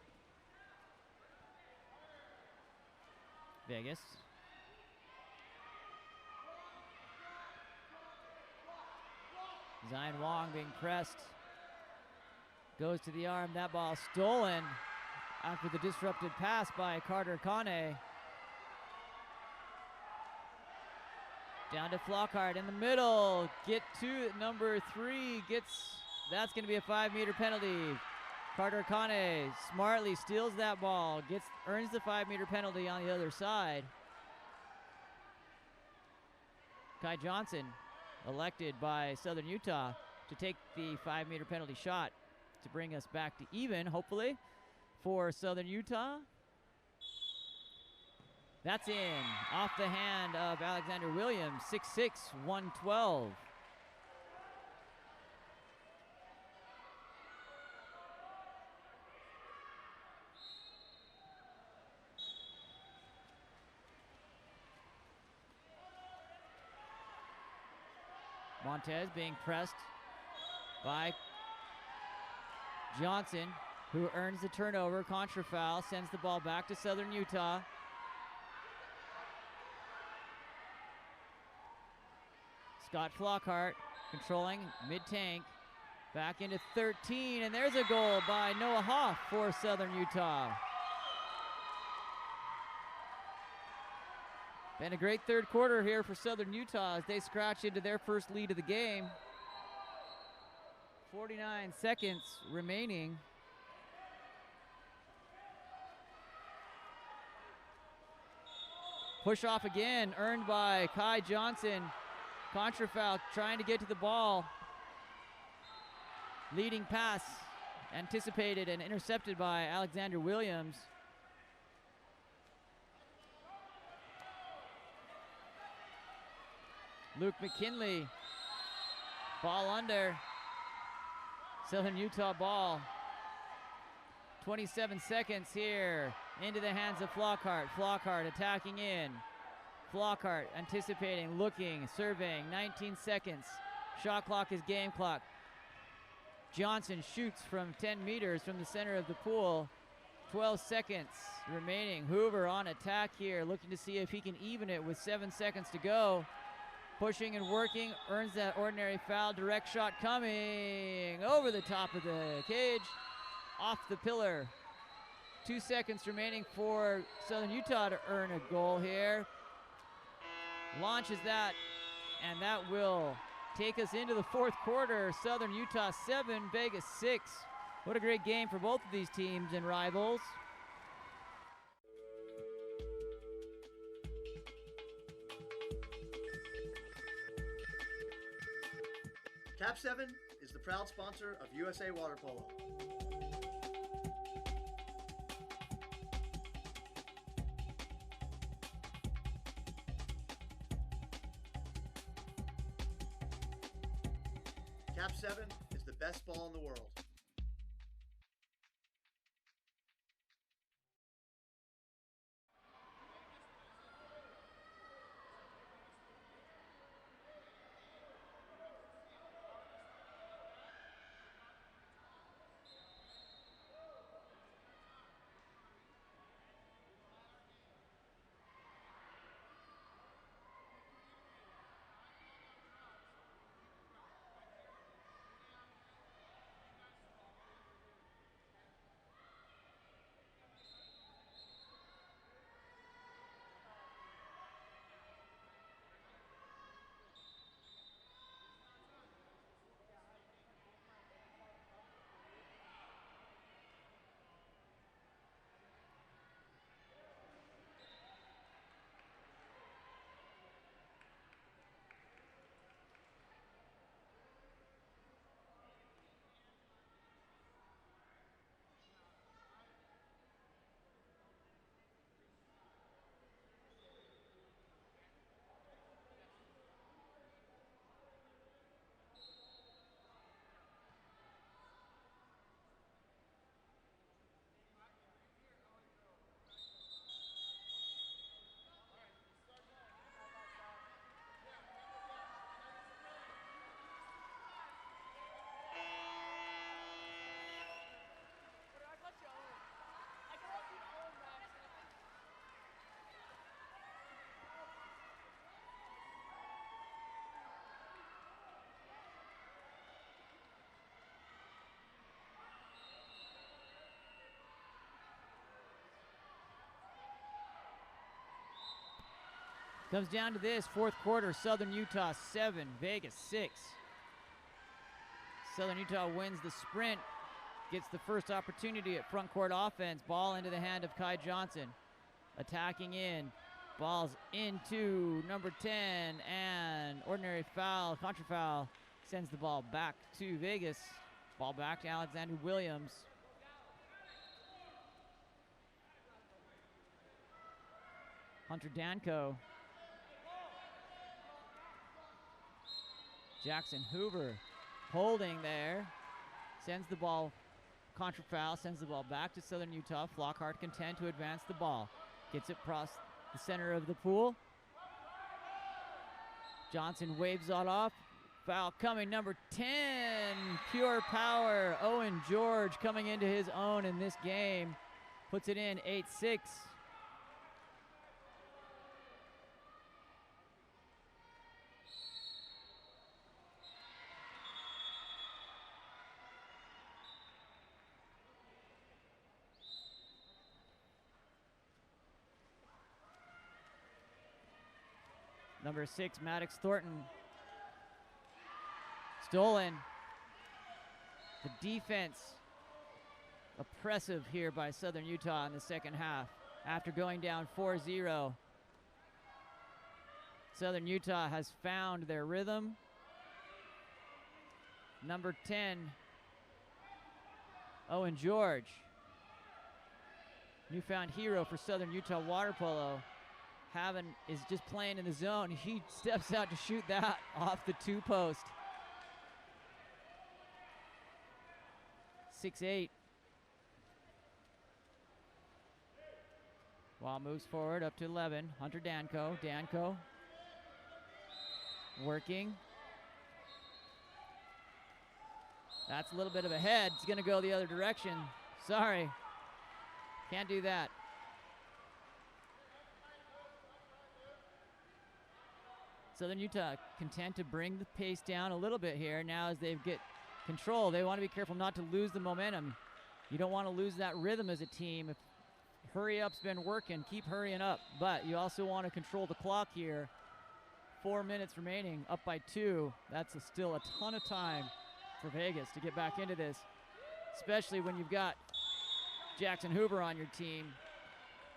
Vegas. Zion Wong being pressed. Goes to the arm. That ball stolen after the disrupted pass by Carter Kane. Down to Flockhart in the middle. Get to number 3. That's going to be a 5-meter penalty. Carter Kane smartly steals that ball, earns the 5-meter penalty on the other side. Kai Johnson, elected by Southern Utah to take the 5-meter penalty shot to bring us back to even, hopefully, for Southern Utah. That's in, off the hand of Alexander Williams, 6'6", 112. Montez being pressed by Johnson, who earns the turnover. Contra foul, sends the ball back to Southern Utah. Scott Flockhart controlling mid-tank. Back into 13, and there's a goal by Noah Hoff for Southern Utah. Been a great third quarter here for Southern Utah as they scratch into their first lead of the game. 49 seconds remaining. Push off again, earned by Kai Johnson. Contra foul, trying to get to the ball. Leading pass, anticipated and intercepted by Alexander Williams. Luke McKinley, ball under. Southern Utah ball. 27 seconds here into the hands of Flockhart. Flockhart attacking in. Flockhart anticipating, looking, surveying. 19 seconds. Shot clock is game clock. Johnson shoots from 10 meters from the center of the pool. 12 seconds remaining. Hoover on attack here, looking to see if he can even it with 7 seconds to go. Pushing and working, earns that ordinary foul. Direct shot coming over the top of the cage, off the pillar. 2 seconds remaining for Southern Utah to earn a goal here. Launches that, and that will take us into the fourth quarter. Southern Utah 7, Vegas 6. What a great game for both of these teams and rivals. KAP7 is the proud sponsor of USA Water Polo. KAP7 is the best ball in the world. Comes down to this, fourth quarter, Southern Utah 7, Vegas 6. Southern Utah wins the sprint, gets the first opportunity at front court offense. Ball into the hand of Kai Johnson. Attacking in, ball's into number 10, and ordinary foul, contra foul, sends the ball back to Vegas. Ball back to Alexander Williams. Hunter Danko. Jackson Hoover holding there. Sends the ball, contra foul, sends the ball back to Southern Utah. Flockhart content to advance the ball. Gets it across the center of the pool. Johnson waves that off. Foul coming, number 10, pure power. Owen George coming into his own in this game. Puts it in 8-6. Number 6, Maddox Thornton. Stolen. The defense oppressive here by Southern Utah in the second half. After going down 4-0, Southern Utah has found their rhythm. Number 10, Owen George. Newfound hero for Southern Utah water polo. Is just playing in the zone. He steps out to shoot that off the 2-post. 6-8. Ball moves forward up to 11. Hunter Danko. Danko working. That's a little bit of a head. It's going to go the other direction. Sorry. Can't do that. Southern Utah content to bring the pace down a little bit here. Now as they get control, they want to be careful not to lose the momentum. You don't want to lose that rhythm as a team. If hurry up's been working. Keep hurrying up, but you also want to control the clock here. 4 minutes remaining, up by 2. That's still a ton of time for Vegas to get back into this, especially when you've got Jackson Hoover on your team.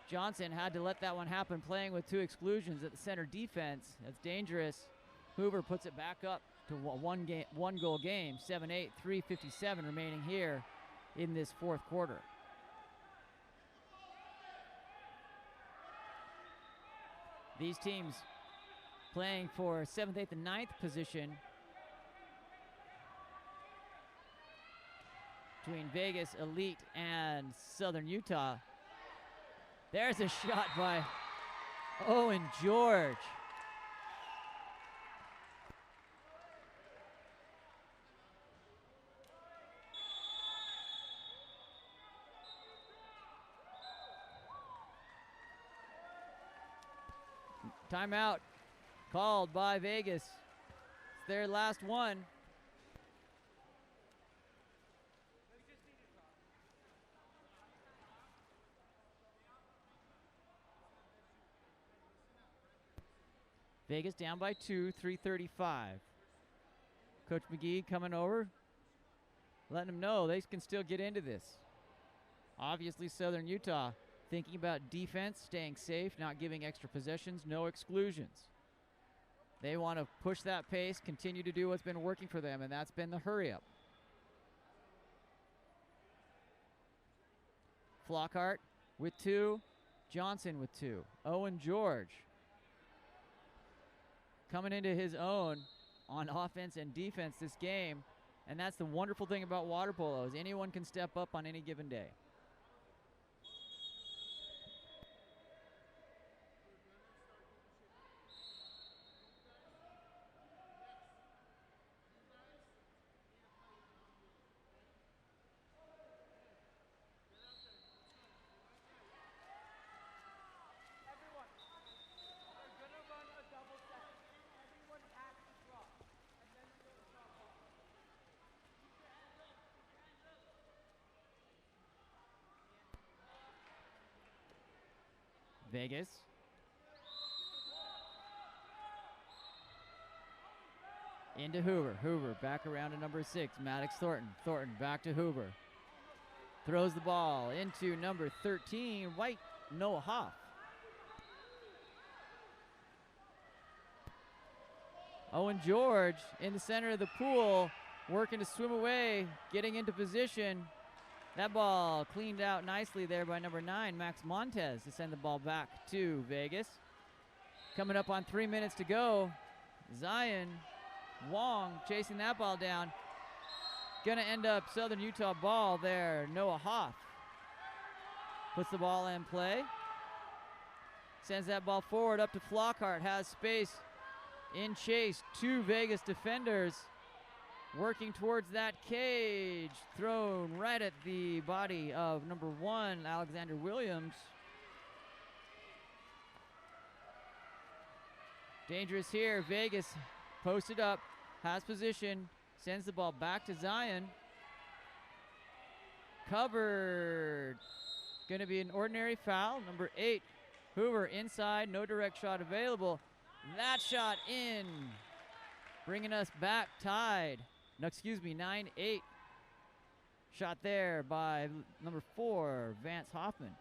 Johnson had to let that one happen, playing with 2 exclusions at the center defense. That's dangerous. Hoover puts it back up to one goal game, 7-8, 3:57 remaining here in this fourth quarter. These teams playing for 7th, 8th, and 9th position between Vegas, Elite, and Southern Utah. There's a shot by Owen George. Timeout called by Vegas. It's their last one. Vegas down by 2, 3:35. Coach McGee coming over, letting them know they can still get into this. Obviously, Southern Utah thinking about defense, staying safe, not giving extra possessions, no exclusions. They want to push that pace, continue to do what's been working for them, and that's been the hurry up. Flockhart with 2, Johnson with 2. Owen George coming into his own on offense and defense this game, and that's the wonderful thing about water polo, is anyone can step up on any given day. Everyone, they're gonna run a double second. Everyone has to drop, and then we're gonna drop off. Vegas. Into Hoover. Hoover back around to number 6, Maddox Thornton. Thornton back to Hoover. Throws the ball into number 13, White Noah Hoff. Owen George in the center of the pool, working to swim away, getting into position. That ball cleaned out nicely there by number 9, Max Montez, to send the ball back to Vegas. Coming up on 3 minutes to go, Zion Wong chasing that ball down. Gonna end up Southern Utah ball there, Noah Hoff. Puts the ball in play. Sends that ball forward up to Flockhart, has space in chase. 2 Vegas defenders working towards that cage. Thrown right at the body of number 1, Alexander Williams. Dangerous here. Vegas posted up, has position, sends the ball back to Zion. Covered. Going to be an ordinary foul. Number 8, Hoover inside, no direct shot available. That shot in. Bringing us back tied. No, excuse me, 9-8. Shot there by number 4, Vance Hoffman.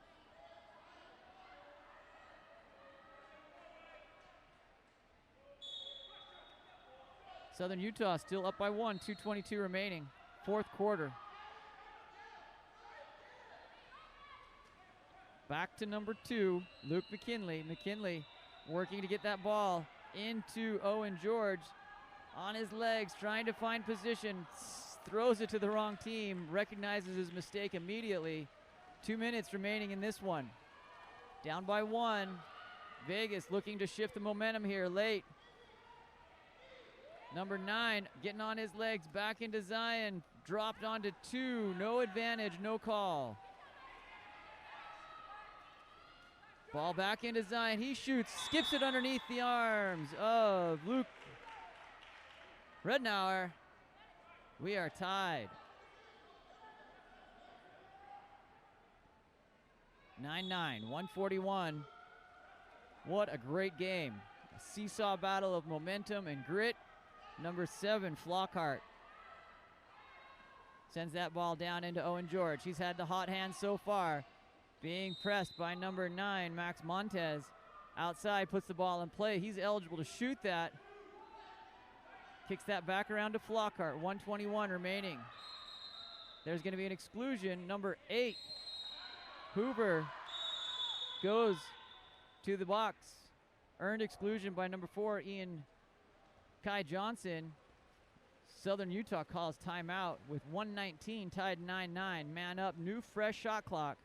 Southern Utah still up by 1, 2:22 remaining. Fourth quarter. Back to number 2, Luke McKinley. McKinley working to get that ball into Owen George. On his legs, trying to find position. Throws it to the wrong team. Recognizes his mistake immediately. 2 minutes remaining in this one. Down by 1. Vegas looking to shift the momentum here late. Number 9 getting on his legs, back into Zion. Dropped onto 2. No advantage, no call. Ball back into Zion. He shoots, skips it underneath the arms of Luke Rednauer. We are tied. 9-9, 141. What a great game. A seesaw battle of momentum and grit. Number 7, Flockhart, sends that ball down into Owen George. He's had the hot hand so far. Being pressed by number 9, Max Montez. Outside, puts the ball in play. He's eligible to shoot that. Kicks that back around to Flockhart. 1:21 remaining. There's going to be an exclusion. Number 8, Hoover, goes to the box. Earned exclusion by number 4, Kai Johnson. Southern Utah calls timeout with 1:19, tied 9-9. Man up, new fresh shot clock.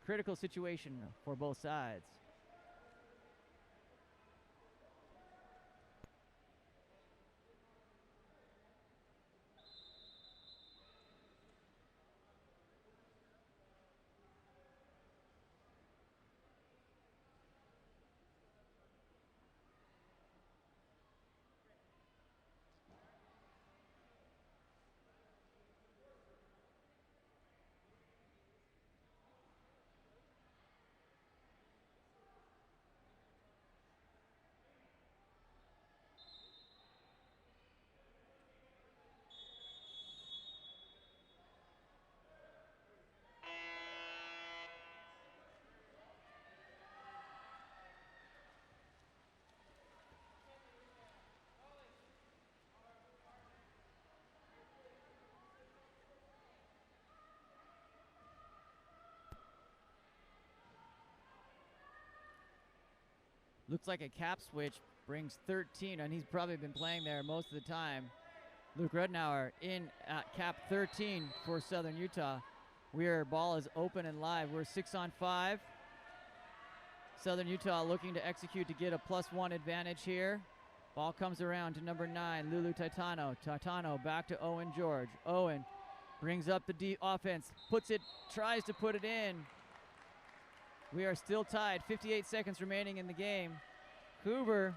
Critical situation for both sides. Looks like a cap switch brings 13, and he's probably been playing there most of the time. Luke Rednauer in at cap 13 for Southern Utah. Ball is open and live. We're 6-on-5. Southern Utah looking to execute to get a +1 advantage here. Ball comes around to number 9, Lulu Taitano. Taitano back to Owen George. Owen brings up the offense, tries to put it in. We are still tied, 58 seconds remaining in the game. Hoover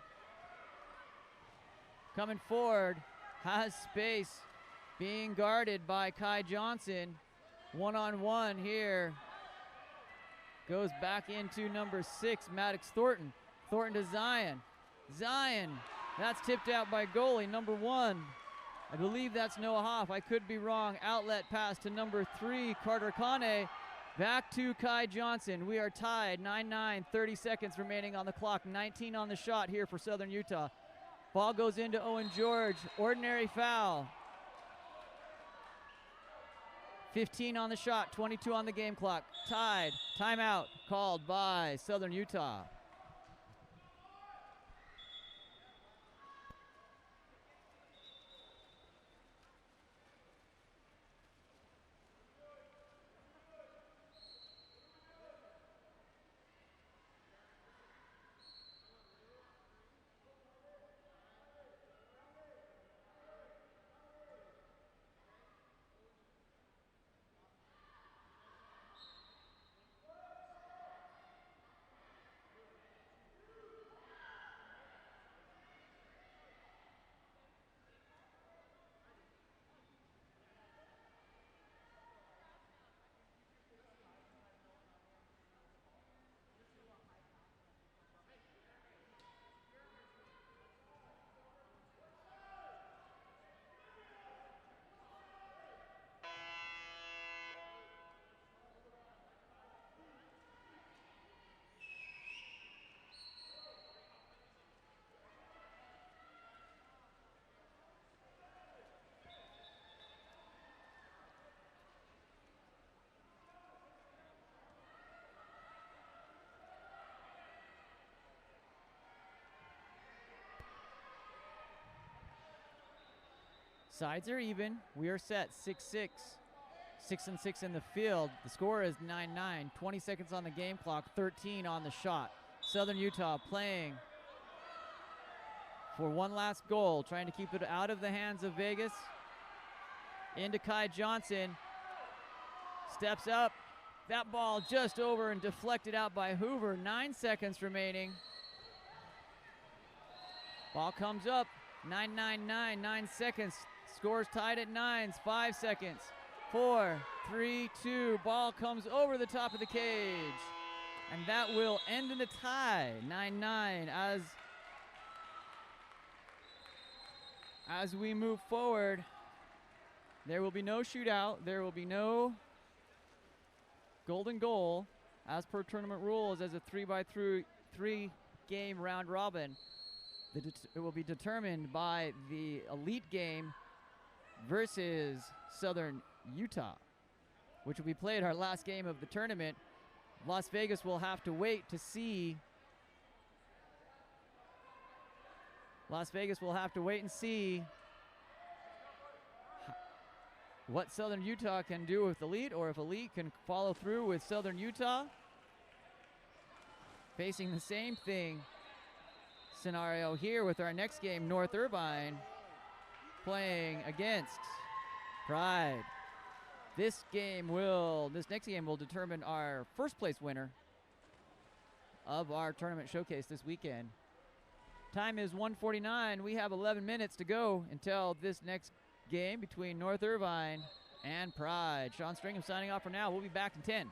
coming forward, has space, being guarded by Kai Johnson. 1-on-1 here. Goes back into number 6, Maddox Thornton. Thornton to Zion. Zion, that's tipped out by goalie, number 1. I believe that's Noah Hoff. I could be wrong. Outlet pass to number 3, Carter Kane. Back to Kai Johnson. We are tied, 9-9, 30 seconds remaining on the clock. 19 on the shot here for Southern Utah. Ball goes into Owen George. Ordinary foul. 15 on the shot, 22 on the game clock. Tied. Timeout called by Southern Utah. Sides are even. We are set 6-6. 6-6 in the field. The score is 9-9. 20 seconds on the game clock, 13 on the shot. Southern Utah playing for one last goal, trying to keep it out of the hands of Vegas. Into Kai Johnson. Steps up. That ball just over and deflected out by Hoover. 9 seconds remaining. Ball comes up. 9-9-9, 9 seconds. Scores tied at 9s, 5 seconds. 4, 3, 2. Ball comes over the top of the cage. And that will end in a tie, 9-9, as we move forward. There will be no shootout. There will be no golden goal as per tournament rules as a 3x3 game round robin. It will be determined by the elite game versus Southern Utah, which will be played our last game of the tournament. Las Vegas will have to wait to see. Las Vegas will have to wait and see what Southern Utah can do with Elite, or if Elite can follow through with Southern Utah. Facing the same thing scenario here with our next game, North Irvine playing against Pride. This next game will determine our first place winner of our tournament showcase this weekend. Time is 1:49. We have 11 minutes to go until this next game between North Irvine and Pride. Sean Stringham signing off for now. We'll be back in 10.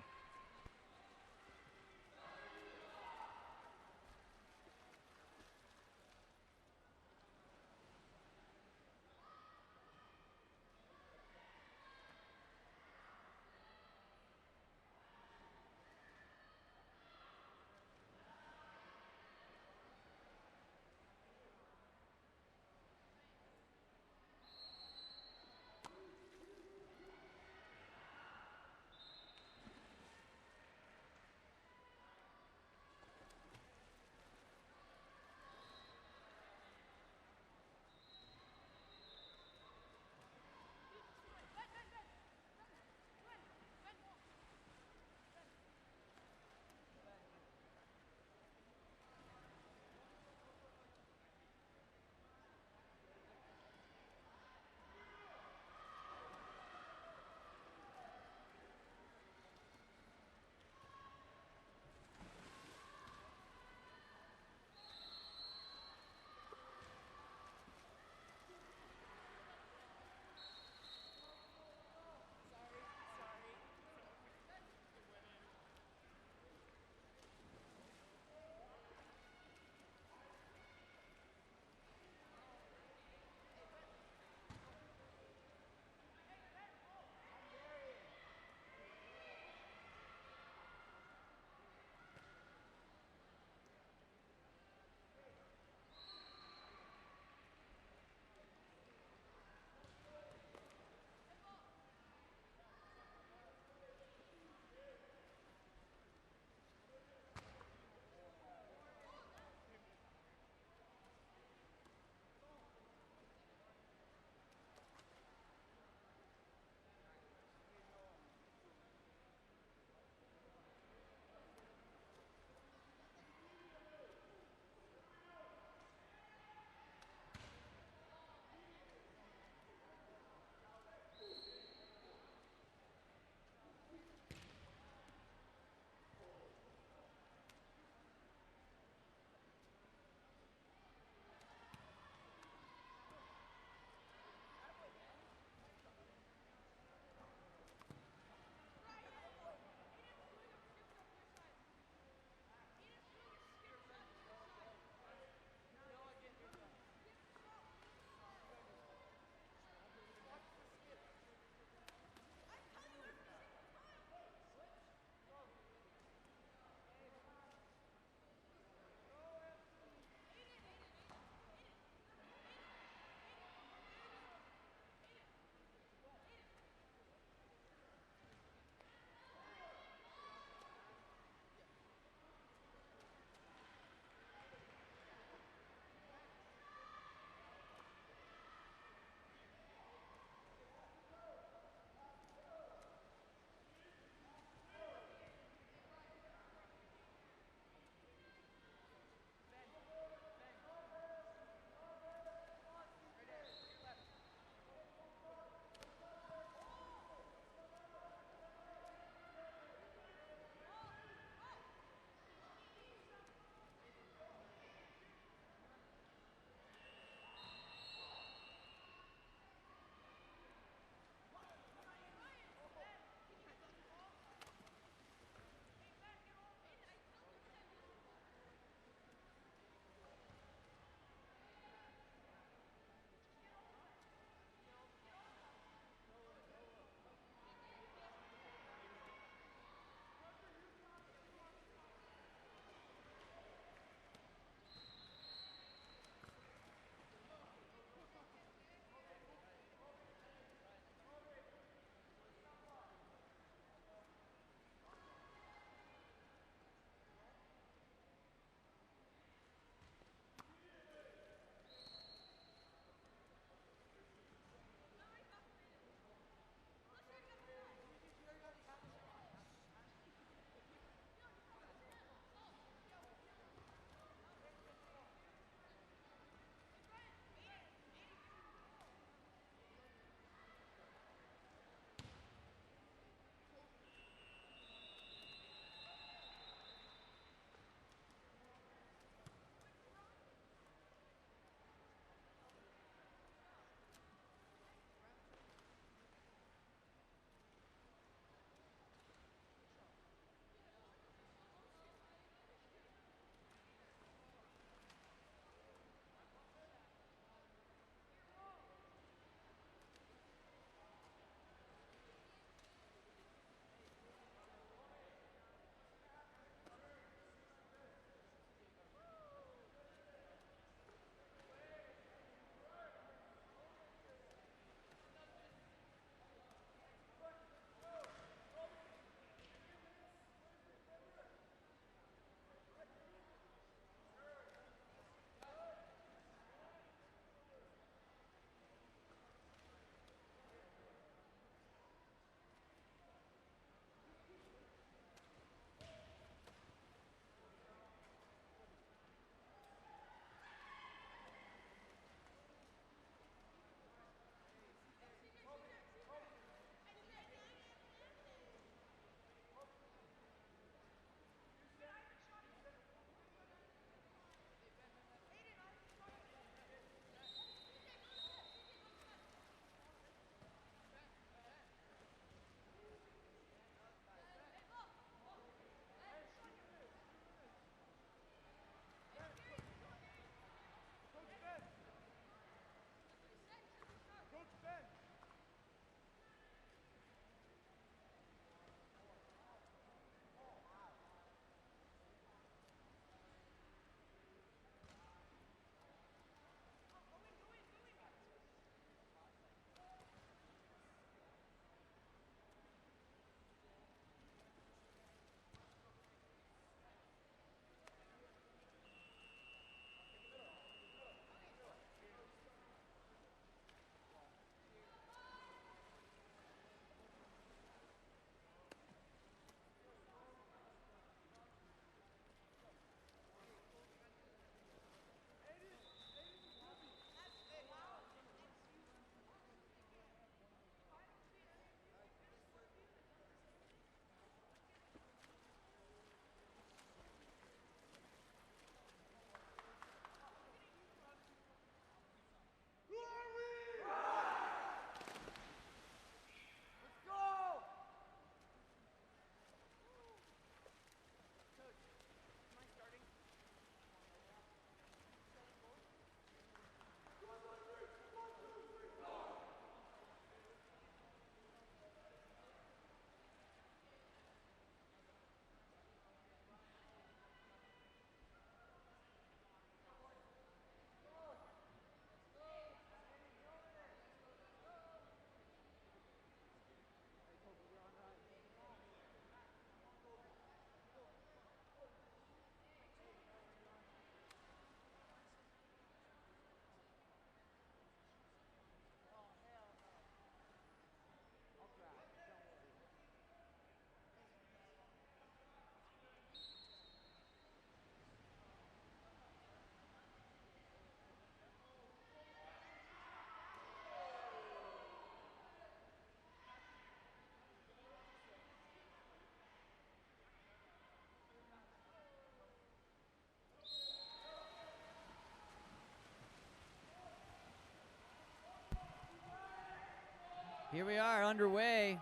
Here we are underway.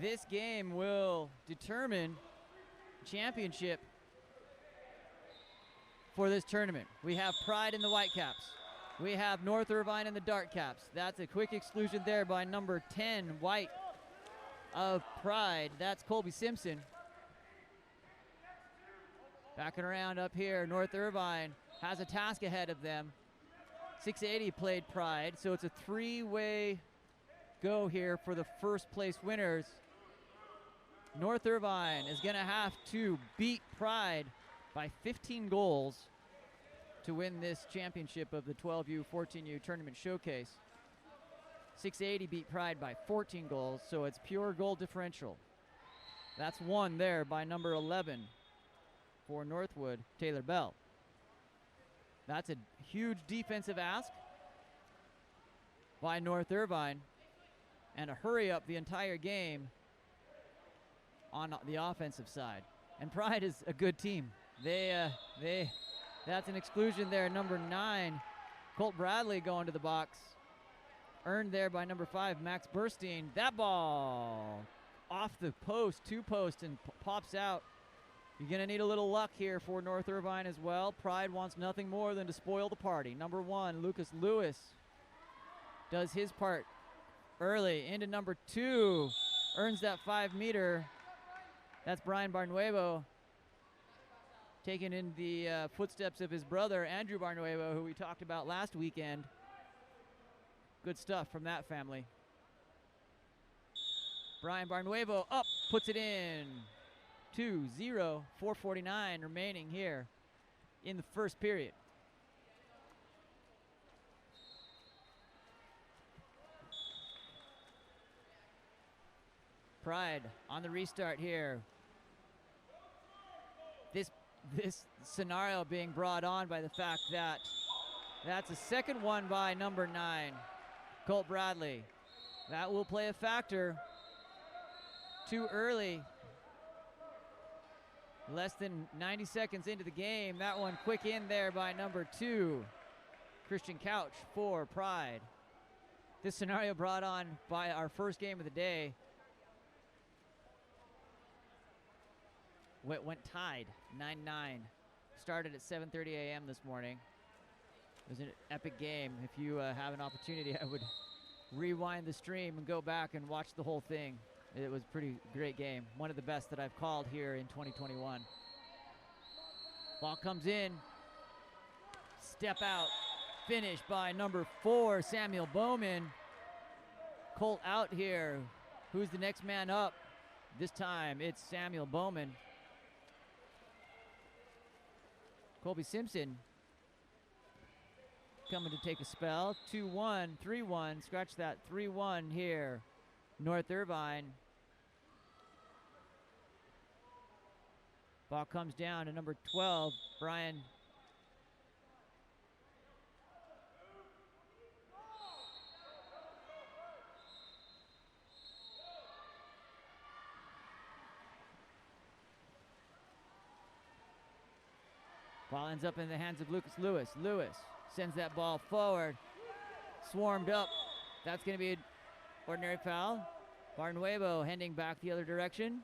This game will determine championship for this tournament. We have Pride in the Whitecaps. We have North Irvine in the Dark Caps. That's a quick exclusion there by number 10, White of Pride. That's Colby Simpson. Backing around up here, North Irvine has a task ahead of them. 680 played Pride, so it's a three-way go here for the first place winners. North Irvine is going to have to beat Pride by 15 goals to win this championship of the 12U, 14U tournament showcase. 680 beat Pride by 14 goals, so it's pure goal differential. That's won there by number 11 for Northwood, Taylor Bell. That's a huge defensive ask by North Irvine, and a hurry up the entire game on the offensive side. And Pride is a good team. That's an exclusion there. Number 9, Colt Bradley going to the box. Earned there by number 5, Max Burstein. That ball off the post, 2-post, and pops out. You're going to need a little luck here for North Irvine as well. Pride wants nothing more than to spoil the party. Number 1, Lucas Lewis does his part early into number 2. Earns that 5-meter. That's Brian Barnuevo, taking in the footsteps of his brother, Andrew Barnuevo, who we talked about last weekend. Good stuff from that family. Brian Barnuevo up, puts it in. 2-0, 4:49 remaining here in the first period. Pride on the restart here. This scenario being brought on by the fact that that's a second one by number 9, Colt Bradley. That will play a factor. Too early. Less than 90 seconds into the game. That one quick in there by number 2, Christian Couch for Pride. This scenario brought on by our first game of the day. Went tied, 9-9. Started at 7:30 a.m. this morning. It was an epic game. If you have an opportunity, I would rewind the stream and go back and watch the whole thing. It was a pretty great game. One of the best that I've called here in 2021. Ball comes in. Step out. Finish by number 4, Samuel Bowman. Colt out here. Who's the next man up? This time it's Samuel Bowman. Colby Simpson coming to take a spell. 2-1, 3-1. Scratch that. 3-1 here. North Irvine. Ball comes down to number 12, Brian. Ball ends up in the hands of Lucas Lewis. Lewis sends that ball forward. Swarmed up. That's going to be an ordinary foul. Barnuevo heading back the other direction.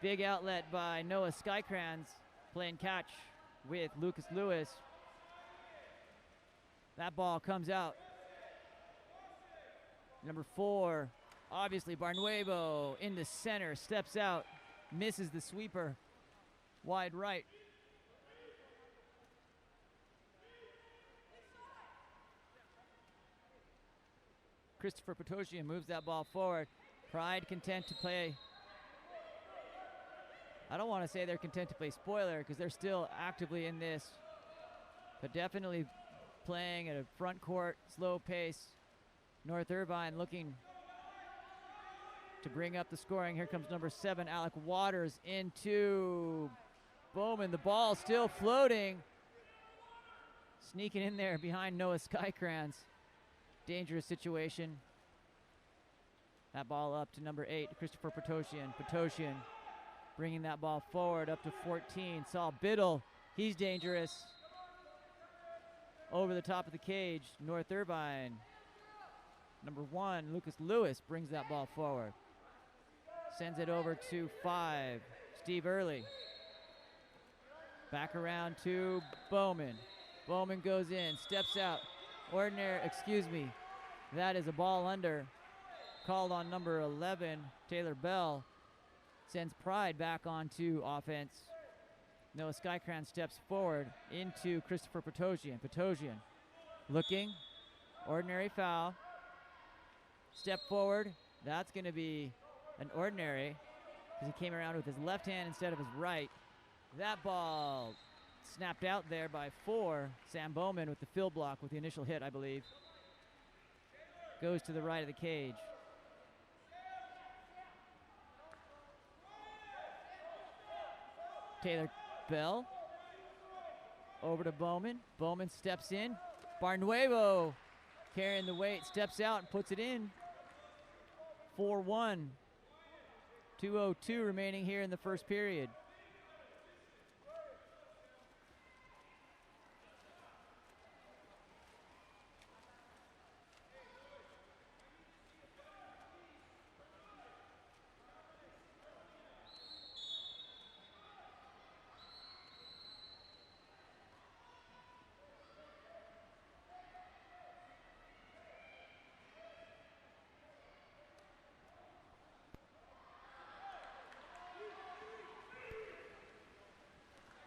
Big outlet by Noah Skycrans, playing catch with Lucas Lewis. That ball comes out. Number 4, obviously Barnuevo in the center, steps out, misses the sweeper, wide right. Christopher Petoshian moves that ball forward. Pride content to play. I don't want to say they're content to play spoiler because they're still actively in this, but definitely playing at a front court, slow pace. North Irvine looking to bring up the scoring. Here comes number 7, Alec Waters into Bowman. The ball still floating. Sneaking in there behind Noah Skycrans. Dangerous situation. That ball up to number 8, Christopher Petoshian. Petoshian bringing that ball forward up to 14. Saul Biddle, he's dangerous. Over the top of the cage, North Irvine Number 1, Lucas Lewis, brings that ball forward. Sends it over to 5, Steve Early. Back around to Bowman. Bowman goes in, steps out. That is a ball under. Called on number 11, Taylor Bell. Sends Pride back onto offense. Noah Skycran steps forward into Christopher Petosian. Petosian looking, ordinary foul. Step forward, that's going to be an ordinary because he came around with his left hand instead of his right. That ball snapped out there by 4. Sam Bowman with the fill block with the initial hit, I believe. Goes to the right of the cage. Taylor Bell over to Bowman. Bowman steps in. Barnuevo carrying the weight, steps out and puts it in. 4-1. 2:02 remaining here in the first period.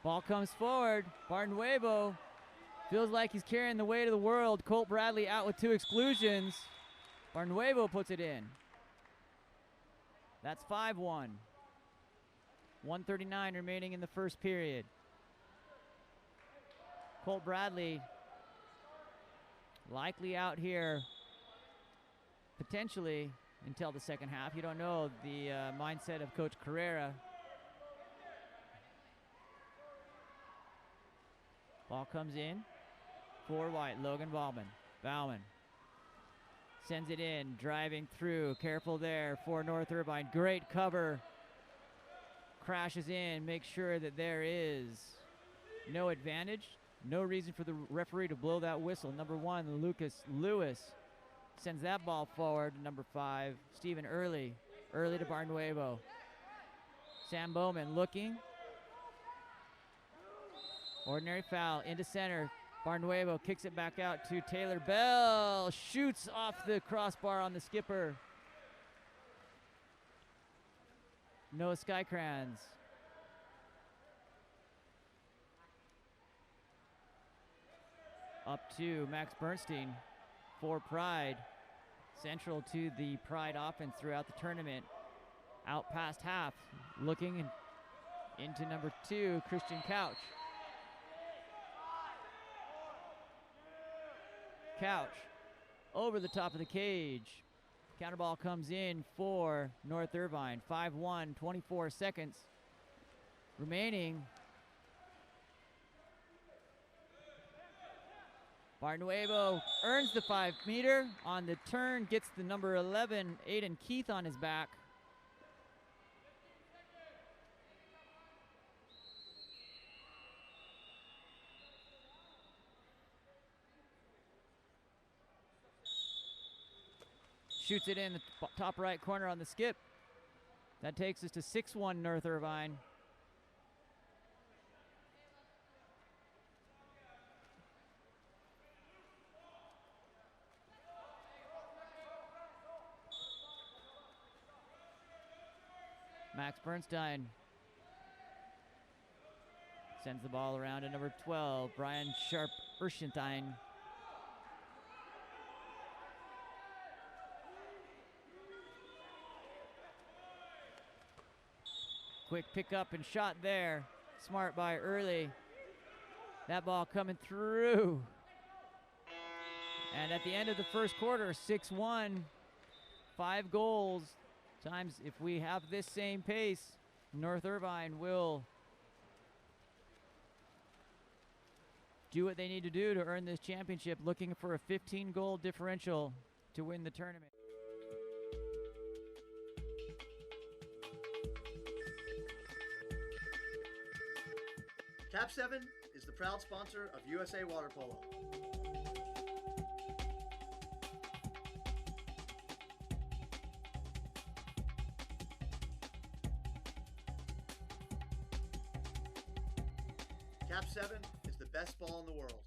Ball comes forward. Barnuevo feels like he's carrying the weight of the world. Colt Bradley out with 2 exclusions. Barnuevo puts it in. That's 5-1. 1:39 remaining in the first period. Colt Bradley likely out here potentially until the second half. You don't know the mindset of Coach Carrera. Ball comes in for White. Logan Bauman sends it in, driving through. Careful there for North Irvine. Great cover. Crashes in. Makes sure that there is no advantage. No reason for the referee to blow that whistle. Number 1, Lucas Lewis sends that ball forward. Number 5, Stephen Early. Early to Barnuevo. Sam Bowman looking. Ordinary foul into center. Barnuevo kicks it back out to Taylor Bell. Shoots off the crossbar on the skipper. Noah Skycrans. Up to Max Bernstein for Pride. Central to the Pride offense throughout the tournament. Out past half. Looking into number 2, Christian Couch. Couch over the top of the cage. Counter ball comes in for North Irvine. 5-1, 24 seconds remaining. Barnuevo earns the 5-meter on the turn, gets the number 11, Aiden Keith, on his back. Shoots it in the top right corner on the skip. That takes us to 6-1 North Irvine. Max Bernstein sends the ball around to number 12, Brian Sharp-Urshentine. Quick pick up and shot there. Smart by Early. That ball coming through. And at the end of the first quarter, 6-1, 5 goals. Times if we have this same pace, North Irvine will do what they need to do to earn this championship, looking for a 15-goal differential to win the tournament. KAP7 is the proud sponsor of USA Water Polo. KAP7 is the best ball in the world.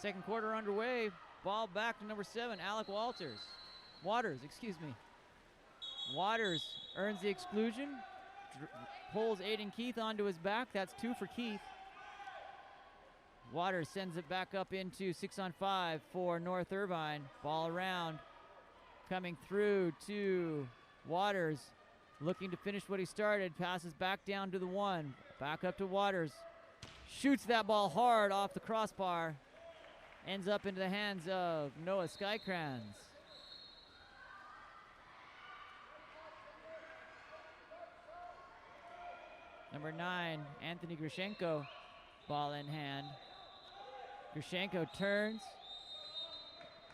Second quarter underway. Ball back to number 7, Alec Waters, excuse me. Waters earns the exclusion. Pulls Aiden Keith onto his back. That's 2 for Keith. Waters sends it back up into 6-on-5 for North Irvine. Ball around. Coming through to Waters. Looking to finish what he started. Passes back down to the 1. Back up to Waters. Shoots that ball hard off the crossbar. Ends up into the hands of Noah Skykrans. Number 9, Anthony Grushenko, ball in hand. Grushenko turns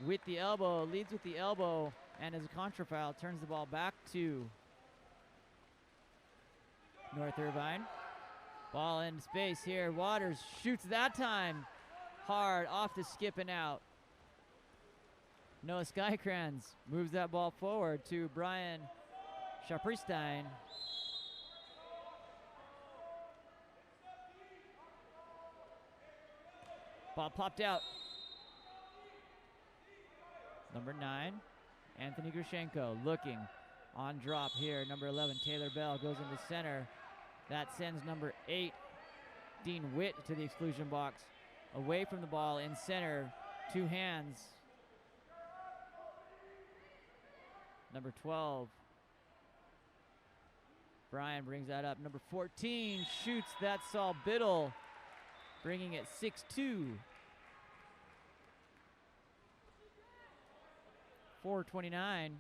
with the elbow, leads with the elbow, and as a contra foul, turns the ball back to North Irvine. Ball in space here. Waters shoots that time. Hard off the skip and out. Noah Skykrans moves that ball forward to Brian Shapristein. Ball popped out. Number 9, Anthony Grushenko looking on drop here. Number 11, Taylor Bell goes into center. That sends number 8, Dean Witt, to the exclusion box. Away from the ball in center, 2 hands. Number 12, Brian brings that up. Number 14 shoots. That's Saul Biddle, bringing it 6-2. 4:29.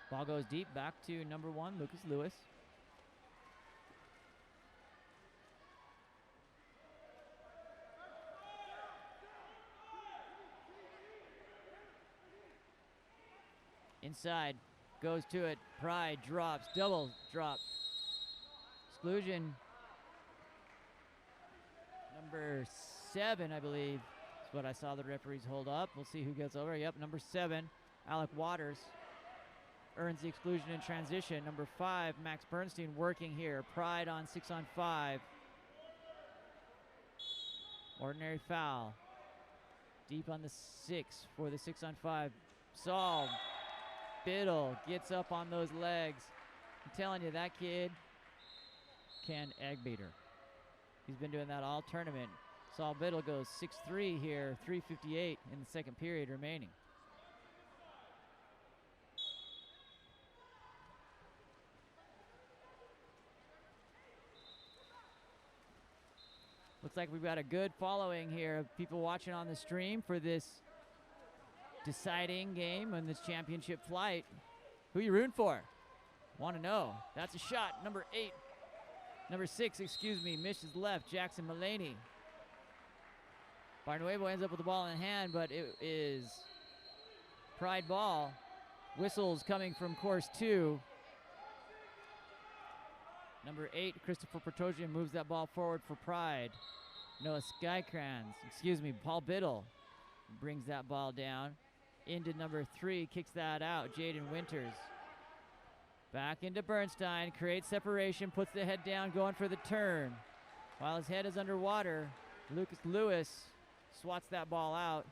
Ball goes deep back to number 1, Lucas Lewis. Inside, goes to it. Pride drops, double drop. Exclusion. Number 7, I believe, is what I saw the referees hold up. We'll see who gets over. Yep, number 7, Alec Waters, earns the exclusion in transition. Number 5, Max Bernstein working here. Pride on 6-on-5. Ordinary foul. Deep on the 6 for the 6-on-5. Saul Biddle gets up on those legs. I'm telling you, that kid can Eggbeater. He's been doing that all tournament. Saul Biddle goes 6-3 here, 3:58 in the second period remaining. Looks like we've got a good following here of people watching on the stream for this deciding game in this championship flight. Who you rooting for? Want to know. That's a shot. Number 6, excuse me, misses left. Jackson Mullaney. Barnuevo ends up with the ball in hand, but it is Pride ball. Whistles coming from course 2. Number 8, Christopher Petrosian moves that ball forward for Pride. Noah Paul Biddle brings that ball down into number 3, kicks that out. Jaden Winters. Back into Bernstein, creates separation, puts the head down, going for the turn. While his head is underwater, Lucas Lewis swats that ball out.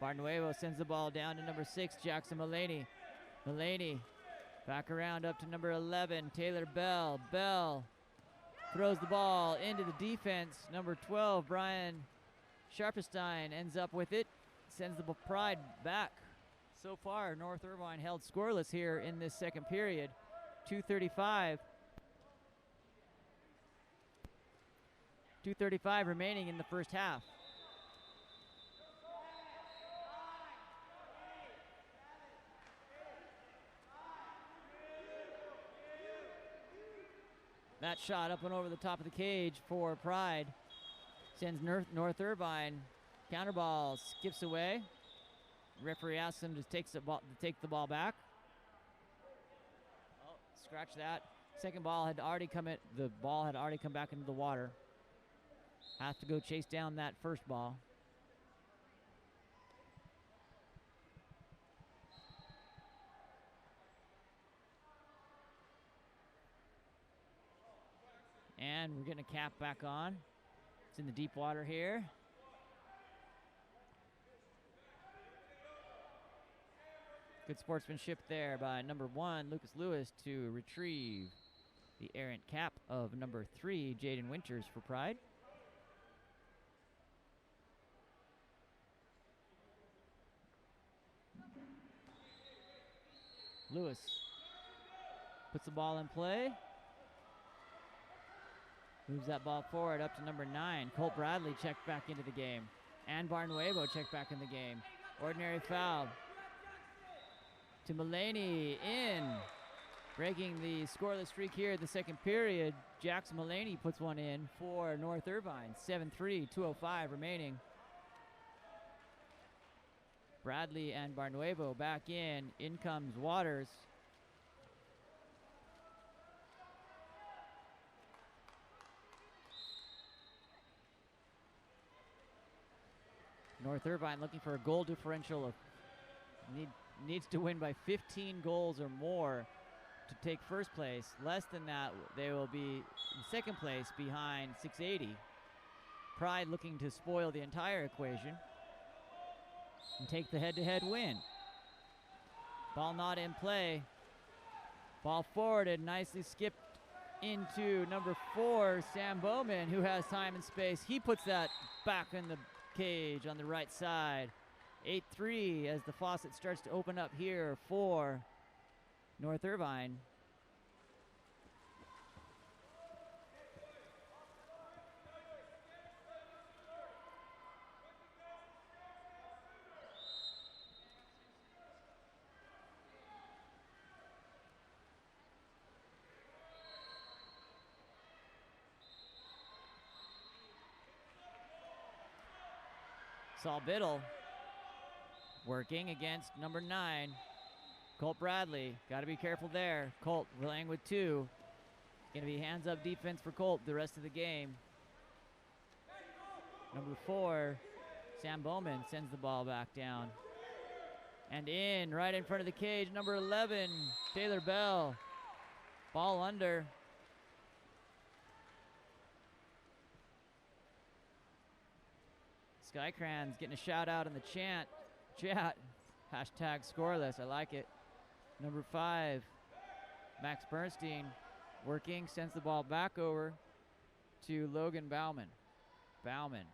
Barnuevo sends the ball down to number 6, Jackson Mullaney. Mullaney back around up to number 11, Taylor Bell. Bell throws the ball into the defense. Number 12, Brian Sharpenstein ends up with it. Sends the Pride back. So far, North Irvine held scoreless here in this second period. 2:35. 2:35 remaining in the first half. That shot up and over the top of the cage for Pride. Sends North Irvine. Counter ball skips away. Referee asks him to take the ball back. Oh, scratch that. Second ball had already come in. The ball had already come back into the water. Have to go chase down that first ball. And we're getting a cap back on. It's in the deep water here. Good sportsmanship there by number 1, Lucas Lewis, to retrieve the errant cap of number 3, Jaden Winters, for Pride. Lewis puts the ball in play. Moves that ball forward up to number 9. Colt Bradley checked back into the game. And Barnuevo checked back in the game. Ordinary foul to Mullaney in. Breaking the scoreless streak here at the second period. Jackson Mullaney puts one in for North Irvine. 7-3, 2:05 remaining. Bradley and Barnuevo back in. In comes Waters. North Irvine looking for a goal differential of needs to win by 15 goals or more to take first place. Less than that, they will be in second place behind 680. Pride looking to spoil the entire equation and take the head-to-head win. Ball not in play. Ball forwarded, nicely skipped into number 4, Sam Bowman, who has time and space. He puts that back in the cage on the right side. 8-3 as the faucet starts to open up here for North Irvine. Saul Biddle working against number 9, Colt Bradley. Got to be careful there. Colt playing with 2. Going to be hands up defense for Colt the rest of the game. Number 4, Sam Bowman sends the ball back down. And in, right in front of the cage, number 11, Taylor Bell. Ball under. Skycran's getting a shout out in the chat. Hashtag scoreless, I like it. Number 5, Max Bernstein working, sends the ball back over to Logan Bauman. Bauman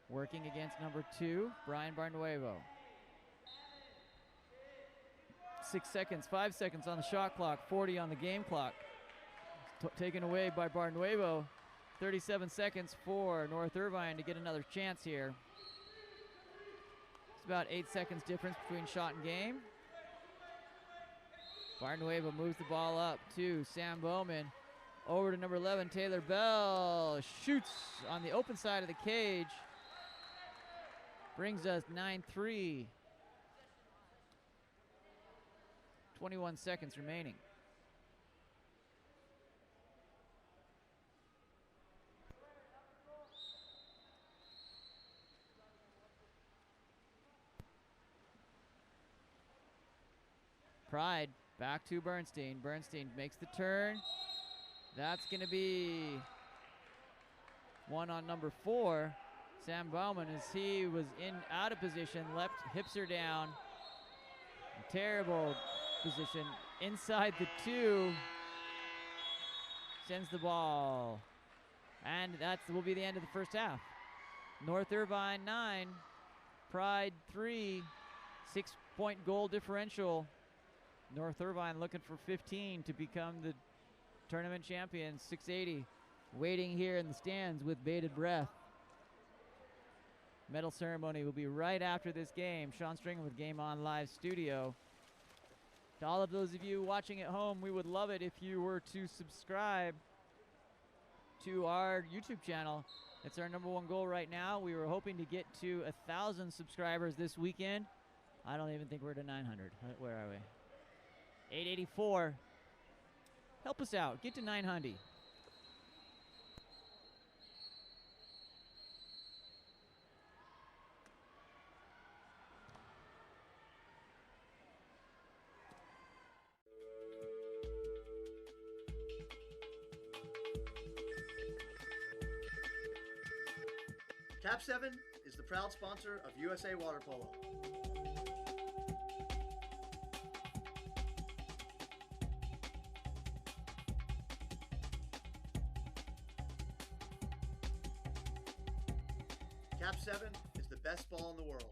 working against number 2, Brian Barnuevo. 6 seconds, 5 seconds on the shot clock, 40 on the game clock. Taken away by Barnuevo. 37 seconds for North Irvine to get another chance here. It's about 8 seconds difference between shot and game. Barnuevo moves the ball up to Sam Bowman. Over to number 11, Taylor Bell. Shoots on the open side of the cage. Brings us 9-3. 21 seconds remaining. Pride back to Bernstein. Bernstein makes the turn. That's going to be one on number 4. Sam Bauman, as he was out of position, left, hips are down. Terrible position inside the 2. Sends the ball. And that will be the end of the first half. North Irvine 9, Pride 3, 6-point goal differential. North Irvine looking for 15 to become the tournament champions. 680 waiting here in the stands with bated breath. Medal ceremony will be right after this game. Sean Stringer with Game On Live Studio. To all of those of you watching at home, we would love it if you were to subscribe to our YouTube channel. It's our number 1 goal right now. We were hoping to get to 1,000 subscribers this weekend. I don't even think we're to 900. Where are we? 884. Help us out. Get to 900. KAP7 is the proud sponsor of USA Water Polo. KAP7 is the best ball in the world.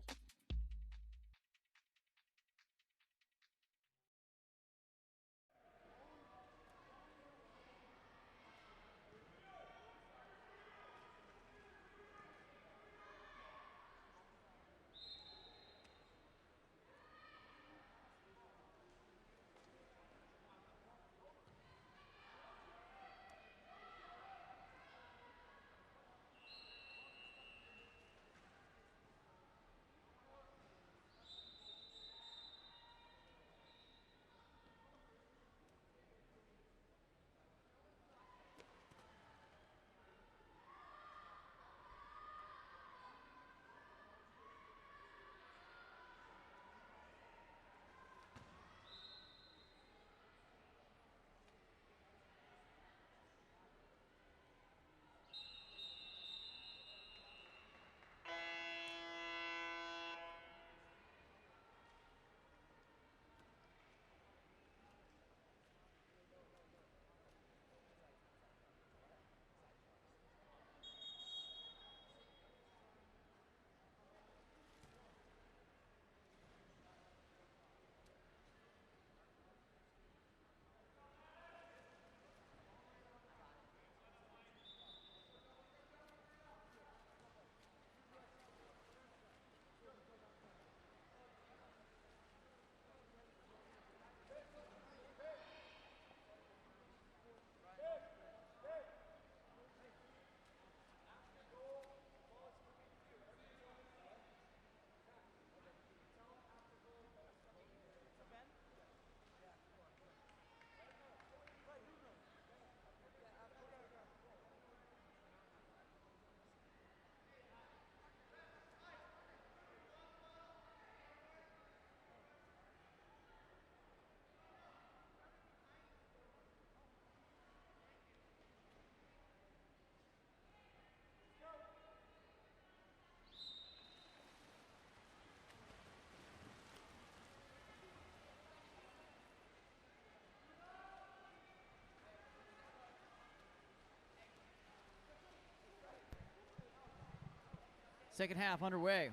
Second half underway.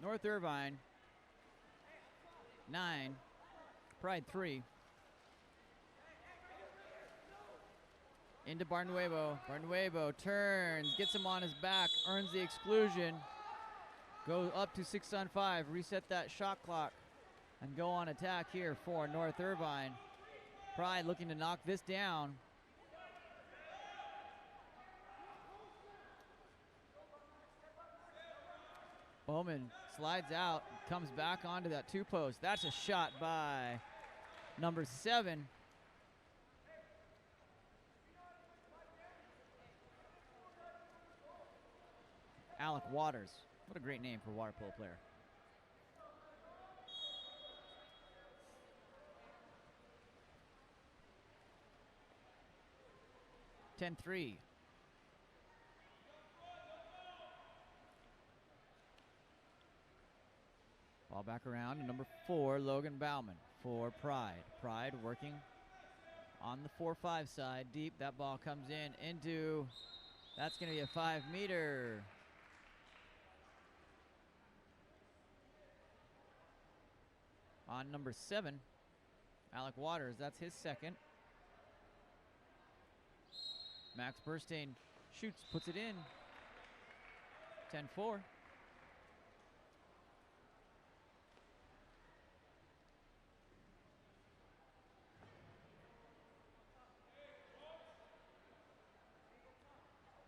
North Irvine 9, Pride 3. Into Barnuevo. Barnuevo turns, gets him on his back, earns the exclusion. Go up to 6 on 5, reset that shot clock, and go on attack here for North Irvine. Pride looking to knock this down. Bowman slides out, comes back onto that 2 post. That's a shot by number 7. Alec Waters. What a great name for a water polo player. (10-3). Ball back around to number 4, Logan Bauman for Pride. Pride working on the 4-5 side, deep. That ball comes in into, that's going to be a 5-meter. On number 7, Alec Waters, that's his second. Max Burstein shoots, puts it in. 10-4.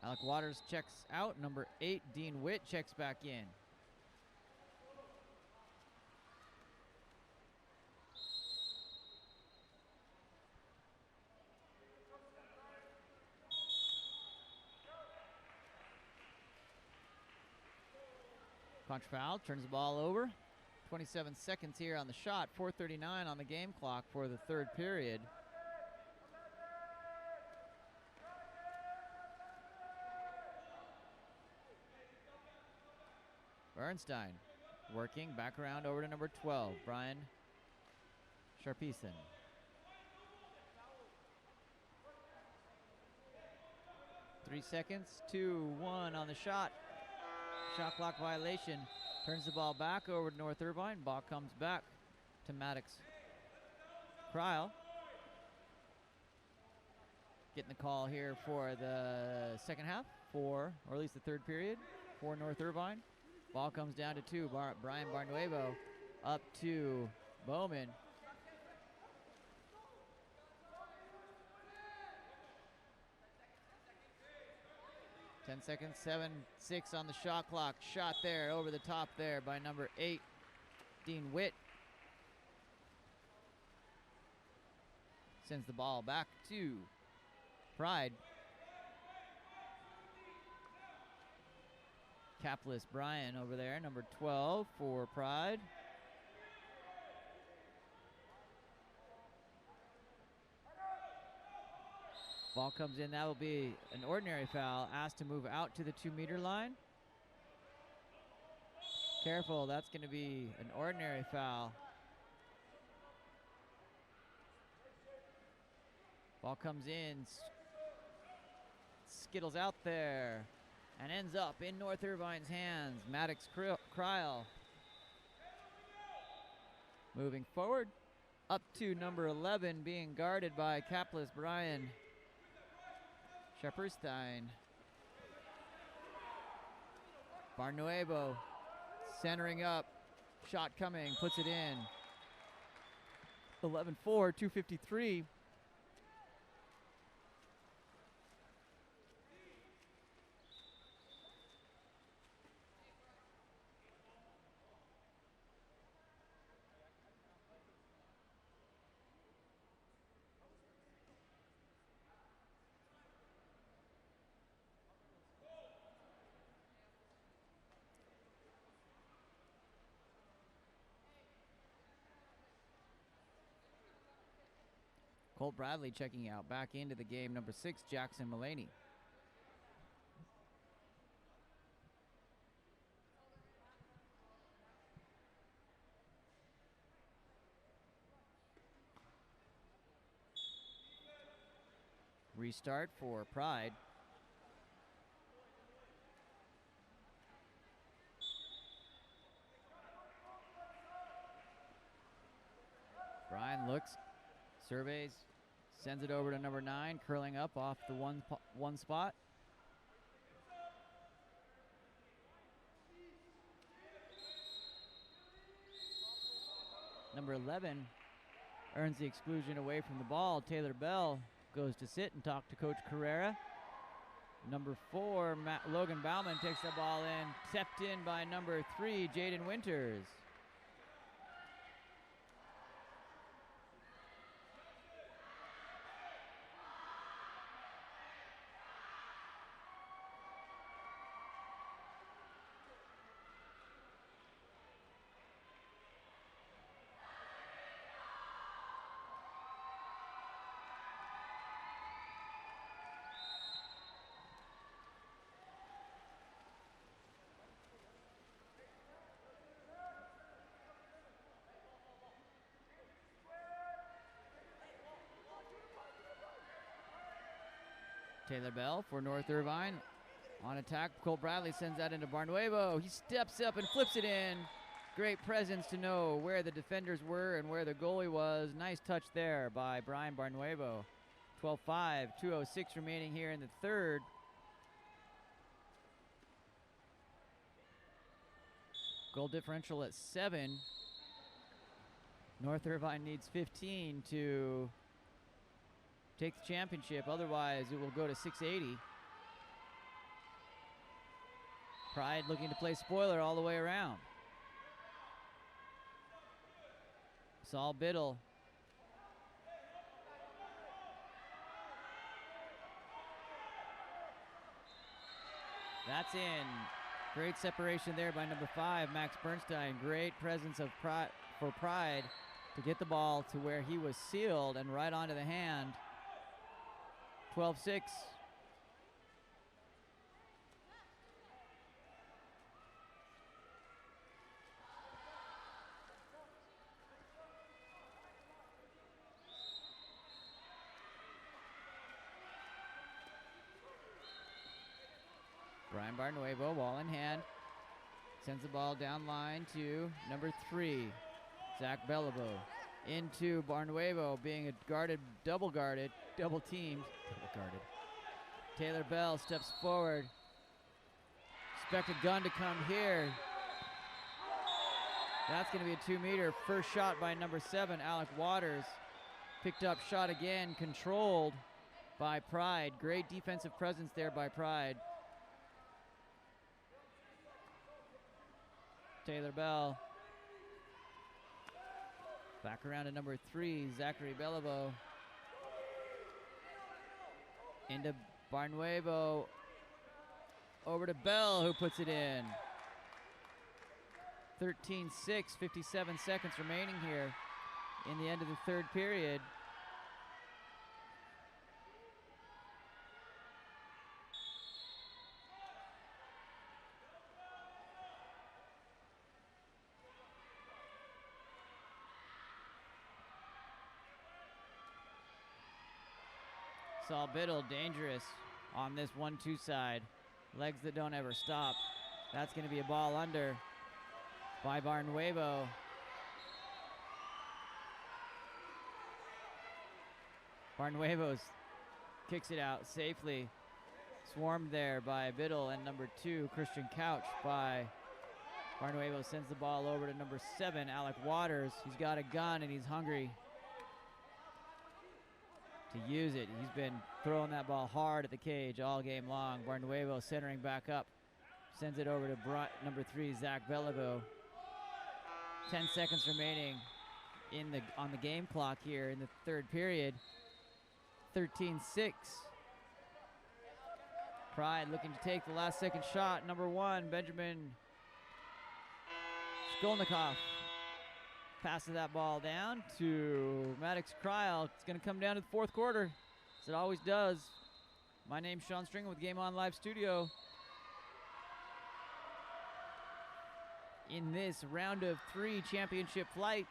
Alec Waters checks out. Number 8, Dean Witt, checks back in. Punch foul, turns the ball over. 27 seconds here on the shot. 4:39 on the game clock for the third period. Bernstein working back around over to number 12, Brian Sharpison. Three seconds, 2-1 on the shot. Shot clock violation. Turns the ball back over to North Irvine. Ball comes back to Maddox Cryle. Getting the call here for the second half, or at least the third period, for North Irvine. Ball comes down to 2. Brian Barnuevo up to Bowman. Ten seconds, 7-6 on the shot clock. Shot there, over the top there by number 8, Dean Witt. Sends the ball back to Pride. Capless Brian over there, number 12 for Pride. Ball comes in, that will be an ordinary foul. Asked to move out to the 2-meter line. Careful, that's going to be an ordinary foul. Ball comes in, skittles out there, and ends up in North Irvine's hands. Maddox Cryle moving forward, up to number 11, being guarded by capless Brian Shepperstein. Barnuevo centering up, shot coming, puts it in. 11-4, 2:53. Colt Bradley checking out. Back into the game, number 6, Jackson Mullaney. Restart for Pride. Surveys, sends it over to number 9, curling up off the one spot. Number 11 earns the exclusion away from the ball. Taylor Bell goes to sit and talk to Coach Carrera. Number 4, Logan Bauman takes the ball in, stepped in by number 3, Jaden Winters. Taylor Bell for North Irvine. On attack, Cole Bradley sends that into Barnuevo. He steps up and flips it in. Great presence to know where the defenders were and where the goalie was. Nice touch there by Brian Barnuevo. 12-5, 2:06 remaining here in the third. Goal differential at 7. North Irvine needs 15 to take the championship. Otherwise, it will go to 680. Pride looking to play spoiler all the way around. Saul Biddle. That's in. Great separation there by number 5, Max Bernstein. Great presence of for Pride to get the ball to where he was sealed and right onto the hand. 12-6. Brian Barnuevo, ball in hand. Sends the ball down line to number 3, Zach Bellabo. Into Barnuevo, being double teamed. Taylor Bell steps forward. Expect a gun to come here. That's going to be a 2-meter. First shot by number 7, Alec Waters. Picked up shot again, controlled by Pride. Great defensive presence there by Pride. Taylor Bell. Back around to number 3, Zachary Bellabo. Into Barnuevo. Over to Bell, who puts it in. 13-6, 57 seconds remaining here in the end of the third period. Saul Biddle, dangerous on this 1-2 side. Legs that don't ever stop. That's going to be a ball under by Barnuevo. Barnuevo kicks it out safely. Swarmed there by Biddle and number 2, Christian Couch by Barnuevo. Sends the ball over to number 7, Alec Waters. He's got a gun and he's hungry to use it. He's been throwing that ball hard at the cage all game long. Barnuevo centering back up. Sends it over to number 3, Zach Bellabo. 10 seconds remaining on the game clock here in the third period. 13-6. Pride looking to take the last second shot. Number 1, Benjamin Skolnikov. Passes that ball down to Maddox Kryl. It's going to come down to the fourth quarter, as it always does. My name's Sean Stringer with Game On Live Studio. In this round of 3 championship flight.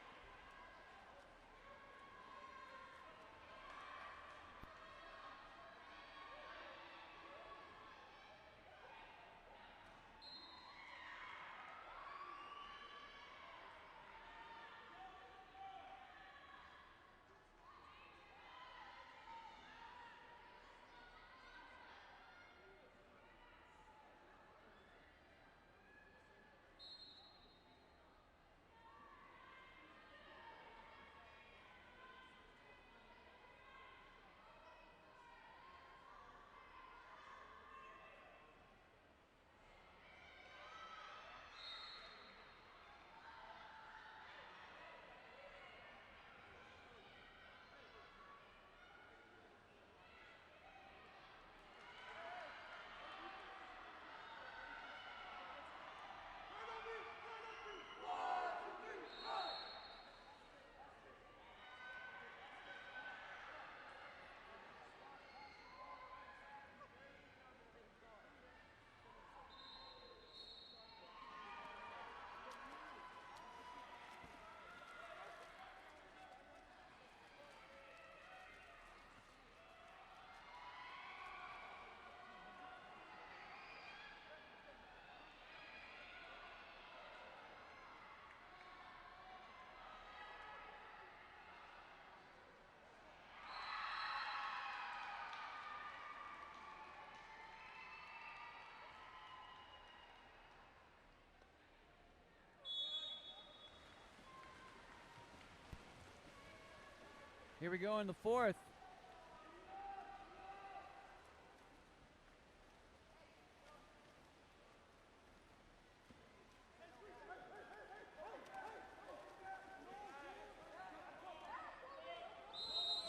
Here we go in the fourth.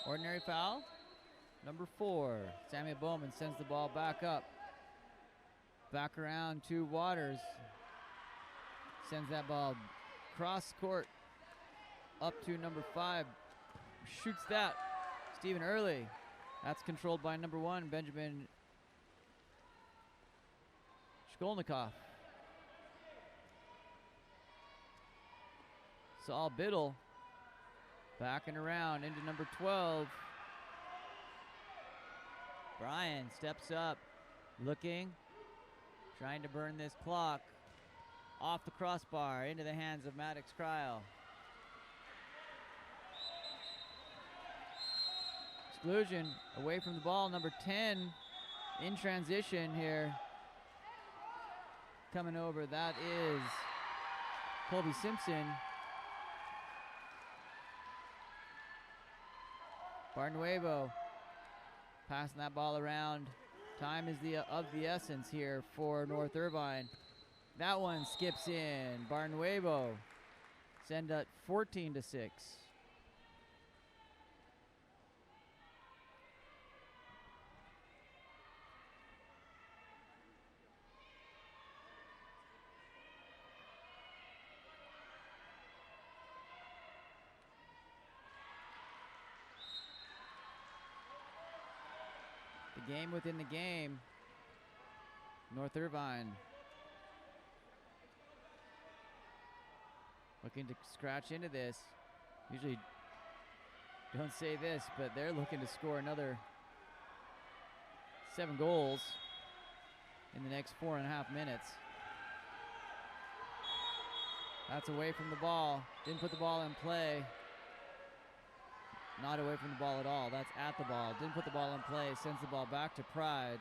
Ordinary foul. Number 4. Samuel Bowman sends the ball back up. Back around to Waters. Sends that ball cross court up to number 5. Shoots that. Stephen Early. That's controlled by number 1, Benjamin Shkolnikov. Saul Biddle backing around into number 12. Brian steps up, looking, trying to burn this clock. Off the crossbar, into the hands of Maddox Cryle. Exclusion, away from the ball, number 10 in transition here. Coming over, that is Colby Simpson. Barnuevo passing that ball around. Time is of the essence here for North Irvine. That one skips in. Barnuevo send at 14-6. The game within the game. North Irvine looking to scratch into this. Usually don't say this, but they're looking to score another 7 goals in the next 4.5 minutes. That's away from the ball. Didn't put the ball in play. Not away from the ball at all. That's at the ball. Didn't put the ball in play. Sends the ball back to Pride.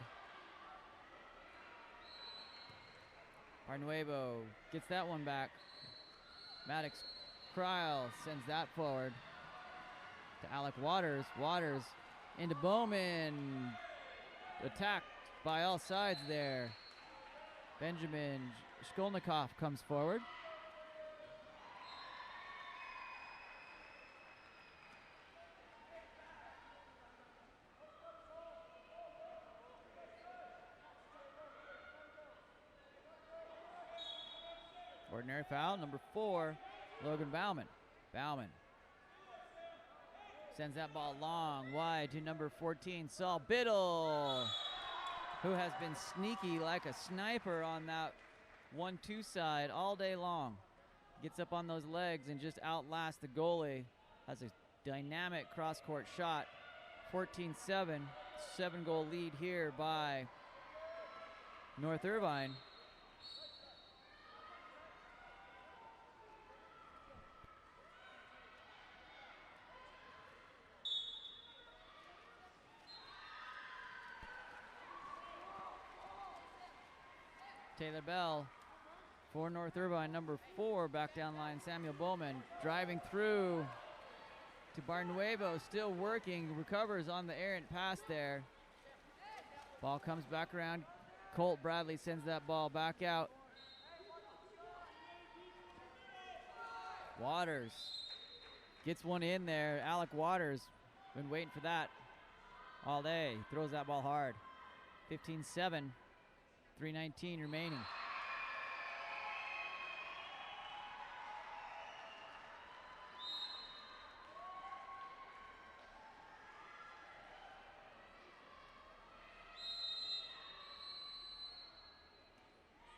Barnuevo gets that one back. Maddox Cryle sends that forward to Alec Waters. Waters into Bowman. Attacked by all sides there. Benjamin Shkolnikov comes forward. Ordinary foul, number 4, Logan Bauman. Bauman sends that ball long, wide to number 14, Saul Biddle, who has been sneaky like a sniper on that 1-2 side all day long. Gets up on those legs and just outlasts the goalie. Has a dynamic cross-court shot. 14-7, 7-goal lead here by North Irvine. Taylor Bell for North Irvine, number 4, back down line, Samuel Bowman driving through to Barnuevo, still working, recovers on the errant pass there. Ball comes back around. Colt Bradley sends that ball back out. Waters gets one in there. Alec Waters, been waiting for that all day. Throws that ball hard. 15-7. 3:19 remaining.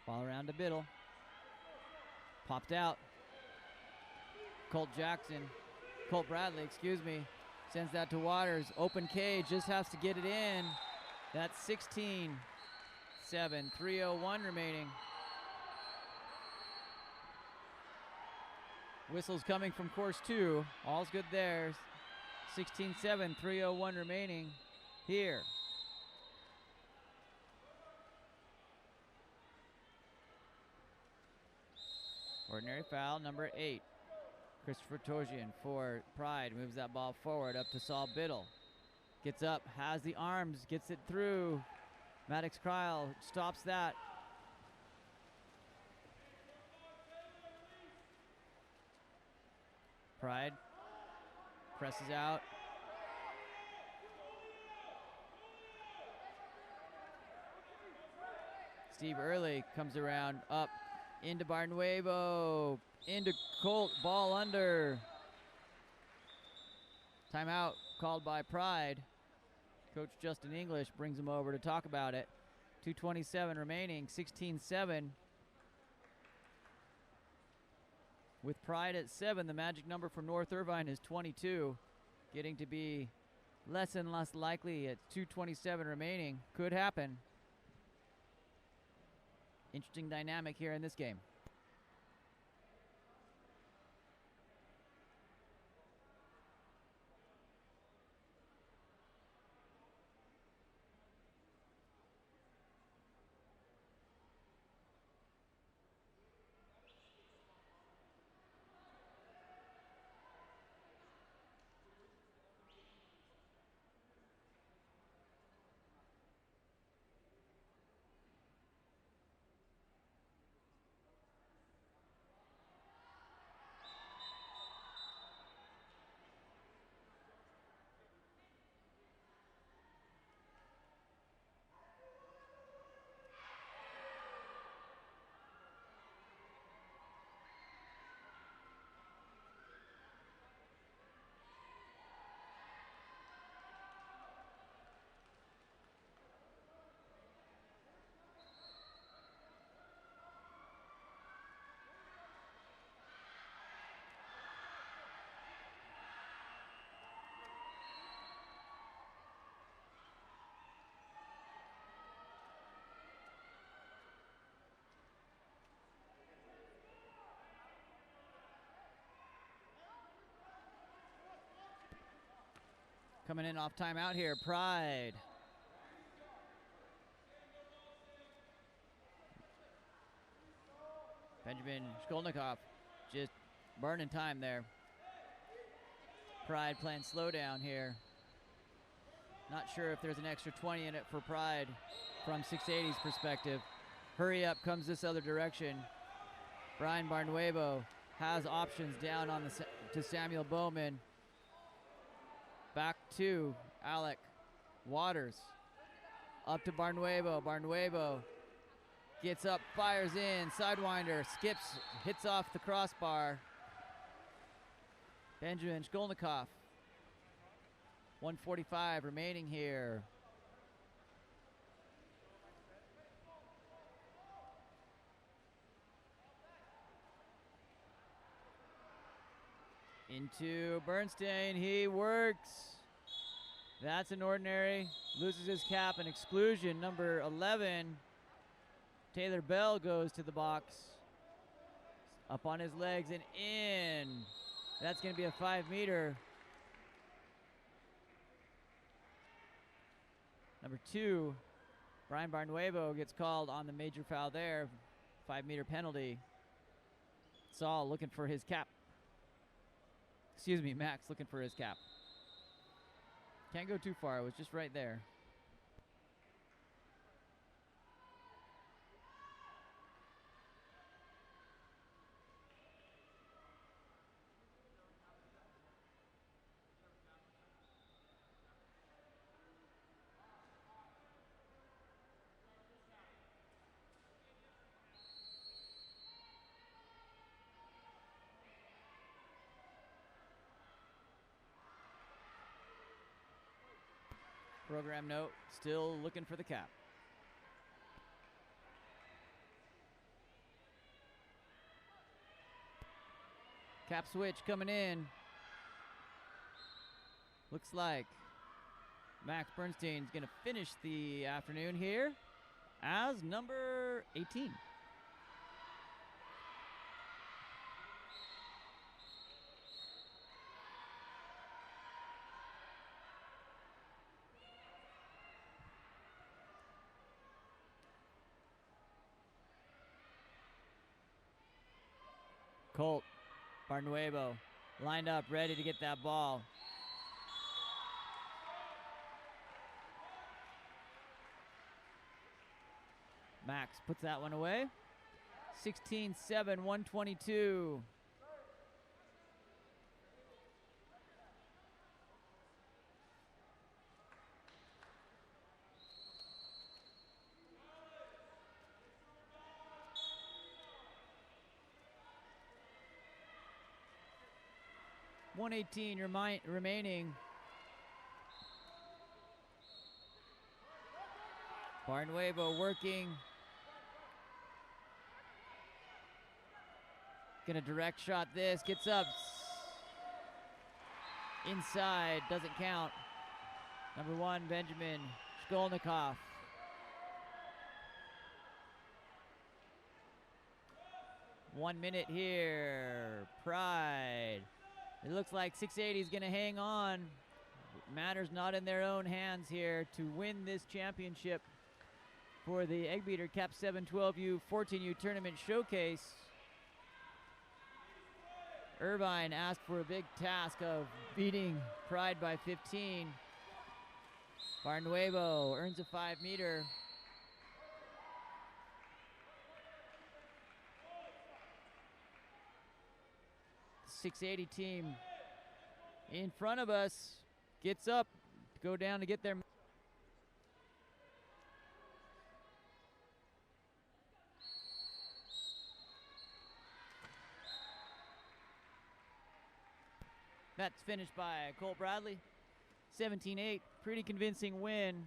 Ball around to Biddle. Popped out. Colt Bradley, excuse me, sends that to Waters. Open cage, just has to get it in. That's 16-7, 3:01 remaining. Whistles coming from course 2. All's good there. 16-7, 3:01 remaining here. Ordinary foul, number 8. Christopher Torsian for Pride. Moves that ball forward up to Saul Biddle. Gets up, has the arms, gets it through. Maddox Krile stops that. Pride presses out. Steve Early comes around, up into Barnuevo, into Colt, ball under. Timeout called by Pride. Coach Justin English brings him over to talk about it. 2:27 remaining, 16-7. With Pride at 7, the magic number for North Irvine is 22, getting to be less and less likely at 2:27 remaining. Could happen. Interesting dynamic here in this game. Coming in off timeout here, Pride. Benjamin Shkolnikov just burning time there. Pride playing slow down here. Not sure if there's an extra 20 in it for Pride from 680's perspective. Hurry up comes this other direction. Brian Barnuevo has options down on to Samuel Bowman. Back to Alec Waters. Up to Barnuevo. Barnuevo gets up, fires in, sidewinder, skips, hits off the crossbar. Benjamin Shkolnikov. 1:45 remaining here. Into Bernstein, he works. That's an ordinary, loses his cap, an exclusion. Number 11, Taylor Bell goes to the box. Up on his legs and in. That's gonna be a 5-meter. Number 2, Brian Barnuevo gets called on the major foul there. 5-meter penalty. Saul looking for his cap. Excuse me, Max looking for his cap. Can't go too far, it was just right there. Program note, still looking for the cap. Cap switch coming in. Looks like Max Bernstein's going to finish the afternoon here as number 18. Colt Barnuevo lined up, ready to get that ball. Max puts that one away. 16-7, 122. Remaining. Barnuevo working. Gonna direct shot this. Gets up. Inside. Doesn't count. Number 1, Benjamin Shkolnikov. One minute here. Pride. It looks like 680 is going to hang on. Matters not in their own hands here to win this championship for the Eggbeater KAP7 12U 14U Tournament Showcase. Irvine asked for a big task of beating Pride by 15. Barnuevo earns a 5-meter. The 680 team in front of us gets up to go down to get their. That's finished by Colt Bradley. 17-8, pretty convincing win.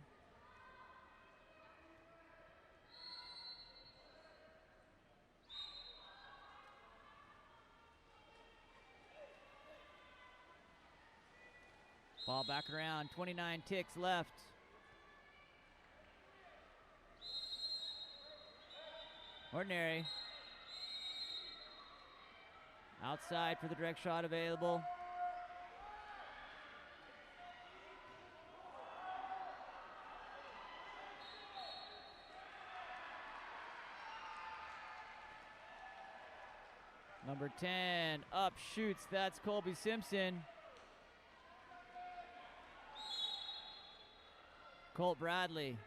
Ball back around, 29 ticks left. Ordinary. Outside for the direct shot available. Number 10, up shoots, that's Colby Simpson. Colt Bradley.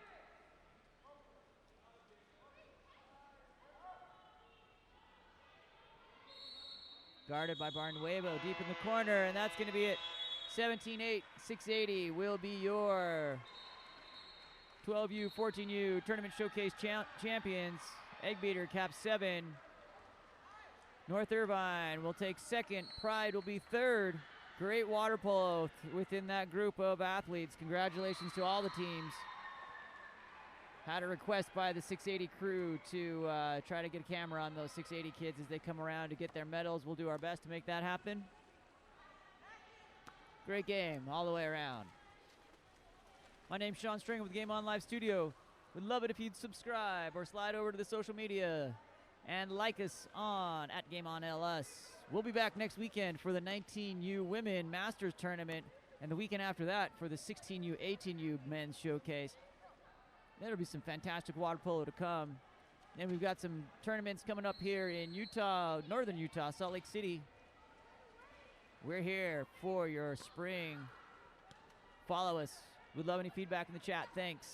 Guarded by Barnuevo, deep in the corner, and that's going to be it. 17-8, 680 will be your 12U, 14U Tournament Showcase champions. Eggbeater KAP7. North Irvine will take second. Pride will be third. Great water polo within that group of athletes. Congratulations to all the teams. Had a request by the 680 crew to try to get a camera on those 680 kids as they come around to get their medals. We'll do our best to make that happen. Great game all the way around. My name's Sean Stringer with Game On Live Studio. Would love it if you'd subscribe or slide over to the social media and like us on @GameOnLS. We'll be back next weekend for the 19U Women Masters Tournament, and the weekend after that for the 16U, 18U Men's Showcase. There'll be some fantastic water polo to come. And we've got some tournaments coming up here in Utah, northern Utah, Salt Lake City. We're here for your spring. Follow us. We'd love any feedback in the chat. Thanks.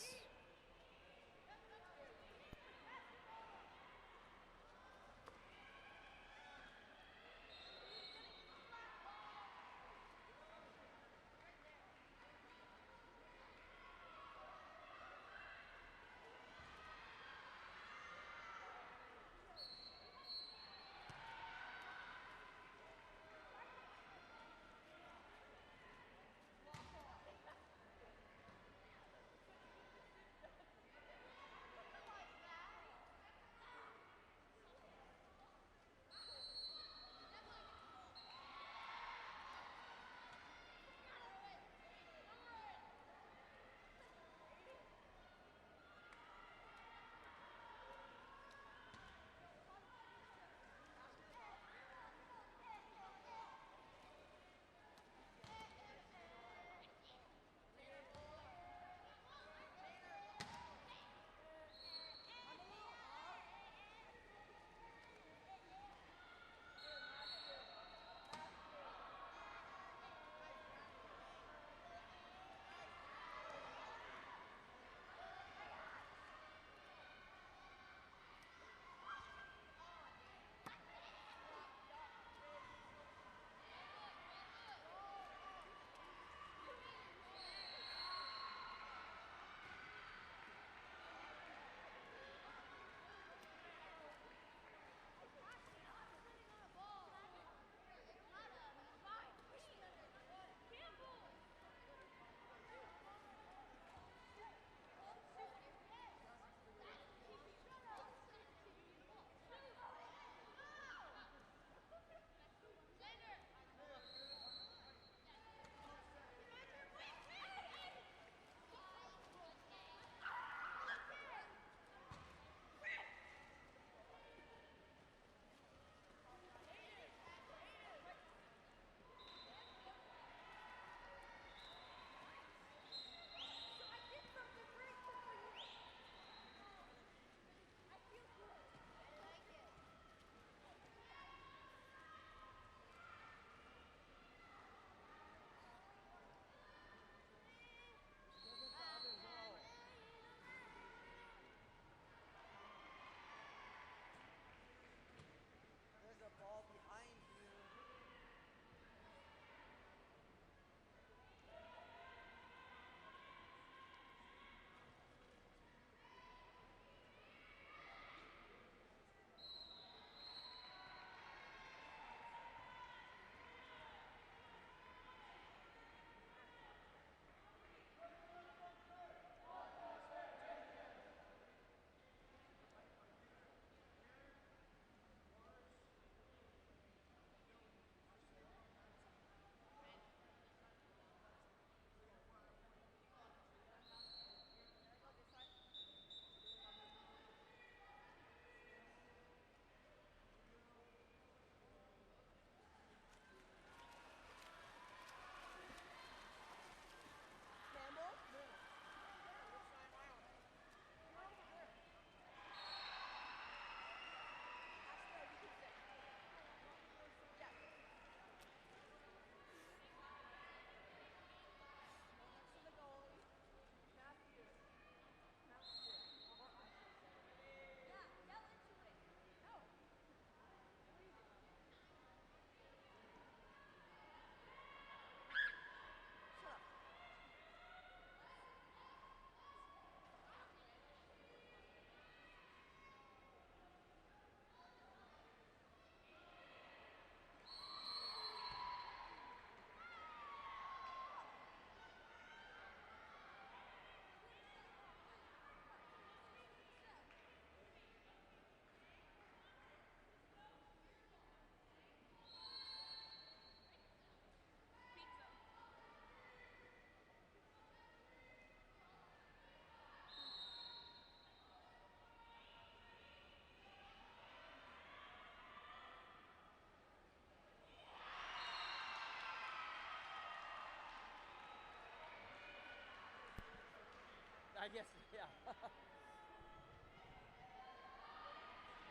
I guess, yeah.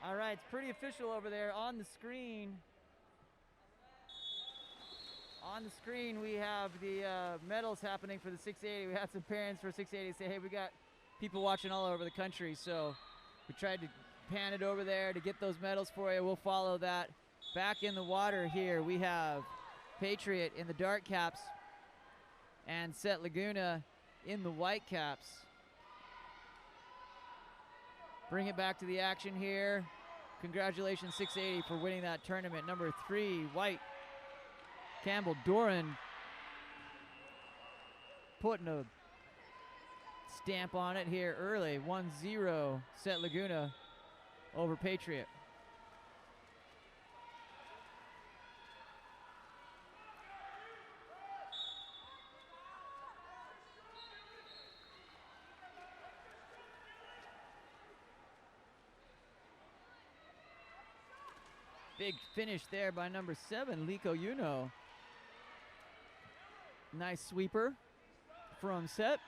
All right, it's pretty official over there on the screen. On the screen, we have the medals happening for the 680. We had some parents for 680 say, hey, we got people watching all over the country, so we tried to pan it over there to get those medals for you. We'll follow that. Back in the water here, we have Patriot in the dark caps and Set Laguna in the white caps. Bring it back to the action here. Congratulations, 680, for winning that tournament. Number 3, white, Campbell Doran, putting a stamp on it here early. 1-0, Set Laguna over Patriot. Big finish there by number 7, Liko Uno. Nice sweeper from Set.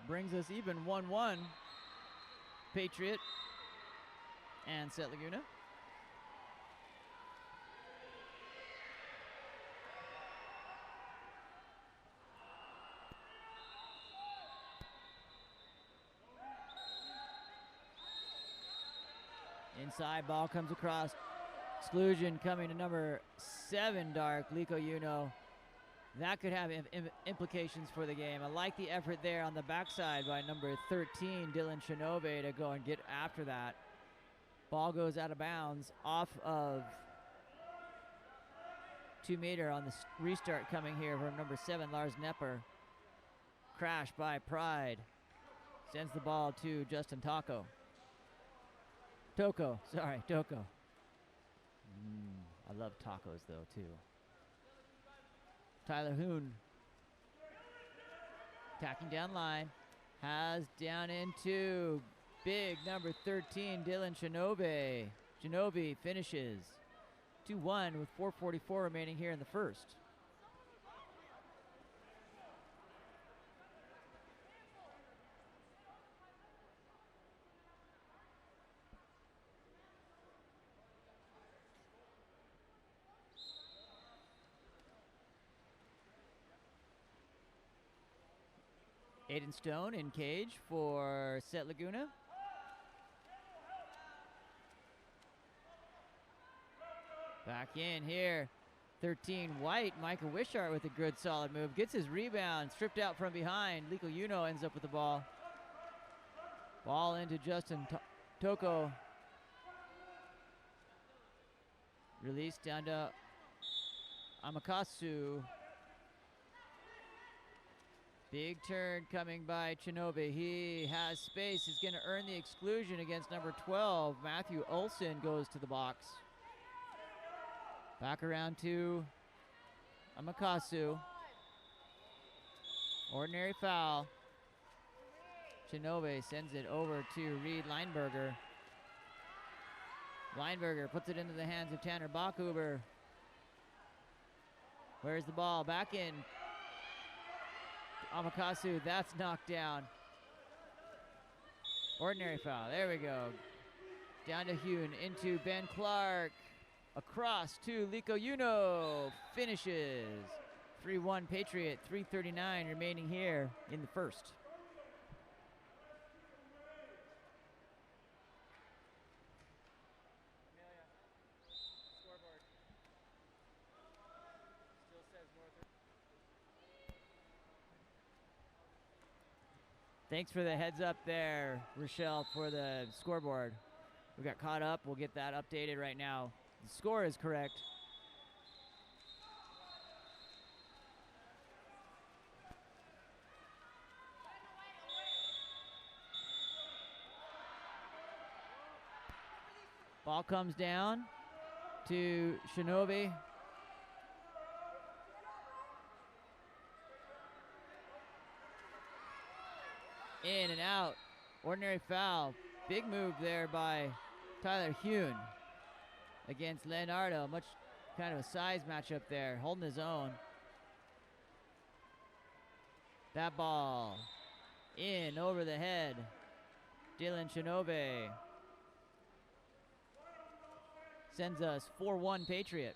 Brings us even 1-1. Patriot and Set Laguna. Inside ball comes across. Exclusion coming to number 7, dark, Liko Uno. That could have implications for the game. I like the effort there on the backside by number 13, Dylan Shinobe, to go and get after that. Ball goes out of bounds off of 2 meter on the restart coming here from number 7, Lars Nepper. Crash by Pride. Sends the ball to Justin Toko. Toko. I love tacos though too. Tyler Hoon attacking down line, has down into big number 13, Dylan Shinobe. Shinobe finishes 2-1 with 4:44 remaining here in the first. Aiden Stone in cage for Set Laguna. Back in here, 13 white, Micah Wishart with a good solid move. Gets his rebound, stripped out from behind. Liko Uno ends up with the ball. Ball into Justin Toko. Released down to Amakasu. Big turn coming by Shinobi. He has space. He's going to earn the exclusion against number 12. Matthew Olson goes to the box. Back around to Amakasu. Ordinary foul. Shinobi sends it over to Reed Lineberger. Lineberger puts it into the hands of Tanner Bachhuber. Where's the ball? Back in. Amakasu, that's knocked down. Ordinary foul, there we go. Down to Hune, into Ben Clark. Across to Liko Uno, finishes. 3-1 Patriot, 3:39 remaining here in the first. Thanks for the heads up there, Rochelle, for the scoreboard. We got caught up. We'll get that updated right now. The score is correct. Ball comes down to Shinobi. In and out. Ordinary foul. Big move there by Tyler Hune against Leonardo. Much kind of a size matchup there. Holding his own. That ball In over the head. Dylan Shinobe sends us 4-1 Patriot.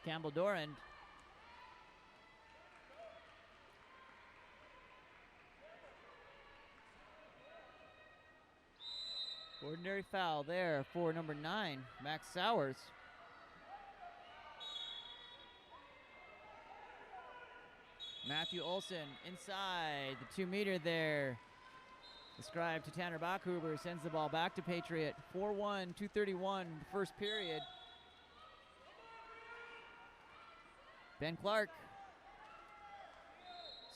Campbell Dorand. Ordinary foul there for number 9, Max Sowers. Matthew Olson inside the 2-meter there. Ascribed to Tanner Bachhuber, sends the ball back to Patriot. 4-1, 2:31 first period. Ben Clark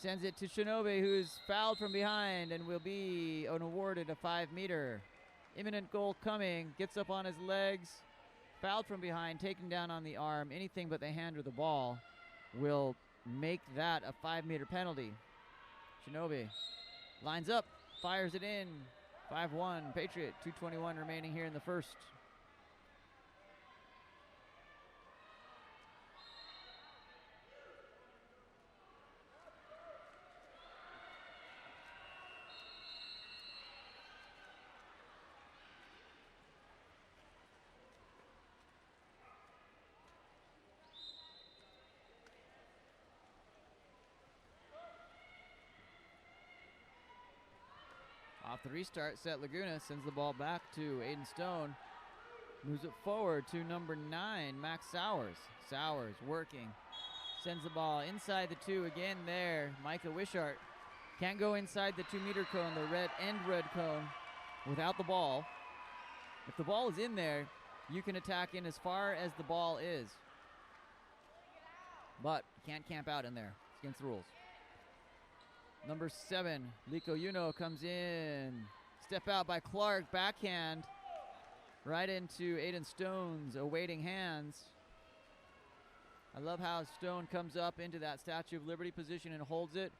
sends it to Shinobe, who's fouled from behind and will be awarded a 5-meter. Imminent goal coming, gets up on his legs, fouled from behind, taken down on the arm. Anything but the hand or the ball will make that a 5-meter penalty. Shinobe lines up, fires it in. 5-1 Patriot, 2:21 remaining here in the first. Off the restart, Set Laguna sends the ball back to Aiden Stone. Moves it forward to number 9, Max Sowers. Sowers working. Sends the ball inside the 2 again there. Micah Wishart can't go inside the 2-meter cone, the red cone, without the ball. If the ball is in there, you can attack in as far as the ball is. But you can't camp out in there. It's against the rules. Number 7, Liko Yuno comes in. Step out by Clark, backhand. Right into Aiden Stone's awaiting hands. I love how Stone comes up into that Statue of Liberty position and holds it.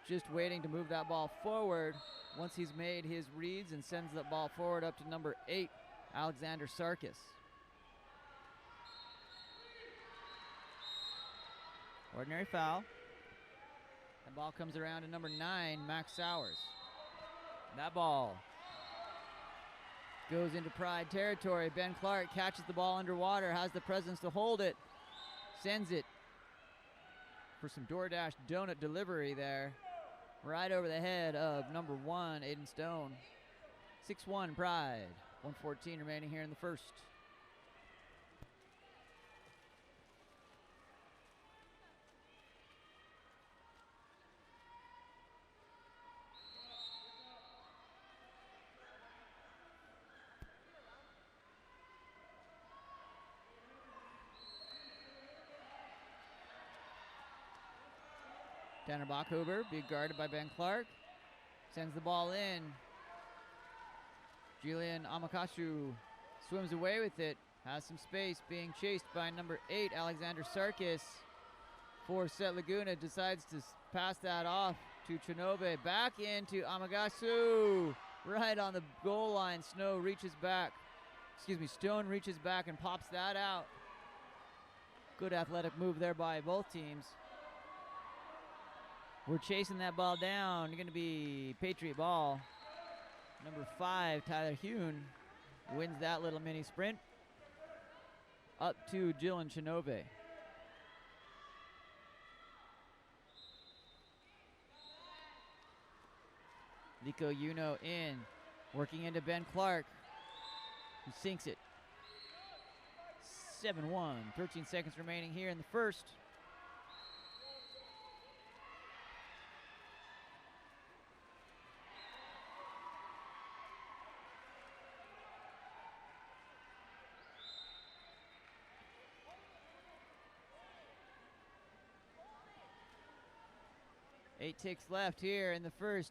Just waiting to move that ball forward once he's made his reads and sends that ball forward up to number 8, Alexander Sarkis. Ordinary foul. The ball comes around to number 9, Max Sowers. That ball goes into Pride territory. Ben Clark catches the ball underwater, has the presence to hold it, sends it for some DoorDash donut delivery there, right over the head of number 1, Aiden Stone. 6-1 Pride. 1:14 remaining here in the first. Tanner Bachhuber, being guarded by Ben Clark. Sends the ball in. Julian Amakashu swims away with it. Has some space, being chased by number 8, Alexander Sarkis. For Set Laguna, decides to pass that off to Chinobe. Back into Amagasu. Right on the goal line. Stone reaches back and pops that out. Good athletic move there by both teams. We're chasing that ball down. Going to be Patriot ball. Number 5, Tyler Hune, wins that little mini sprint. Up to Dylan Shinobe. Liko Yuno in. Working into Ben Clark, who sinks it. 7-1. 13 seconds remaining here in the first. Eight ticks left here in the first.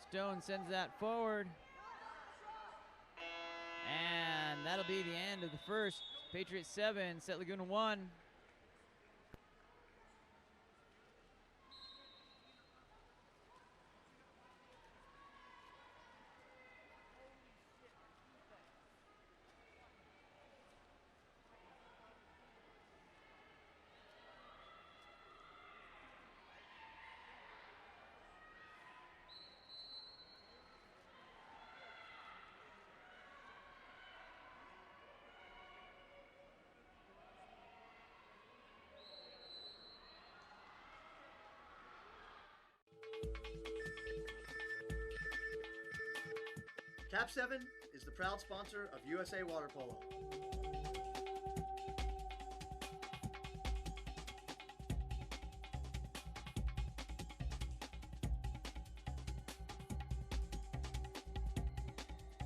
Stone sends that forward. And that'll be the end of the first. Patriot 7, Set Laguna 1. KAP7 is the proud sponsor of USA Water Polo.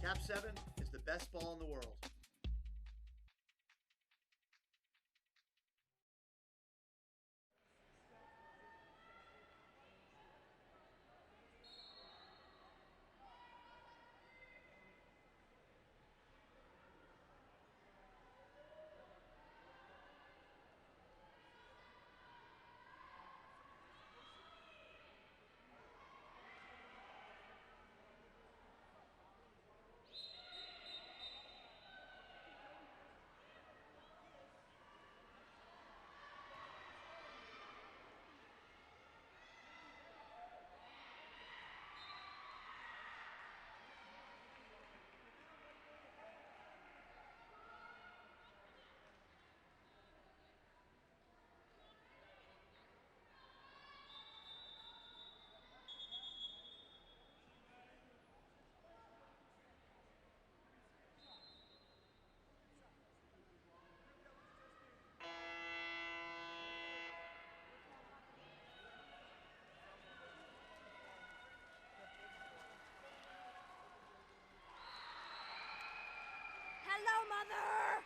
KAP7 is the best ball in the world. Hello, Mother!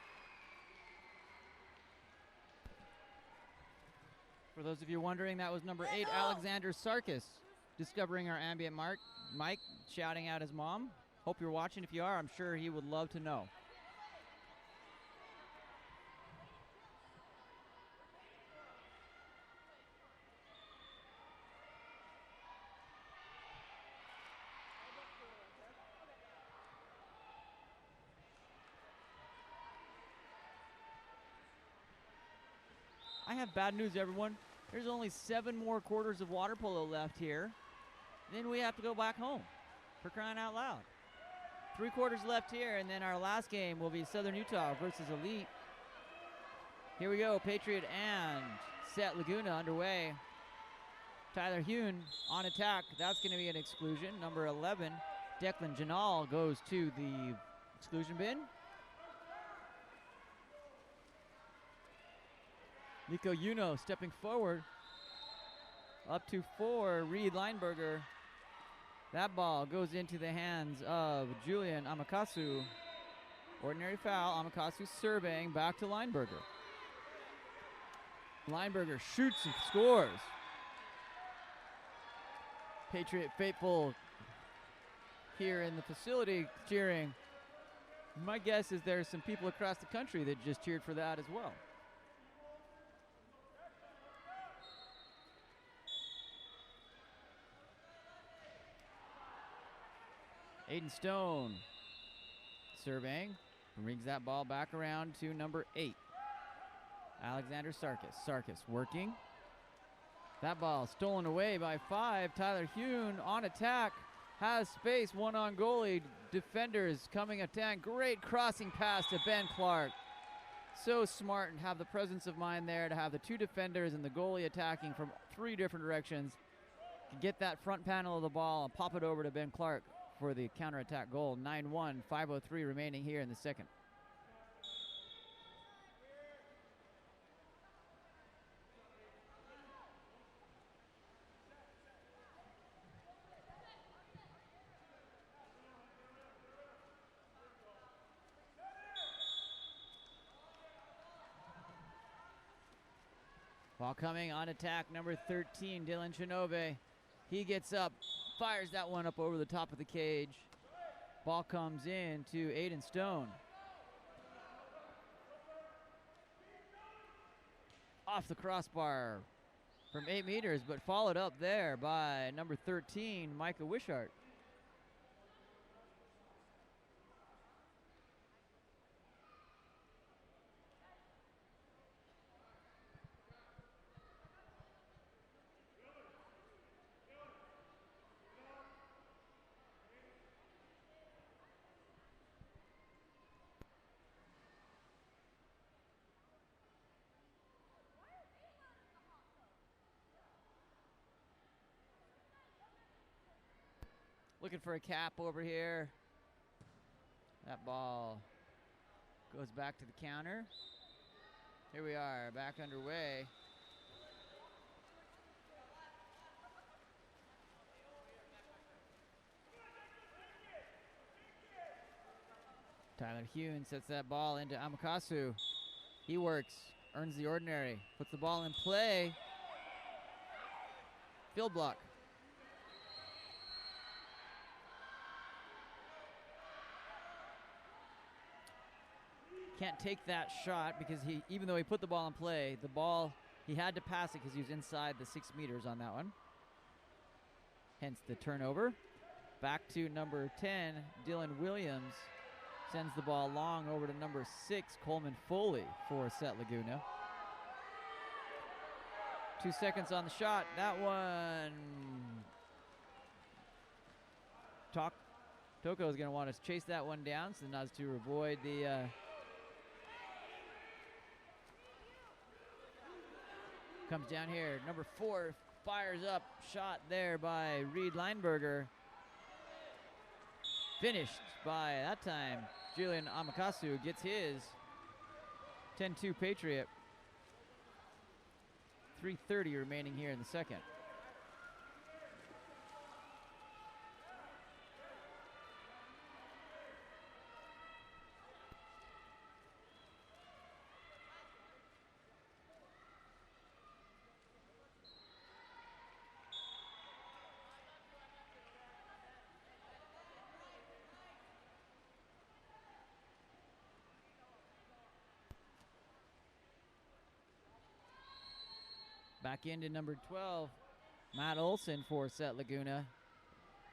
For those of you wondering, that was number 8, Alexander Sarkis, discovering our ambient mark. Mike shouting out his mom. Hope you're watching. If you are, I'm sure he would love to know. I have bad news, everyone. There's only 7 more quarters of water polo left here. Then we have to go back home, for crying out loud. 3 quarters left here, and then our last game will be Southern Utah versus Elite. Here we go, Patriot and set Laguna underway. Tyler Hune on attack. That's going to be an exclusion. Number 11, Declan Janal goes to the exclusion bin. Nico Uno stepping forward. Up to 4, Reed Lineberger. That ball goes into the hands of Julian Amakasu. Ordinary foul. Amakasu surveying back to Lineberger. Lineberger shoots and scores. Patriot faithful here in the facility cheering. My guess is there's some people across the country that just cheered for that as well. Aiden Stone surveying, brings that ball back around to number 8, Alexander Sarkis. Sarkis working. That ball stolen away by 5. Tyler Hune on attack, has space, one on goalie. Defenders coming attack. Great crossing pass to Ben Clark. So smart and have the presence of mind there to have the 2 defenders and the goalie attacking from 3 different directions. Can get that front panel of the ball and pop it over to Ben Clark for the counterattack goal. 9-1, 5:03 remaining here in the second. Ball coming on attack, number 13, Dylan Chinove. He gets up, fires that one up over the top of the cage. Ball comes in to Aiden Stone. Off the crossbar from 8 meters, but followed up there by number 13, Micah Wishart. Looking for a cap over here. That ball goes back to the counter. Here we are, back underway. Tyler Hune sets that ball into Amakasu. He works, earns the ordinary, puts the ball in play. Field block. Can't take that shot because even though he put the ball in play, the ball, he had to pass it because he was inside the 6 meters on that one. Hence the turnover. Back to number 10, Dylan Williams. Sends the ball long over to number 6, Coleman Foley for Set Laguna. 2 seconds on the shot. That one. Toko is going to want to chase that one down so as to avoid the comes down here. Number 4 fires up. Shot there by Reed Lineberger. Finished by, that time, Julian Amakasu gets his. 10-2 Patriot. 3:30 remaining here in the second. Back into number 12, Matt Olson for Set Laguna.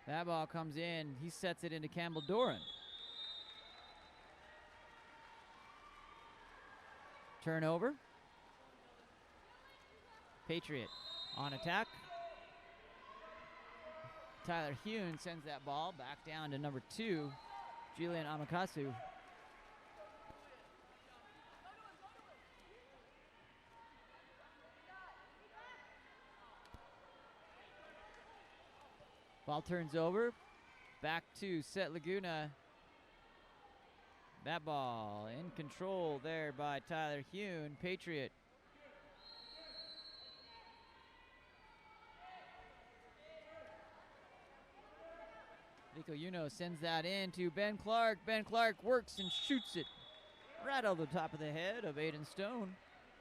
That ball comes in. He sets it into Campbell Doran. Turnover. Patriot on attack. Tyler Hune sends that ball back down to number 2, Julian Amakasu. Ball turns over, back to Set Laguna. That ball in control there by Tyler Hune, Patriot. Nico Uno sends that in to Ben Clark. Ben Clark works and shoots it right over the top of the head of Aiden Stone.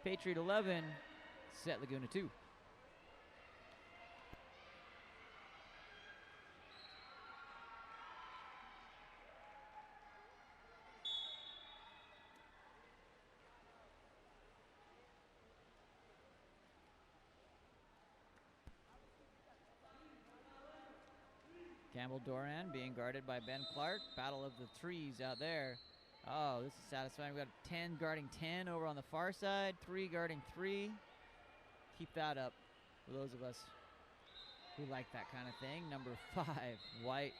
Patriot 11, Set Laguna 2. Campbell Doran being guarded by Ben Clark. Battle of the threes out there. Oh, this is satisfying. We've got 10 guarding 10 over on the far side. 3 guarding 3. Keep that up for those of us who like that kind of thing. Number 5, White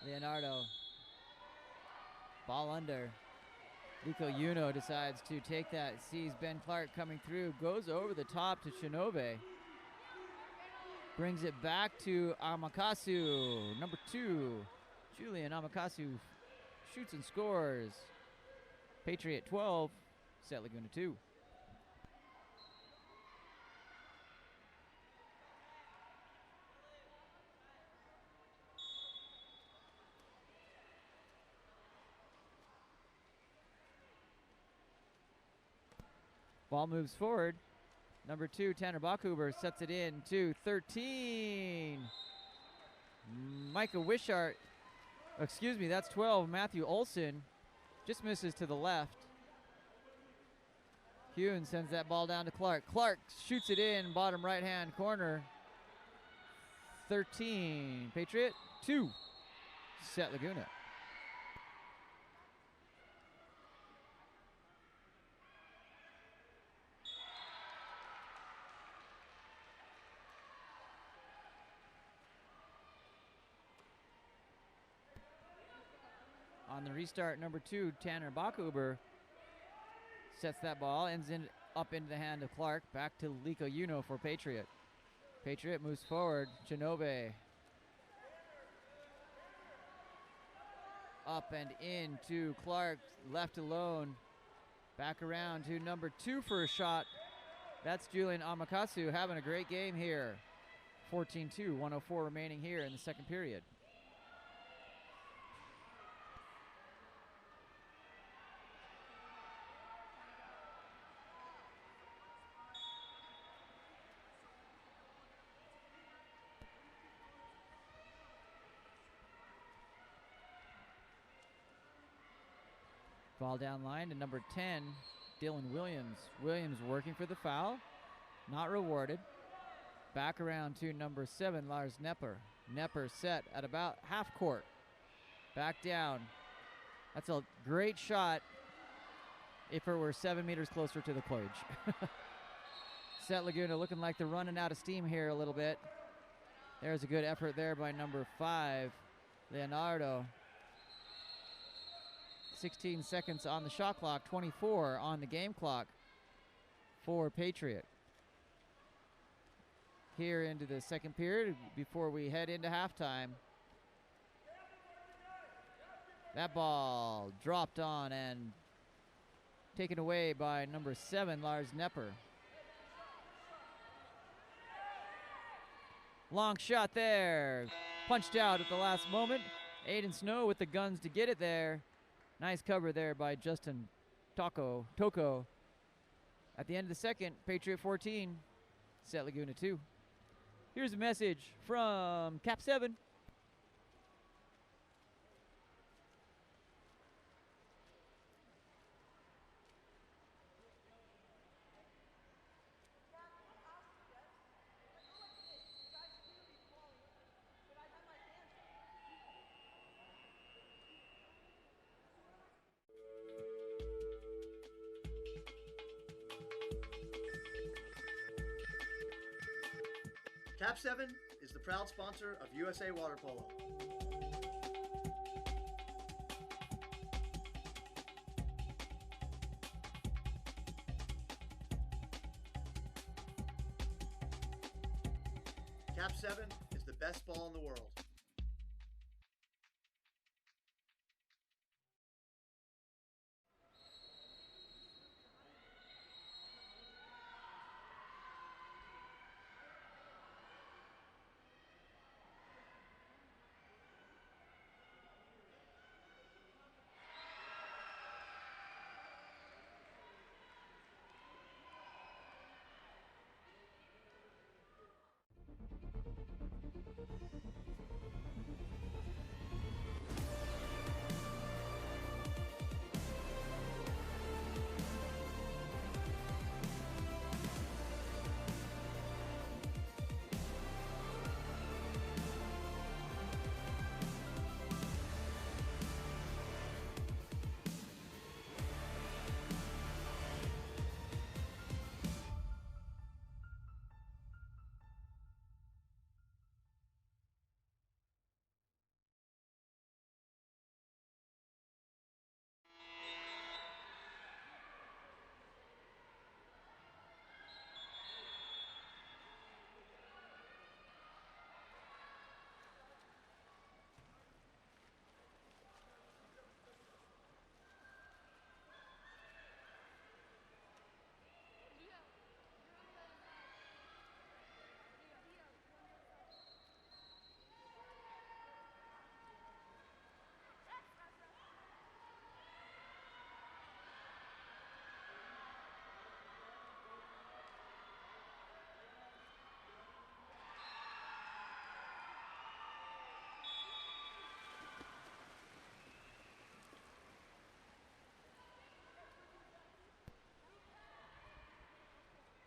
Leonardo. Ball under. Nico Uno decides to take that. Sees Ben Clark coming through. Goes over the top to Shinobe. Brings it back to Amakasu. Number 2, Julian Amakasu shoots and scores. Patriot 12, Set Laguna 2. Ball moves forward. Number 2, Tanner Bachhuber sets it in to 13. Micah Wishart, excuse me, that's 12. Matthew Olson just misses to the left. Hune sends that ball down to Clark. Clark shoots it in, bottom right-hand corner. 13, Patriot 2, Set Laguna. On the restart, number 2, Tanner Bachhuber sets that ball, ends in up into the hand of Clark. Back to Nico Uno for Patriot. Patriot moves forward. Shinobe. up and in to Clark, left alone. Back around to number 2 for a shot. That's Julian Amakatsu having a great game here. 14-2, 104 remaining here in the second period. Ball down line to number 10, Dylan Williams. Williams working for the foul, not rewarded. Back around to number 7, Lars Nepper. Nepper set at about half court. Back down. That's a great shot if it were 7 meters closer to the cage. Set Laguna looking like they're running out of steam here a little bit. There's a good effort there by number 5, Leonardo. 16 seconds on the shot clock, 24 on the game clock for Patriot. Here into the second period before we head into halftime. That ball dropped on and taken away by number 7, Lars Nepper. Long shot there. Punched out at the last moment. Aiden Snow with the guns to get it there. Nice cover there by Justin Toko. At the end of the second, Patriot 14, Set Laguna 2. Here's a message from KAP7. KAP7 is the proud sponsor of USA Water Polo. KAP7 is the best ball in the world.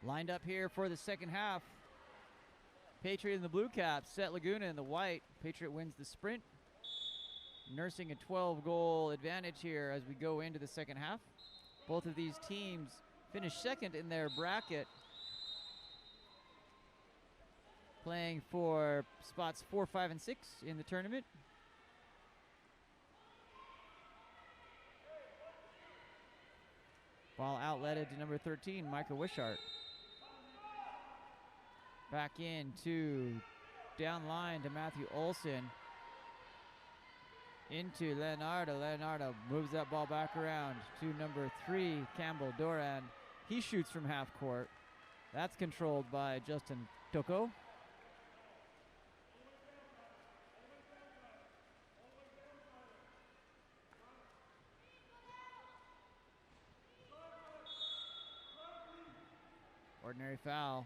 Lined up here for the second half. Patriot in the blue caps, Set Laguna in the white. Patriot wins the sprint, nursing a 12-goal advantage here as we go into the second half. Both of these teams finished second in their bracket, playing for spots 4, 5, and 6 in the tournament. Ball outletted to number 13, Micah Wishart. Back in to down line to Matthew Olson. into Leonardo. Leonardo moves that ball back around to number 3, Campbell Doran. He shoots from half court. That's controlled by Justin Toko. Ordinary foul.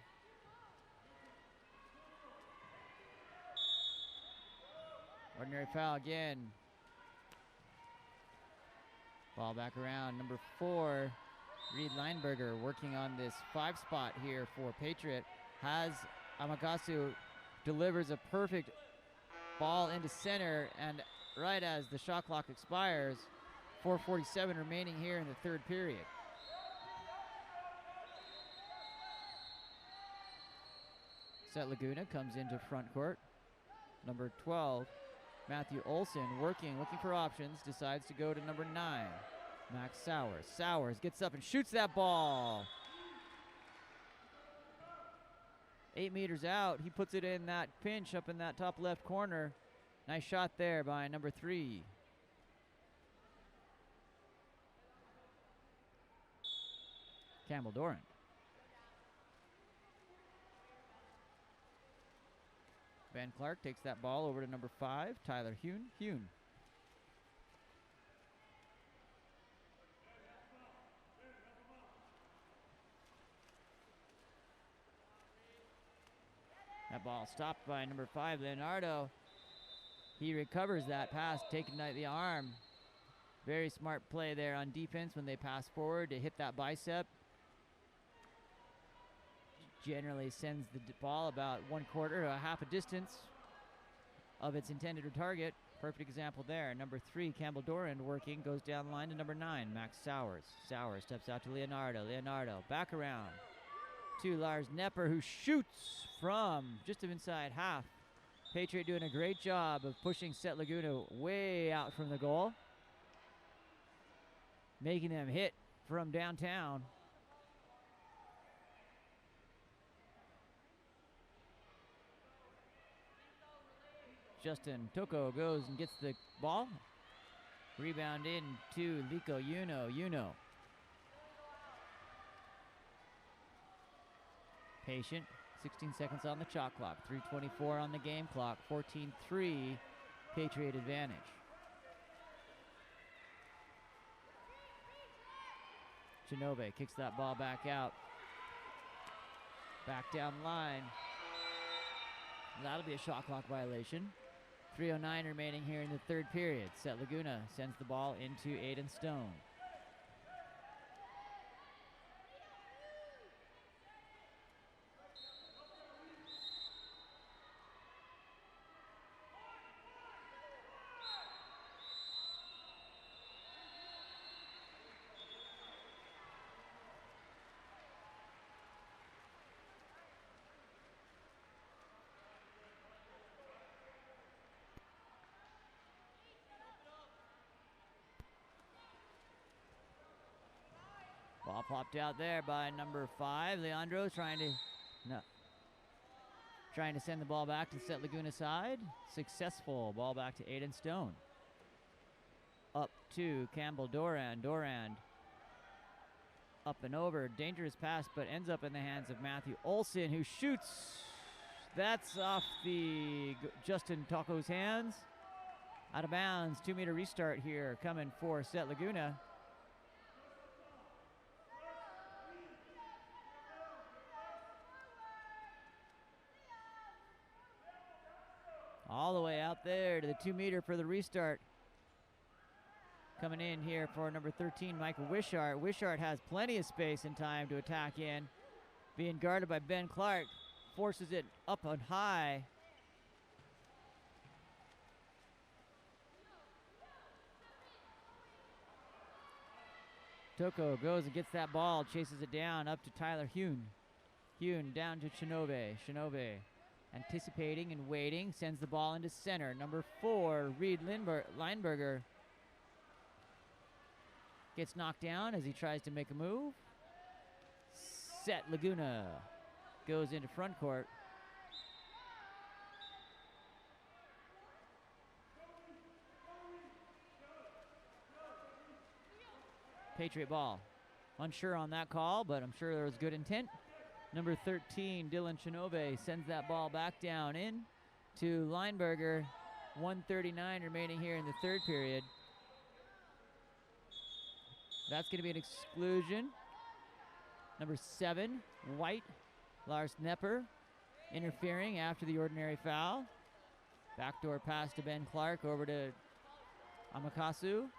Ordinary foul again. Ball back around. Number 4, Reed Lineberger, working on this 5 spot here for Patriot. Has Amakasu, delivers a perfect ball into center, and right as the shot clock expires, 4:47 remaining here in the third period. Set Laguna comes into front court. Number 12, Matthew Olson, looking for options, decides to go to number 9, Max Sowers. Sowers gets up and shoots that ball. 8 meters out. He puts it in that pinch up in that top left corner. Nice shot there by number 3. Campbell Doran. Van Clark takes that ball over to number 5, Tyler Hune. That ball stopped by number 5, Leonardo. He recovers that pass, taken by the arm. Very smart play there on defense when they pass forward to hit that bicep. Generally sends the ball about 1/4 to a half a distance of its intended target. Perfect example there. Number 3, Campbell Doran, working, goes down the line to number 9, Max Sowers. Sowers steps out to Leonardo. Leonardo back around to Lars Nepper, who shoots from just inside half. Patriot doing a great job of pushing Set Laguna way out from the goal, making them hit from downtown. Justin Toko goes and gets the ball. Rebound in to Liko Uno. Patient. 16 seconds on the shot clock. 3:24 on the game clock. 14-3 Patriot advantage. Shinobe kicks that ball back out. Back down line. That'll be a shot clock violation. 3:09 remaining here in the third period. Set Laguna sends the ball into Aiden Stone. Ball popped out there by number 5, Leandro, trying to send the ball back to Set Laguna side. Successful. Ball back to Aiden Stone. Up to Campbell Doran. Doran up and over. Dangerous pass, but ends up in the hands of Matthew Olson, who shoots. That's off the Justin Toko's hands. Out of bounds. 2-meter restart here coming for Set Laguna. All the way out there to the 2-meter for the restart. Coming in here for number 13, Michael Wishart. Wishart has plenty of space and time to attack in. Being guarded by Ben Clark. Forces it up on high. Toko goes and gets that ball. Chases it down up to Tyler Hune. Hune down to Shinobe. Shinobe anticipating and waiting, sends the ball into center. Number 4, Reed Lineberger gets knocked down as he tries to make a move. Set Laguna goes into front court. Patriot ball. Unsure on that call, but I'm sure there was good intent. Number 13, Dylan Chinove, sends that ball back down in to Lineberger. 1:39 remaining here in the third period. That's going to be an exclusion. Number 7, White, Lars Nepper, interfering after the ordinary foul. Backdoor pass to Ben Clark over to Amakasu.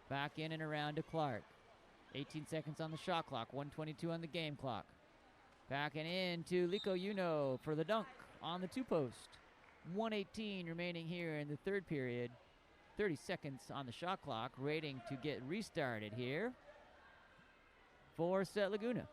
Back in and around to Clark. 18 seconds on the shot clock, 1:22 on the game clock. Back and in to Liko Yuno for the dunk on the 2-post. 1:18 remaining here in the third period. 30 seconds on the shot clock, waiting to get restarted here for Set Laguna.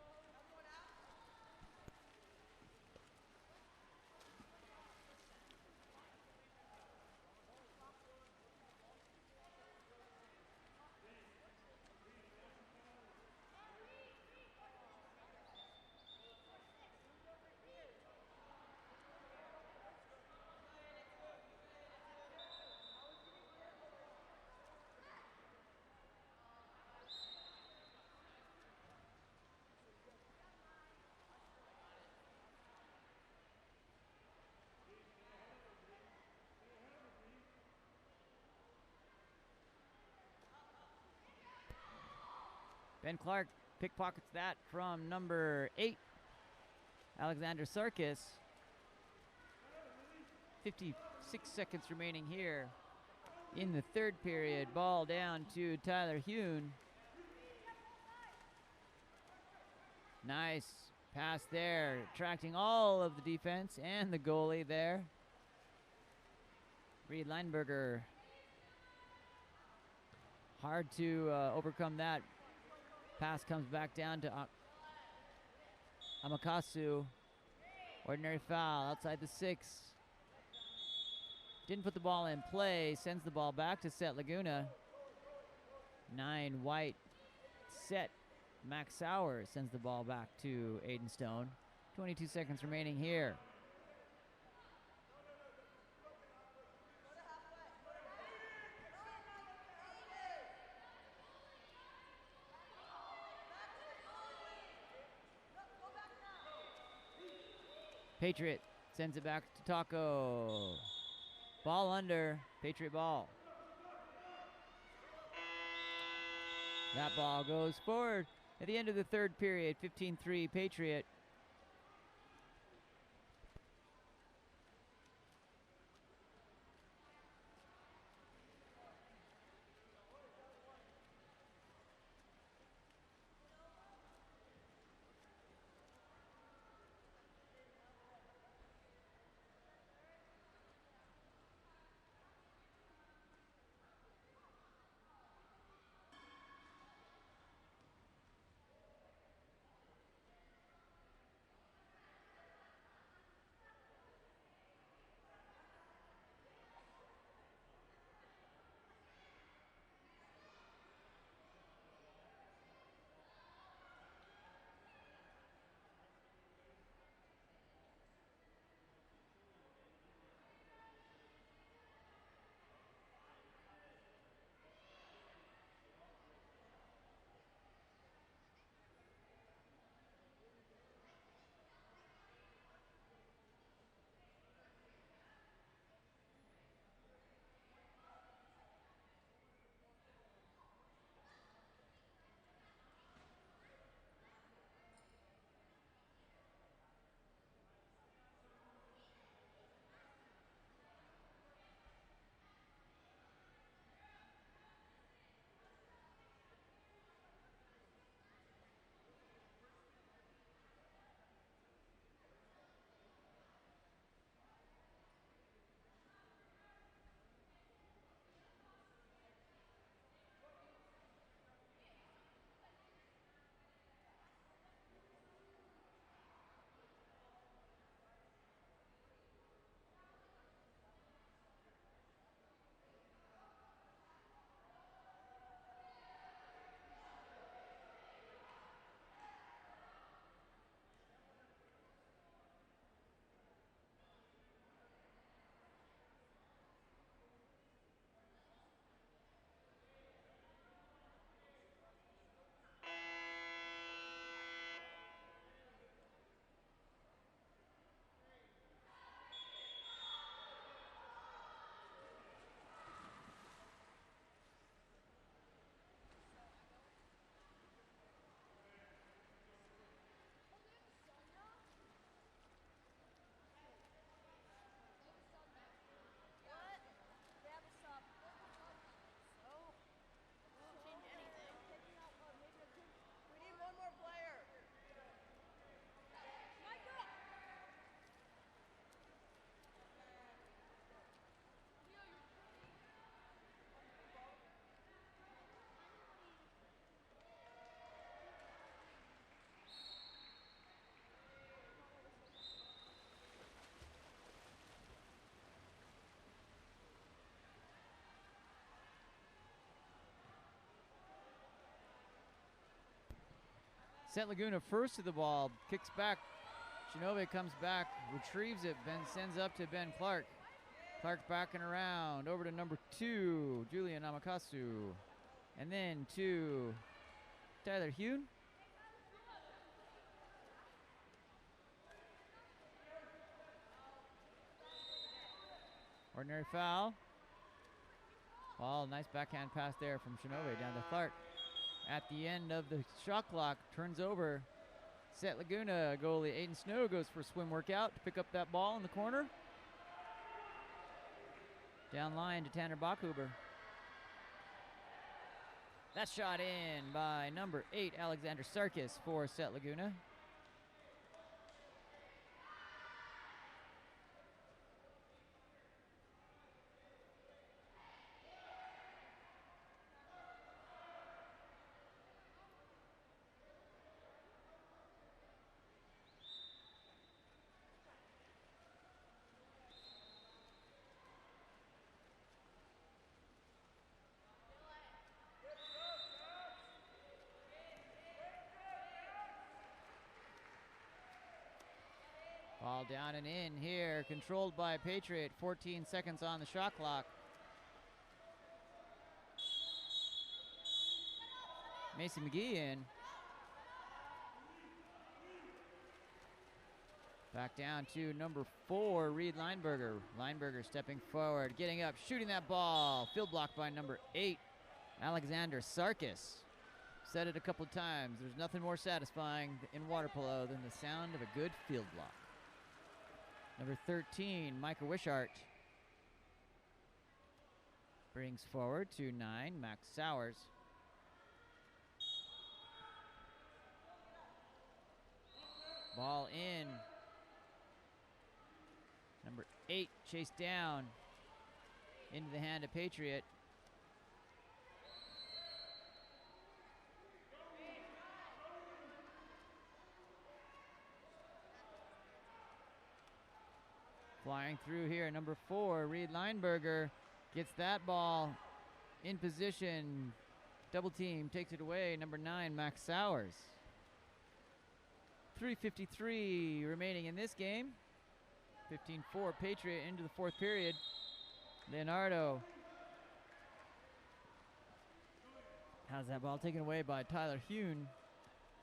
Ben Clark pickpockets that from number 8, Alexander Sarkis. 56 seconds remaining here in the third period. Ball down to Tyler Hune. Nice pass there, attracting all of the defense and the goalie there. Reed Lineberger. Hard to overcome that. Pass comes back down to Amakasu. Ordinary foul outside the 6. Didn't put the ball in play. Sends the ball back to Set Laguna. 9 White. Set. Max Sauer sends the ball back to Aiden Stone. 22 seconds remaining here. Patriot sends it back to Taco. Ball under. Patriot ball. That ball goes forward at the end of the third period. 15-3 Patriot. Set Laguna first to the ball, kicks back. Shinobe comes back, retrieves it, sends up to Ben Clark. Clark backing around, over to number 2, Julian Amakasu. And then to Tyler Hune. Ordinary foul. Ball, nice backhand pass there from Shinobe down to Clark. At the end of the shot clock, turns over. Set Laguna goalie Aiden Snow goes for a swim workout to pick up that ball in the corner. Down line to Tanner Bachhuber. That shot in by number 8, Alexander Sarkis for Set Laguna. Ball down and in here, controlled by Patriot. 14 seconds on the shot clock. Macy McGee in. Back down to number 4, Reed Lineberger. Lineberger stepping forward, getting up, shooting that ball. Field block by number 8, Alexander Sarkis. Said it a couple of times. There's nothing more satisfying in water polo than the sound of a good field block. Number 13, Micah Wishart. Brings forward to 9, Max Sowers. Ball in. Number 8, chased down. Into the hand of Patriot. Flying through here, number 4, Reed Lineberger gets that ball in position. Double team takes it away. Number 9, Max Sowers. 3:53 remaining in this game. 15-4 Patriot into the 4th period. Leonardo has that ball taken away by Tyler Hune.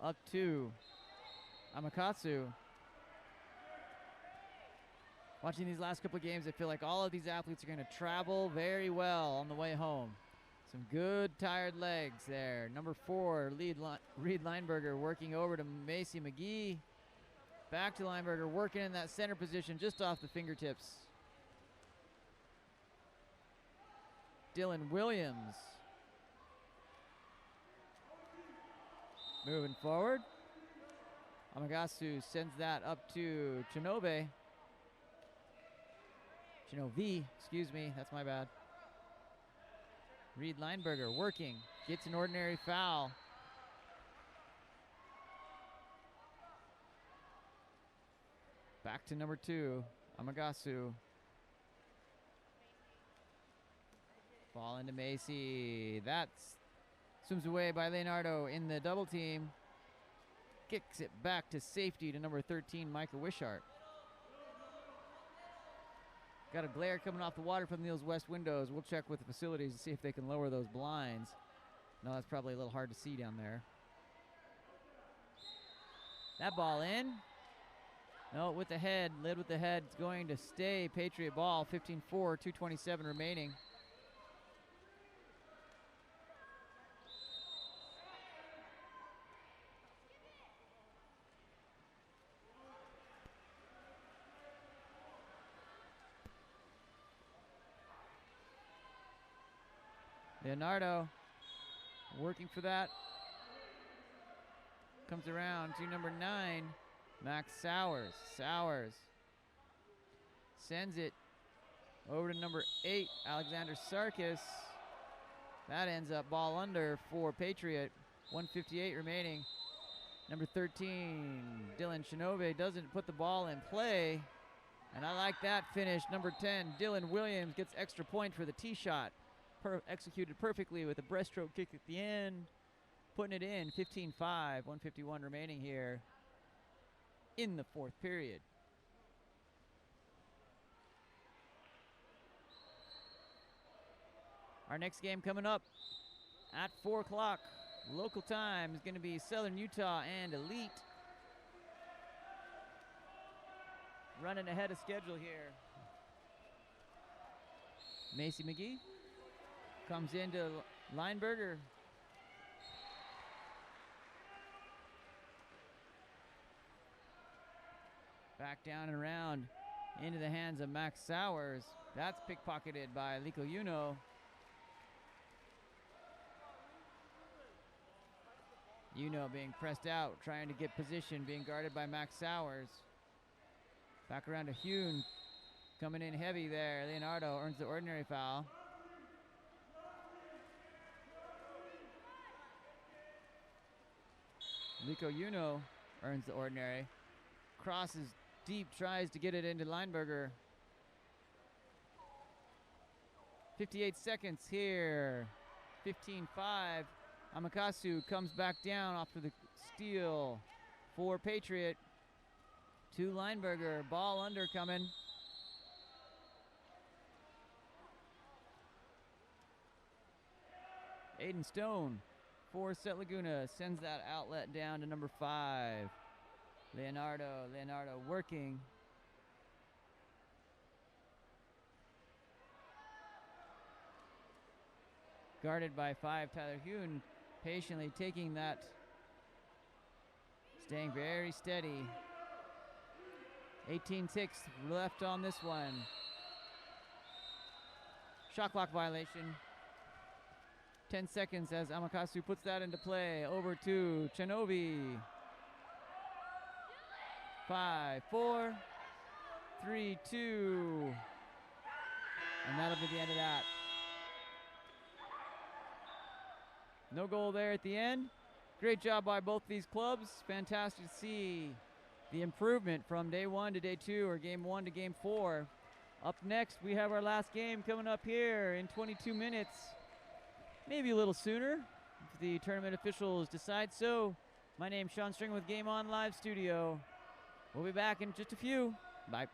Up to Amakatsu. Watching these last couple of games, I feel like all of these athletes are going to travel very well on the way home. Some good tired legs there. Number 4, Reed Lineberger working over to Macy McGee. Back to Lineberger, working in that center position just off the fingertips. Dylan Williams. Moving forward. Amagasu sends that up to Shinobe. Shinovi, excuse me, that's my bad. Reed Lineberger working, gets an ordinary foul. Back to number 2, Amagasu. Ball into Macy. That's swims away by Leonardo in the double team. Kicks it back to safety to number 13, Micah Wishart. Got a glare coming off the water from those west windows. We'll check with the facilities to see if they can lower those blinds. No, that's probably a little hard to see down there. That ball in. No, with the head, lid with the head. It's going to stay Patriot ball. 15-4, 2:27 remaining. Leonardo working for that. Comes around to number 9, Max Sowers. Sowers sends it over to number 8, Alexander Sarkis. That ends up ball under for Patriot. 1:58 remaining. Number 13, Dylan Shinobe doesn't put the ball in play. And I like that finish. Number 10, Dylan Williams gets extra point for the tee shot. Executed perfectly with a breaststroke kick at the end. putting it in 15-5, 151 remaining here in the fourth period. Our next game coming up at 4 o'clock local time is going to be Southern Utah and Elite. Running ahead of schedule here. Macy McGee comes into Lineberger. Back down and around into the hands of Max Sowers. That's pickpocketed by Liko Uno. Uno being pressed out, trying to get position, being guarded by Max Sowers. Back around to Hune. Coming in heavy there. Leonardo earns the ordinary foul. Liko Uno earns the ordinary. Crosses deep, tries to get it into Lineberger. 58 seconds here. 15-5. Amakasu comes back down off of the steal for Patriot. To Lineberger. Ball under coming. Aiden Stone for Set Laguna sends that outlet down to number 5. Leonardo working. Guarded by 5, Tyler Hune, patiently taking that, staying very steady. 18 ticks left on this one. Shot clock violation. 10 seconds as Amakasu puts that into play. Over to Chenovi. 5, 4, 3, 2. And that'll be the end of that. No goal there at the end. Great job by both these clubs. Fantastic to see the improvement from day 1 to day 2, or game 1 to game 4. Up next, we have our last game coming up here in 22 minutes. Maybe a little sooner if the tournament officials decide so. My name's Sean Stringer with Game On Live Studio. We'll be back in just a few. Bye.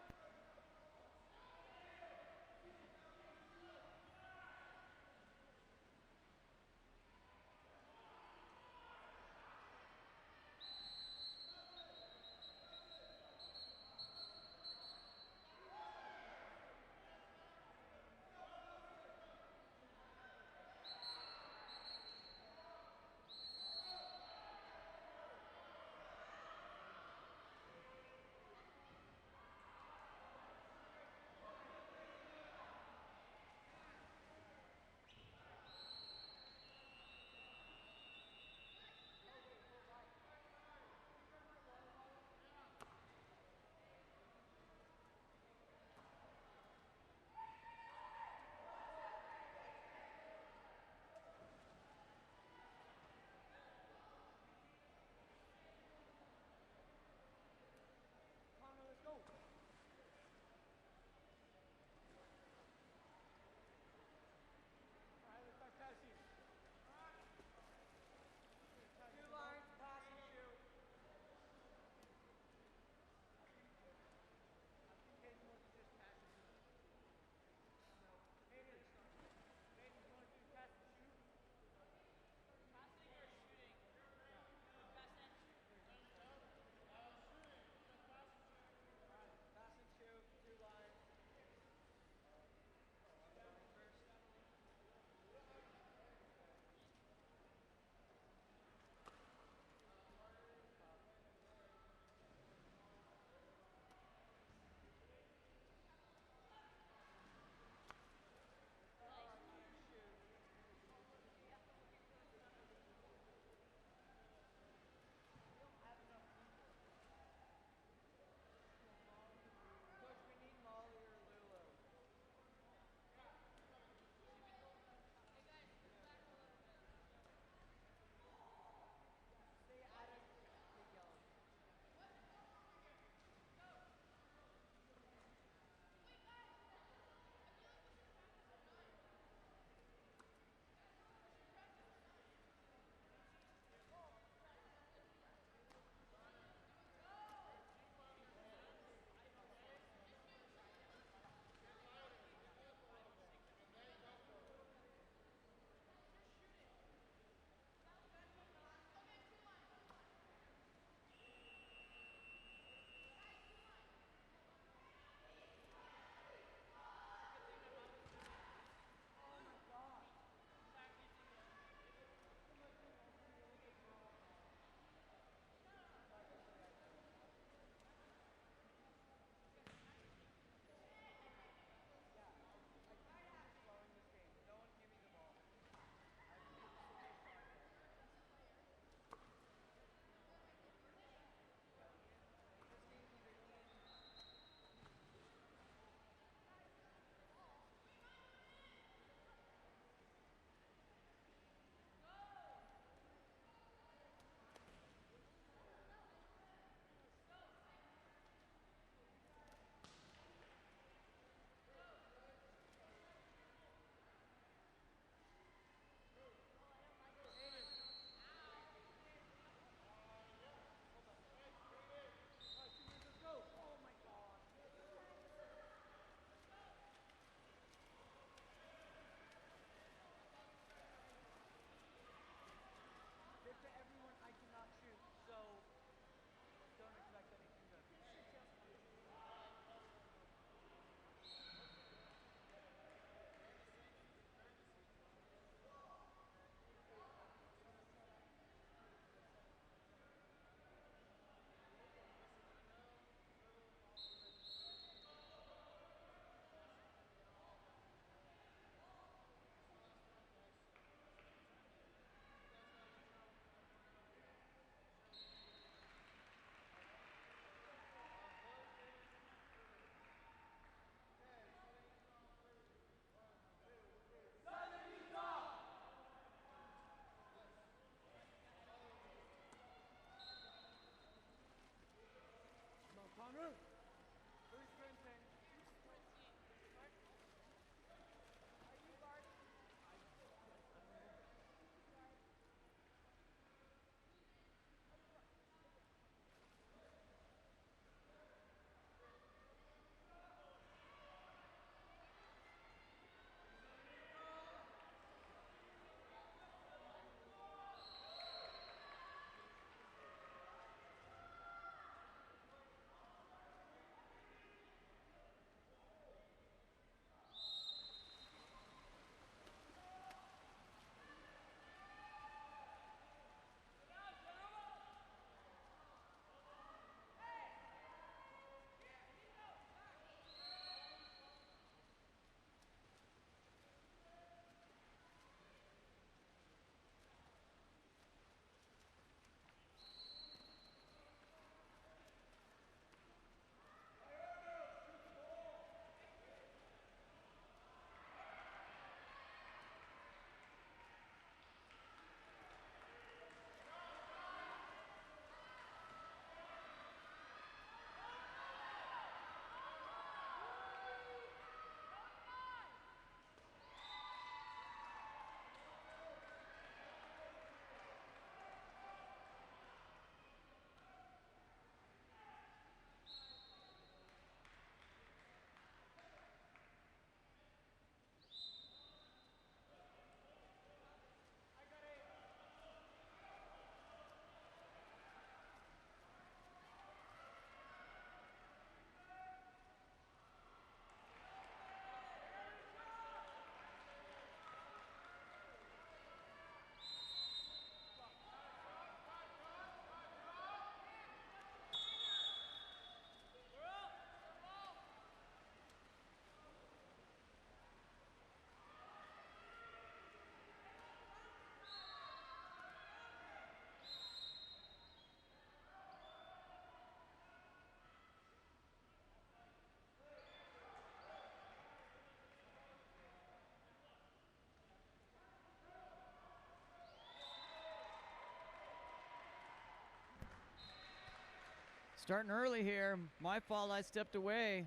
Starting early here. My fault, I stepped away.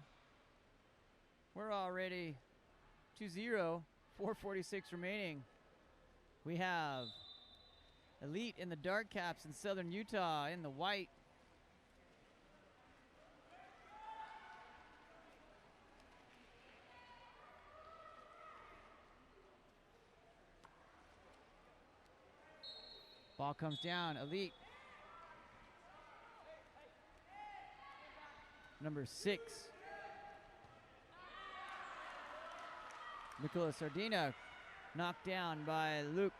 We're already 2-0, 4:46 remaining. We have Elite in the dark caps and Southern Utah in the white. Ball comes down, Elite. Number 6. Nicola Sardina knocked down by Luke.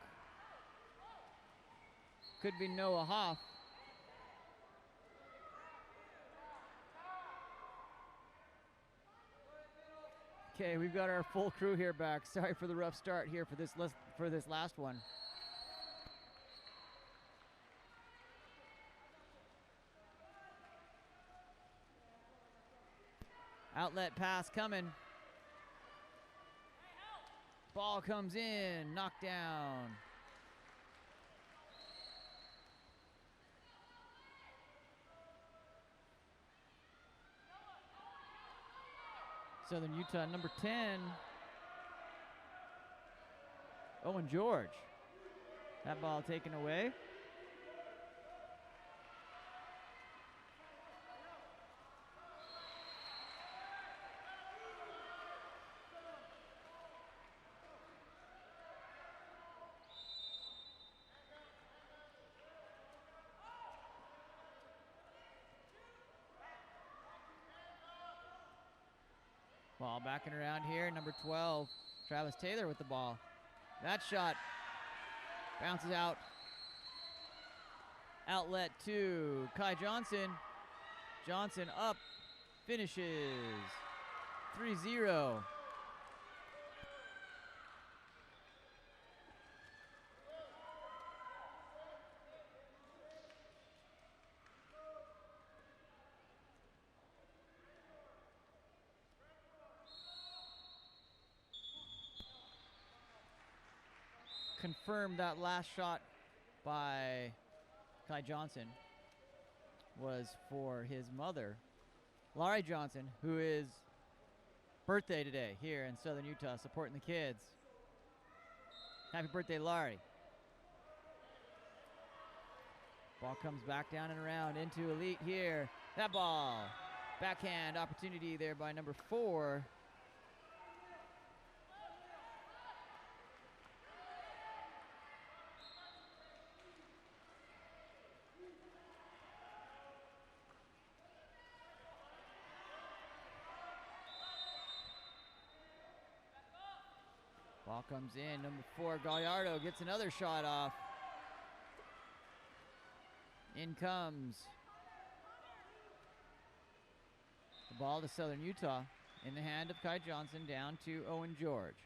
Could be Noah Hoff. Okay, we've got our full crew here back. Sorry for the rough start here for this last one. Outlet pass coming. Ball comes in, knocked down. Southern Utah, number 10. Owen George. That ball taken away. Ball backing around here, number 12, Travis Taylor with the ball. That shot bounces out. Outlet to Kai Johnson. Johnson up, finishes 3-0. Confirmed that last shot by Kai Johnson was for his mother, Laurie Johnson, who is birthday today here in Southern Utah, supporting the kids. Happy birthday, Laurie. Ball comes back down and around into Elite here. That ball, backhand opportunity there by number 4. Ball comes in, number 4, Gallardo gets another shot off. In comes the ball to Southern Utah in the hand of Kai Johnson, down to Owen George.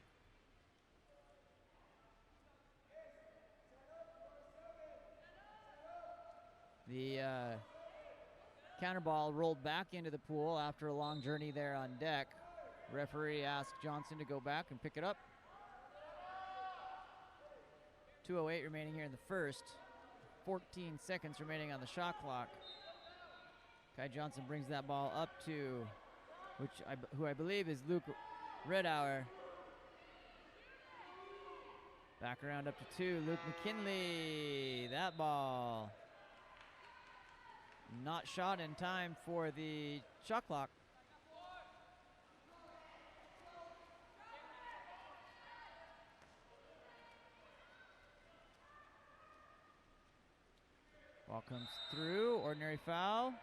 The counter ball rolled back into the pool after a long journey there on deck. Referee asked Johnson to go back and pick it up. 2:08 remaining here in the first. 14 seconds remaining on the shot clock. Kai Johnson brings that ball up to, who I believe is Luke Redauer. Back around up to 2, Luke McKinley. That ball not shot in time for the shot clock. Ball comes through, ordinary foul.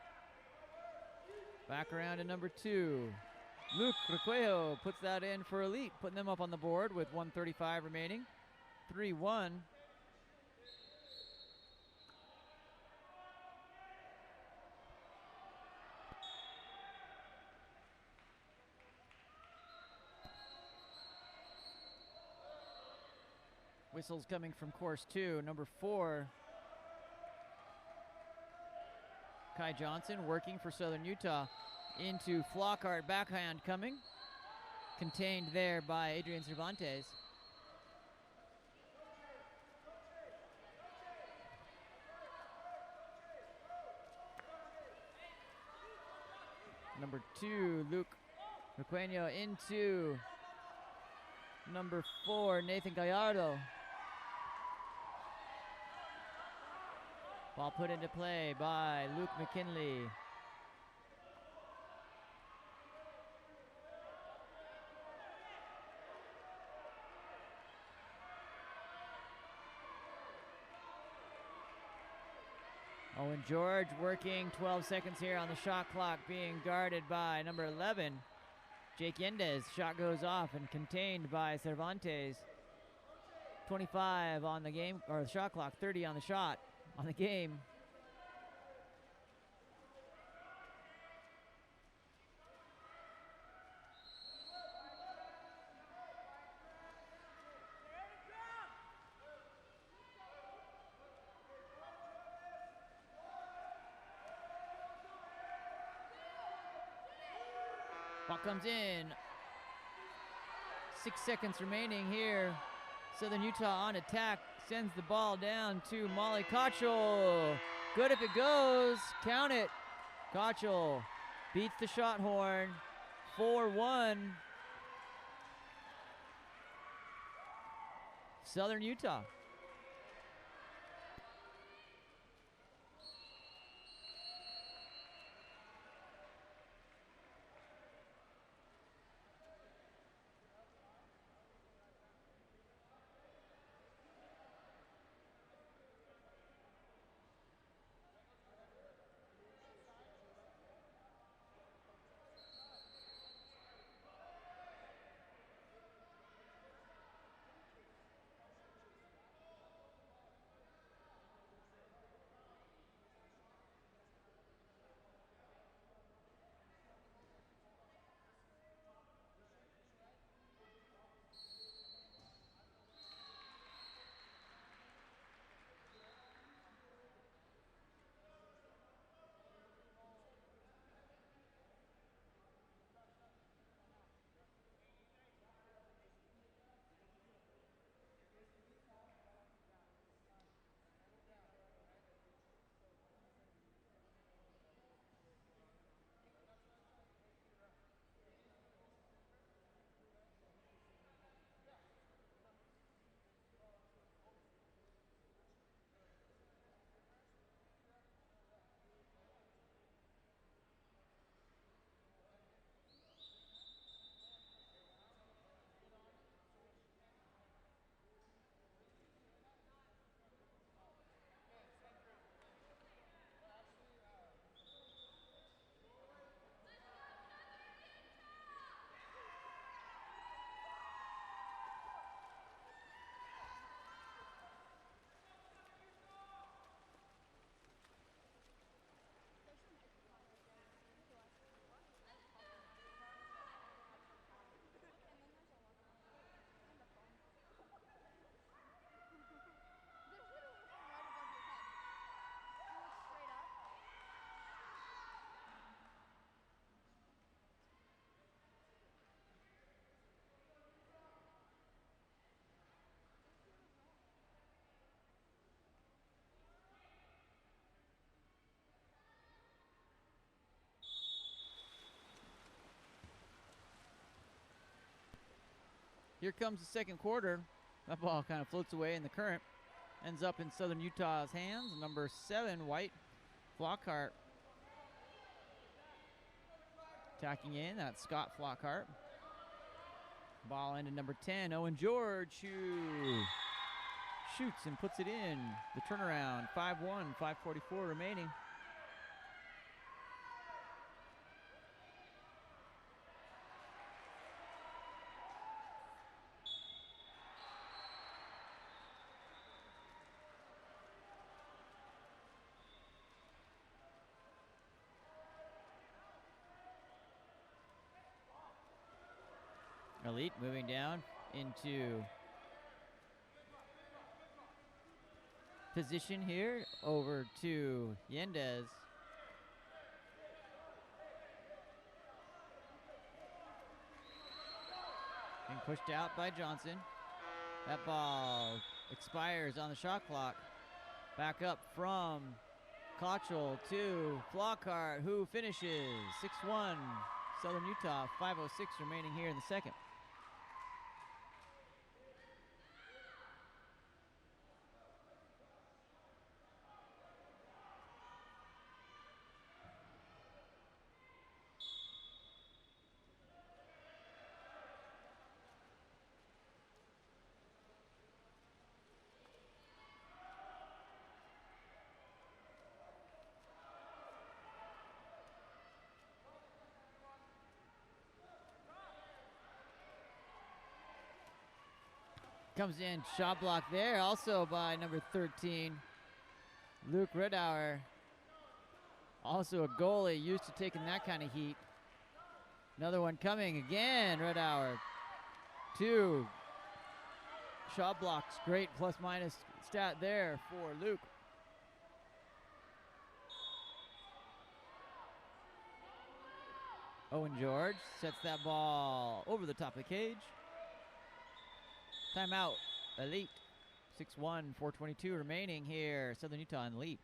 Back around to number 2. Luke Requejo puts that in for Elite, putting them up on the board with 1:35 remaining. 3-1. Whistles coming from course 2, number 4. Kai Johnson working for Southern Utah into Flockhart, backhand coming. Contained there by Adrian Cervantes. Number 2, Luke Requeno into number 4, Nathan Gallardo. Ball put into play by Luke McKinley. Owen George working 12 seconds here on the shot clock, being guarded by number 11, Jake Yendez. Shot goes off and contained by Cervantes. 25 on the game, or the shot clock, 30 on the shot on the game. Ball comes in. 6 seconds remaining here. Southern Utah on attack. Sends the ball down to Molly Kochel. Good if it goes. Count it. Kochel beats the shot horn. 4-1. Southern Utah. Here comes the second quarter. That ball kind of floats away in the current. Ends up in Southern Utah's hands. Number 7, White Flockhart. Attacking in, that's Scott Flockhart. Ball into number 10, Owen George, who shoots and puts it in. The turnaround, 5-1, 5:44 remaining. Elite moving down into position here, over to Yendez. Being pushed out by Johnson. That ball expires on the shot clock. Back up from Kochel to Flockhart, who finishes 6-1. Southern Utah, 5:06 remaining here in the second. Comes in, shot block there, also by number 13, Luke Redauer. Also a goalie, used to taking that kind of heat. Another one coming again, Redauer. 2 shot blocks, great plus minus stat there for Luke. Owen George sets that ball over the top of the cage. Timeout, Elite. 6-1, 4:22 remaining here. Southern Utah in the lead.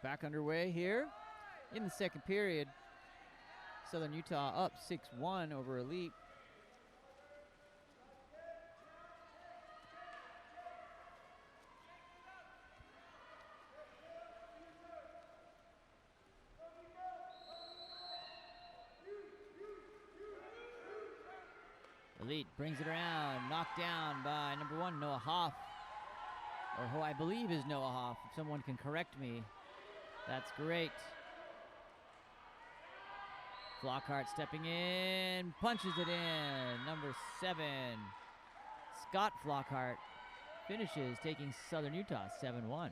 Back underway here in the second period. Southern Utah up 6-1 over Elite. Elite brings it around, knocked down by number 1, Noah Hoff. Or who I believe is Noah Hoff. If someone can correct me, that's great. Flockhart stepping in, punches it in. Number 7, Scott Flockhart finishes, taking Southern Utah 7-1.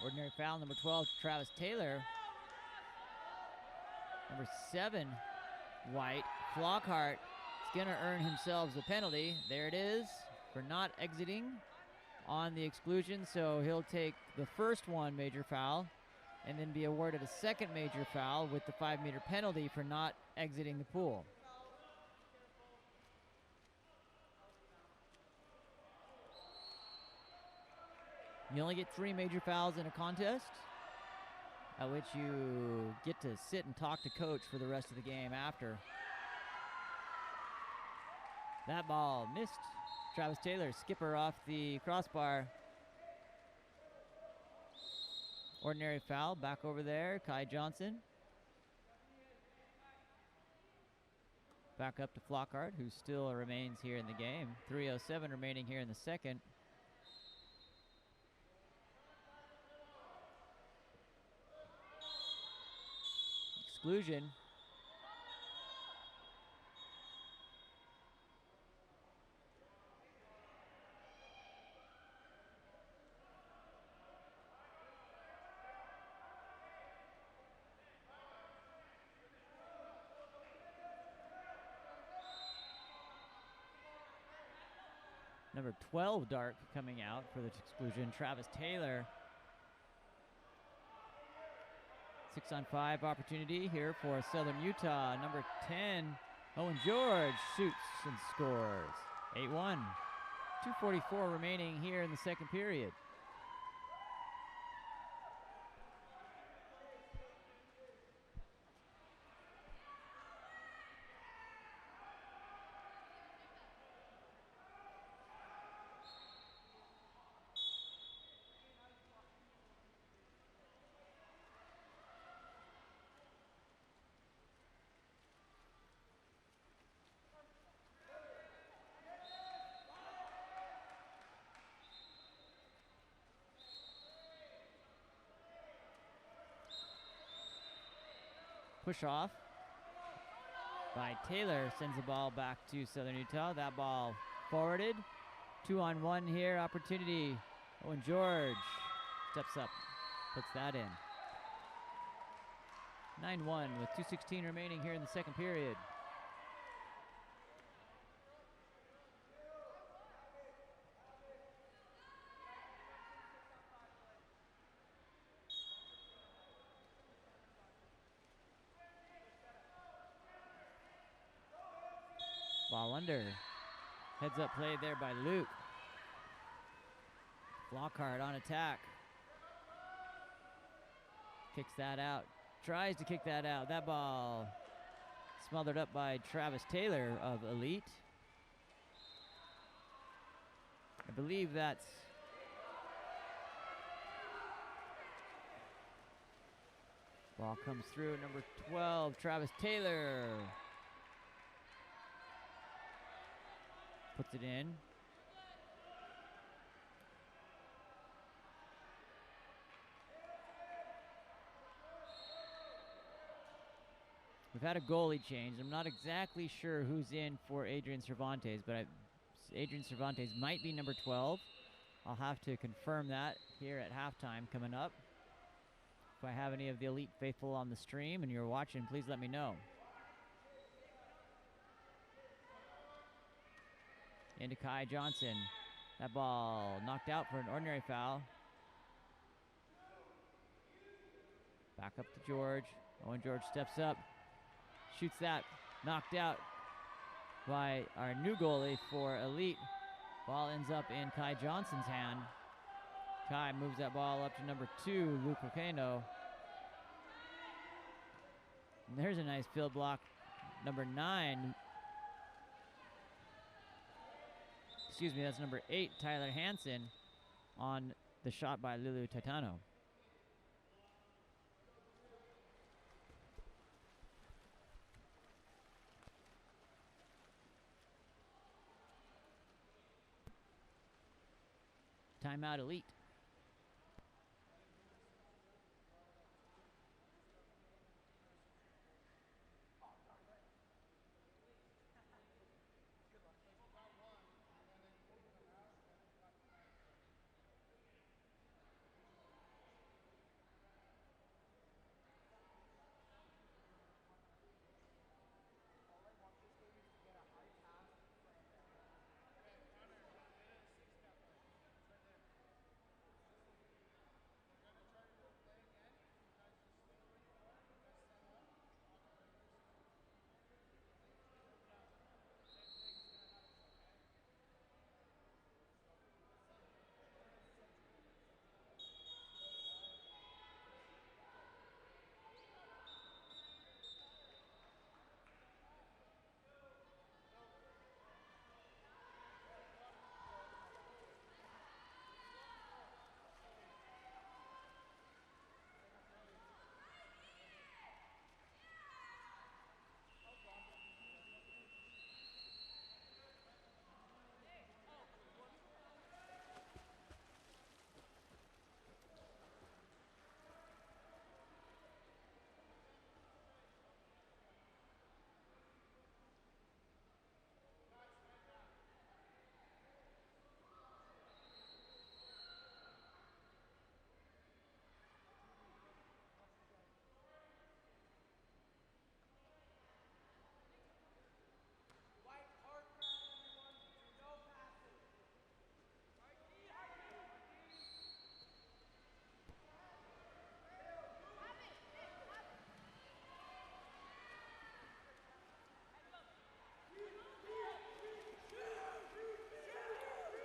Ordinary foul, number 12, Travis Taylor. Number 7, White. Flockhart is going to earn himself a penalty. There it is, for not exiting on the exclusion. So he'll take the first one major foul and then be awarded a second major foul with the 5-meter penalty for not exiting the pool. You only get 3 major fouls in a contest, at which you get to sit and talk to coach for the rest of the game after. That ball missed. Travis Taylor, skipper off the crossbar. Ordinary foul, back over there, Kai Johnson. Back up to Flockhart, who still remains here in the game. 3:07 remaining here in the second. exclusion. Number 12 dark coming out for the exclusion, Travis Taylor. 6-on-5 opportunity here for Southern Utah. Number 10, Owen George shoots and scores. 8-1. 2:44 remaining here in the second period. Push off by Taylor sends the ball back to Southern Utah. That ball forwarded. 2-on-1 here, opportunity. Owen George steps up, puts that in. 9-1 with 2:16 remaining here in the second period. Ball under. Heads up play there by Luke. Flockhart on attack. Kicks that out. Tries to kick that out. That ball smothered up by Travis Taylor of Elite. I believe that's ball comes through. Number 12, Travis Taylor. Puts it in. We've had a goalie change. I'm not exactly sure who's in for Adrian Cervantes, but Adrian Cervantes might be number 12. I'll have to confirm that here at halftime coming up. If I have any of the Elite faithful on the stream and you're watching, please let me know. Into Kai Johnson. That ball knocked out for an ordinary foul. Back up to George. Owen George steps up. Shoots that. Knocked out by our new goalie for Elite. Ball ends up in Kai Johnson's hand. Kai moves that ball up to number 2, Luke Rocano. And there's a nice field block. Number 9. Excuse me, that's number 8, Tyler Hansen, on the shot by Lulu Titano. Timeout Elite.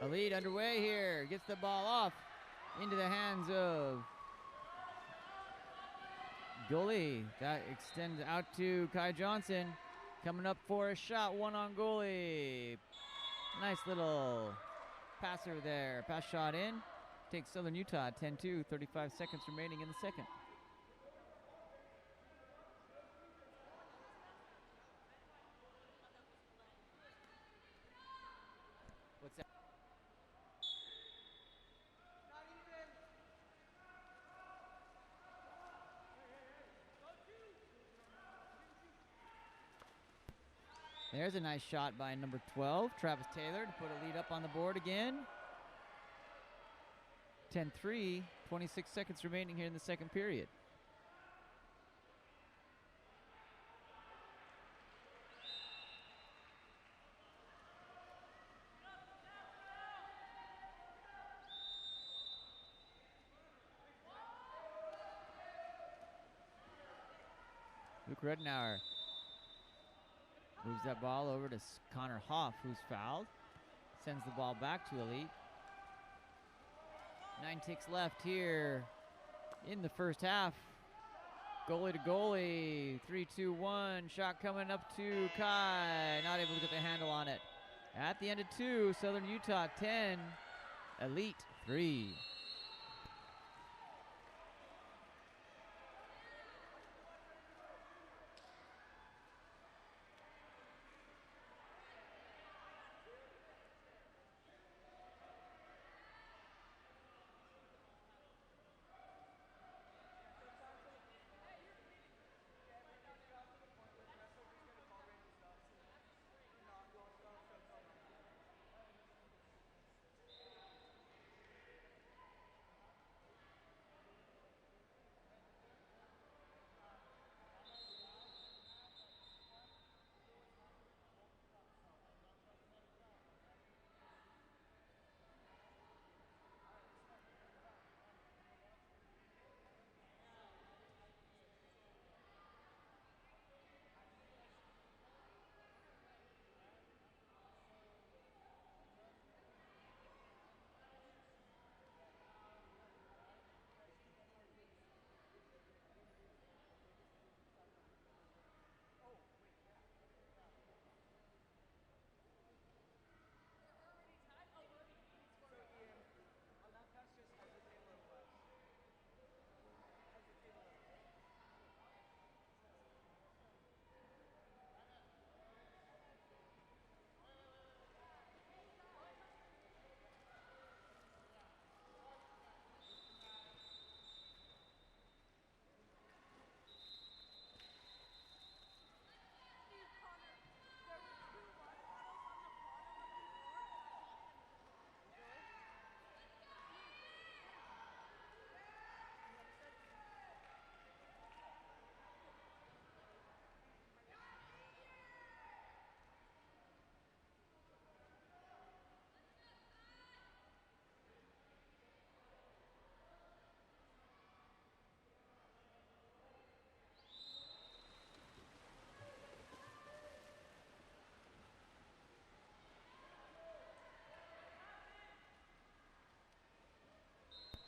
Elite underway here. Gets the ball off into the hands of goalie. That extends out to Kai Johnson. Coming up for a shot, one on goalie. Nice little passer there. Pass shot in. Takes Southern Utah 10-2, 35 seconds remaining in the second. What's that? There's a nice shot by number 12, Travis Taylor, to put a lead up on the board again. 10-3, 26 seconds remaining here in the second period. Luke Redenauer moves that ball over to Connor Hoff, who's fouled. Sends the ball back to Elite. 9 ticks left here in the first half. Goalie to goalie. 3-2-1. Shot coming up to Kai. Not able to get the handle on it. At the end of 2, Southern Utah 10, Elite 3.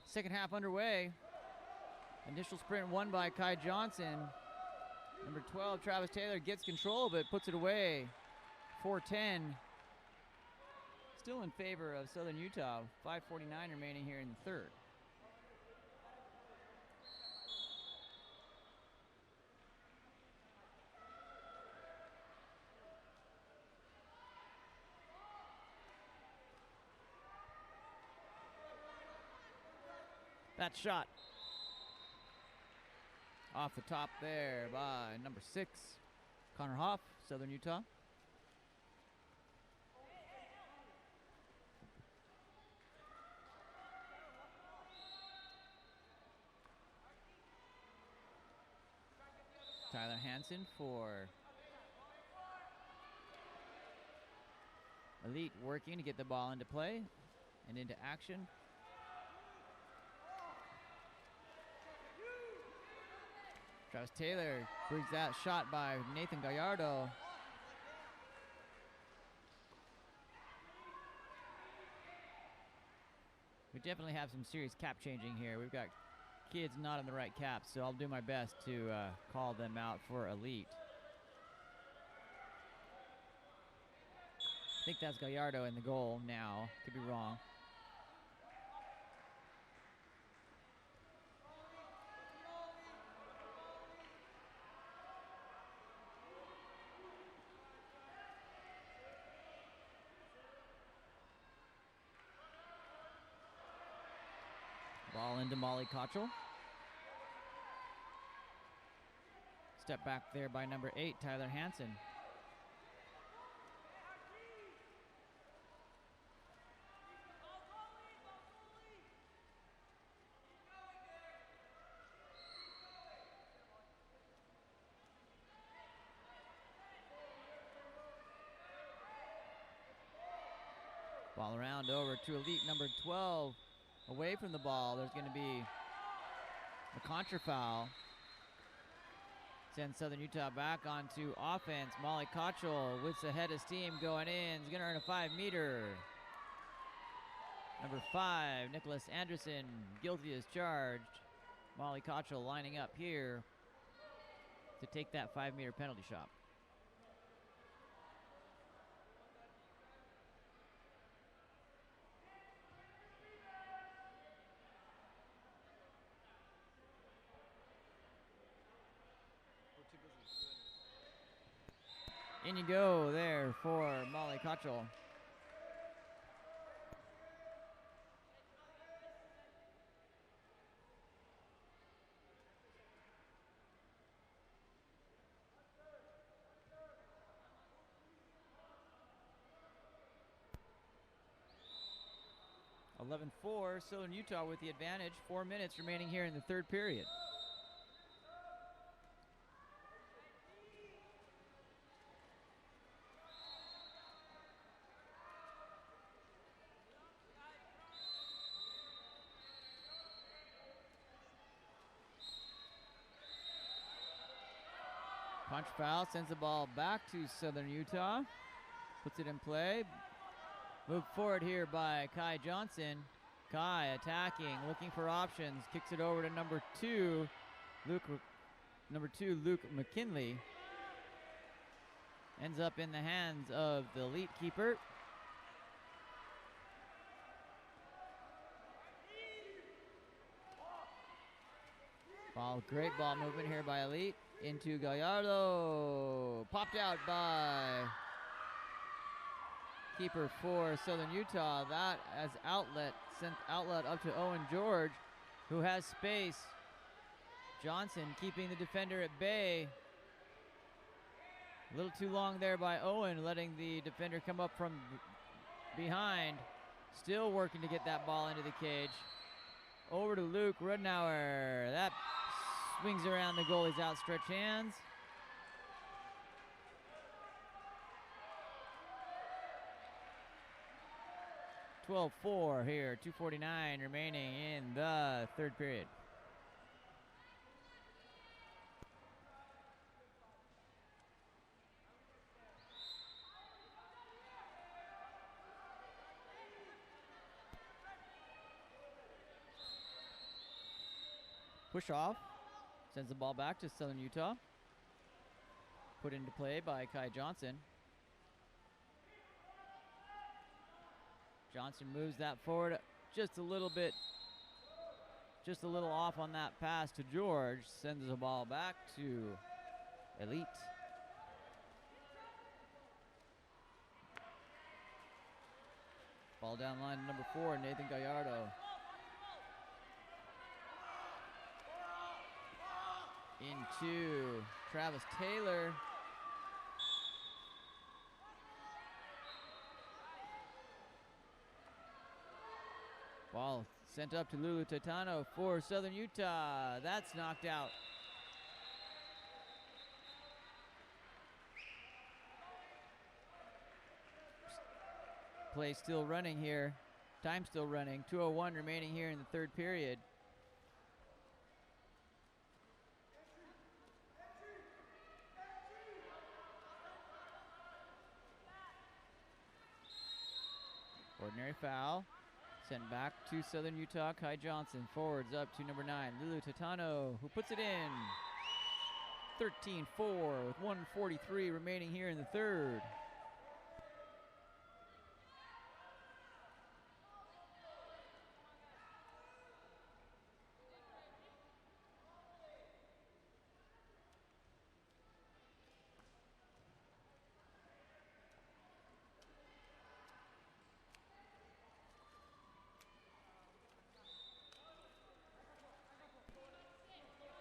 Second half underway. Initial sprint won by Kai Johnson. Number 12, Travis Taylor, gets control of it, puts it away. 4-10. Still in favor of Southern Utah. 5:49 remaining here in the third. That shot off the top there by number 6, Connor Hoff, Southern Utah. Tyler Hansen for Elite, working to get the ball into play and into action. Travis Taylor brings that shot by Nathan We definitely have some serious cap changing here. We've got kids not in the right caps, so I'll do my best to call them out for elite. I think that's Gallardo in the goal now. Could be wrong. Ball into Molly Kochel. Step back there by number 8, Tyler Hansen. Ball around over to elite number 12. Away from the ball, there's going to be a contra foul. Sends Southern Utah back onto offense. Molly Kochel with the head of steam going in. Is going to earn a 5-meter. Number 5, Nicholas Anderson, guilty as charged. Molly Kochel lining up here to take that 5-meter penalty shot. In you go there for Molly Kochel. (11-4), Southern Utah with the advantage. 4 minutes remaining here in the third period. Punch foul sends the ball back to Southern Utah. Puts it in play. Moved forward here by Kai Johnson. Kai attacking, looking for options. Kicks it over to number 2, Luke McKinley. Ends up in the hands of the elite keeper. Great ball movement here by elite. Into Gallardo. Popped out by keeper for Southern Utah. That as outlet, sent outlet up to Owen George, who has space. Johnson keeping the defender at bay. A little too long there by Owen, letting the defender come up from behind. Still working to get that ball into the cage. Over to Luke Rudnauer. That swings around the goalie's outstretched hands. (12-4) here, 2:49 remaining in the third period. Push off. Sends the ball back to Southern Utah. Put into play by Kai Johnson. Johnson moves that forward just a little bit, just a little off on that pass to George. Sends the ball back to elite. Ball down line to number 4, Nathan Gallardo. Into Travis Taylor. Ball sent up to Lulu Titano for Southern Utah. That's knocked out. Play still running here. Time still running. 2:01 remaining here in the third period. Ordinary foul. Sent back to Southern Utah, Kai Johnson. Forwards up to number 9, Lulu Tatano, who puts it in. 13-4 with 1:43 remaining here in the third.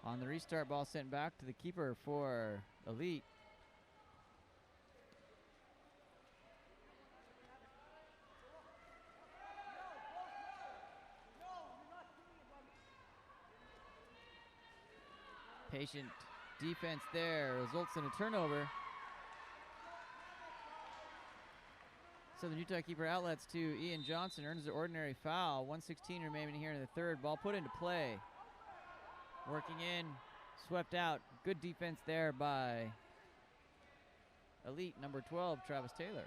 On the restart, ball sent back to the keeper for Elite. Patient defense there results in a turnover. Southern Utah keeper outlets to Ian Johnson, earns the ordinary foul. 1:16 remaining here in the third. Ball put into play. Working in, swept out. Good defense there by Elite number 12, Travis Taylor.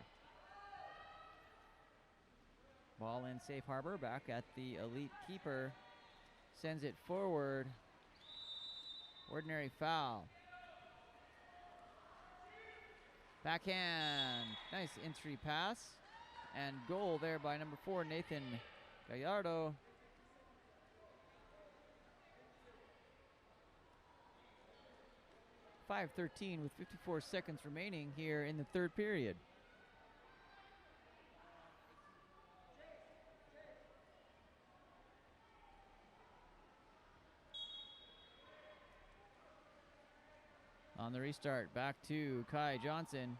Ball in safe harbor, back at the Elite keeper. Sends it forward. Ordinary foul. Backhand. Nice entry pass. And goal there by number 4, Nathan Gallardo. .5:13 with 54 seconds remaining here in the third period. On the restart, back to Kai Johnson.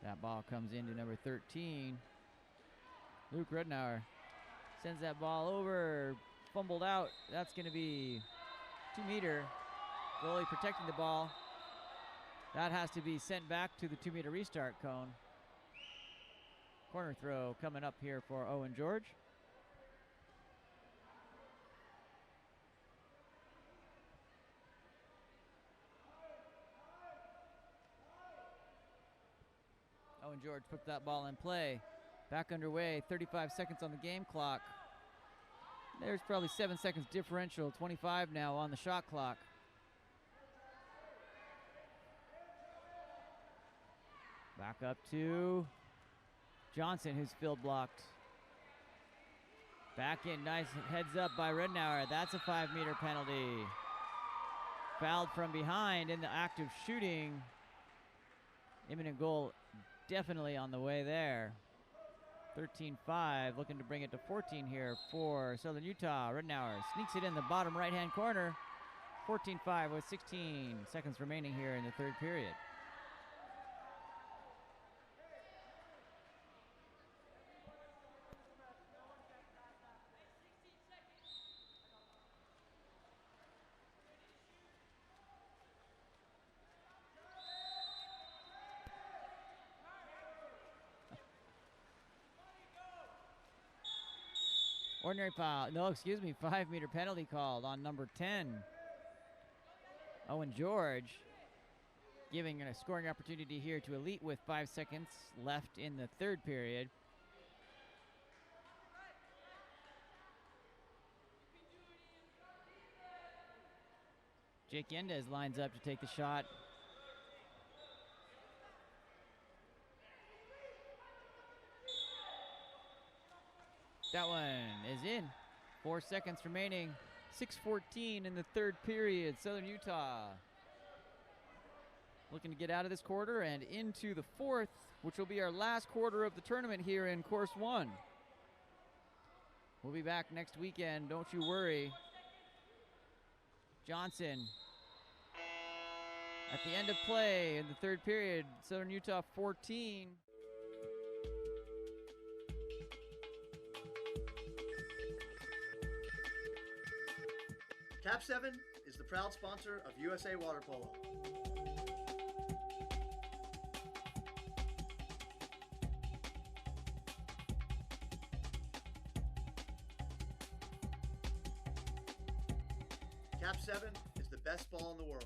That ball comes into number 13. Luke Rednauer sends that ball over, fumbled out. That's going to be 2-meter. Goalie protecting the ball. That has to be sent back to the 2-meter restart cone. Corner throw coming up here for Owen George. Owen George put that ball in play. Back underway, 35 seconds on the game clock. There's probably 7 seconds differential, 25 now on the shot clock. Back up to Johnson, who's field blocked. Back in, nice heads up by Rednauer. That's a 5-meter penalty. Fouled from behind in the act of shooting. Imminent goal definitely on the way there. 13-5, looking to bring it to 14 here for Southern Utah. Rednauer sneaks it in the bottom right-hand corner. 14-5 with 16 seconds remaining here in the third period. Ordinary foul, no, excuse me, 5-meter penalty called on number 10. Owen George giving a scoring opportunity here to Elite with 5 seconds left in the third period. Jake Yendez lines up to take the shot. That one is in. 4 seconds remaining. 6:14 in the third period. Southern Utah looking to get out of this quarter and into the fourth, which will be our last quarter of the tournament here in Course 1. We'll be back next weekend, don't you worry. Johnson at the end of play in the third period. Southern Utah 14. KAP7 is the proud sponsor of USA Water Polo. KAP7 is the best ball in the world.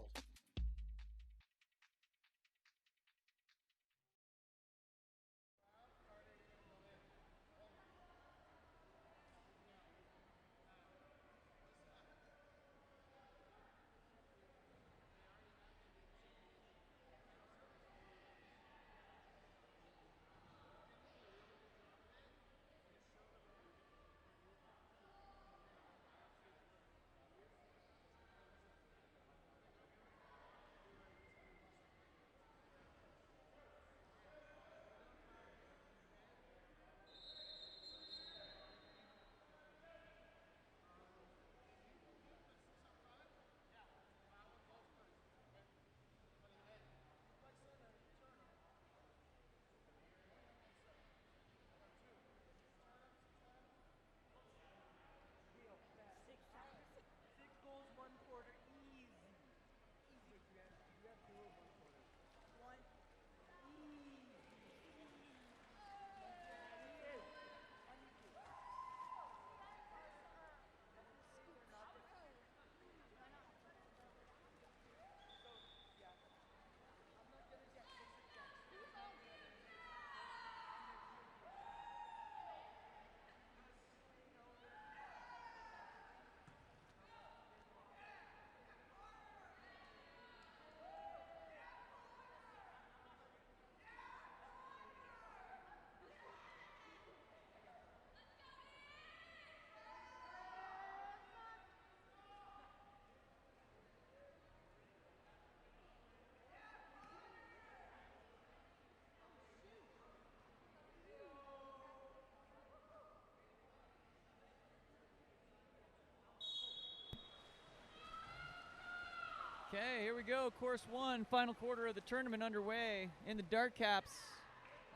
Okay, here we go. Course 1, final quarter of the tournament underway. In the dark caps,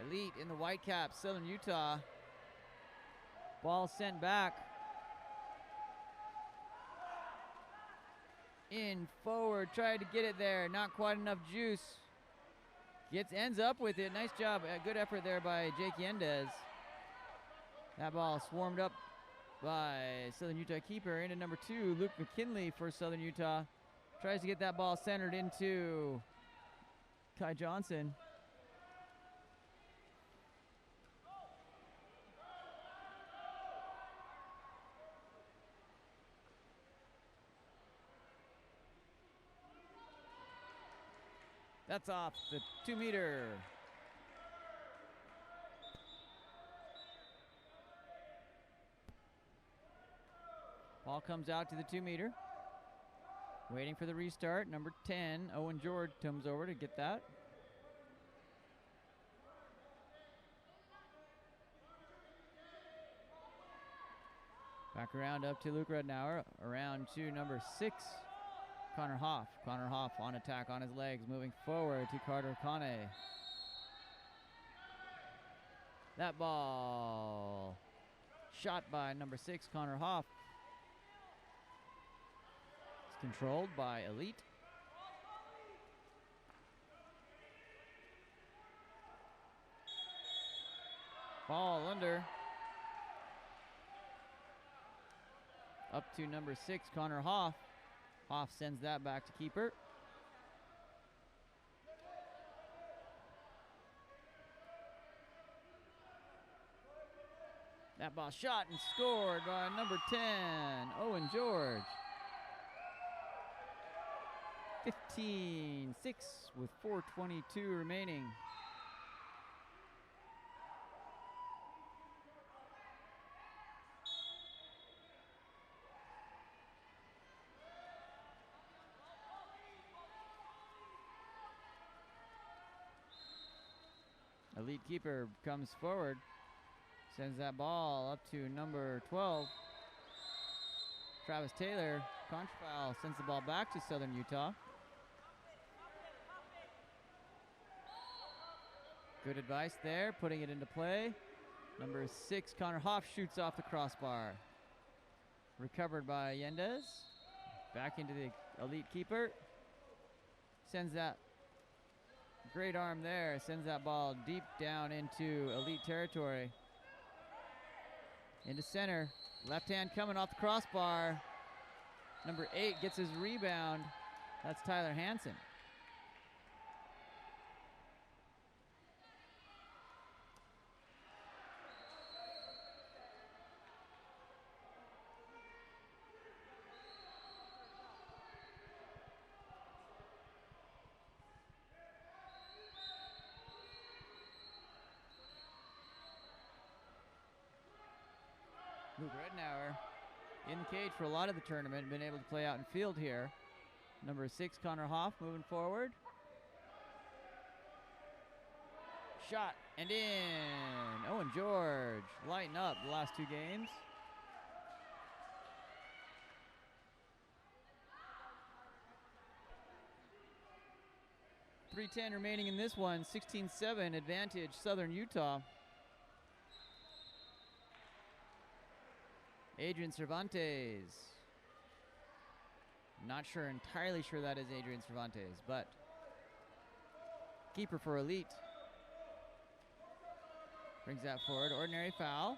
Elite. In the white caps, Southern Utah. Ball sent back. In, forward, tried to get it there. Not quite enough juice. Ends up with it. Nice job. Good effort there by Jake Yendez. That ball swarmed up by Southern Utah keeper. Into number 2, Luke McKinley for Southern Utah. Tries to get that ball centered into Kai Johnson. That's off the 2-meter. Ball comes out to the 2-meter. Waiting for the restart. Number 10, Owen George, comes over to get that. Back around up to Luke Rednauer. Around to number 6, Connor Hoff. Connor Hoff on attack on his legs, moving forward to Carter Kane. That ball shot by number 6, Connor Hoff. It's controlled by Elite. Ball under. Up to number 6, Connor Hoff. Hoff sends that back to keeper. That ball shot and scored by number 10, Owen George. 15-6 with 4:22 remaining. Elite keeper comes forward, sends that ball up to number 12, Travis Taylor. Contra foul, sends the ball back to Southern Utah. Good advice there, putting it into play. Number 6, Connor Hoff shoots off the crossbar. Recovered by Yendez. Back into the Elite keeper. Sends that great arm there, sends that ball deep down into Elite territory. Into center, left hand coming off the crossbar. Number 8 gets his rebound. That's Tyler Hansen. Luke Rednauer in the cage for a lot of the tournament, been able to play out in field here. Number 6, Connor Hoff moving forward. Shot and in. Owen George lighting up the last 2 games. .310 remaining in this one. 16-7 advantage Southern Utah. Adrian Cervantes. Not entirely sure that is Adrian Cervantes, but keeper for Elite. Brings that forward, ordinary foul.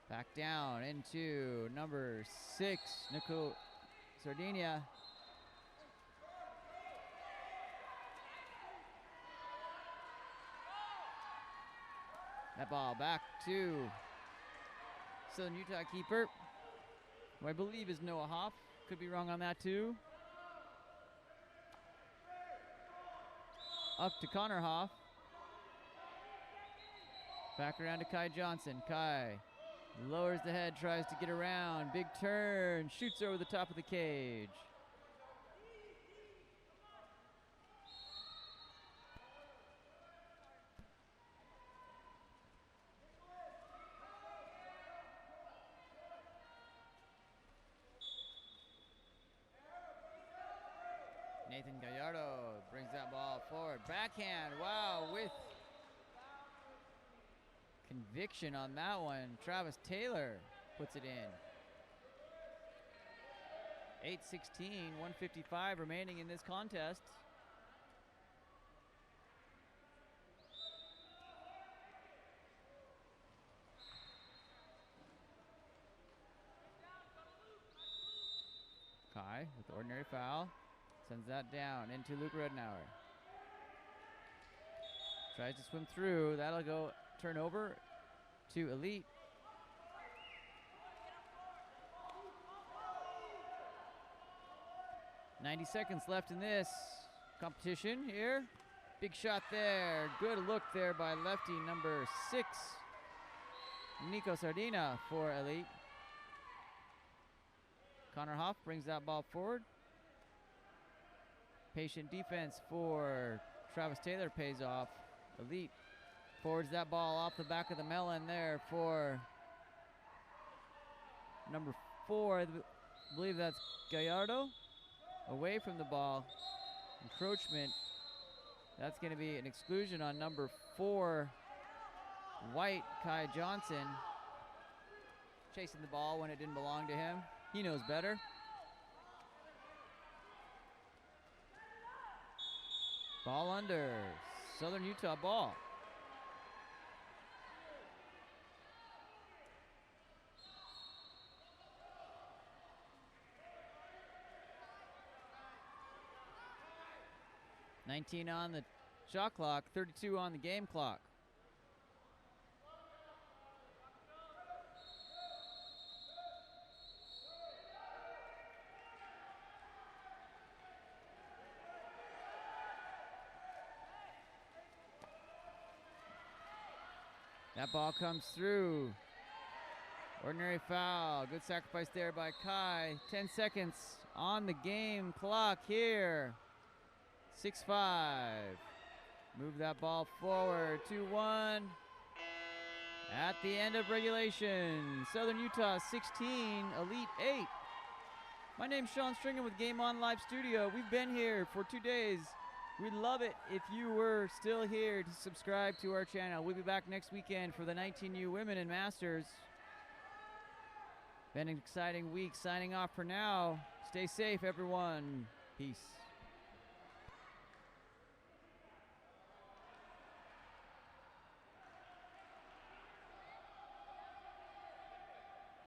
Back down into number 6, Nico Sardinia. That ball back to Southern Utah keeper, who I believe is Noah Hoff. Could be wrong on that too. Up to Connor Hoff. Back around to Kai Johnson. Kai lowers the head, tries to get around. Big turn, shoots over the top of the cage. Nathan Gallardo brings that ball forward. Backhand, wow, with conviction on that one. Travis Taylor puts it in. 8:16, 1:55 remaining in this contest. Kai with the ordinary foul. Sends that down into Luke Redenauer. Tries to swim through. That'll go turnover to Elite. .90 seconds left in this competition here. Big shot there. Good look there by lefty number 6, Nico Sardina for Elite. Connor Hoff brings that ball forward. Patient defense for Travis Taylor pays off. Elite forwards that ball off the back of the melon there for number 4. I believe that's Gallardo. Away from the ball. Encroachment. That's going to be an exclusion on number 4, White, Kai Johnson. Chasing the ball when it didn't belong to him. He knows better. Ball under. Southern Utah ball. $19 on the shot clock, 32 on the game clock. That ball comes through. Ordinary foul. Good sacrifice there by Kai. 10 seconds on the game clock here. 6-5. Move that ball forward. 2-1. At the end of regulation. Southern Utah 16, Elite 8. My name's Sean Stringham with Game On Live Studio. We've been here for 2 days. We'd love it if you were still here to subscribe to our channel. We'll be back next weekend for the 19U Women and Masters. Been an exciting week. Signing off for now. Stay safe, everyone. Peace.